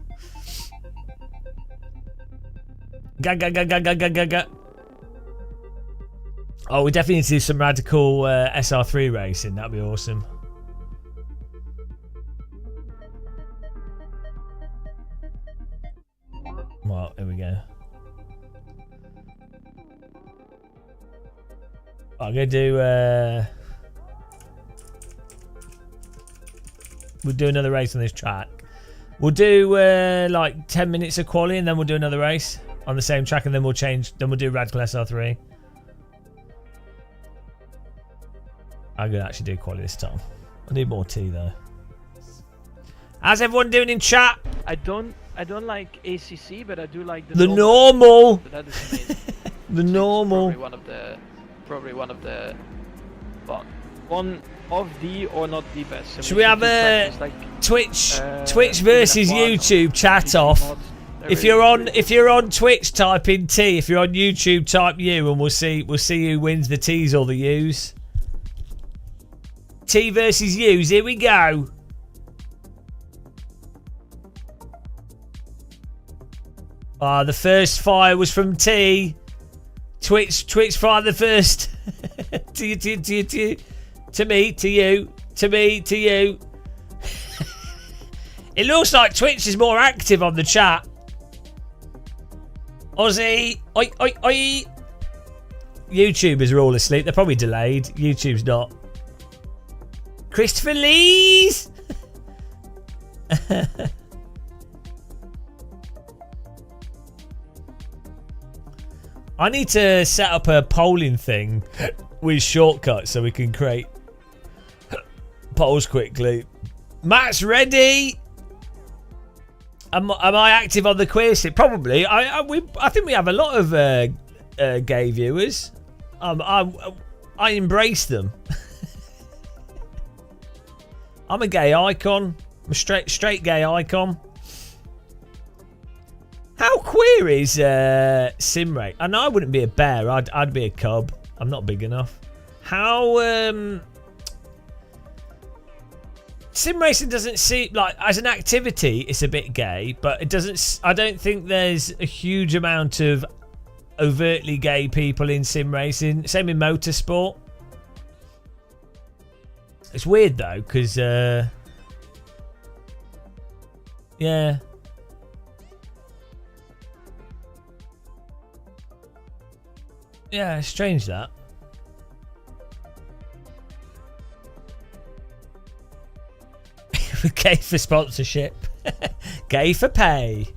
Ga. Oh, we definitely need to do some radical SR3 racing. That'd be awesome. Well, here we go. I'm gonna do. We'll do another race on this track. We'll do like 10 minutes of quali, and then we'll do another race on the same track, and then we'll change. Then we'll do radical SR3. I'm gonna actually do quali this time. I need more tea though. How's everyone doing in chat? I don't like ACC, but I do like the normal. That is amazing. The normal. Probably one of the well, one of the or not the best. Should we have a Twitch versus YouTube chat off? If you're on Twitch, type in T. If you're on YouTube, type U, and we'll see who wins the T's or the U's. T versus U's. Here we go. The first fire was from T. Twitch fired the first. To me, to you, to me, to you. It looks like Twitch is more active on the chat. Aussie, oi, oi, oi. YouTubers are all asleep. They're probably delayed. YouTube's not. Christopher Lees. I need to set up a polling thing with shortcuts so we can create polls quickly. Matt's ready. Am I active on the quiz? Probably. I think we have a lot of gay viewers. I embrace them. I'm a gay icon. I'm a straight gay icon. How queer is sim rate? I know I wouldn't be a bear. I'd be a cub. I'm not big enough. How sim racing doesn't seem like as an activity. It's a bit gay, but it doesn't. I don't think there's a huge amount of overtly gay people in sim racing. Same in motorsport. It's weird though, because yeah. Yeah, it's strange that. Gay for sponsorship. Gay for pay.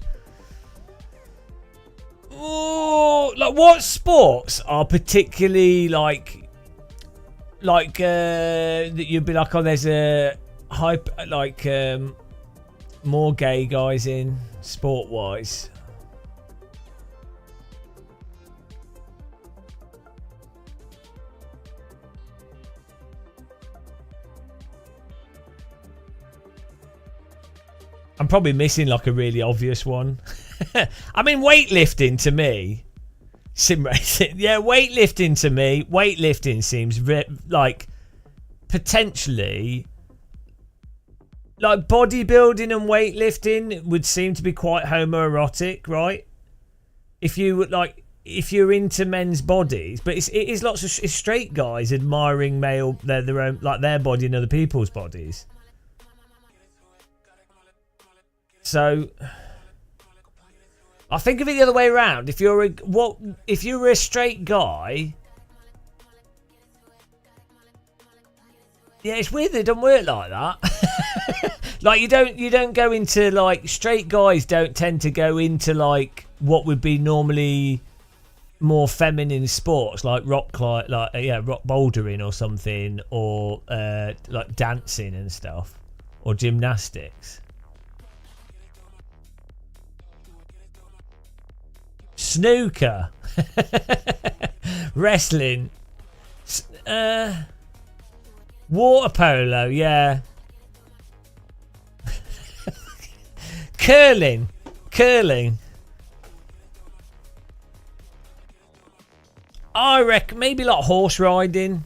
Oh, like what sports are particularly like that you'd be like, oh, there's a hype like more gay guys in sport wise. I'm probably missing like a really obvious one. I mean, weightlifting to me, sim racing. Yeah, weightlifting to me, weightlifting seems like potentially like bodybuilding and weightlifting would seem to be quite homoerotic, right? If you're into men's bodies, but it is lots of it's straight guys admiring their own like their body and other people's bodies. So I think of it the other way around. If you're a straight guy, yeah, it's weird that it doesn't work like that. Like you don't go into like straight guys don't tend to go into like what would be normally more feminine sports like rock bouldering or something, or like dancing and stuff, or gymnastics. Snooker. Wrestling. Water polo, yeah. Curling. I reckon maybe like horse riding.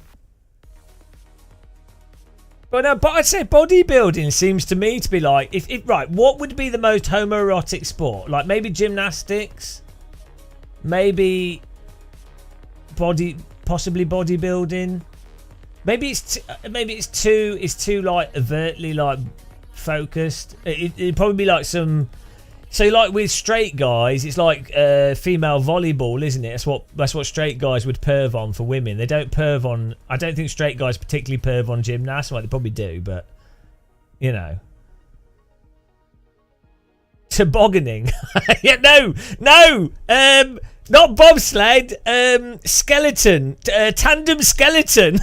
But I'd say bodybuilding seems to me to be like, if right, what would be the most homoerotic sport? Like maybe gymnastics, maybe possibly bodybuilding. Maybe it's too like overtly like focused. It'd probably be like some. So like with straight guys, it's like female volleyball, isn't it? That's what straight guys would perv on for women. They don't perv on. I don't think straight guys particularly perv on gymnasts. Well, they probably do, but you know. Tobogganing. Yeah, no. Not bobsled. Skeleton. Tandem skeleton.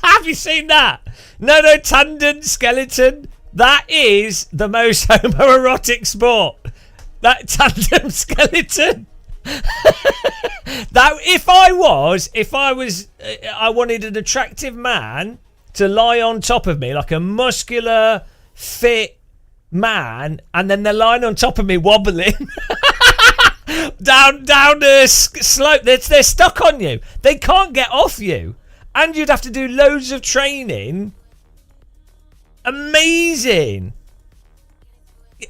Have you seen that? No, tandem skeleton. That is the most homoerotic sport. That tandem skeleton. That I wanted an attractive man to lie on top of me, like a muscular, fit man, and then they're lying on top of me wobbling down a slope. They're stuck on you. They can't get off you, and you'd have to do loads of training. Amazing.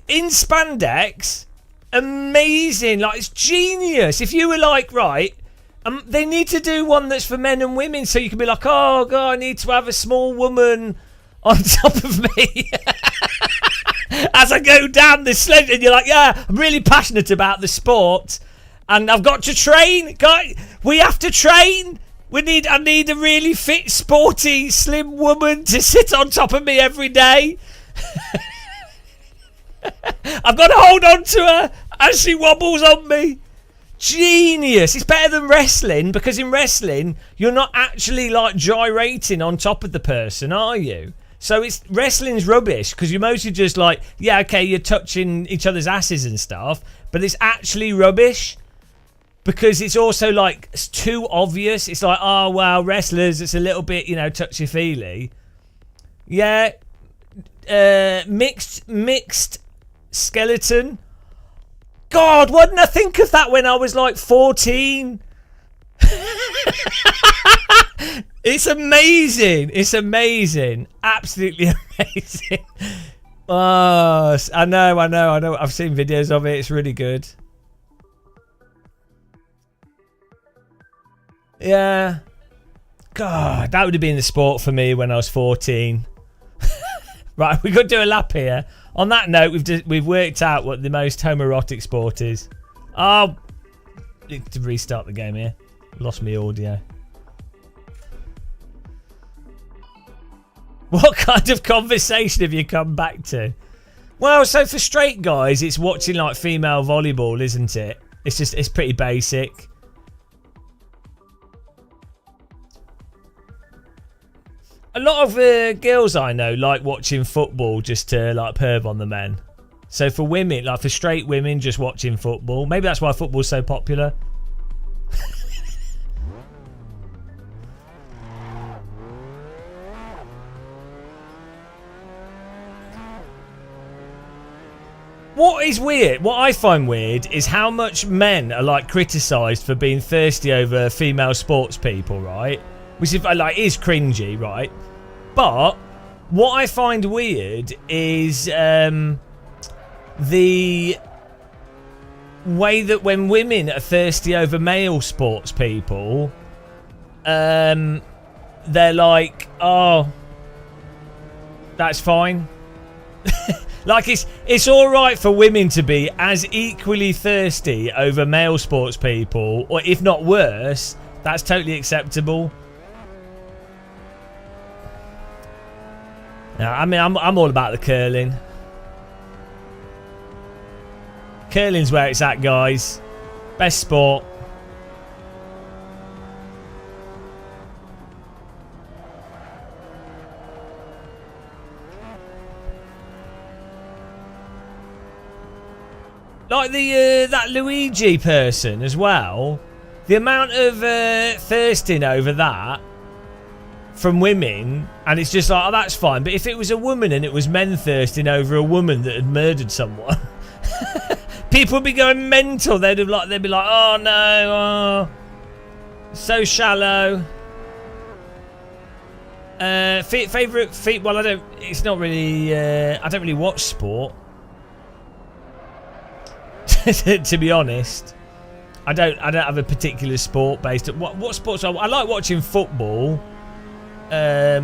In spandex. Amazing. Like, it's genius. If you were like, right, they need to do one that's for men and women, so you can be like, oh god, I need to have a small woman on top of me as I go down the sled, and you're like, yeah, I'm really passionate about the sport and I've got to train. We have to train. I need a really fit, sporty, slim woman to sit on top of me every day. I've got to hold on to her as she wobbles on me. Genius. It's better than wrestling, because in wrestling you're not actually like gyrating on top of the person, are you? So wrestling's rubbish, because you're mostly just like, yeah, okay, you're touching each other's asses and stuff, but it's actually rubbish. Because it's also like, it's too obvious. It's like, oh wow, wrestlers, it's a little bit, touchy-feely. Yeah. Mixed skeleton. God, why didn't I think of that when I was like 14? It's amazing. It's amazing. Absolutely amazing. Oh, I know. I've seen videos of it. It's really good. Yeah. God, that would have been the sport for me when I was 14. Right, we've got to do a lap here. On that note, we've worked out what the most homoerotic sport is. Oh, need to restart the game here. Lost me audio. What kind of conversation have you come back to? Well, so for straight guys, it's watching like female volleyball, isn't it? It's pretty basic. A lot of girls I know like watching football just to like perv on the men. So for women, like for straight women, just watching football. Maybe that's why football's so popular. What is weird, what I find weird, is how much men are like criticised for being thirsty over female sports people, right? Which is like is cringy, right? But what I find weird is the way that when women are thirsty over male sports people, they're like, oh, that's fine. Like it's all right for women to be as equally thirsty over male sports people, or if not worse, that's totally acceptable. Now, I mean, I'm all about the curling. Curling's where it's at, guys. Best sport. Like that Luigi person as well. The amount of thirsting over that from women, and it's just like, oh, that's fine. But if it was a woman and it was men thirsting over a woman that had murdered someone, people would be going mental. They'd be like, oh no, oh, so shallow. Favorite feat? Well, it's not really. I don't really watch sport. To be honest, I don't have a particular sport based. What sports? I like watching football. Yeah,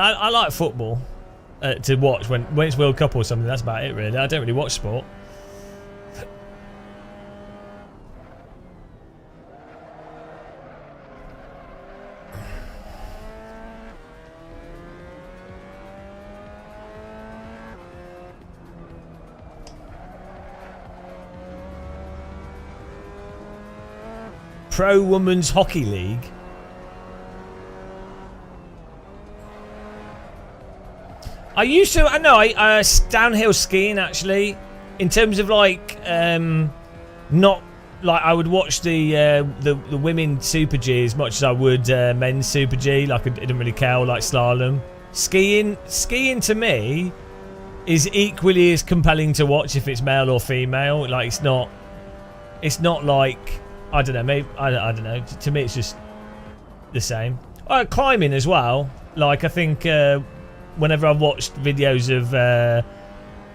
I like football to watch when it's World Cup or something. That's about it, really. I don't really watch sport. Pro Women's Hockey League. I used to. I know. I downhill skiing actually. In terms of like, not like I would watch the women Super G as much as I would men's Super G. Like I didn't really care. Or like slalom. Skiing to me is equally as compelling to watch if it's male or female. Like it's not like. I don't know, maybe I don't know. To me, it's just the same. Climbing as well. Like I think whenever I've watched videos of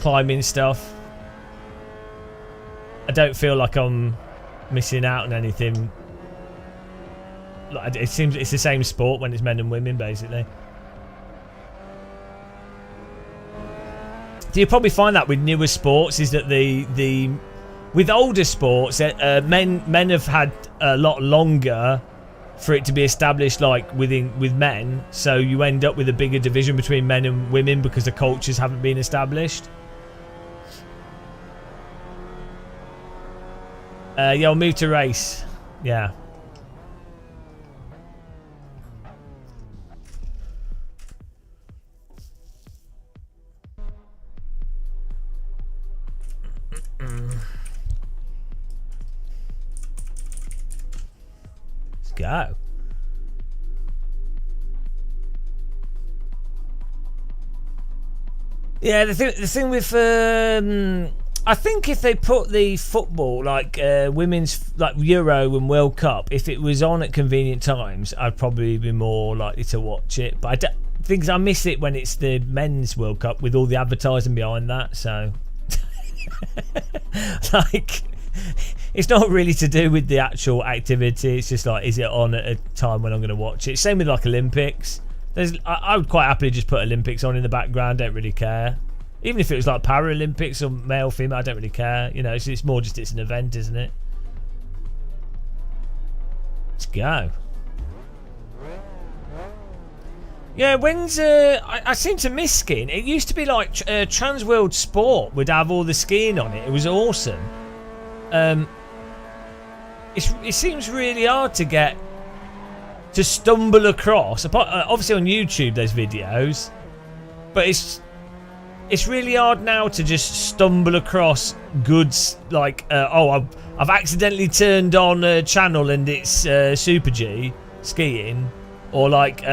climbing stuff, I don't feel like I'm missing out on anything. Like it seems it's the same sport when it's men and women, basically. Do you probably find that with newer sports? Is that the with older sports, men have had a lot longer for it to be established, like with men. So you end up with a bigger division between men and women because the cultures haven't been established. Yeah, I'll move to race. Yeah. Go. Yeah, the thing with I think if they put the football like women's like Euro and World Cup, if it was on at convenient times, I'd probably be more likely to watch it. But I think I miss it when it's the men's World Cup with all the advertising behind that. So like. It's not really to do with the actual activity. It's just like, is it on at a time when I'm going to watch it? Same with like Olympics. I would quite happily just put Olympics on in the background. Don't really care. Even if it was like Paralympics or male, female, I don't really care. You know, it's more just it's an event, isn't it? Let's go. Yeah, when's I seem to miss skiing. It used to be like Trans World Sport would have all the skiing on it. It was awesome. It seems really hard to stumble across. Obviously on YouTube there's videos, but it's really hard now to just stumble across goods like I've accidentally turned on a channel and it's Super G skiing, or like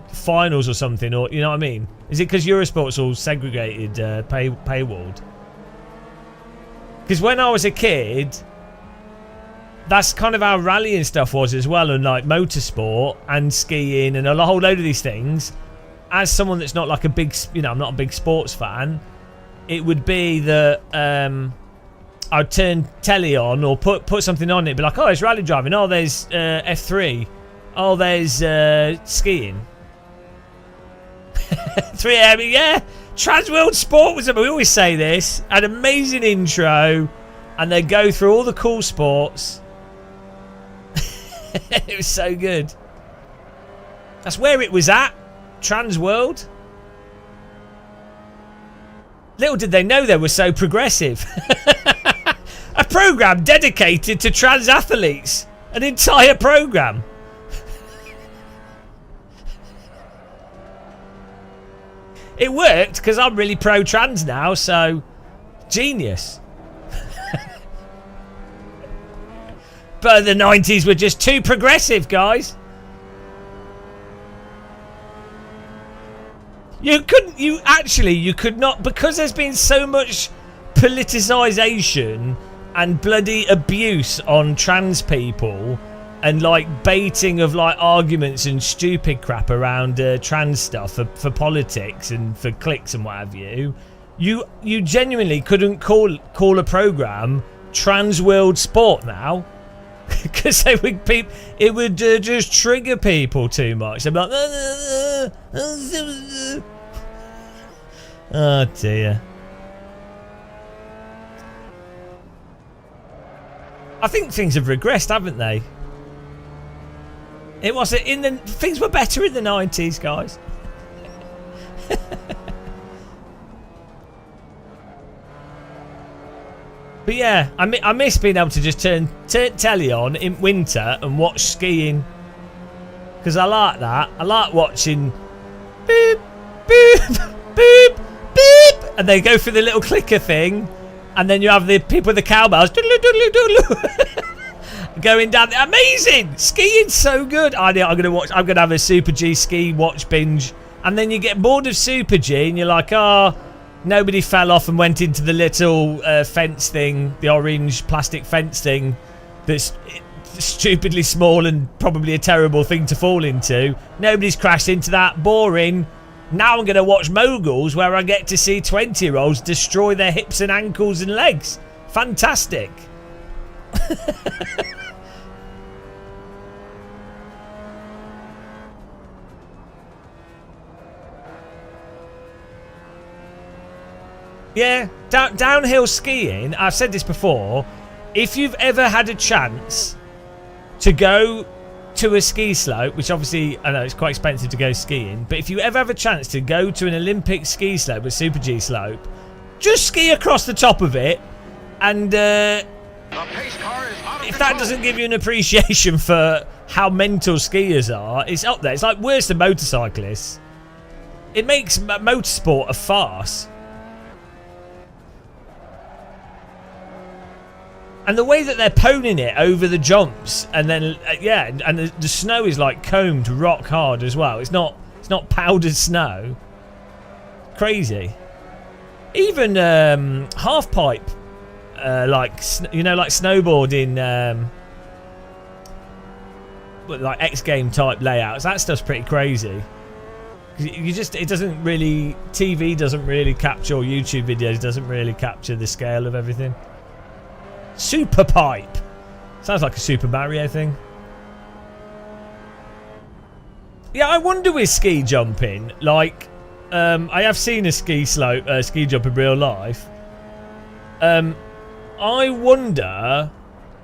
finals or something, or you know what I mean? Is it because Eurosport's all segregated, paywalled? Because when I was a kid, that's kind of how rallying stuff was as well, and like motorsport and skiing and a whole load of these things. As someone that's not like a big, I'm not a big sports fan, it would be that I'd turn telly on or put something on. It'd be like, oh, it's rally driving. Oh, there's F3. Oh, there's skiing. 3M, yeah. Trans World Sport was, we always say this, an amazing intro, and they go through all the cool sports. It was so good. That's where it was at, Trans World. Little did they know they were so progressive. A program dedicated to trans athletes. An entire program. It worked because I'm really pro-trans now, so genius. But the 90s were just too progressive, guys. You could not, because there's been so much politicization and bloody abuse on trans people and like baiting of like arguments and stupid crap around trans stuff for politics and for clicks and what have you. You genuinely couldn't call a program Trans World Sport now. Because it would just trigger people too much. They'd be like, oh dear. I think things have regressed, haven't they? It wasn't things were better in the 90s, guys. But yeah, I miss being able to just turn telly on in winter and watch skiing. Because I like that. I like watching boop, boop, boop, boop. And they go through the little clicker thing. And then you have the people with the cowbells going down. Amazing! Skiing's so good. I'm gonna have a Super G ski watch binge. And then you get bored of Super G and you're like, oh, nobody fell off and went into the little fence thing, the orange plastic fence thing that's stupidly small and probably a terrible thing to fall into. Nobody's crashed into that. Boring. Now I'm going to watch Moguls where I get to see 20-year-olds destroy their hips and ankles and legs. Fantastic. Yeah, downhill skiing, I've said this before, if you've ever had a chance to go to a ski slope, which obviously, I know it's quite expensive to go skiing, but if you ever have a chance to go to an Olympic ski slope, a Super G slope, just ski across the top of it, and if that doesn't give you an appreciation for how mental skiers are, it's up there. It's like worse than motorcyclists. It makes motorsport a farce. And the way that they're poning it over the jumps, and then yeah, and the snow is like combed rock hard as well. It's not powdered snow. Crazy. Even half pipe, like snowboarding, like X Game type layouts. That stuff's pretty crazy. It doesn't really, TV doesn't really capture, or YouTube videos doesn't really capture the scale of everything. Super pipe. Sounds like a Super Mario thing. Yeah, I wonder with ski jumping, like, I have seen a ski jump in real life. I wonder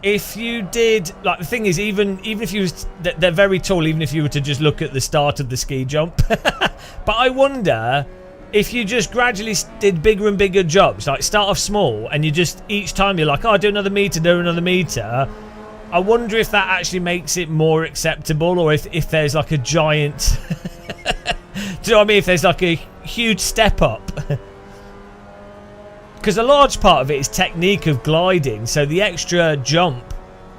if you did, like, the thing is, even if you was, they're very tall, even if you were to just look at the start of the ski jump. But I wonder if you just gradually did bigger and bigger jumps, like start off small, and you just, each time you're like, oh, do another meter. I wonder if that actually makes it more acceptable, or if there's like a giant, do you know what I mean? If there's like a huge step up. Because a large part of it is technique of gliding, so the extra jump,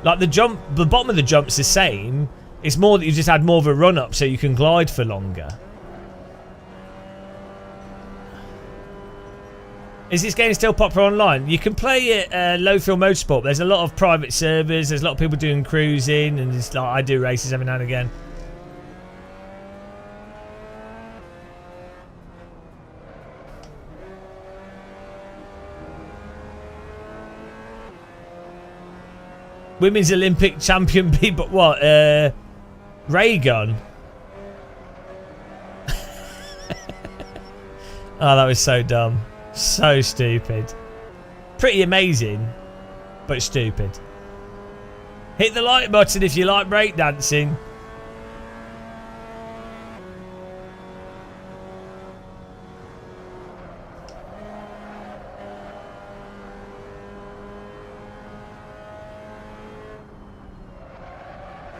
like the bottom of the jump's the same, it's more that you just had more of a run up so you can glide for longer. Is this game still popular online? You can play it low fuel motorsport. There's a lot of private servers. There's a lot of people doing cruising, and it's like I do races every now and again. Women's Olympic champion beat, but what? Ray gun. Oh, that was so dumb. So stupid. Pretty amazing, but stupid. Hit the like button if you like breakdancing.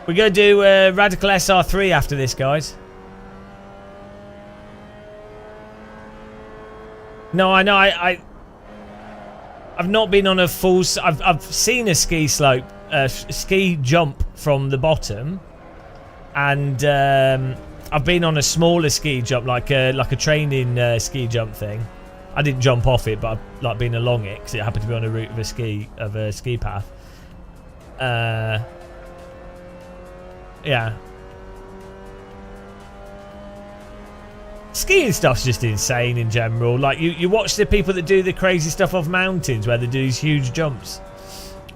We're going to do Radical SR3 after this, guys. No, I know. I've not been on a full. I've seen a ski slope ski jump from the bottom, and I've been on a smaller ski jump, like a training ski jump thing. I didn't jump off it, but I've like been along it because it happened to be on a route of a ski path. Yeah. Skiing stuff's just insane in general. Like you watch the people that do the crazy stuff off mountains where they do these huge jumps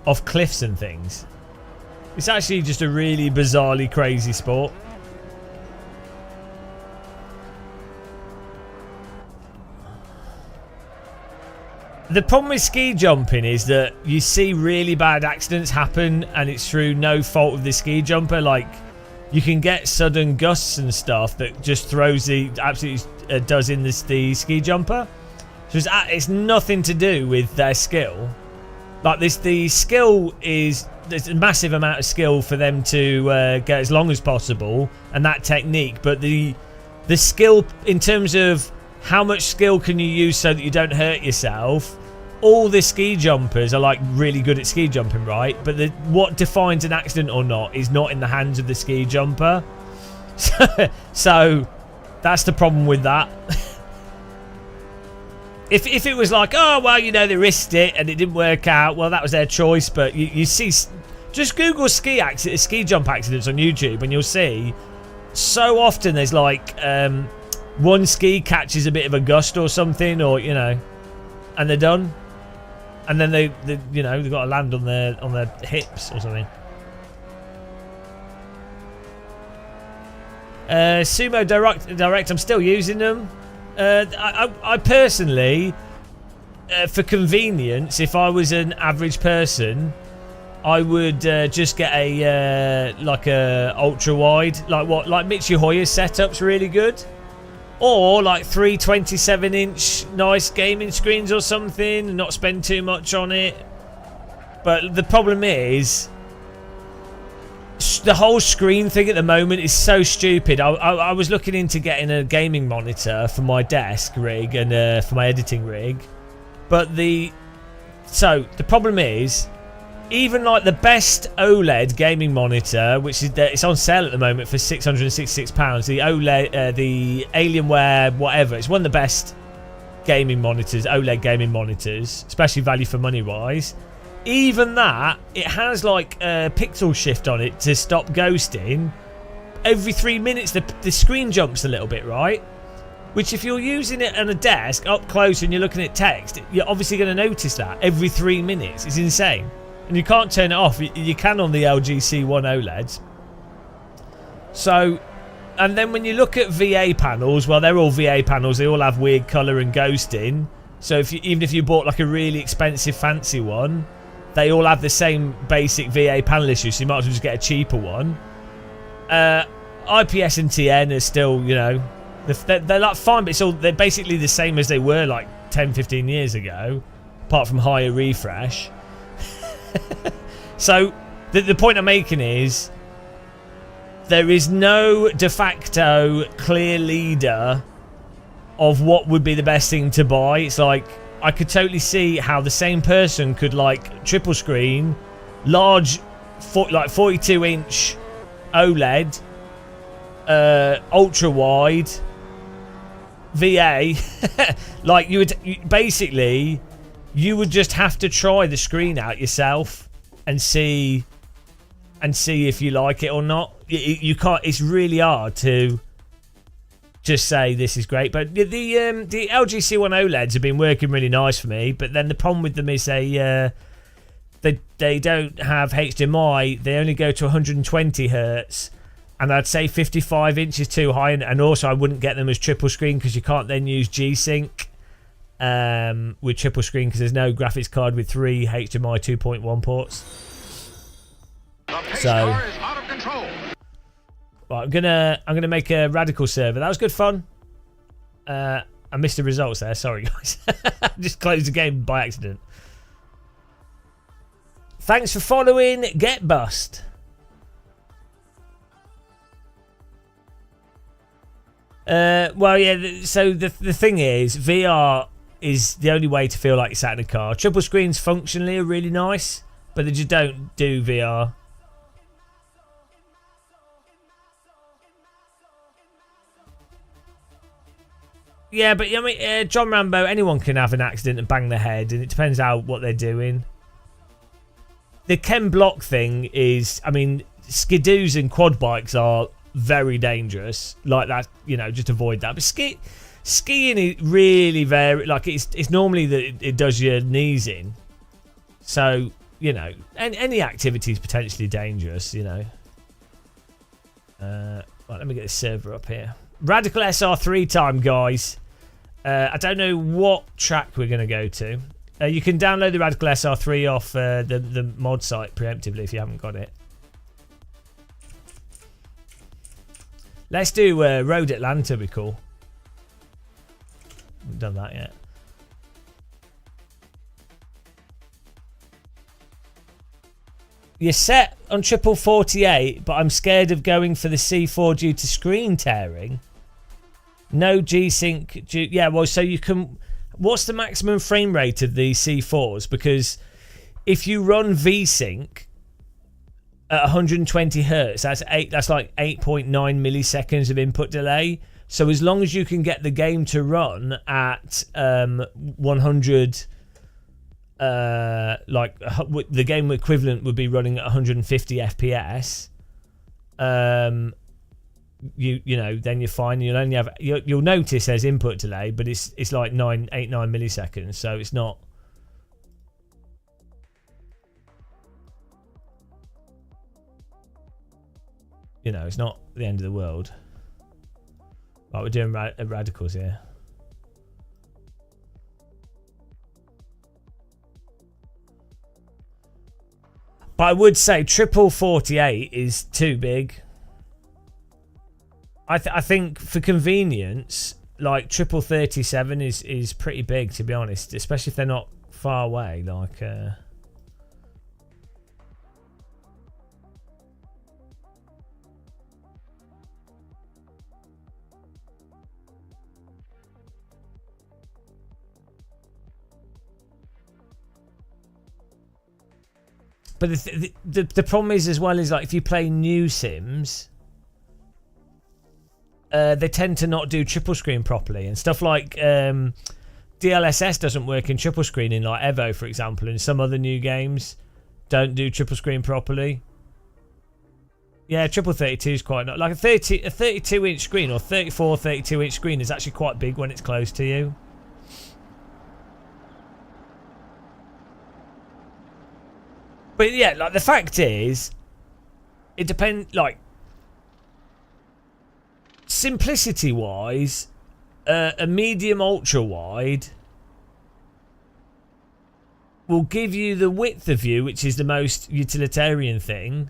off cliffs and things. It's actually just a really bizarrely crazy sport. The problem with ski jumping is that you see really bad accidents happen, and it's through no fault of the ski jumper. Like, you can get sudden gusts and stuff that just throws absolutely does in the ski jumper. So it's nothing to do with their skill. Like the skill is, there's a massive amount of skill for them to get as long as possible, and that technique. But the skill in terms of how much skill can you use so that you don't hurt yourself? All the ski jumpers are like really good at ski jumping, right? But what defines an accident or not is not in the hands of the ski jumper. So that's the problem with that. If it was like, oh well, you know, they risked it and it didn't work out, well, that was their choice. But you see, just Google ski jump accidents on YouTube, and you'll see so often there's like one ski catches a bit of a gust or something, or you know, and they're done, and then they you know, they've got to land on their hips or something. Sumo Direct, I'm still using them. I personally, for convenience, if I was an average person, I would just get a ultra wide, like Mitchy Hoyer's setup's really good. Or like 3 27-inch nice gaming screens or something, and not spend too much on it. But the problem is, the whole screen thing at the moment is so stupid. I was looking into getting a gaming monitor for my desk rig and for my editing rig. But the problem is, even like the best OLED gaming monitor, which is it's on sale at the moment for £666, the OLED, the Alienware, whatever, it's one of the best gaming monitors, OLED gaming monitors, especially value for money wise. Even that, it has like a pixel shift on it to stop ghosting. Every 3 minutes, the screen jumps a little bit, right? Which, if you're using it on a desk up close and you're looking at text, you're obviously going to notice that every 3 minutes. It's insane. And you can't turn it off. You can on the LG C1 OLEDs. So, and then when you look at VA panels, well, they're all VA panels. They all have weird colour and ghosting. So even if you bought like a really expensive fancy one, they all have the same basic VA panel issue. So you might as well just get a cheaper one. IPS and TN are still, you know, they're like fine, but they're basically the same as they were like 10, 15 years ago, apart from higher refresh. So the point I'm making is, there is no de facto clear leader of what would be the best thing to buy. It's like, I could totally see how the same person could like triple screen, large, like 42-inch OLED, ultra wide, VA. Like you would just have to try the screen out yourself and see if you like it or not. You can't. It's really hard to just say this is great. But the LG C1 OLEDs have been working really nice for me. But then the problem with them is they don't have HDMI. They only go to 120 hertz, and I'd say 55 inches too high. And also I wouldn't get them as triple screen, because you can't then use G-Sync with triple screen, because there's no graphics card with 3 HDMI 2.1 ports. So Car is out of control. right, I'm gonna make a radical server. That was good fun. I missed the results there, sorry guys. Just closed the game by accident. Thanks for following Get Bust. Well, yeah, so the thing is, VR is the only way to feel like you're sat in a car. Triple screens functionally are really nice, but they just don't do VR. Yeah, but I mean, John Rambo, anyone can have an accident and bang their head, and it depends what they're doing. The Ken Block thing is, I mean, skidoos and quad bikes are very dangerous. Like that, you know, just avoid that. But skiing is really very, like, it's normally that it does your knees in. So, you know, any activity is potentially dangerous, you know. Right, let me get the server up here. Radical SR3 time, guys. I don't know what track we're going to go to. You can download the Radical SR3 off the mod site preemptively if you haven't got it. Let's do Road Atlanta, be cool. Haven't done that yet. You're set on 48, but I'm scared of going for the C4 due to screen tearing. No G-Sync. Yeah, well, so you can... What's the maximum frame rate of the C4s? Because if you run V-Sync at 120 hertz, that's like 8.9 milliseconds of input delay. So as long as you can get the game to run at 100... like the game equivalent would be running at 150 FPS. You know, then you're fine. You'll only have you'll notice there's input delay, but it's like 8-9 milliseconds, so it's not. You know, it's not the end of the world. Right, we're doing radicals here. But I would say 48 is too big. I think for convenience, like 37 is pretty big, to be honest, especially if they're not far away. Like, but the problem is as well is like if you play new Sims. They tend to not do triple screen properly, and stuff like DLSS doesn't work in triple screen in like Evo, for example, and some other new games don't do triple screen properly. Yeah, triple 32 is quite not like a 32-inch screen or 32-inch screen is actually quite big when it's close to you. But yeah, like the fact is, it depends. Like, simplicity wise, a medium ultra wide will give you the width of view, which is the most utilitarian thing.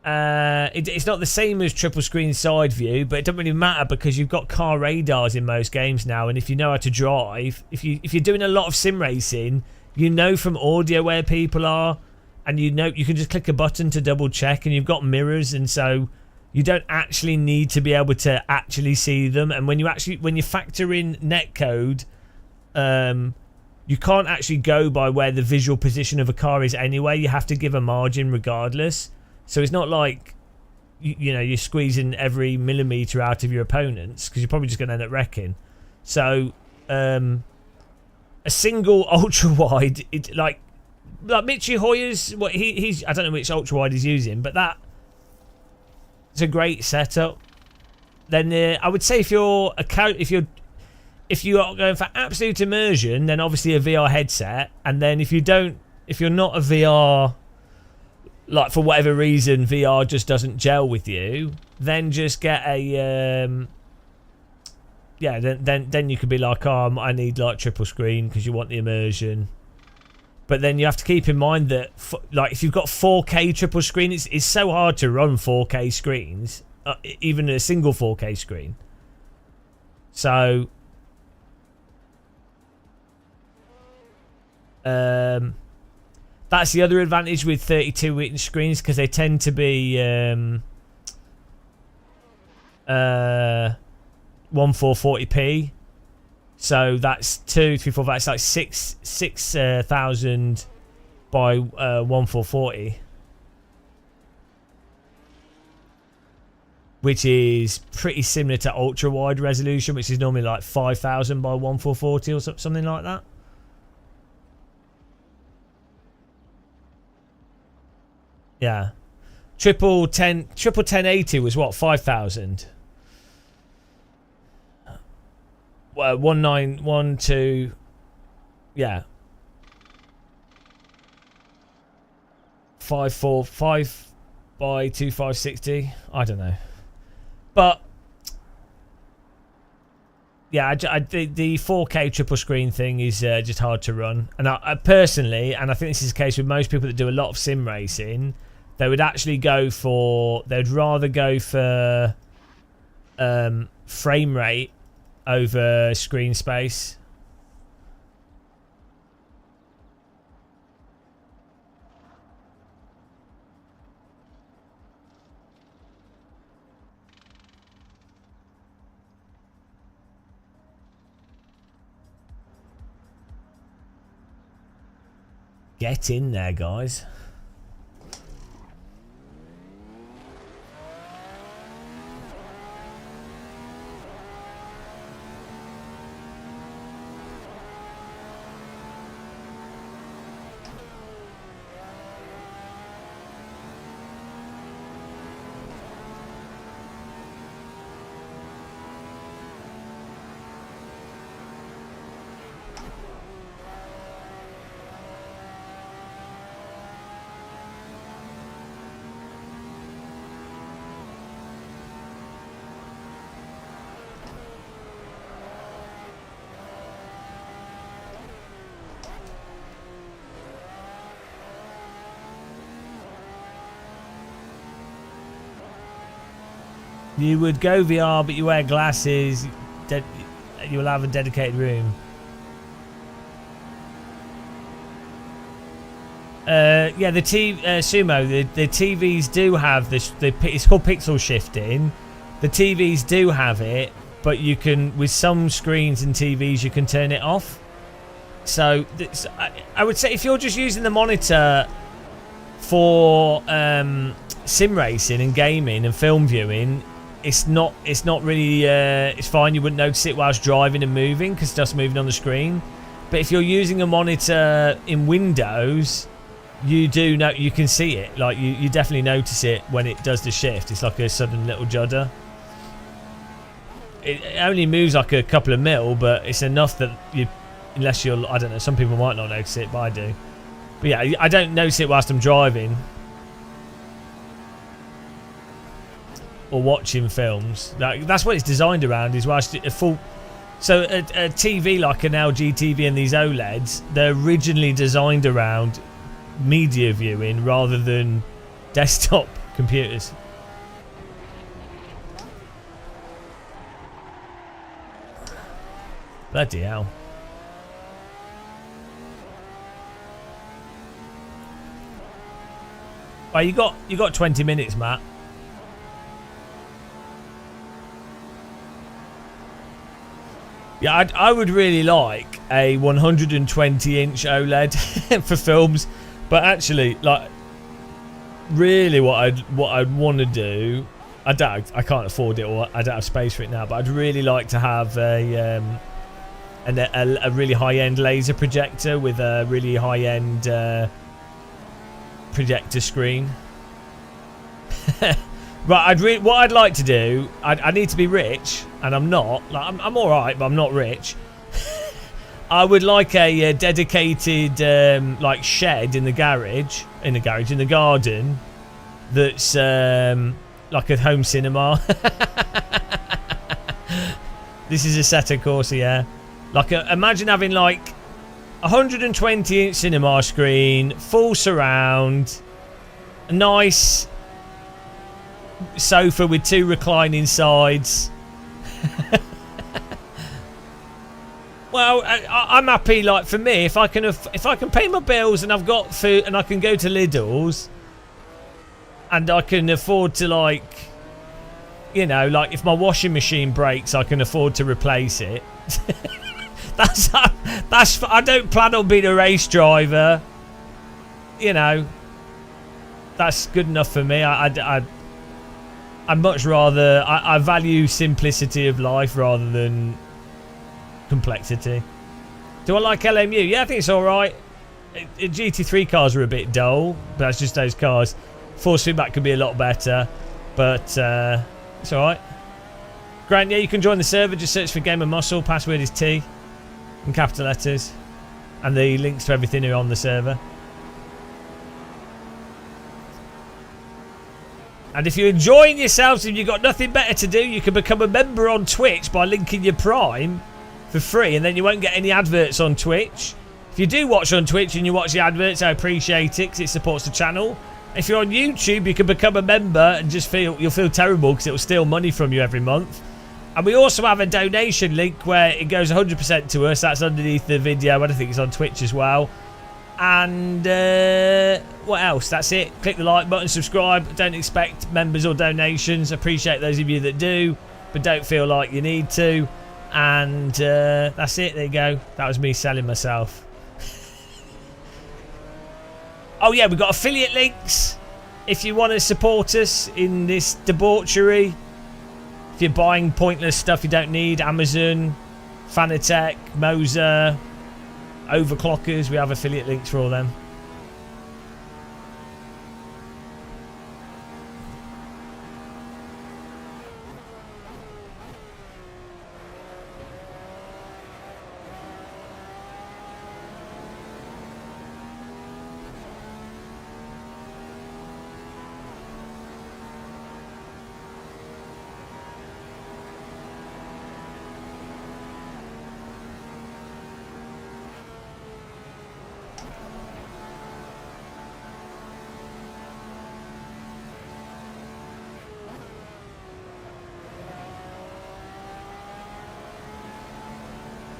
It's not the same as triple screen side view, but it doesn't really matter because you've got car radars in most games now, and if you know how to drive, if you're doing a lot of sim racing, you know from audio where people are, and you know you can just click a button to double check, and you've got mirrors, and so you don't actually need to be able to actually see them. And when you factor in netcode, you can't actually go by where the visual position of a car is anyway. You have to give a margin regardless. So it's not like you know you're squeezing every millimeter out of your opponents, because you're probably just going to end up wrecking. So a single ultra wide, like Michi Hoyer's, what he's I don't know which ultra wide he's using, but that it's a great setup. Then I would say if you are going for absolute immersion, then obviously a VR headset. And then if you're not a VR, like for whatever reason VR just doesn't gel with you, then just get a then you could be like, oh, I need like triple screen because you want the immersion. But then you have to keep in mind that, like, if you've got 4K triple screen, it's so hard to run 4K screens, even a single 4K screen. So, that's the other advantage with 32-inch screens, because they tend to be 1440p. So that's 2, 3, 4, that's like 6,000 by by 1440, which is pretty similar to ultra wide resolution, which is normally like 5000 by 1440 or something like that. Yeah, triple 1080 was what, 5000. Well, 1912, yeah, 545 by 2560. I don't know, but yeah, the 4K triple screen thing is just hard to run. And I personally, and I think this is the case with most people that do a lot of sim racing, they would actually go for, they'd rather go for frame rate over screen space. Get in there, guys. You would go VR, but you wear glasses. You will have a dedicated room. Yeah, the Sumo, the TVs do have this. It's called pixel shifting. The TVs do have it, but you can, with some screens and TVs, you can turn it off. So I would say if you're just using the monitor for sim racing and gaming and film viewing, it's not really it's fine. You wouldn't notice it whilst driving and moving because stuff's moving on the screen. But if you're using a monitor in Windows, you can see it. Like you definitely notice it when it does the shift. It's like a sudden little judder. It only moves like a couple of mil, but it's enough that unless you're, I don't know, some people might not notice it, but I do. But yeah, I don't notice it whilst I'm driving or watching films. That's what it's designed around, is whilst a full... So a TV like an LG TV and these OLEDs, they're originally designed around media viewing rather than desktop computers. Bloody hell. Well, you got 20 minutes, Matt. Yeah, I would really like a 120-inch OLED for films, but actually, like, really, what I'd want to do, I can't afford it, or I don't have space for it now. But I'd really like to have a really high-end laser projector with a really high-end projector screen. Right, what I'd like to do, I need to be rich, and I'm not. Like, I'm all right, but I'm not rich. I would like a dedicated like shed in the garden, that's like a home cinema. This is Assetto Corsa, yeah. Like imagine having like 120-inch cinema screen, full surround, a nice sofa with 2 reclining sides. Well, I'm happy. Like, for me, if I can pay my bills and I've got food and I can go to Lidl's and I can afford to, like, you know, like if my washing machine breaks, I can afford to replace it. that's I don't plan on being a race driver. you know, that's good enough for me. I'd much rather... I value simplicity of life rather than complexity. Do I like LMU? Yeah, I think it's alright. GT3 cars are a bit dull, but that's just those cars. Force feedback could be a lot better, but it's alright. Grant, yeah, you can join the server. Just search for Game of Muscle. Password is T in capital letters. And the links to everything are on the server. And if you're enjoying yourselves and you've got nothing better to do, you can become a member on Twitch by linking your Prime for free, and then you won't get any adverts on Twitch. If you do watch on Twitch and you watch the adverts, I appreciate it because it supports the channel. If you're on YouTube, you can become a member and just you'll feel terrible because it will steal money from you every month. And we also have a donation link where it goes 100% to us. That's underneath the video. I think it's on Twitch as well. And what else? That's it. Click the like button, subscribe. Don't expect members or donations. Appreciate those of you that do, but don't feel like you need to. And that's it. There you go. That was me selling myself. Oh yeah, we've got affiliate links if you want to support us in this debauchery. If you're buying pointless stuff you don't need, Amazon, Fanatec, Moser, Overclockers, we have affiliate links for all them.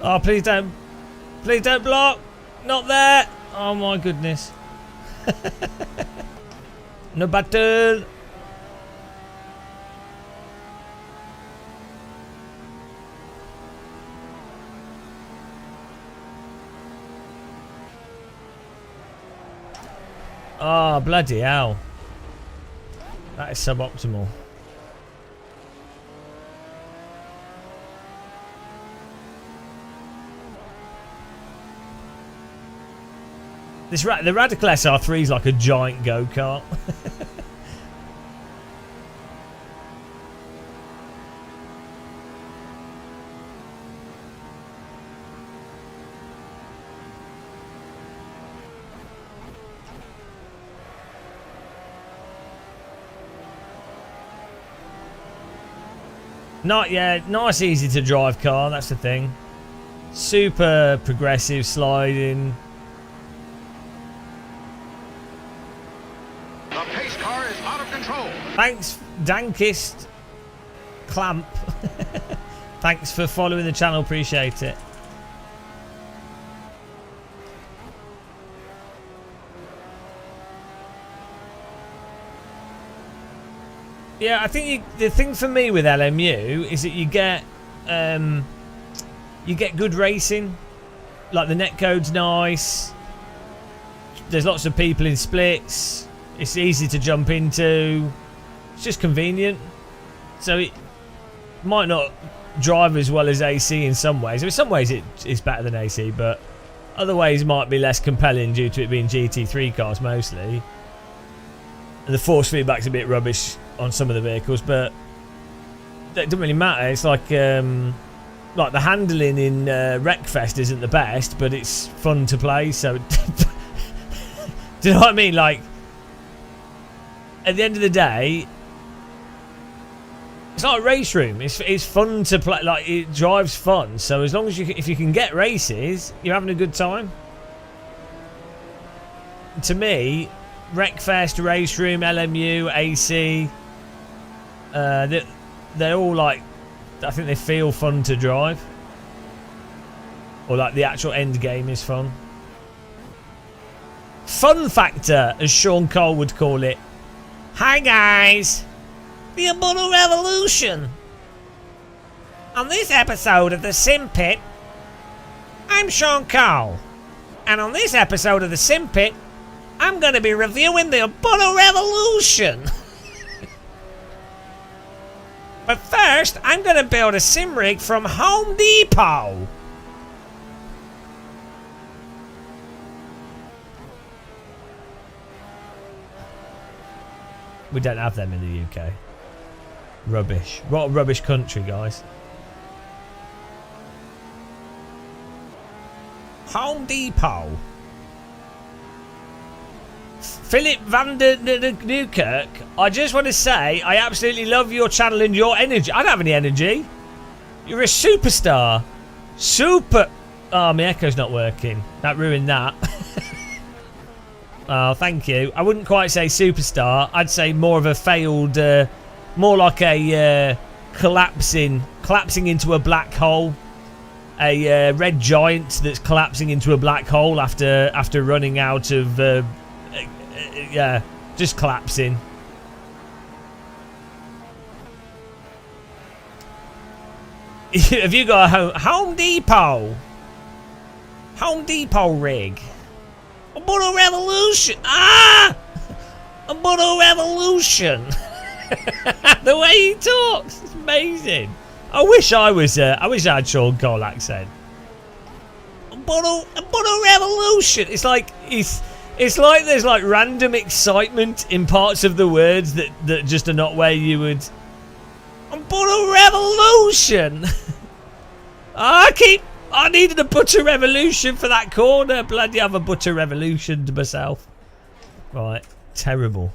Oh, please don't block. Not there. Oh my goodness. No battle. Oh, bloody hell. That is suboptimal. The Radical SR3 is like a giant go-kart. Not yet. Nice, easy to drive car. That's the thing. Super progressive sliding. The pace car is out of control. Thanks, Dankist Clamp. Thanks for following the channel. Appreciate it. Yeah, I think the thing for me with LMU is that you get good racing. Like the netcode's nice. There's lots of people in splits. It's easy to jump into. It's just convenient. So it might not drive as well as AC in some ways. In some ways it's better than AC, but other ways might be less compelling due to it being GT3 cars mostly. And the force feedback's a bit rubbish on some of the vehicles, but it doesn't really matter. It's like the handling in Wreckfest isn't the best, but it's fun to play. So, do you know what I mean? Like, at the end of the day, it's not a race room. It's fun to play. Like, it drives fun. So as long as if you can get races, you're having a good time. To me, Wreckfest, Race Room, LMU, AC, they're all like, I think they feel fun to drive. Or like the actual end game is fun. Fun factor, as Sean Cole would call it. Hi guys, the Ubuntu Revolution. On this episode of the Sim Pit, I'm Sean Cole. And on this episode of the Sim Pit, I'm going to be reviewing the Butter Revolution. But first, I'm going to build a sim rig from Home Depot. We don't have them in the UK. Rubbish. What a rubbish country, guys. Home Depot. Philip van der Newkirk, I just want to say I absolutely love your channel and your energy. I don't have any energy. You're a superstar. Super. Oh, my echo's not working. That ruined that. Oh, thank you. I wouldn't quite say superstar. I'd say more of a failed, more like a collapsing into a black hole. A red giant that's collapsing into a black hole after running out of, yeah, just collapsing. Have you got a Home Depot? Home Depot rig. A Butter Revolution. Ah! A Butter Revolution. The way he talks, it's amazing. I wish I had Sean Cole accent. A Butter Revolution. It's like there's like random excitement in parts of the words that just are not where you would. A Butter Revolution. I needed a Butter Revolution for that corner. Bloody have a Butter Revolution to myself. Right, terrible.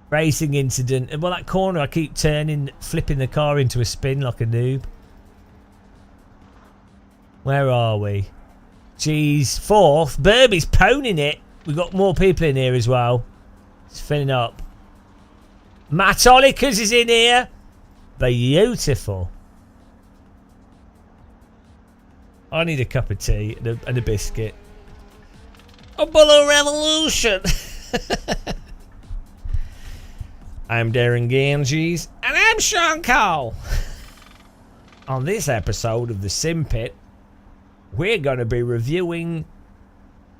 Racing incident. Well, that corner, I keep flipping the car into a spin like a noob. Where are we? Jeez, fourth. Burby's poning it. We've got more people in here as well. It's filling up. Matt Ollikers is in here. Beautiful. I need a cup of tea and a biscuit. A Butter Revolution. I'm Darren Ganges. And I'm Sean Cole. On this episode of The Sim Pit, we're going to be reviewing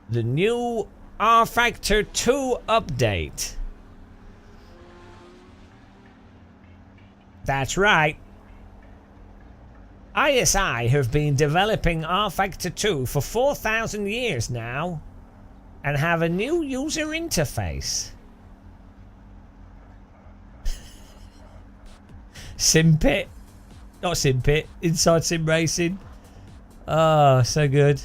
the new R Factor 2 update. That's right. ISI have been developing R Factor 2 for 4,000 years now and have a new user interface. Sim Pit. Not Sim Pit. Inside Sim Racing. Oh, so good.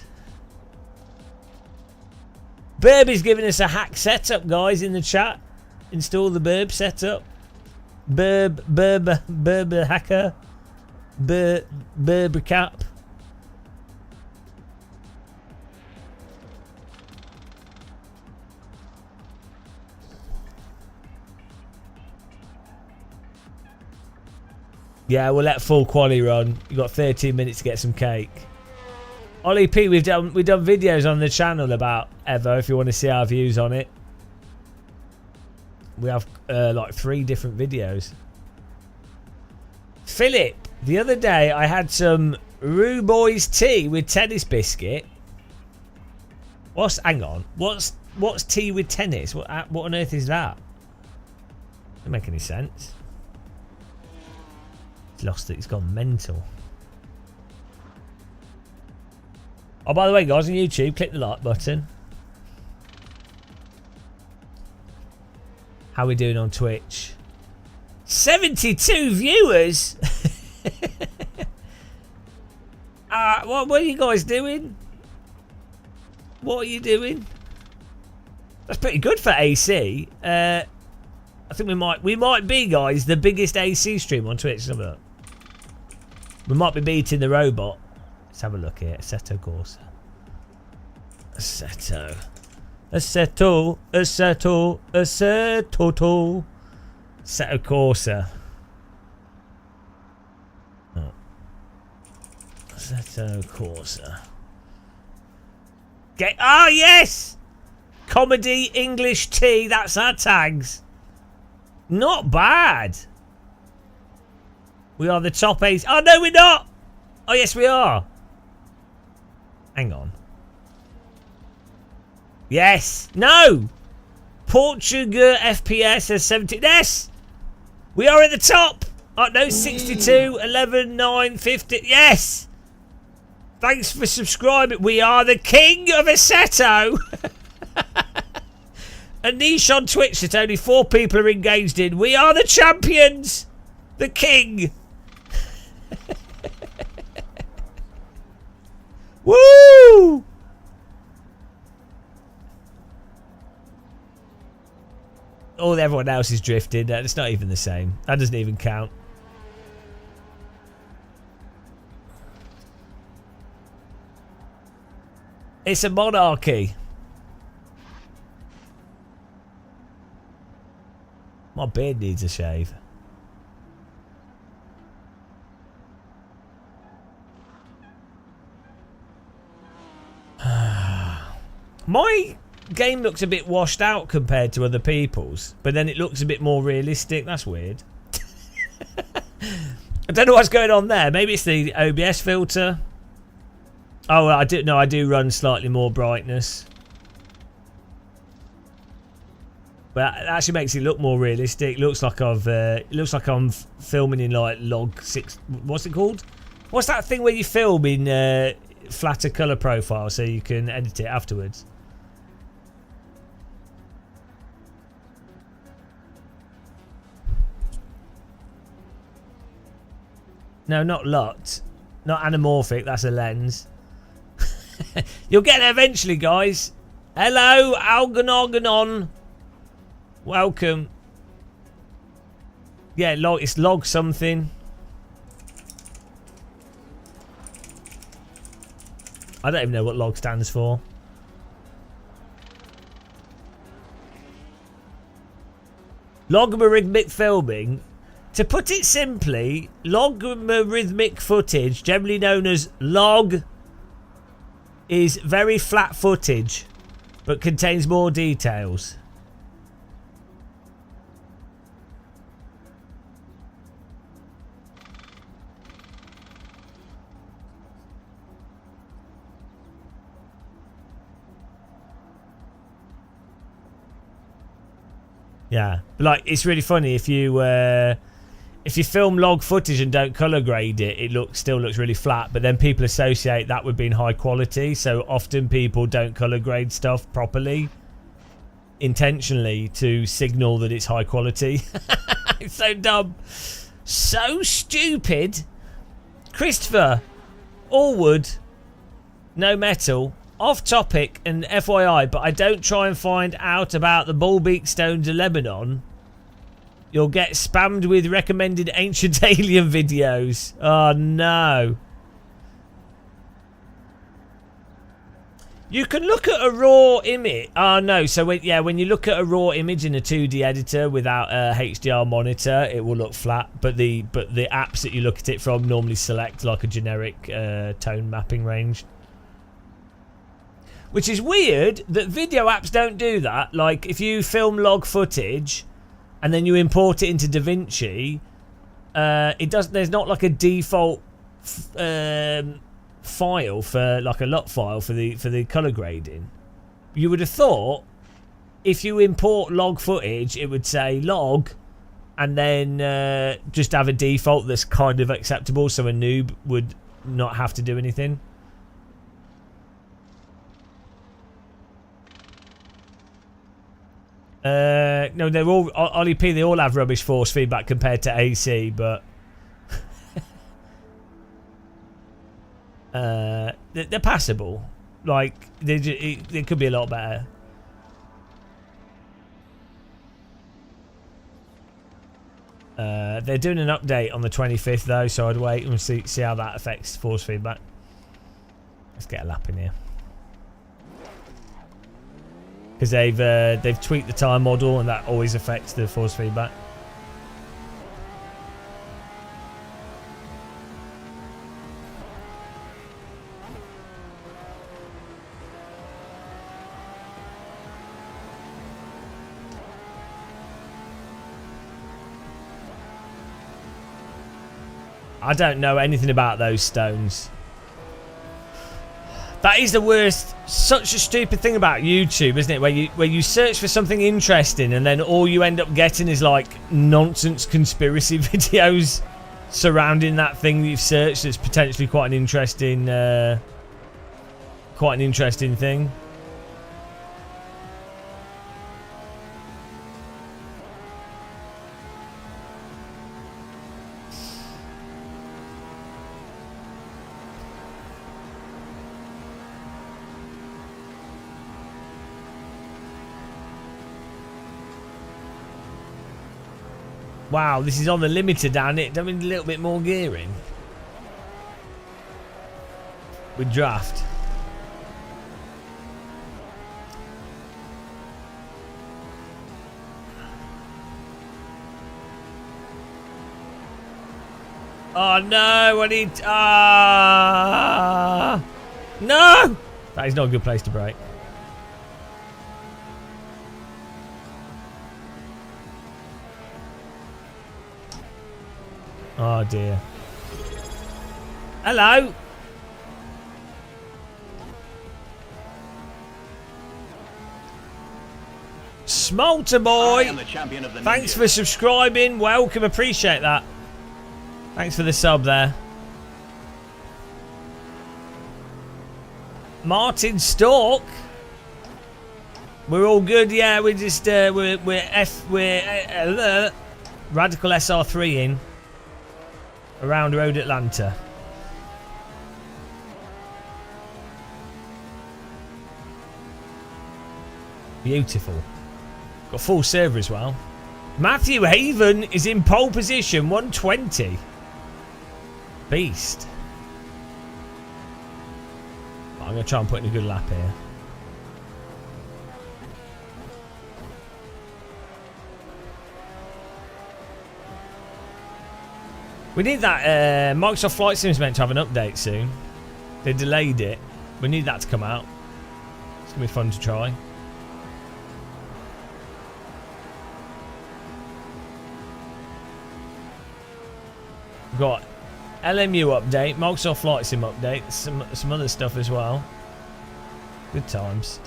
Burby's giving us a hack setup, guys, in the chat. Install the Burb setup. Burb hacker. Burb cap. Yeah, we'll let full quali run. You've got 13 minutes to get some cake. Ollie P, we've done videos on the channel about Evo if you want to see our views on it. We have like 3 different videos. Philip, the other day I had some Roo Boys tea with tennis biscuit. Hang on. What's tea with tennis? What on earth is that? Doesn't make any sense. It's lost it. It's gone mental. Oh, by the way, guys, on YouTube, click the like button. How are we doing on Twitch? 72 viewers. What are you guys doing? What are you doing? That's pretty good for AC. I think we might be, guys, the biggest AC stream on Twitch. Let's have a look. We might be beating the robot. Let's have a look here. Assetto Corsa. Assetto. Assetto. Assetto. Assetto. Assetto Corsa. Oh. Assetto Corsa. Oh, yes! Comedy English tea. That's our tags. Not bad. We are the top 8. Oh, no, we're not. Oh, yes, we are. Hang on. Yes. No. Portugal FPS has 70. Yes. We are at the top. Oh, no, 62, 11, 9, 50. Yes. Thanks for subscribing. We are the king of Assetto. A niche on Twitch that only 4 people are engaged in. We are the champions. The king. Woo! All everyone else is drifting. It's not even the same. That doesn't even count. It's a monarchy. My beard needs a shave. My game looks a bit washed out compared to other people's, but then it looks a bit more realistic. That's weird. I don't know what's going on there. Maybe it's the OBS filter. Oh, I do. No, I do run slightly more brightness, but it actually makes it look more realistic. Looks like it looks like I'm filming in like log 6. What's it called? What's that thing where you film in flatter color profile so you can edit it afterwards? No, not LUT. Not anamorphic, that's a lens. You'll get there eventually, guys. Hello, Algonogonon. Welcome. Yeah, it's log something. I don't even know what log stands for. Logarithmic filming. To put it simply, logarithmic footage, generally known as log, is very flat footage, but contains more details. Yeah, like it's really funny if you film log footage and don't color grade it, it still looks really flat, but then people associate that with being high quality, so often people don't color grade stuff properly intentionally to signal that it's high quality. It's so dumb. So stupid. Christopher, Allwood, no metal. Off topic and FYI, but I don't try and find out about the Bullbeak Stones of Lebanon. You'll get spammed with recommended ancient alien videos. Oh no. You can look at a raw image. Oh no, so when you look at a raw image in a 2D editor without a HDR monitor, it will look flat, but the apps that you look at it from normally select like a generic tone mapping range. Which is weird that video apps don't do that. Like if you film log footage and then you import it into DaVinci, it does. There's not like a default file for like a LUT file for the color grading. You would have thought if you import log footage, it would say log, and then just have a default that's kind of acceptable, so a noob would not have to do anything. No, they're all Ollie P. They all have rubbish force feedback compared to AC, but they're passable. Like they could be a lot better. They're doing an update on the 25th though, so I'd wait and see how that affects force feedback. Let's get a lap in here. Because they've tweaked the tire model and that always affects the force feedback. I don't know anything about those stones. That is the worst, such a stupid thing about YouTube, isn't it? Where you search for something interesting and then all you end up getting is like nonsense conspiracy videos surrounding that thing that you've searched. That's potentially quite an interesting thing. Wow, this is on the limiter down it. Don't we need a little bit more gearing? With draft. Oh no, I need... no! That is not a good place to brake. Oh dear. Hello. Smolter boy. Thanks for subscribing. Welcome. Appreciate that. Thanks for the sub there. Martin Stork. We're all good. Yeah, we're just we're Radical SR3 in. Around Road Atlanta. Beautiful. Got full server as well. Matthew Haven is in pole position, 120. Beast. I'm going to try and put in a good lap here. We need that. Microsoft Flight Sim is meant to have an update soon. They delayed it. We need that to come out. It's going to be fun to try. We've got LMU update, Microsoft Flight Sim update, some other stuff as well. Good times.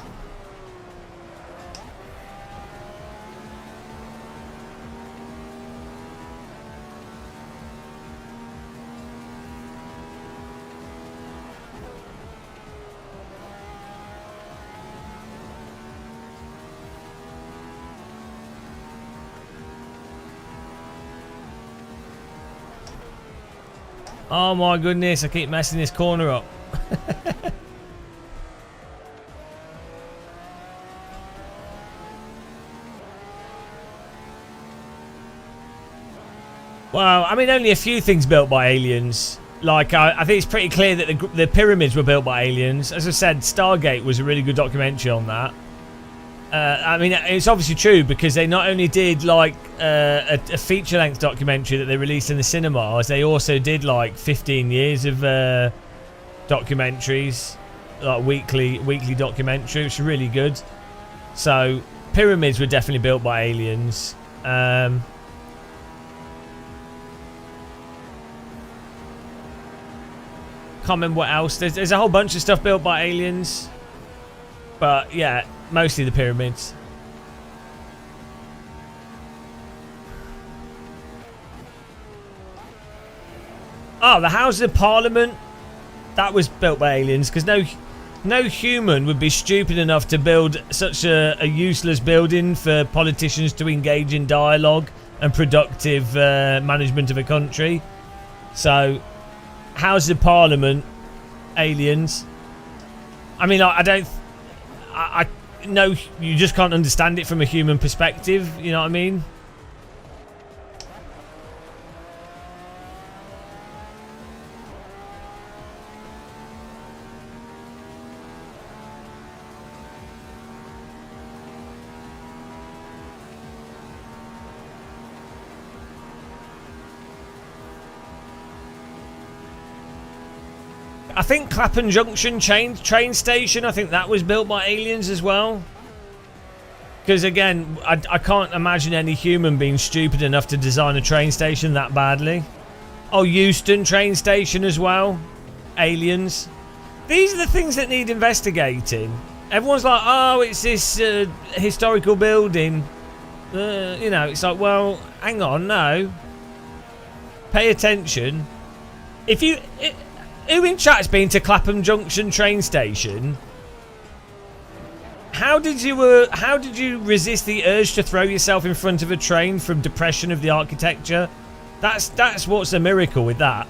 Oh my goodness, I keep messing this corner up. Well, I mean, only a few things built by aliens. Like, I think it's pretty clear that the pyramids were built by aliens. As I said, Stargate was a really good documentary on that. I mean, it's obviously true because they not only did like a feature-length documentary that they released in the cinemas, they also did like 15 years of documentaries, like weekly documentary, which is really good. So pyramids were definitely built by aliens. Can't remember what else. There's a whole bunch of stuff built by aliens, but yeah. Mostly the pyramids. Oh, the Houses of Parliament. That was built by aliens because no human would be stupid enough to build such a useless building for politicians to engage in dialogue and productive management of a country. So, Houses of Parliament, aliens. I mean, I no, you just can't understand it from a human perspective, you know what I mean? I think Clapham Junction train station, I think that was built by aliens as well. Because again, I can't imagine any human being stupid enough to design a train station that badly. Oh, Euston train station as well. Aliens. These are the things that need investigating. Everyone's like, oh, it's this historical building. You know, it's like, well, hang on, no. Pay attention. If you... who in chat's been to Clapham Junction train station? How did you resist the urge to throw yourself in front of a train from depression of the architecture? That's what's a miracle with that.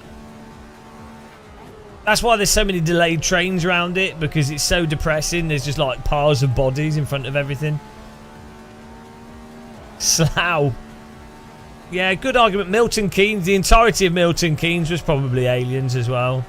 That's why there's so many delayed trains around it, because it's so depressing. There's just like piles of bodies in front of everything. Slough. Yeah, good argument. Milton Keynes, the entirety of Milton Keynes was probably aliens as well.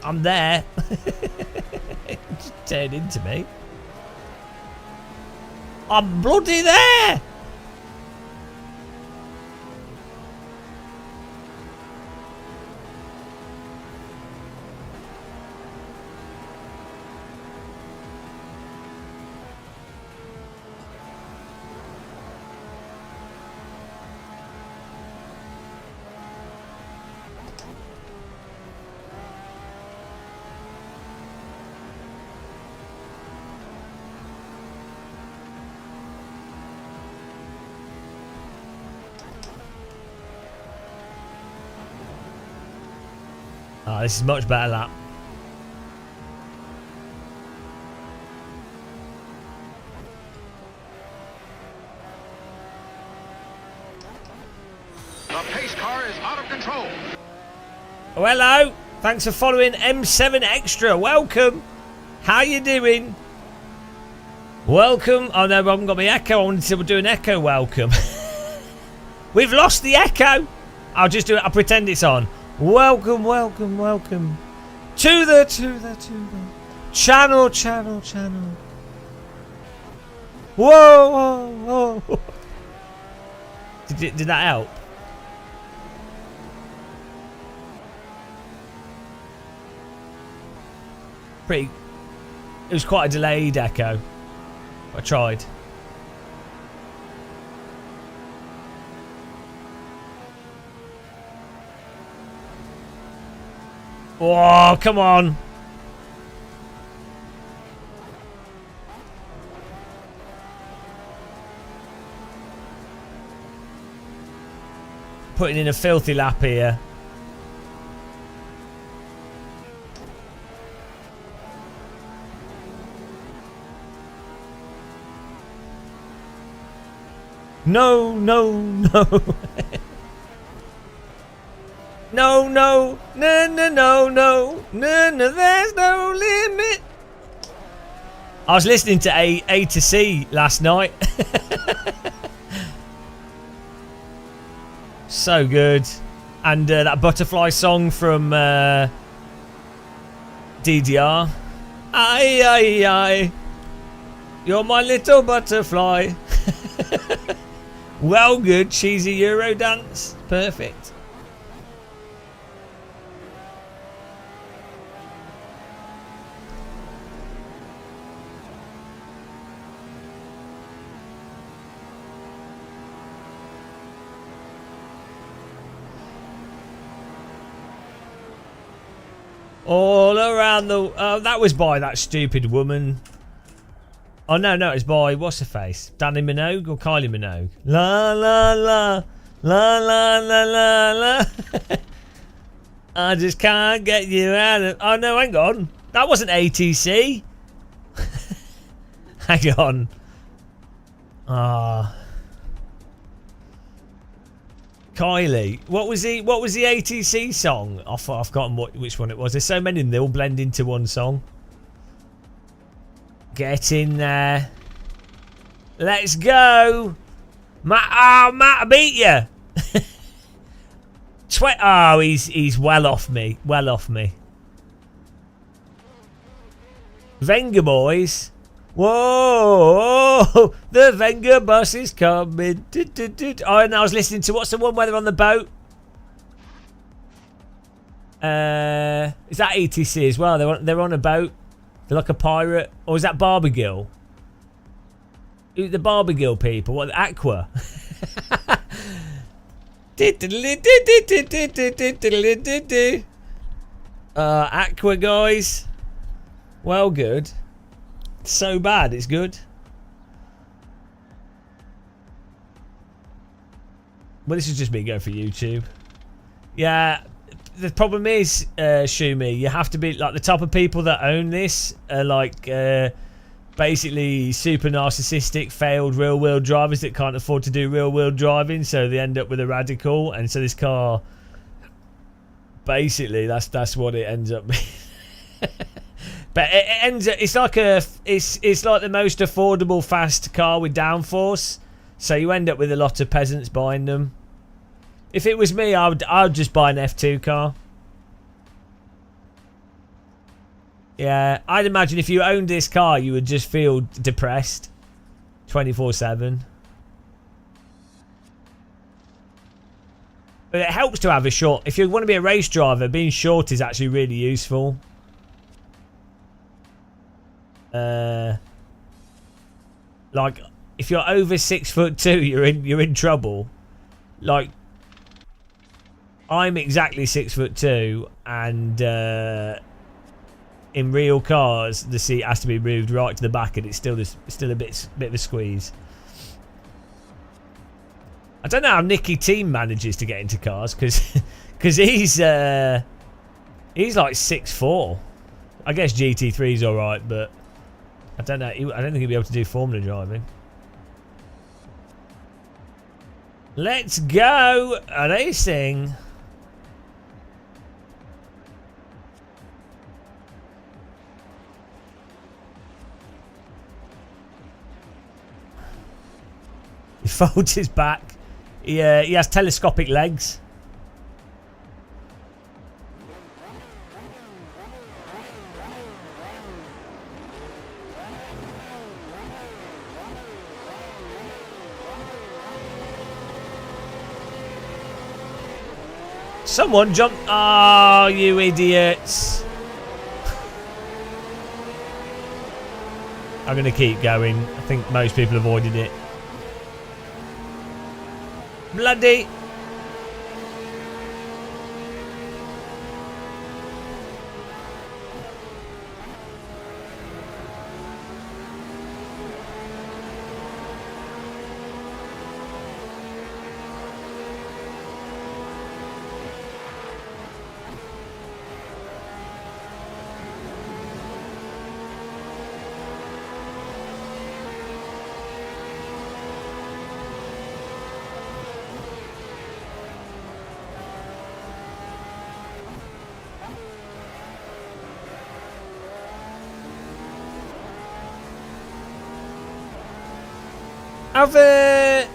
I'm there. Just turned into me. I'm bloody there. Oh, this is much better, that. The pace car is out of control. Oh, hello. Thanks for following M7 Extra. Welcome. How you doing? Welcome. Oh, no, I haven't got my echo. I wanted to do an echo welcome. We've lost the echo. I'll just do it. I'll pretend it's on. Welcome, welcome, welcome to the channel. Whoa, whoa, whoa. Did that help? It was quite a delayed echo. I tried. Oh, come on. Putting in a filthy lap here. No, no, no. No, no, no, no, no, no, no, no, there's no limit. I was listening to A to C last night. So good. And that butterfly song from DDR. Aye, aye, aye. You're my little butterfly. Well, good. Cheesy Euro dance. Perfect. All around the... that was by that stupid woman. Oh, no, it's by... What's her face? Danny Minogue or Kylie Minogue? La, la, la. La, la, la, la, la. I just can't get you out of... Oh, no, hang on. That wasn't ATC. Hang on. Ah... Kylie, what was the ATC song? I've forgotten which one it was. There's so many and they all blend into one song. Get in there. Let's go. Matt, I beat you. Oh, he's well off me. Well off me. Venga boys. Whoa, the Venga bus is coming. Oh, and I was listening to, what's the one where they're on the boat? Is that ETC as well? They're on a boat. They're like a pirate. Or is that Barbergill? The Barbergill people. What, Aqua? Aqua guys. Well, good. So bad, it's good. Well, this is just me going for YouTube. Yeah, the problem is, Shumi, you have to be like the type of people that own this are like basically super narcissistic, failed real-world drivers that can't afford to do real-world driving, so they end up with a radical, and so this car, basically, that's what it ends up being. But it ends up, it's like the most affordable fast car with downforce, so you end up with a lot of peasants buying them. If it was me, I would just buy an F2 car. Yeah, I'd imagine if you owned this car, you would just feel depressed 24/7. But it helps to have a short. If you want to be a race driver, being short is actually really useful. Like if you're over 6'2", you're in trouble. Like I'm exactly 6'2", and in real cars the seat has to be moved right to the back, and it's still a bit of a squeeze. I don't know how Nicky Team manages to get into cars because he's like 6'4". I guess GT3's all right, but I don't know. I don't think he'll be able to do Formula driving. Let's go racing. He folds his back. He has telescopic legs. Someone jumped. Oh, you idiots. I'm going to keep going. I think most people avoided it. Bloody.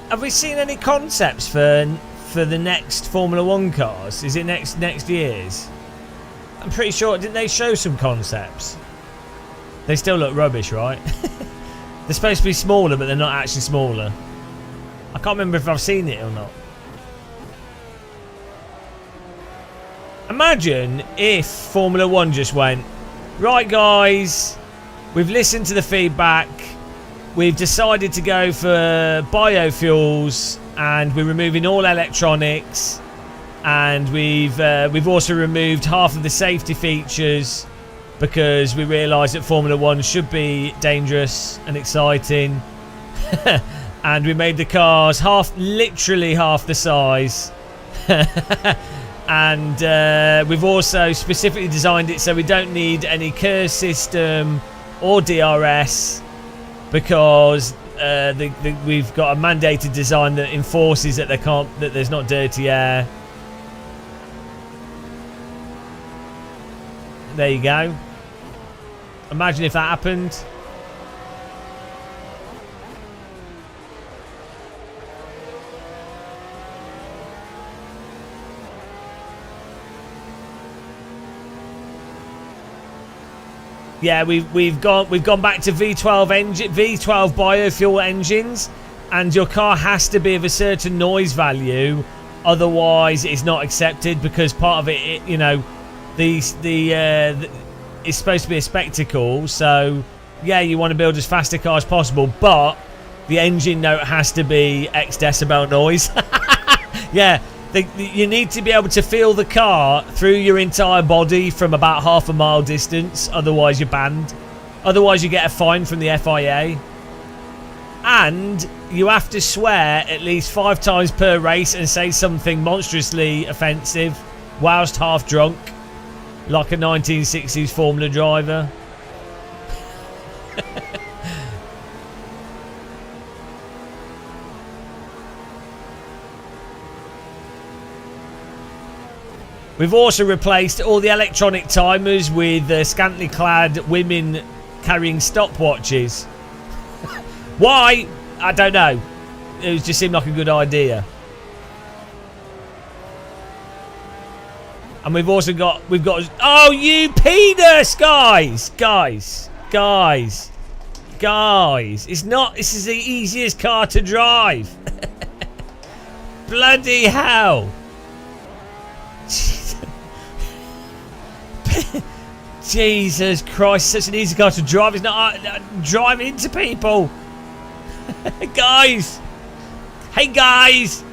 Have we seen any concepts for the next Formula 1 cars? Is it next year's? I'm pretty sure, didn't they show some concepts? They still look rubbish, right? They're supposed to be smaller, but they're not actually smaller. I can't remember if I've seen it or not. Imagine if Formula 1 just went, right guys, we've listened to the feedback. We've decided to go for biofuels, and we're removing all electronics, and we've also removed half of the safety features because we realised that Formula 1 should be dangerous and exciting. And we made the cars literally half the size. And we've also specifically designed it so we don't need any curse system or DRS, because we've got a mandated design that enforces that there's not dirty air. There you go. Imagine if that happened. Yeah, we've gone back to V12 biofuel engines, and your car has to be of a certain noise value, otherwise it's not accepted, because part of it, you know, it's supposed to be a spectacle. So yeah, you want to build as fast a car as possible, but the engine note has to be X decibel noise. Yeah, you need to be able to feel the car through your entire body from about half a mile distance, otherwise you're banned. Otherwise you get a fine from the FIA. And you have to swear at least 5 times per race and say something monstrously offensive whilst half drunk, like a 1960s Formula driver. We've also replaced all the electronic timers with scantily clad women carrying stopwatches. Why? I don't know. It just seemed like a good idea. And we've got oh, you penis, guys. It's not, this is the easiest car to drive. Bloody hell. Jesus Christ, such an easy car to drive. It's not drive into people. Guys. Hey guys.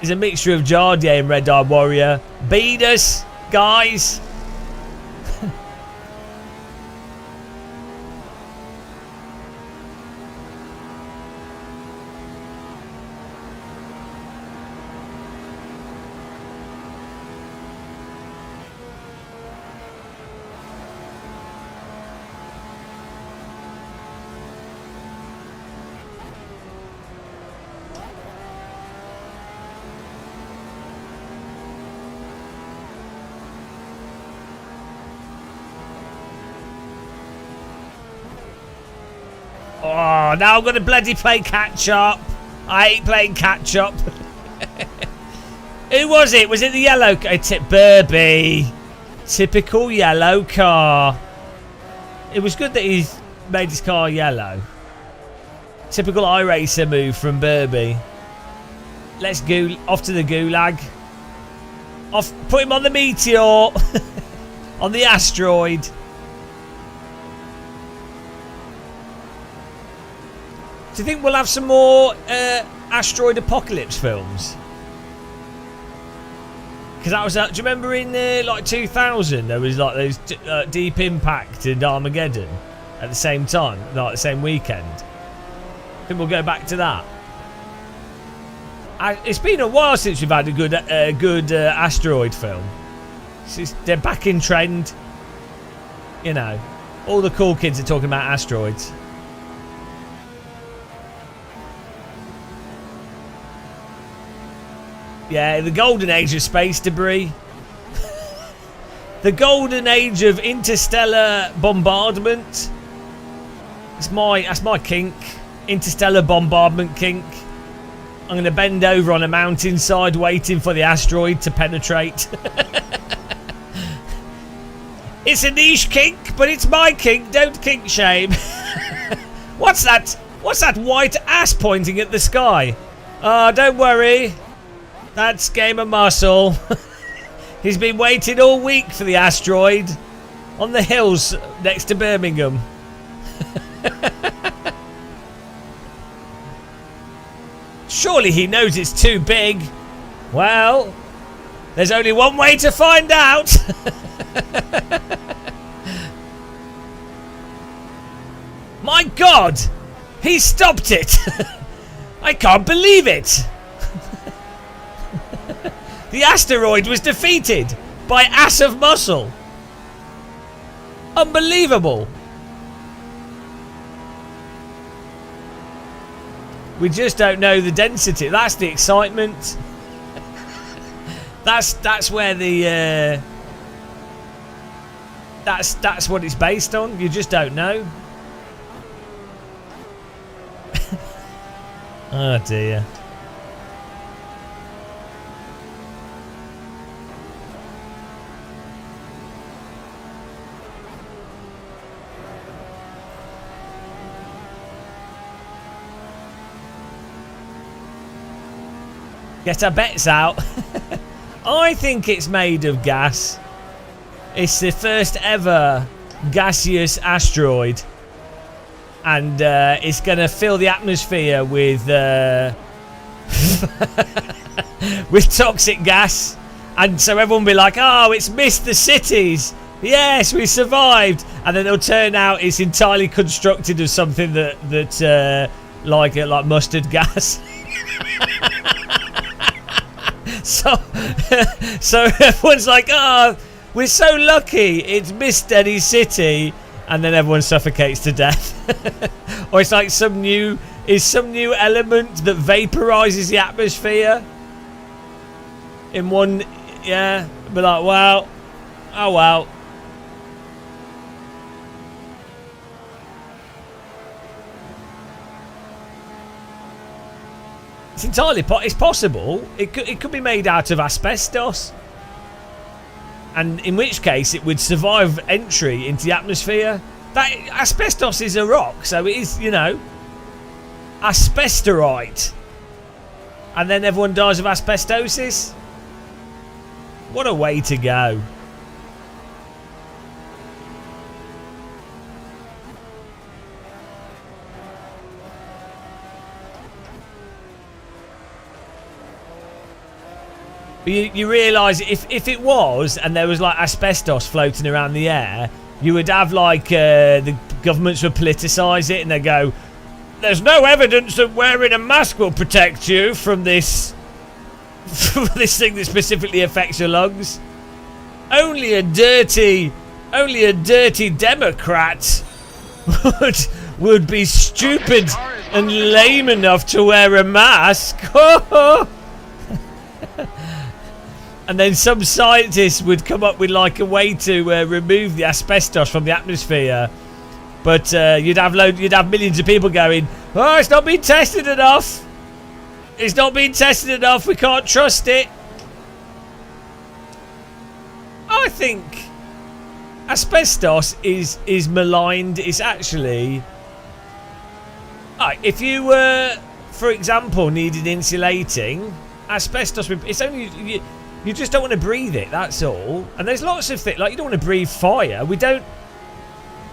It's a mixture of Jardier and Red Eye Warrior. Beat us, guys. Oh, now I'm going to bloody play catch-up. I hate playing catch-up. Who was it? Was it the yellow car? It's Burby. Typical yellow car. It was good that he's made his car yellow. Typical iRacer move from Burby. Let's go off to the gulag. Off, put him on the Meteor. On the asteroid. Do you think we'll have some more asteroid apocalypse films? Because that was, do you remember in like 2000 there was like those Deep Impact and Armageddon at the same time, like the same weekend? I think we'll go back to that. It's been a while since we've had a good asteroid film. They're back in trend. You know, all the cool kids are talking about asteroids. Yeah, the golden age of space debris. The golden age of interstellar bombardment. That's my kink. Interstellar bombardment kink. I'm going to bend over on a mountainside waiting for the asteroid to penetrate. It's a niche kink, but it's my kink. Don't kink shame. What's that? What's that white ass pointing at the sky? Don't worry. That's Game of Muscle. He's been waiting all week for the asteroid on the hills next to Birmingham. Surely he knows it's too big. Well, there's only one way to find out. My God! He stopped it! I can't believe it! The asteroid was defeated by ass of muscle. Unbelievable. We just don't know the density. That's the excitement. That's where the that's what it's based on. You just don't know. Oh dear. Get our bets out. I think it's made of gas. It's the first ever gaseous asteroid. And it's going to fill the atmosphere with with toxic gas. And so everyone will be like, oh, it's missed the cities. Yes, we survived. And then it'll turn out it's entirely constructed of something that like mustard gas. So everyone's like, oh, we're so lucky it's missed any city. And then everyone suffocates to death. Or it's like some new element that vaporizes the atmosphere in one. Yeah, be like, well, oh well. It's entirely it's possible. It could be made out of asbestos, and in which case it would survive entry into the atmosphere. That asbestos is a rock, so it is, you know, asbestorite, and then everyone dies of asbestosis. What a way to go. You realise if it was and there was like asbestos floating around the air, you would have like the governments would politicise it and they go, there's no evidence that wearing a mask will protect you from this thing that specifically affects your lungs. Only a dirty Democrat would be stupid and lame enough to wear a mask. And then some scientists would come up with like a way to remove the asbestos from the atmosphere, but you'd have millions of people going, oh, it's not been tested enough. It's not been tested enough. We can't trust it. I think asbestos is maligned. It's actually, if you were, for example, needed insulating, asbestos. It's only you just don't want to breathe it. That's all. And there's lots of things like you don't want to breathe fire. We don't.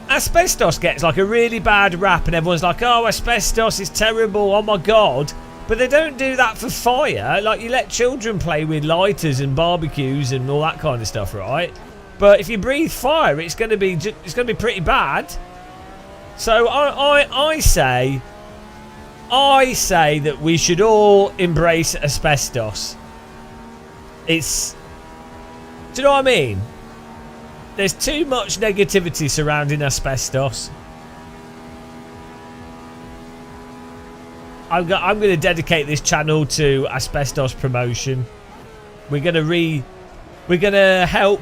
Asbestos gets like a really bad rap, and everyone's like, "Oh, asbestos is terrible. Oh my god." But they don't do that for fire. Like, you let children play with lighters and barbecues and all that kind of stuff, right? But if you breathe fire, it's going to be pretty bad. So I say that we should all embrace asbestos. Do you know what I mean? There's too much negativity surrounding asbestos. I'm going to dedicate this channel to asbestos promotion. We're going to help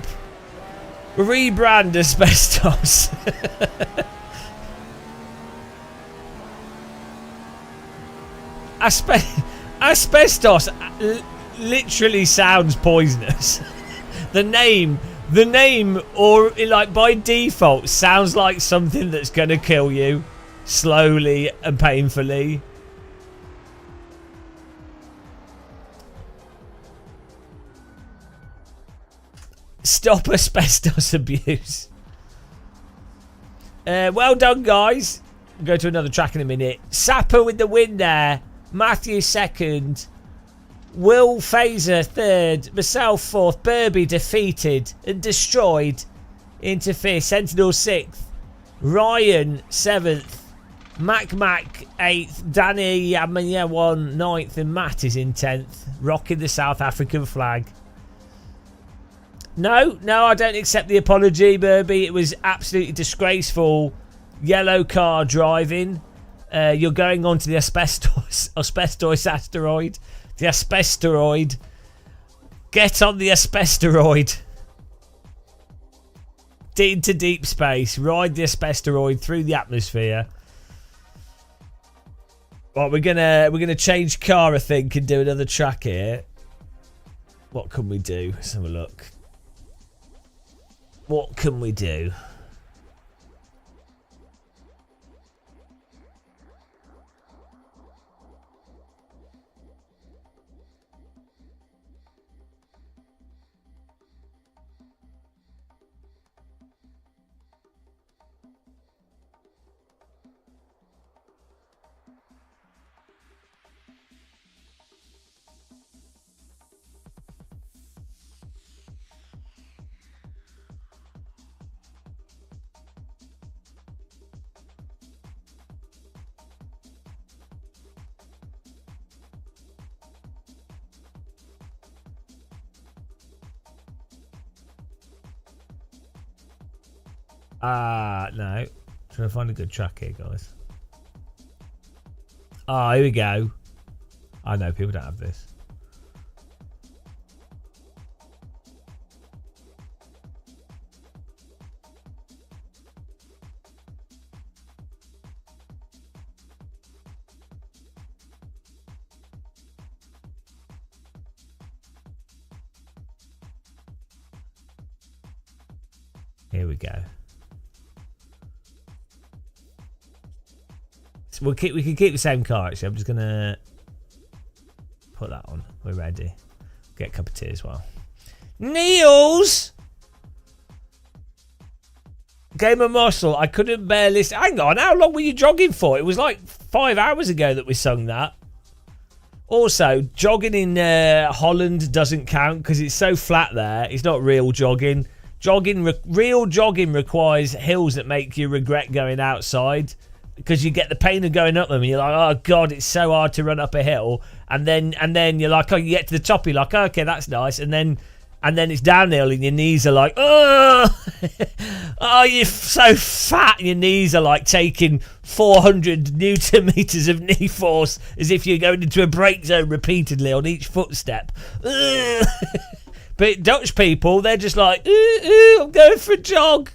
rebrand asbestos. Asbestos literally sounds poisonous. The name, or like by default, sounds like something that's going to kill you slowly and painfully. Stop asbestos abuse. Well done, guys. We'll go to another track in a minute. Sapper with the win there. Matthew second. Will Phaser third. Myself fourth. Burby defeated and destroyed into fifth. Sentinel sixth. Ryan seventh. Mac 8th. Danny Yamanya 9th. And Matt is in 10th. Rocking the South African flag. No, I don't accept the apology, Burby. It was absolutely disgraceful. Yellow car driving. You're going on to the asbestos asteroid. The asbestoroid. Get on the asbestoroid. Into deep space. Ride the asbestoroid through the atmosphere. Right, we're gonna change car, I think, and do another track here. What can we do? Let's have a look. What can we do? No. Trying to find a good track here, guys. Oh, here we go. I know people don't have this. Here we go. So we can keep the same car. Actually, I'm just gonna put that on. We're ready. Get a cup of tea as well. Niels, Game of Muscle. I couldn't bear listening. Hang on, how long were you jogging for? It was like 5 hours ago that we sung that. Also, jogging in Holland doesn't count because it's so flat there. It's not real jogging. Real jogging requires hills that make you regret going outside because you get the pain of going up them and you're like, oh god, it's so hard to run up a hill, and then you're like, oh, you get to the top, you're like, oh, okay, that's nice, and then it's downhill and your knees are like, oh, oh, you're so fat, your knees are like taking 400 Newton meters of knee force as if you're going into a brake zone repeatedly on each footstep. But Dutch people, they're just like, ooh, I'm going for a jog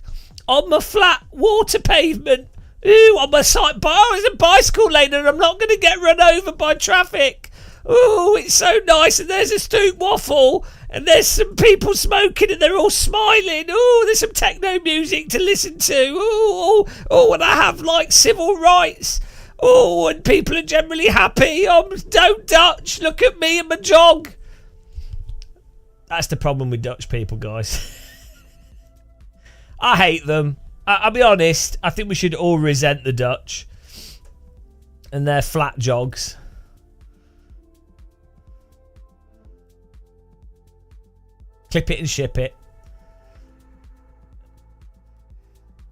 on my flat water pavement. Ooh, on my side bar is a bicycle lane and I'm not going to get run over by traffic. Ooh, it's so nice. And there's a stoop waffle and there's some people smoking and they're all smiling. Ooh, there's some techno music to listen to. Ooh, and I have like civil rights. Ooh, and people are generally happy. I'm so Dutch. Look at me and my jog. That's the problem with Dutch people, guys. I hate them. I'll be honest. I think we should all resent the Dutch and their flat jogs. Clip it and ship it.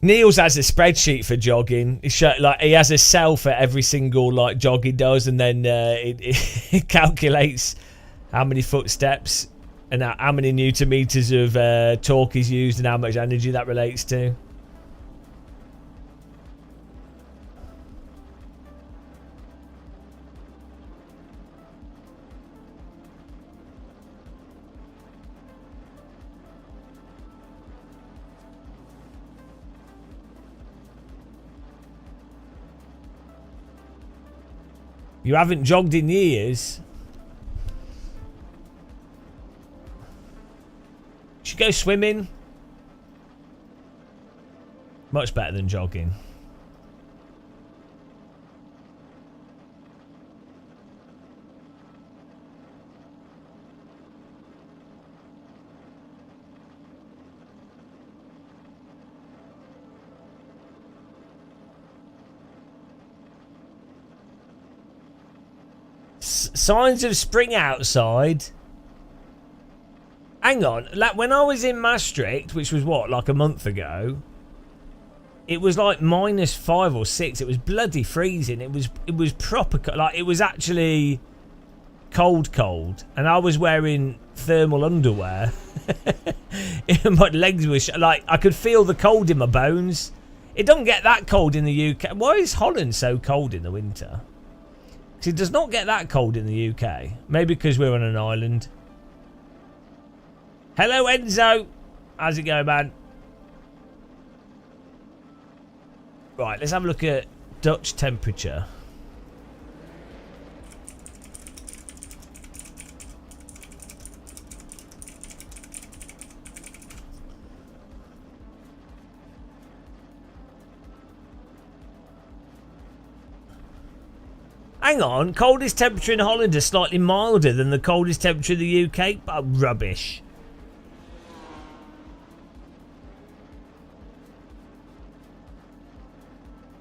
Niels has a spreadsheet for jogging. He has a cell for every single like jog he does, and then it calculates how many footsteps and how many Newton meters of torque is used and how much energy that relates to. You haven't jogged in years. Should go swimming. Much better than jogging. Signs of spring outside. Hang on, like when I was in Maastricht, which was what, like a month ago, it was like -5 or 6. It was bloody freezing. It was proper, like it was actually cold, and I was wearing thermal underwear. My legs were like I could feel the cold in my bones. It don't get that cold in the UK. Why is Holland so cold in the winter? Because it does not get that cold in the UK. Maybe because we're on an island. Hello, Enzo. How's it going, man? Right, let's have a look at Dutch temperature. Hang on, coldest temperature in Holland is slightly milder than the coldest temperature in the UK? Oh, rubbish.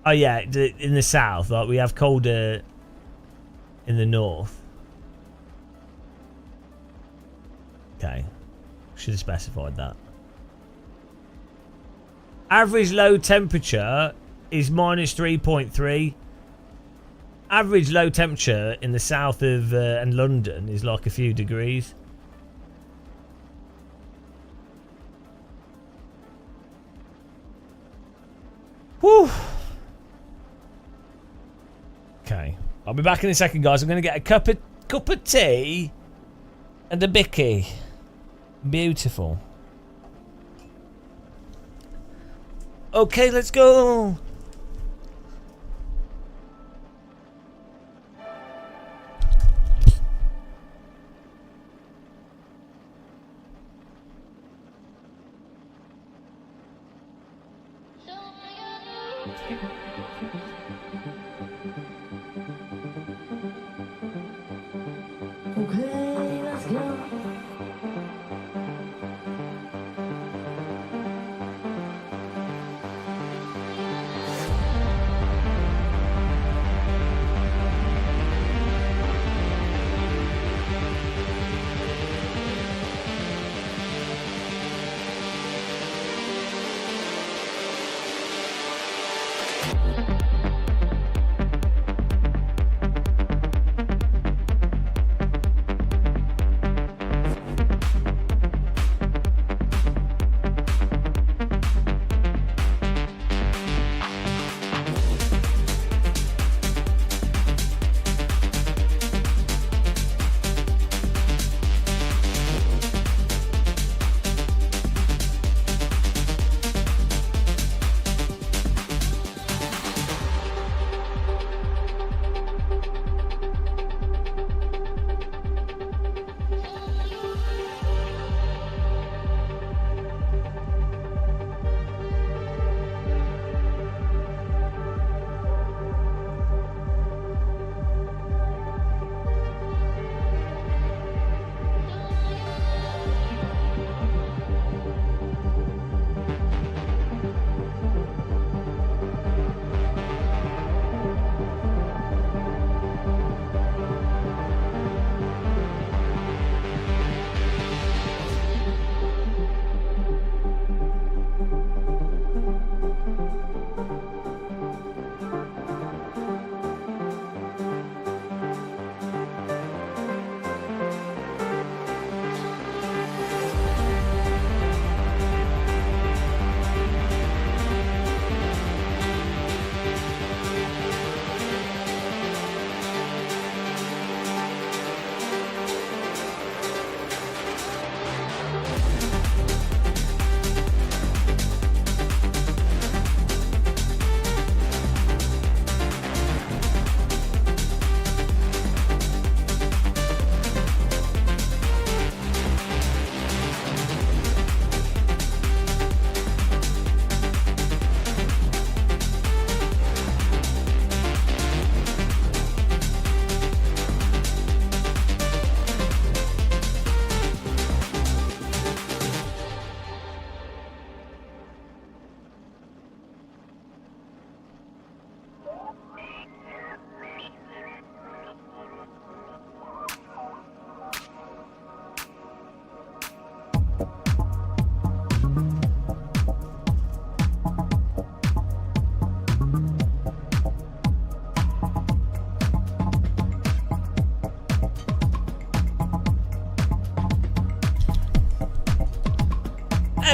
Oh yeah, in the south, like we have colder in the north. Okay, should have specified that. Average low temperature is -3.3. Average low temperature in the south of and London is like a few degrees. Whew. Okay. I'll be back in a second, guys. I'm going to get a cup of tea and a bicky. Beautiful. Okay, let's go. Okay, let's go.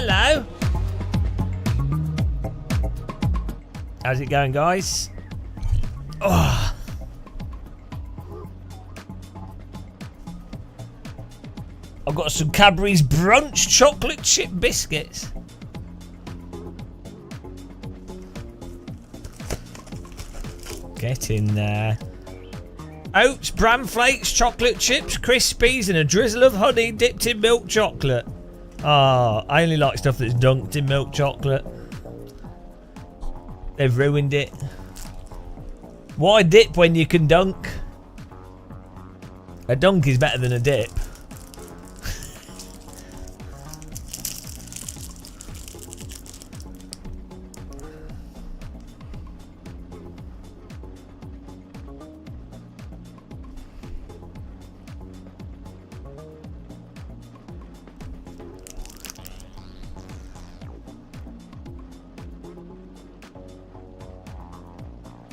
Hello. How's it going, guys? Oh. I've got some Cadbury's Brunch chocolate chip biscuits. Get in there. Oats, bran flakes, chocolate chips, Crispies, and a drizzle of honey dipped in milk chocolate. Ah, I only like stuff that's dunked in milk chocolate. They've ruined it. Why dip when you can dunk? A dunk is better than a dip.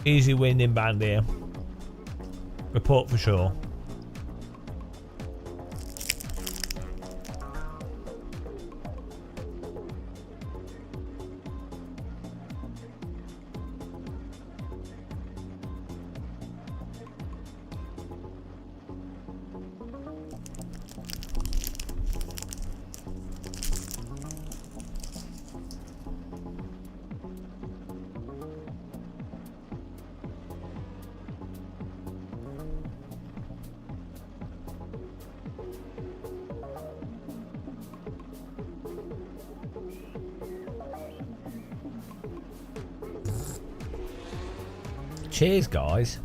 Easy win in band here. Report for sure. Cheers, guys.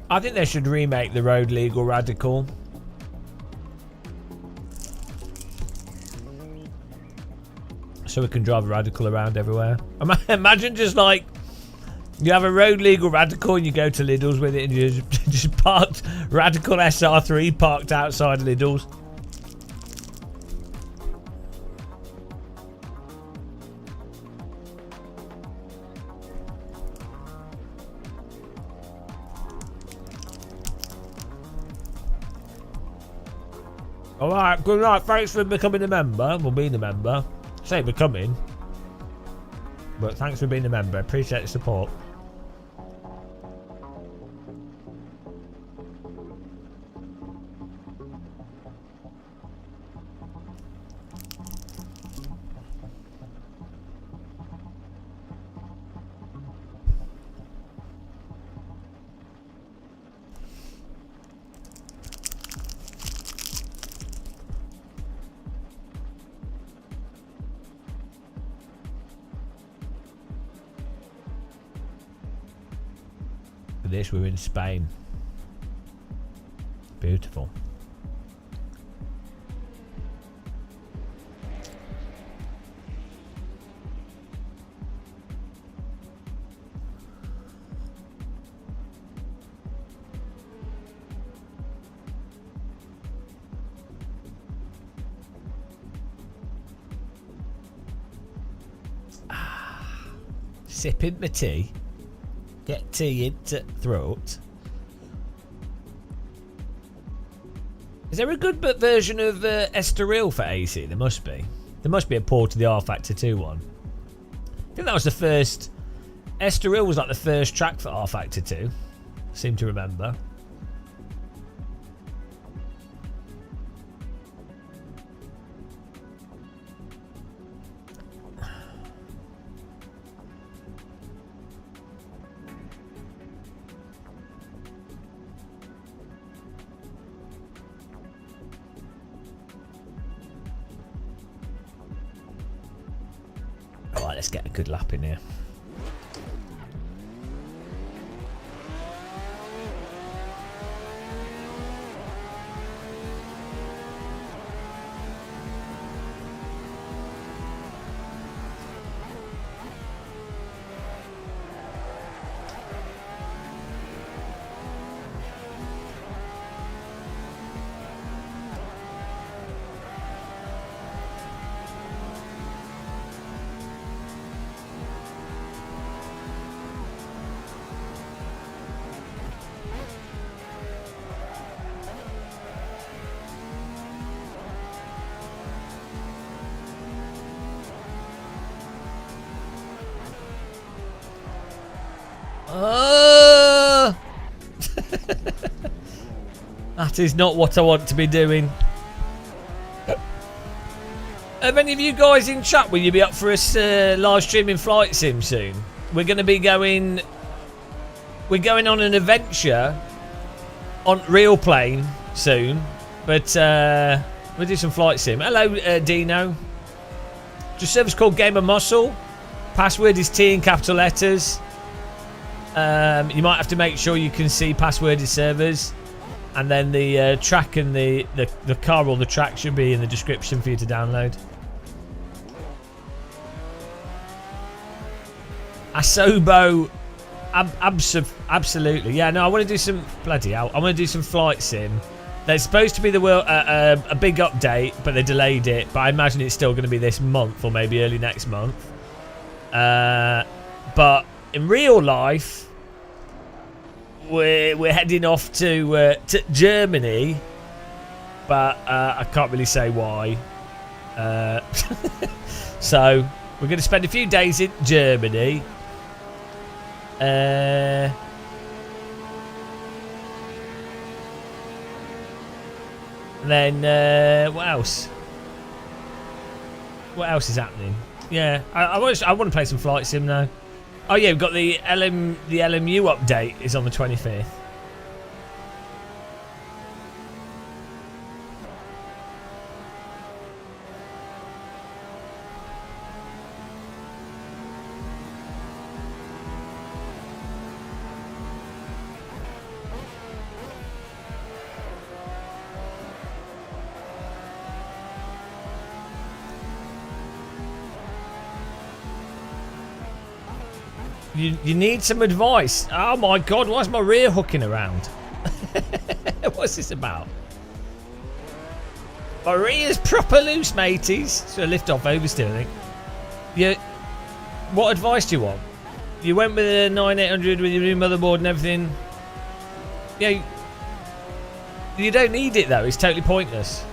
I think they should remake the Road Legal Radical. So we can drive a Radical around everywhere. Imagine just like you have a Road Legal Radical and you go to Lidl's with it and you just parked Radical SR3 parked outside Lidl's. Alright, good night. Thanks for becoming a member. Well, being a member. Say becoming. But thanks for being a member. Appreciate the support. For this, we're in Spain. Beautiful. Sipping my tea. Get tea into throat. Is there a good version of Estoril for AC? There must be. There must be a port of the R Factor 2 one. I think that was the first. Estoril was like the first track for R Factor 2. Seem to remember. Alright, let's get a good lap in here. That is not what I want to be doing. Have any of you guys in chat, will you be up for us live streaming Flight Sim soon? We're going to be going... We're going on an adventure on Real Plane soon. But we'll do some Flight Sim. Hello, Dino. Just service called Game of Muscle. Password is T in capital letters. You might have to make sure you can see passworded servers. And then the track and the car or the track should be in the description for you to download. Asobo, absolutely. Yeah, no, I want to do some bloody hell. I want to do some Flight Sim. There's supposed to be a big update, but they delayed it. But I imagine it's still going to be this month or maybe early next month. But in real life, we're heading off to Germany, but I can't really say why. So we're going to spend a few days in Germany. And then what else? What else is happening? Yeah, I want to play some flight sim now. Oh yeah, we've got the LMU update is on the 25th. You need some advice. Oh my god, why is my rear hooking around? What's this about? My rear's proper loose, mateys. So I lift off oversteer, I think. What advice do you want? You went with a 9800 with your new motherboard and everything. Yeah, you don't need it though. It's totally pointless.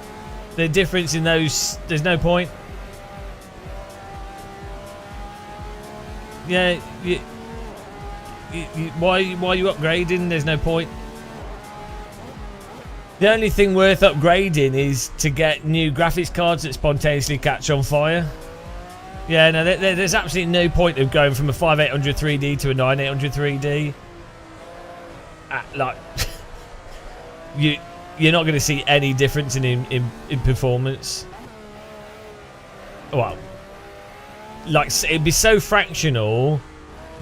The difference in those, there's no point. Yeah, why are you upgrading? There's no point. The only thing worth upgrading is to get new graphics cards that spontaneously catch on fire. Yeah, no, there's absolutely no point of going from a 5800 3D to a 9800 3D. Like, you're not going to see any difference in performance. Well, like, it'd be so fractional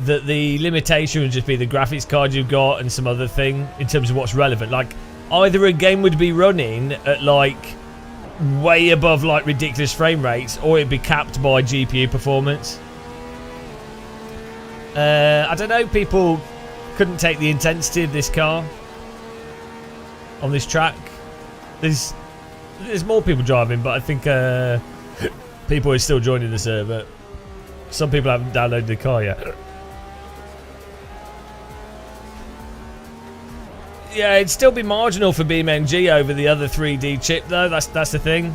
that the limitation would just be the graphics card you've got and some other thing in terms of what's relevant. Like, either a game would be running at like way above like ridiculous frame rates, or it'd be capped by GPU performance. I don't know, people couldn't take the intensity of this car on this track. There's more people driving, but I think people are still joining the server. Some people haven't downloaded the car yet. Yeah, it'd still be marginal for BeamNG over the other 3D chip, though. That's the thing.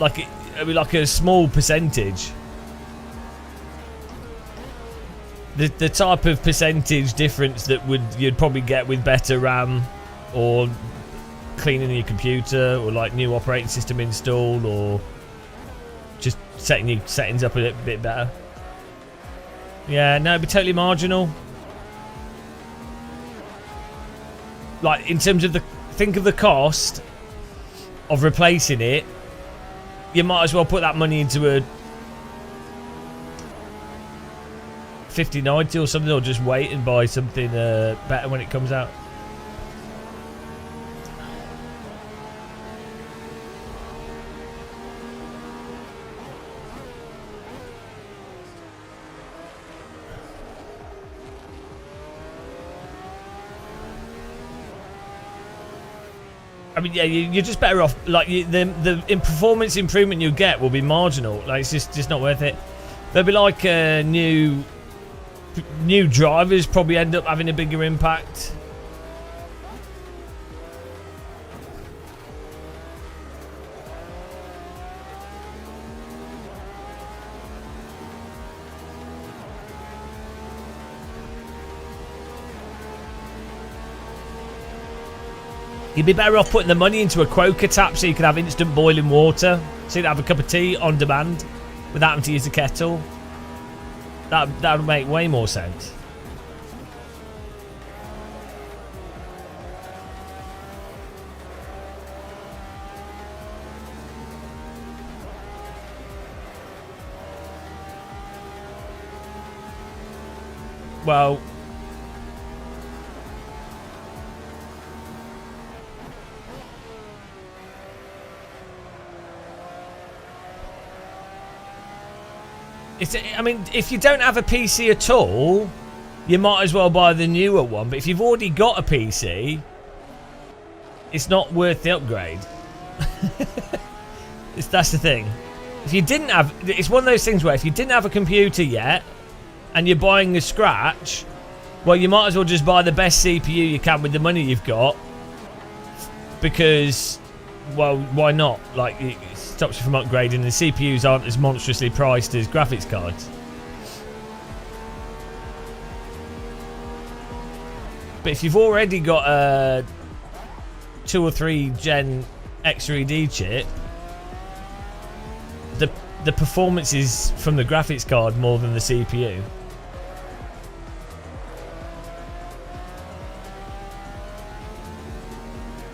Like, it'd be like a small percentage. The type of percentage difference that you'd probably get with better RAM, or cleaning your computer, or like new operating system install, or just setting your settings up a little bit better. Yeah, no, it'd be totally marginal. Like, in terms of think of the cost of replacing it, you might as well put that money into a 5090 or something, or just wait and buy something better when it comes out. I mean, yeah, you're just better off. Like, the performance improvement you get will be marginal. Like, it's just not worth it. There'll be like new drivers probably end up having a bigger impact. You'd be better off putting the money into a Quoker tap so you can have instant boiling water, so you can have a cup of tea on demand without having to use a kettle. That would make way more sense. Well, I mean, if you don't have a PC at all, you might as well buy the newer one. But if you've already got a PC, it's not worth the upgrade. That's the thing. If you didn't have, it's one of those things where if you didn't have a computer yet and you're buying a scratch, well, you might as well just buy the best CPU you can with the money you've got, because, well, why not? Like, it stops you from upgrading, and CPUs aren't as monstrously priced as graphics cards. But if you've already got a 2 or 3 gen X3D chip, the performance is from the graphics card more than the CPU.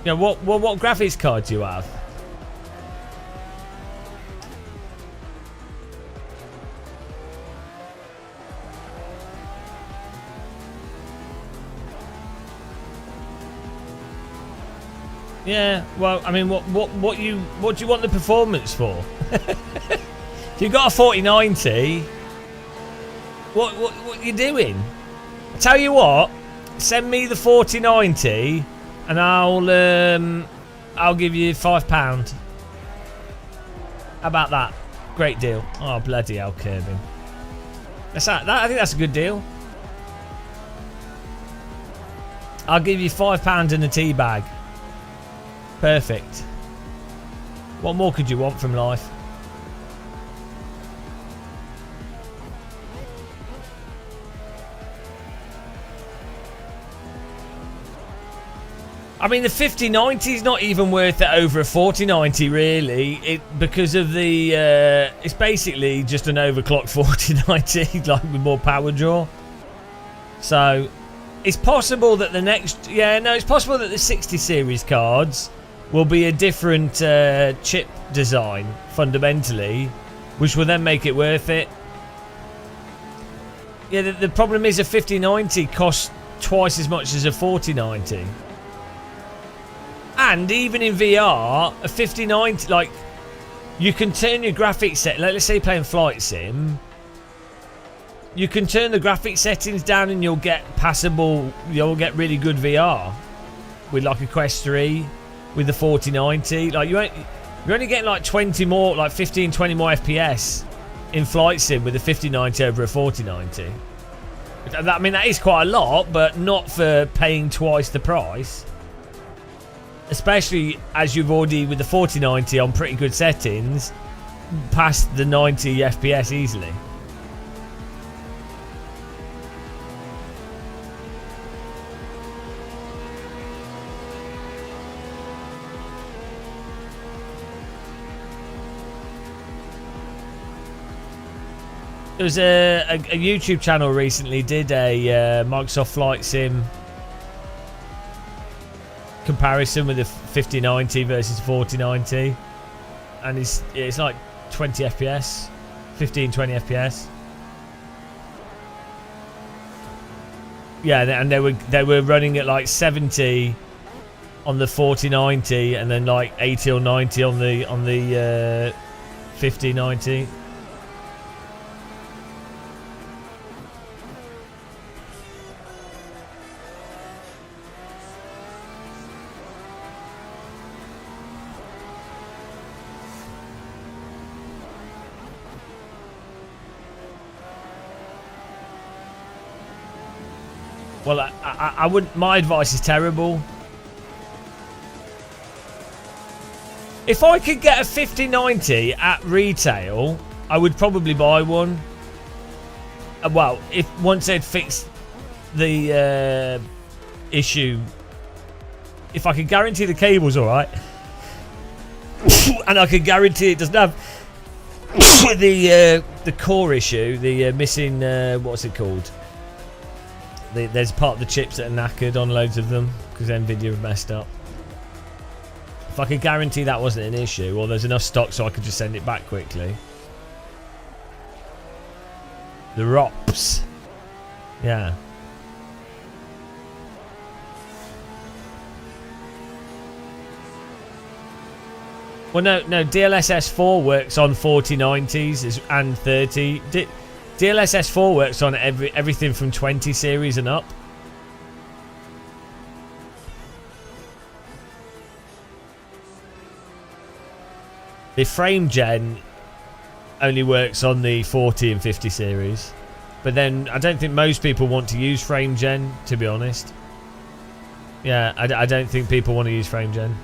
Yeah, what graphics card do you have? Yeah, well, I mean, what do you want the performance for? If you've got a 4090, what are you doing? I tell you what, send me the 4090, and I'll give you £5. How about that? Great deal. Oh bloody hell, Kirby. That's that. I think that's a good deal. I'll give you £5 in a tea bag. Perfect. What more could you want from life? I mean, the 5090 is not even worth it over a 4090, really. Because of the it's basically just an overclocked 4090, like with more power draw. So it's possible that the next, it's possible that the 60 series cards will be a different chip design fundamentally, which will then make it worth it. Yeah, the problem is a 5090 costs twice as much as a 4090. And even in VR, a 5090, like, you can turn your graphics set, like, let's say you're playing Flight Sim, you can turn the graphics settings down and you'll get passable, you'll get really good VR with like a Quest 3 with the 4090. Like, you're only getting like 20 more, like 15, 20 more FPS in Flight Sim with a 5090 over a 4090. I mean, that is quite a lot, but not for paying twice the price. Especially as you've already, with the 4090 on pretty good settings, past the 90 FPS easily. There was a YouTube channel recently did a Microsoft Flight Sim comparison with the 5090 versus 4090, and it's like 20 FPS, 15-20 FPS. Yeah, and they were running at like 70 on the 4090, and then like 80 or 90 on the 5090. Well, I wouldn't. My advice is terrible. If I could get a 5090 at retail, I would probably buy one. Well, if once they'd fixed the issue, if I could guarantee the cable's all right, and I could guarantee it doesn't have the core issue, the missing what's it called? There's part of the chips that are knackered on loads of them because Nvidia have messed up. If I could guarantee that wasn't an issue, or there's enough stock so I could just send it back quickly. The ROPS. Yeah. Well, no, DLSS 4 works on 4090s and 30. DLSS 4 works on everything from 20 series and up. The frame gen only works on the 40 and 50 series. But then I don't think most people want to use frame gen, to be honest. Yeah, I don't think people want to use frame gen.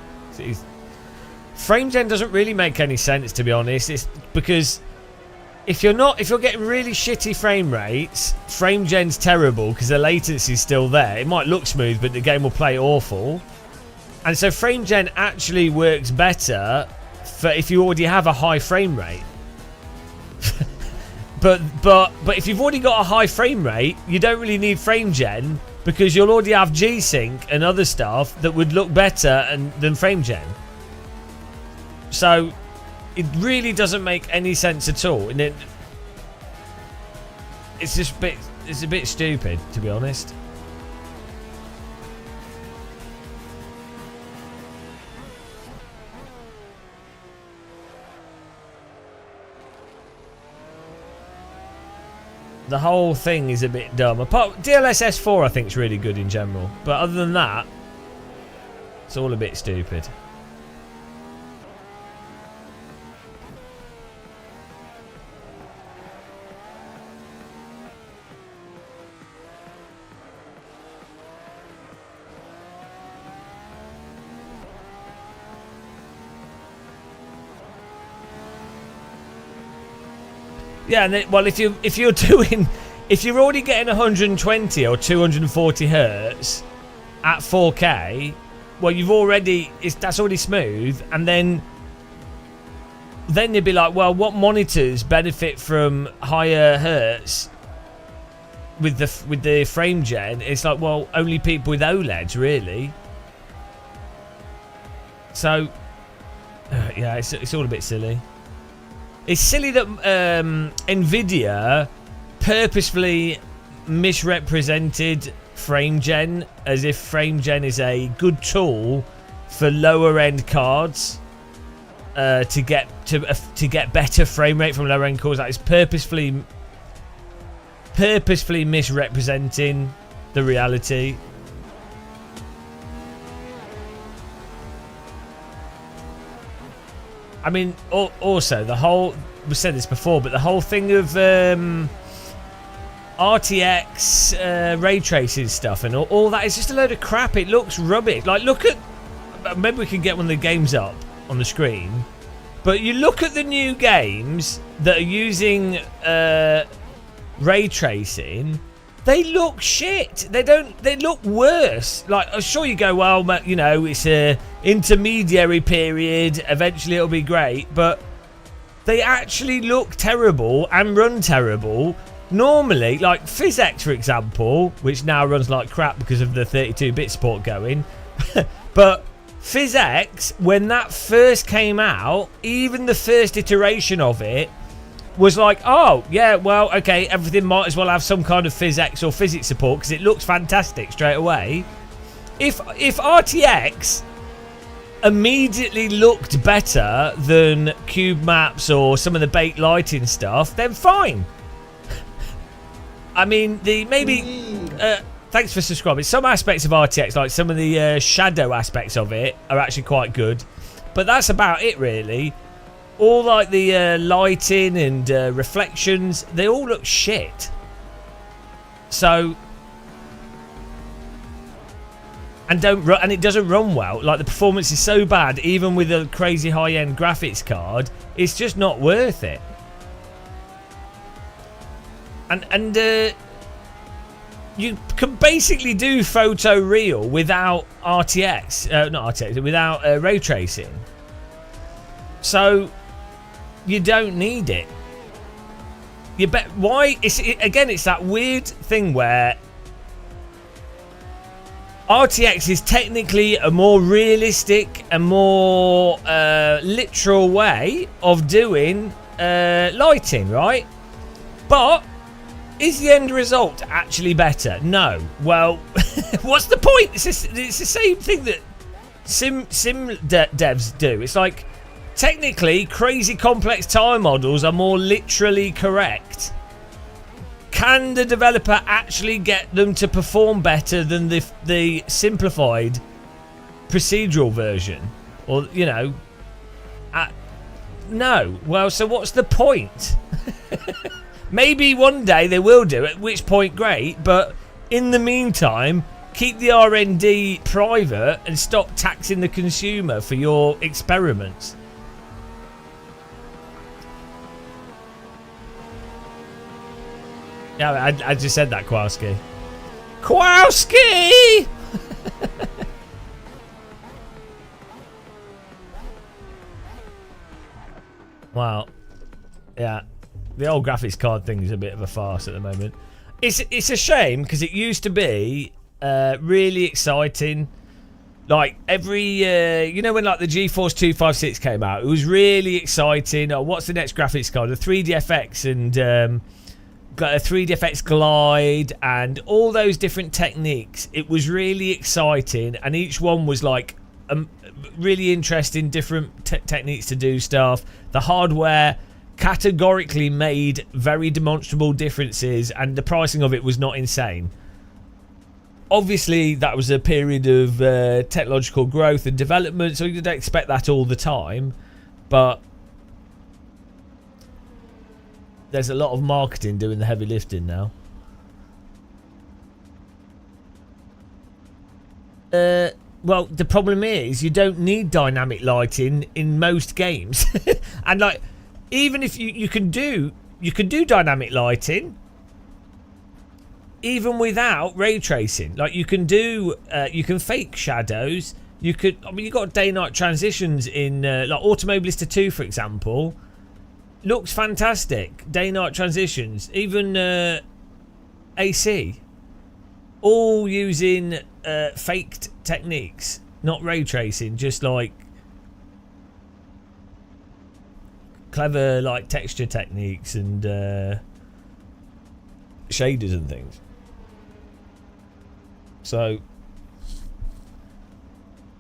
Frame gen doesn't really make any sense, to be honest. It's because if you're getting really shitty frame rates, frame gen's terrible because the latency's still there. It might look smooth, but the game will play awful. And so frame gen actually works better for if you already have a high frame rate. But if you've already got a high frame rate, you don't really need frame gen because you'll already have G-Sync and other stuff that would look better than frame gen. So it really doesn't make any sense at all, and it's just a bit stupid, to be honest. The whole thing is a bit dumb. DLSS 4 I think is really good in general, but other than that, it's all a bit stupid. Yeah, and well, if you're already getting 120 or 240 hertz at 4K, well, that's already smooth, and then you'd be like, well, what monitors benefit from higher hertz with the frame gen? It's like, well, only people with OLEDs, really. So, yeah, it's all a bit silly. It's silly that Nvidia purposefully misrepresented frame gen as if frame gen is a good tool for lower end cards to get better frame rate from lower end cards. That is purposefully misrepresenting the reality. I mean, also the whole, we said this before, but the whole thing of RTX ray tracing stuff and all that is just a load of crap. It looks rubbish. Like, look at, maybe we can get one of the games up on the screen, but you look at the new games that are using ray tracing. They look shit. They look worse. Like, I'm sure you go, well, you know, it's a intermediary period. Eventually it'll be great. But they actually look terrible and run terrible. Normally, like PhysX, for example, which now runs like crap because of the 32-bit support going. But PhysX, when that first came out, even the first iteration of it, was like, oh, yeah, well, okay, everything might as well have some kind of PhysX or physics support because it looks fantastic straight away. If RTX immediately looked better than cube maps or some of the baked lighting stuff, then fine. I mean, thanks for subscribing. Some aspects of RTX, like some of the shadow aspects of it, are actually quite good. But that's about it, really. All like the lighting and reflections, they all look shit. So, and it doesn't run well. Like, the performance is so bad, even with a crazy high-end graphics card, it's just not worth it. And you can basically do photo real without without ray tracing. So you don't need it. You bet. Why? It's that weird thing where RTX is technically a more realistic and more literal way of doing lighting, right? But is the end result actually better? No. Well, what's the point? It's the same thing that sim devs do. It's like, technically, crazy complex tire models are more literally correct. Can the developer actually get them to perform better than the simplified procedural version? Or, you know, no. Well, so what's the point? Maybe one day they will do, at which point great, but in the meantime, keep the R&D private and stop taxing the consumer for your experiments. Yeah, I just said that, Kowalski. Kowalski! Wow. Yeah. The old graphics card thing is a bit of a farce at the moment. It's a shame because it used to be really exciting. Like every you know when like the GeForce 256 came out, it was really exciting. Oh, what's the next graphics card? The 3DFX and got a 3DFX Glide and all those different techniques. It was really exciting, and each one was like really interesting, different techniques to do stuff. The hardware categorically made very demonstrable differences, and the pricing of it was not insane. Obviously, that was a period of technological growth and development, so you don't expect that all the time. But there's a lot of marketing doing the heavy lifting now. Well, the problem is you don't need dynamic lighting in most games, and like even if you can do dynamic lighting. Even without ray tracing, like you can do, you can fake shadows. You could, I mean, you got day-night transitions in like Automobilista 2, for example. Looks fantastic. Day-night transitions, even AC, all using faked techniques, not ray tracing, just like clever like texture techniques and shaders and things. So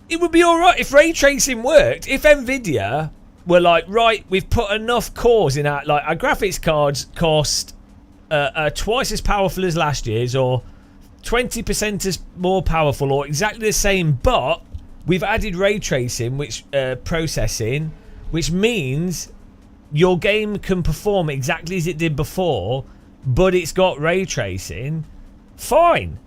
it would be alright if ray tracing worked. If Nvidia were like, right, we've put enough cores in our, like, our graphics cards cost twice as powerful as last year's, or 20% as more powerful, or exactly the same, but we've added ray tracing, which processing, which means your game can perform exactly as it did before, but it's got ray tracing. Fine.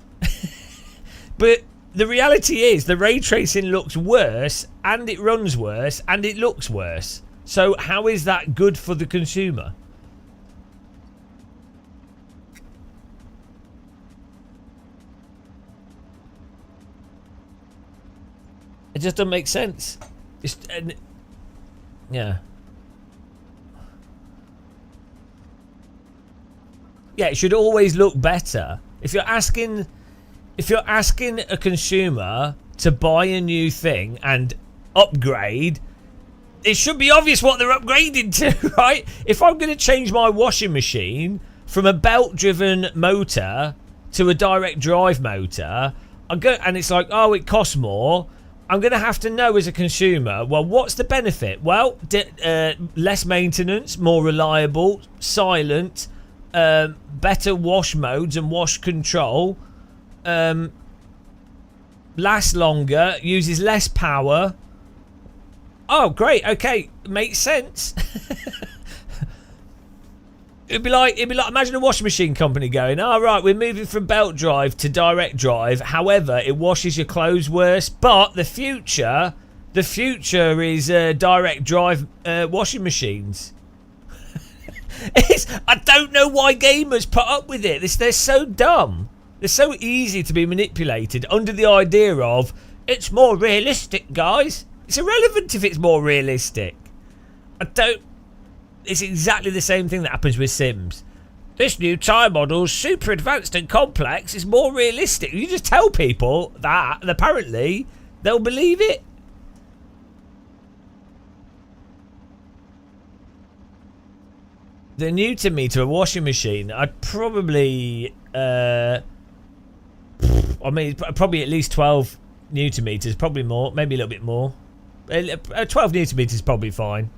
But the reality is the ray tracing looks worse, and it runs worse, and it looks worse. So how is that good for the consumer? It just doesn't make sense. Yeah. Yeah, it should always look better. If you're asking a consumer to buy a new thing and upgrade, it should be obvious what they're upgrading to, right? If I'm going to change my washing machine from a belt-driven motor to a direct drive motor, and it's like, oh, it costs more, I'm going to have to know as a consumer, well, what's the benefit? Well, less maintenance, more reliable, silent, better wash modes and wash control, lasts longer, uses less power. Oh, great. Okay, makes sense. It'd be like imagine a washing machine company going, "Oh, right, we're moving from belt drive to direct drive. However, it washes your clothes worse, but the future is direct drive washing machines." I don't know why gamers put up with it. They're so dumb. They're so easy to be manipulated under the idea of it's more realistic, guys. It's irrelevant if it's more realistic. It's exactly the same thing that happens with Sims. This new tyre model's super advanced and complex. It's more realistic. You just tell people that, and apparently they'll believe it. The Newton meter, a washing machine, I'd probably, probably at least 12 Newton meters, probably more, maybe a little bit more. 12 Newton meters is probably fine.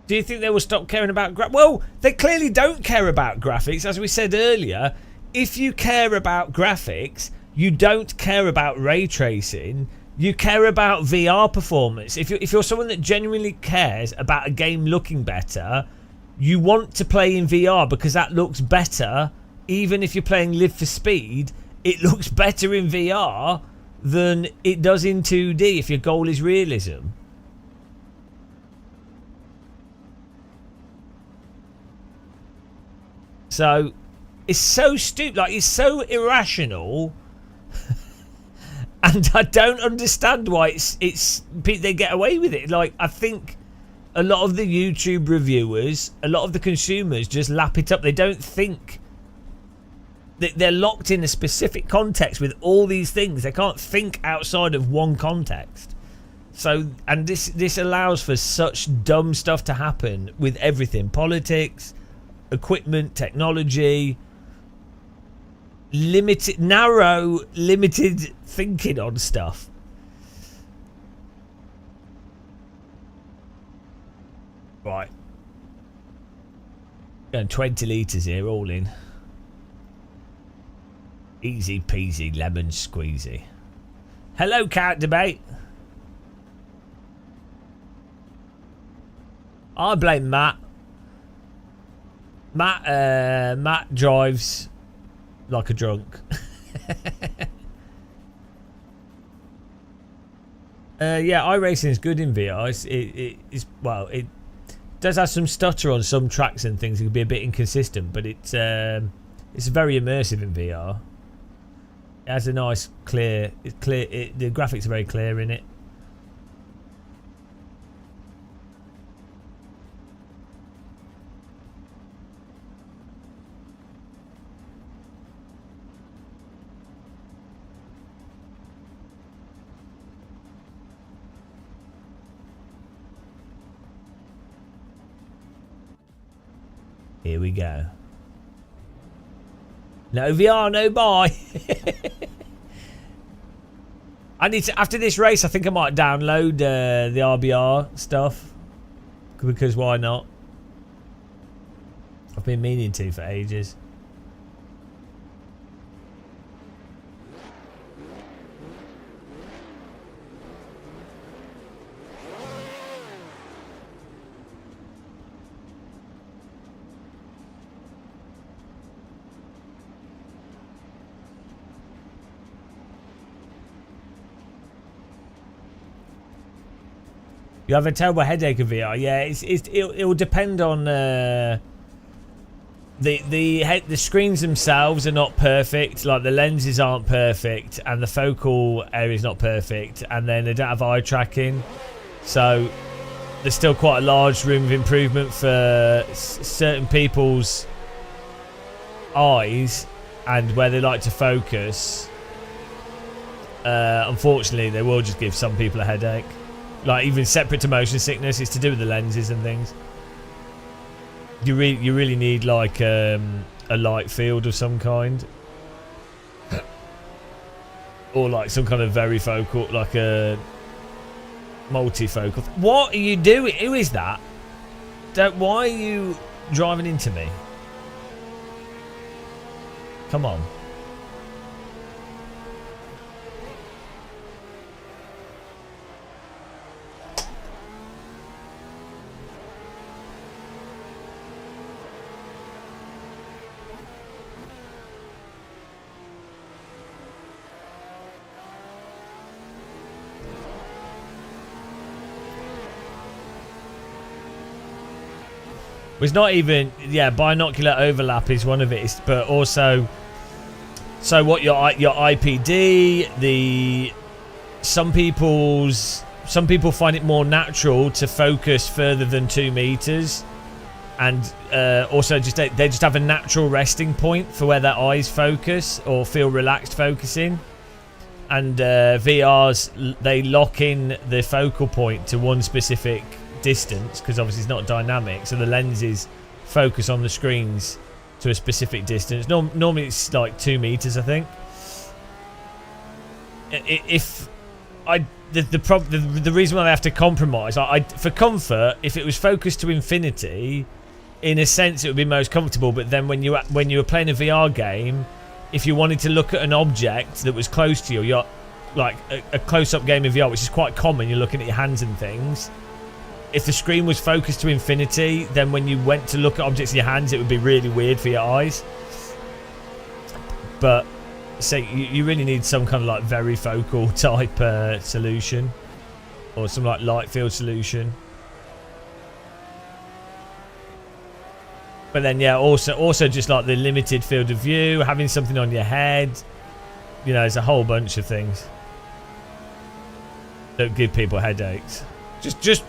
Do you think they will stop caring about graphics? Well, they clearly don't care about graphics. As we said earlier, if you care about graphics, you don't care about ray tracing. You care about VR performance. If you're someone that genuinely cares about a game looking better, you want to play in VR because that looks better. Even if you're playing Live for Speed, it looks better in VR than it does in 2D if your goal is realism. So is so stupid. Like, it's so irrational. And I don't understand why they get away with it. Like, I think a lot of the YouTube reviewers, a lot of the consumers just lap it up. They don't think. They're locked in a specific context with all these things. They can't think outside of one context. So, and this allows for such dumb stuff to happen with everything. Politics, equipment, technology. Narrow, limited thinking on stuff. Right. Going 20 litres here, all in. Easy peasy, lemon squeezy. Hello, Cat Debate. I blame Matt. Matt drives like a drunk. Yeah, iRacing is good in VR. It does have some stutter on some tracks and things. It can be a bit inconsistent, but it's very immersive in VR. It has a nice the graphics are very clear in it. Here we go. No VR, no buy. I need to, after this race, I think I might download the RBR stuff. Because why not? I've been meaning to for ages. You have a terrible headache of VR. Yeah, it will depend on the screens themselves are not perfect. Like the lenses aren't perfect, and the focal area is not perfect, and then they don't have eye tracking. So there's still quite a large room of improvement for certain people's eyes and where they like to focus. Unfortunately, they will just give some people a headache. Like even separate to motion sickness, it's to do with the lenses and things. You really need like a light field of some kind, or like some kind of very focal, like a multifocal. What are you doing? Who is that? Why are you driving into me? Come on. It's not even, yeah, binocular overlap is one of it, but also, so what your IPD, some people find it more natural to focus further than 2 meters, and also they just have a natural resting point for where their eyes focus or feel relaxed focusing, and VRs, they lock in the focal point to one specific distance because obviously it's not dynamic, so the lenses focus on the screens to a specific distance. Normally it's like 2 meters, I think. The reason why they have to compromise, for comfort, if it was focused to infinity, in a sense it would be most comfortable. But then when you were playing a VR game, if you wanted to look at an object that was close to you, you're like a close-up game of VR, which is quite common, you're looking at your hands and things. If the screen was focused to infinity, then when you went to look at objects in your hands, it would be really weird for your eyes. But so you really need some kind of like very focal type solution, or some like light field solution. But then, yeah, also just like the limited field of view, having something on your head. You know, there's a whole bunch of things that give people headaches. Just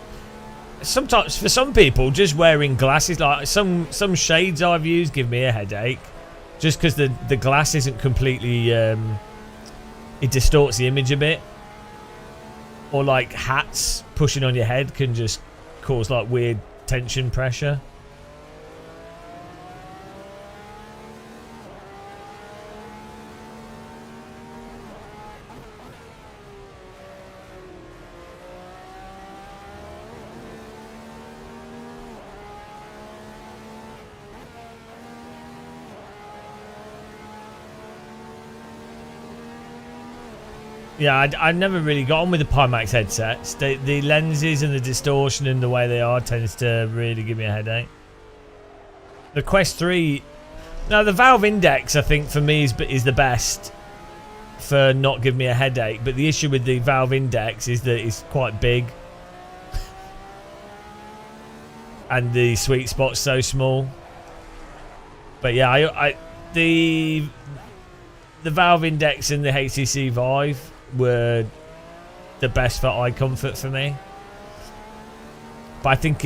sometimes for some people, just wearing glasses, like some shades I've used give me a headache, just because the glass isn't completely. It distorts the image a bit. Or like hats pushing on your head can just cause like weird tension pressure. Yeah, I never really got on with the Pimax headsets. The lenses and the distortion and the way they are tends to really give me a headache. The Quest 3... Now, the Valve Index, I think, for me is the best for not giving me a headache. But the issue with the Valve Index is that it's quite big. And the sweet spot's so small. But yeah, the Valve Index and the HTC Vive were the best for eye comfort for me. But I think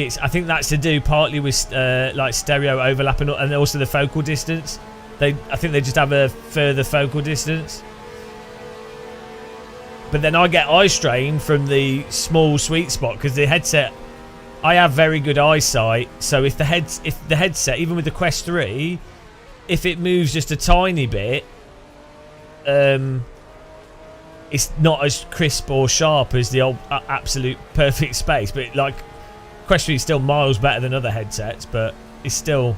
that's to do partly with like stereo overlap and also the focal distance. I think they just have a further focal distance. But then I get eye strain from the small sweet spot because the headset, I have very good eyesight. So if the headset, even with the Quest 3, if it moves just a tiny bit, it's not as crisp or sharp as the old absolute perfect space. But like Quest 3 is still miles better than other headsets, but it's still,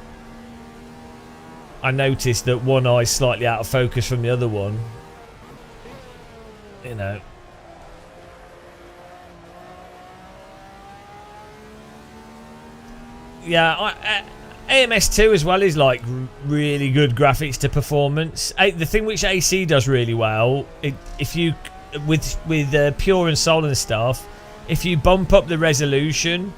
I noticed that one eye's slightly out of focus from the other one, you know. Yeah, AMS2 as well is like really good graphics to performance. The thing which AC does really well, if you with Pure and Sol and stuff, if you bump up the resolution,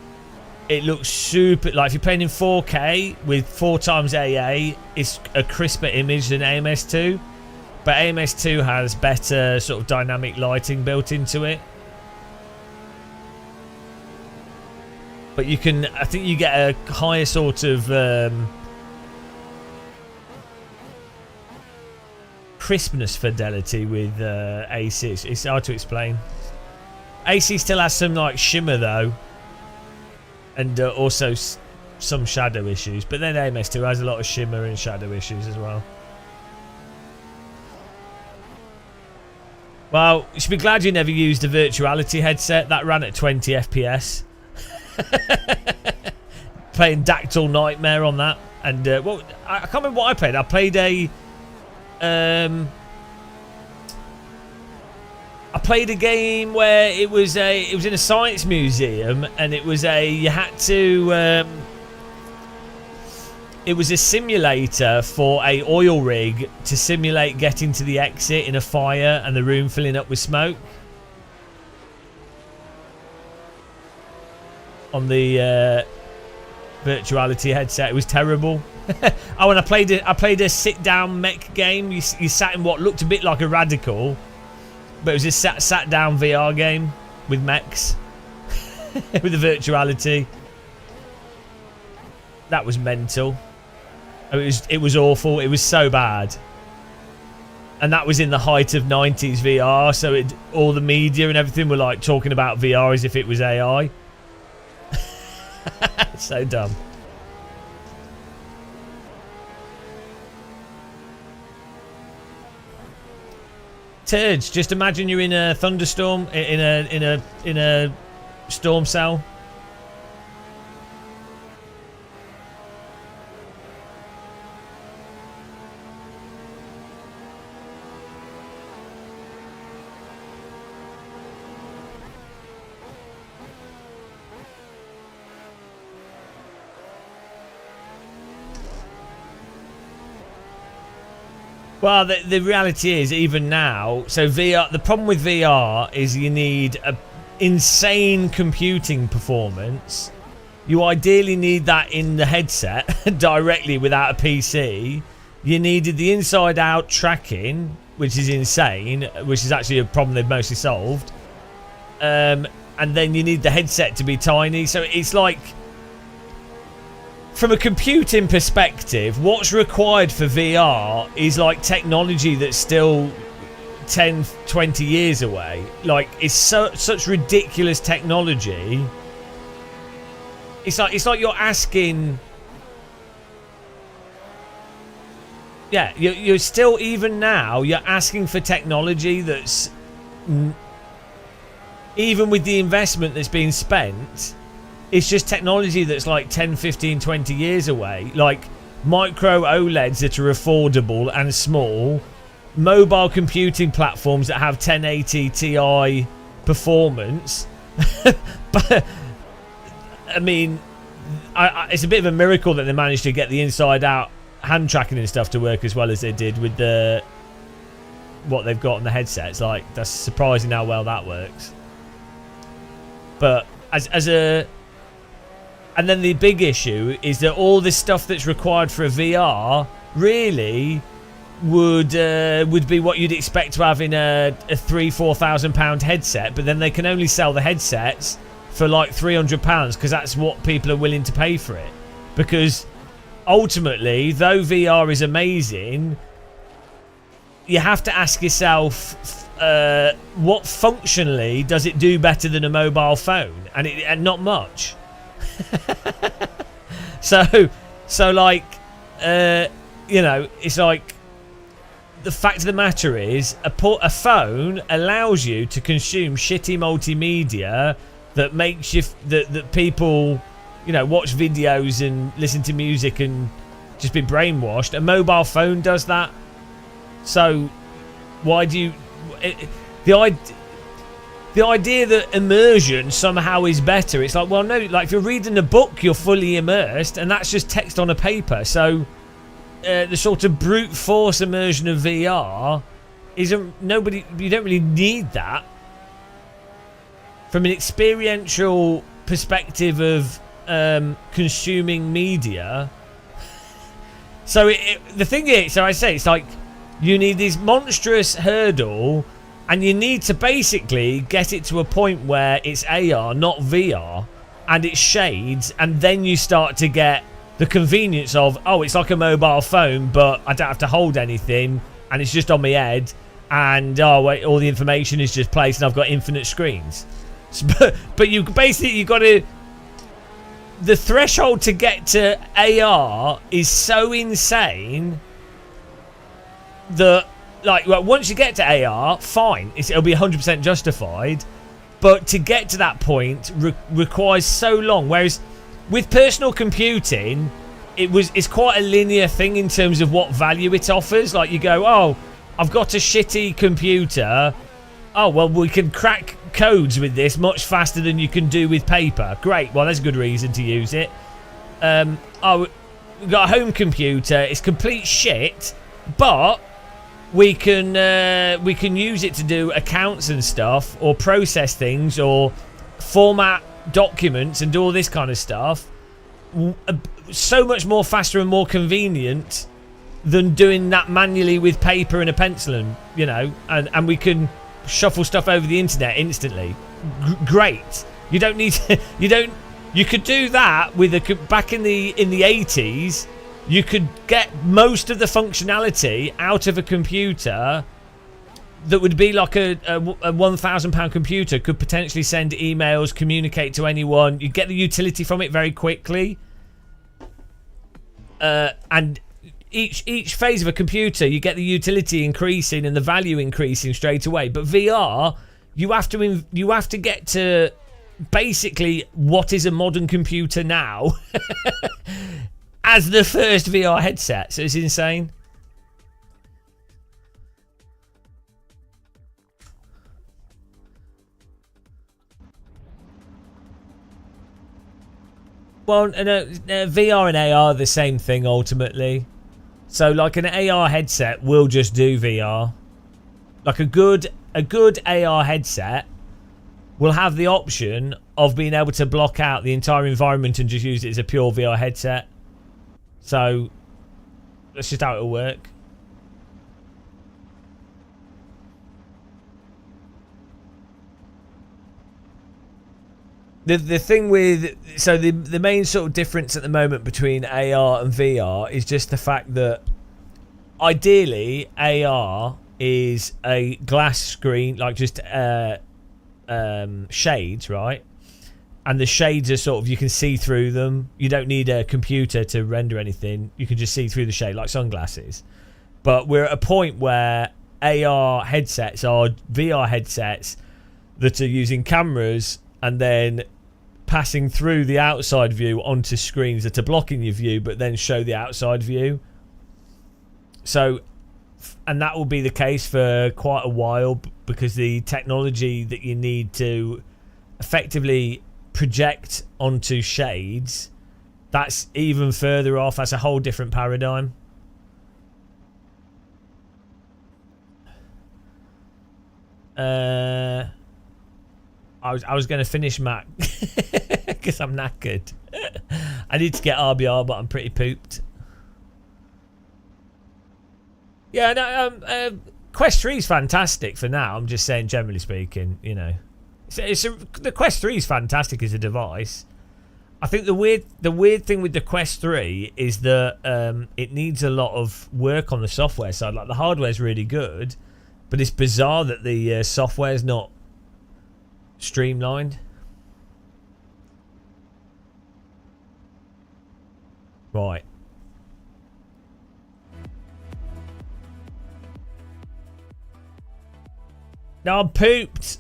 it looks super. Like if you're playing in 4K with 4x AA, it's a crisper image than AMS2. But AMS2 has better sort of dynamic lighting built into it. But you can, I think you get a higher sort of crispness fidelity with AC. It's hard to explain. AC still has some like shimmer though, and also some shadow issues. But then AMS2 has a lot of shimmer and shadow issues as well. Well, you should be glad you never used a virtuality headset. That ran at 20 FPS. Playing Dactyl Nightmare on that, and well, I can't remember what I played. I played a game where it was in a science museum, and it was it was a simulator for a oil rig to simulate getting to the exit in a fire and the room filling up with smoke. On the virtuality headset, it was terrible. Oh, and I played a sit-down mech game. You sat in what looked a bit like a Radical, but it was a sat-down VR game with mechs with the virtuality. That was mental. It was awful. It was so bad. And that was in the height of 90s VR, so all the media and everything were like talking about VR as if it was AI. So dumb. Turds, just imagine you're in a thunderstorm, in a storm cell. Well, the reality is, even now, so VR, the problem with VR is you need a insane computing performance You ideally need that in the headset directly without a PC. You needed the inside-out tracking, which is insane, which is actually a problem they've mostly solved. And then you need the headset to be tiny. So it's like, from a computing perspective, what's required for VR is like technology that's still 10, 20 years away. Like, it's such ridiculous technology. It's like you're asking. Yeah, you're still, even now, you're asking for technology that's, even with the investment that's being spent, it's just technology that's like 10, 15, 20 years away. Like micro OLEDs that are affordable and small, mobile computing platforms that have 1080 Ti performance. But I mean, it's a bit of a miracle that they managed to get the inside-out hand tracking and stuff to work as well as they did with what they've got on the headsets. Like, that's surprising how well that works. But and then the big issue is that all this stuff that's required for a VR really would be what you'd expect to have in a £3,000-4,000 headset, but then they can only sell the headsets for like £300 because that's what people are willing to pay for it. Because ultimately, though VR is amazing, you have to ask yourself, what functionally does it do better than a mobile phone? And not much. so like, you know, it's like, the fact of the matter is, a phone allows you to consume shitty multimedia that makes you that people, you know, watch videos and listen to music and just be brainwashed. A mobile phone does that. So why do you the idea that immersion somehow is better, it's like, well, no, like if you're reading a book, you're fully immersed, and that's just text on a paper. So the sort of brute force immersion of VR you don't really need that. From an experiential perspective of consuming media. So the thing is, so I say, it's like you need this monstrous hurdle, and you need to basically get it to a point where it's AR, not VR, and it's shades, and then you start to get the convenience of, oh, it's like a mobile phone, but I don't have to hold anything, and it's just on my head, and oh wait, all the information is just placed, and I've got infinite screens. But you got to, the threshold to get to AR is so insane that, like, well, once you get to AR, fine, it'll be 100% justified, but to get to that point requires so long. Whereas with personal computing, it's quite a linear thing in terms of what value it offers. Like, you go, oh, I've got a shitty computer. Oh, well, we can crack codes with this much faster than you can do with paper. Great. Well, there's a good reason to use it. Oh, we've got a home computer. It's complete shit, but we can use it to do accounts and stuff, or process things, or format documents and do all this kind of stuff. So much more faster and more convenient than doing that manually with paper and a pencil, and you know, and we can shuffle stuff over the internet instantly. Great. You don't need to, you could do that with back in the 80s. You could get most of the functionality out of a computer that would be like a £1,000 computer, could potentially send emails, communicate to anyone. You get the utility from it very quickly. And each phase of a computer, you get the utility increasing and the value increasing straight away. But VR, you have to get to basically what is a modern computer now as the first VR headset. So it's insane. Well, VR and AR are the same thing ultimately. So like an AR headset will just do VR. Like a good AR headset will have the option of being able to block out the entire environment and just use it as a pure VR headset. So that's just how it'll work. The thing with, so the main sort of difference at the moment between AR and VR is just the fact that ideally AR is a glass screen, like just shades, right? And the shades are sort of, you can see through them. You don't need a computer to render anything. You can just see through the shade like sunglasses. But we're at a point where AR headsets are VR headsets that are using cameras and then passing through the outside view onto screens that are blocking your view but then show the outside view. So, and that will be the case for quite a while because the technology that you need to effectively project onto shades, that's even further off. That's a whole different paradigm. I was going to finish Mac because I'm knackered. I need to get RBR, but I'm pretty pooped. Yeah, no, Quest 3 is fantastic for now. I'm just saying, generally speaking, you know, the Quest 3 is fantastic as a device. I think the weird thing with the Quest 3 is that it needs a lot of work on the software side. Like the hardware is really good, but it's bizarre that the software is not streamlined. Right. No, I'm pooped.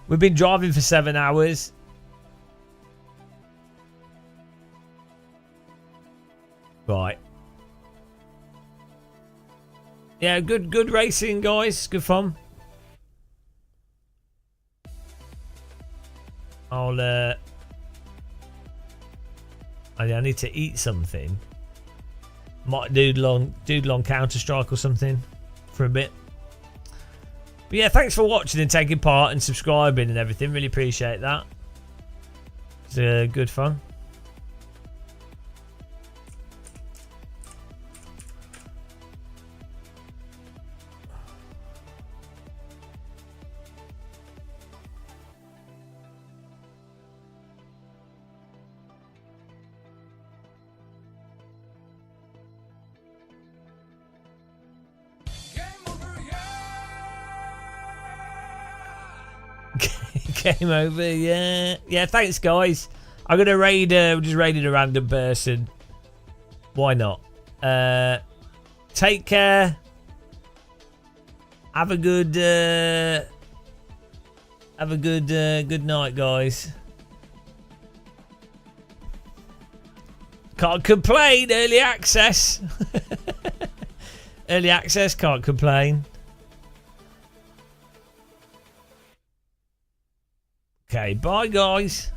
We've been driving for 7 hours. Right. Yeah, good racing, guys. Good fun. I need to eat something. Might doodle on Counter-Strike or something for a bit. But yeah, thanks for watching and taking part and subscribing and everything. Really appreciate that. It's good fun. Game over, yeah. Yeah, thanks, guys. I'm gonna raid. Just raided a random person. Why not? Take care. Have a good. Good night, guys. Can't complain. Early access. Early access. Can't complain. Okay, bye guys.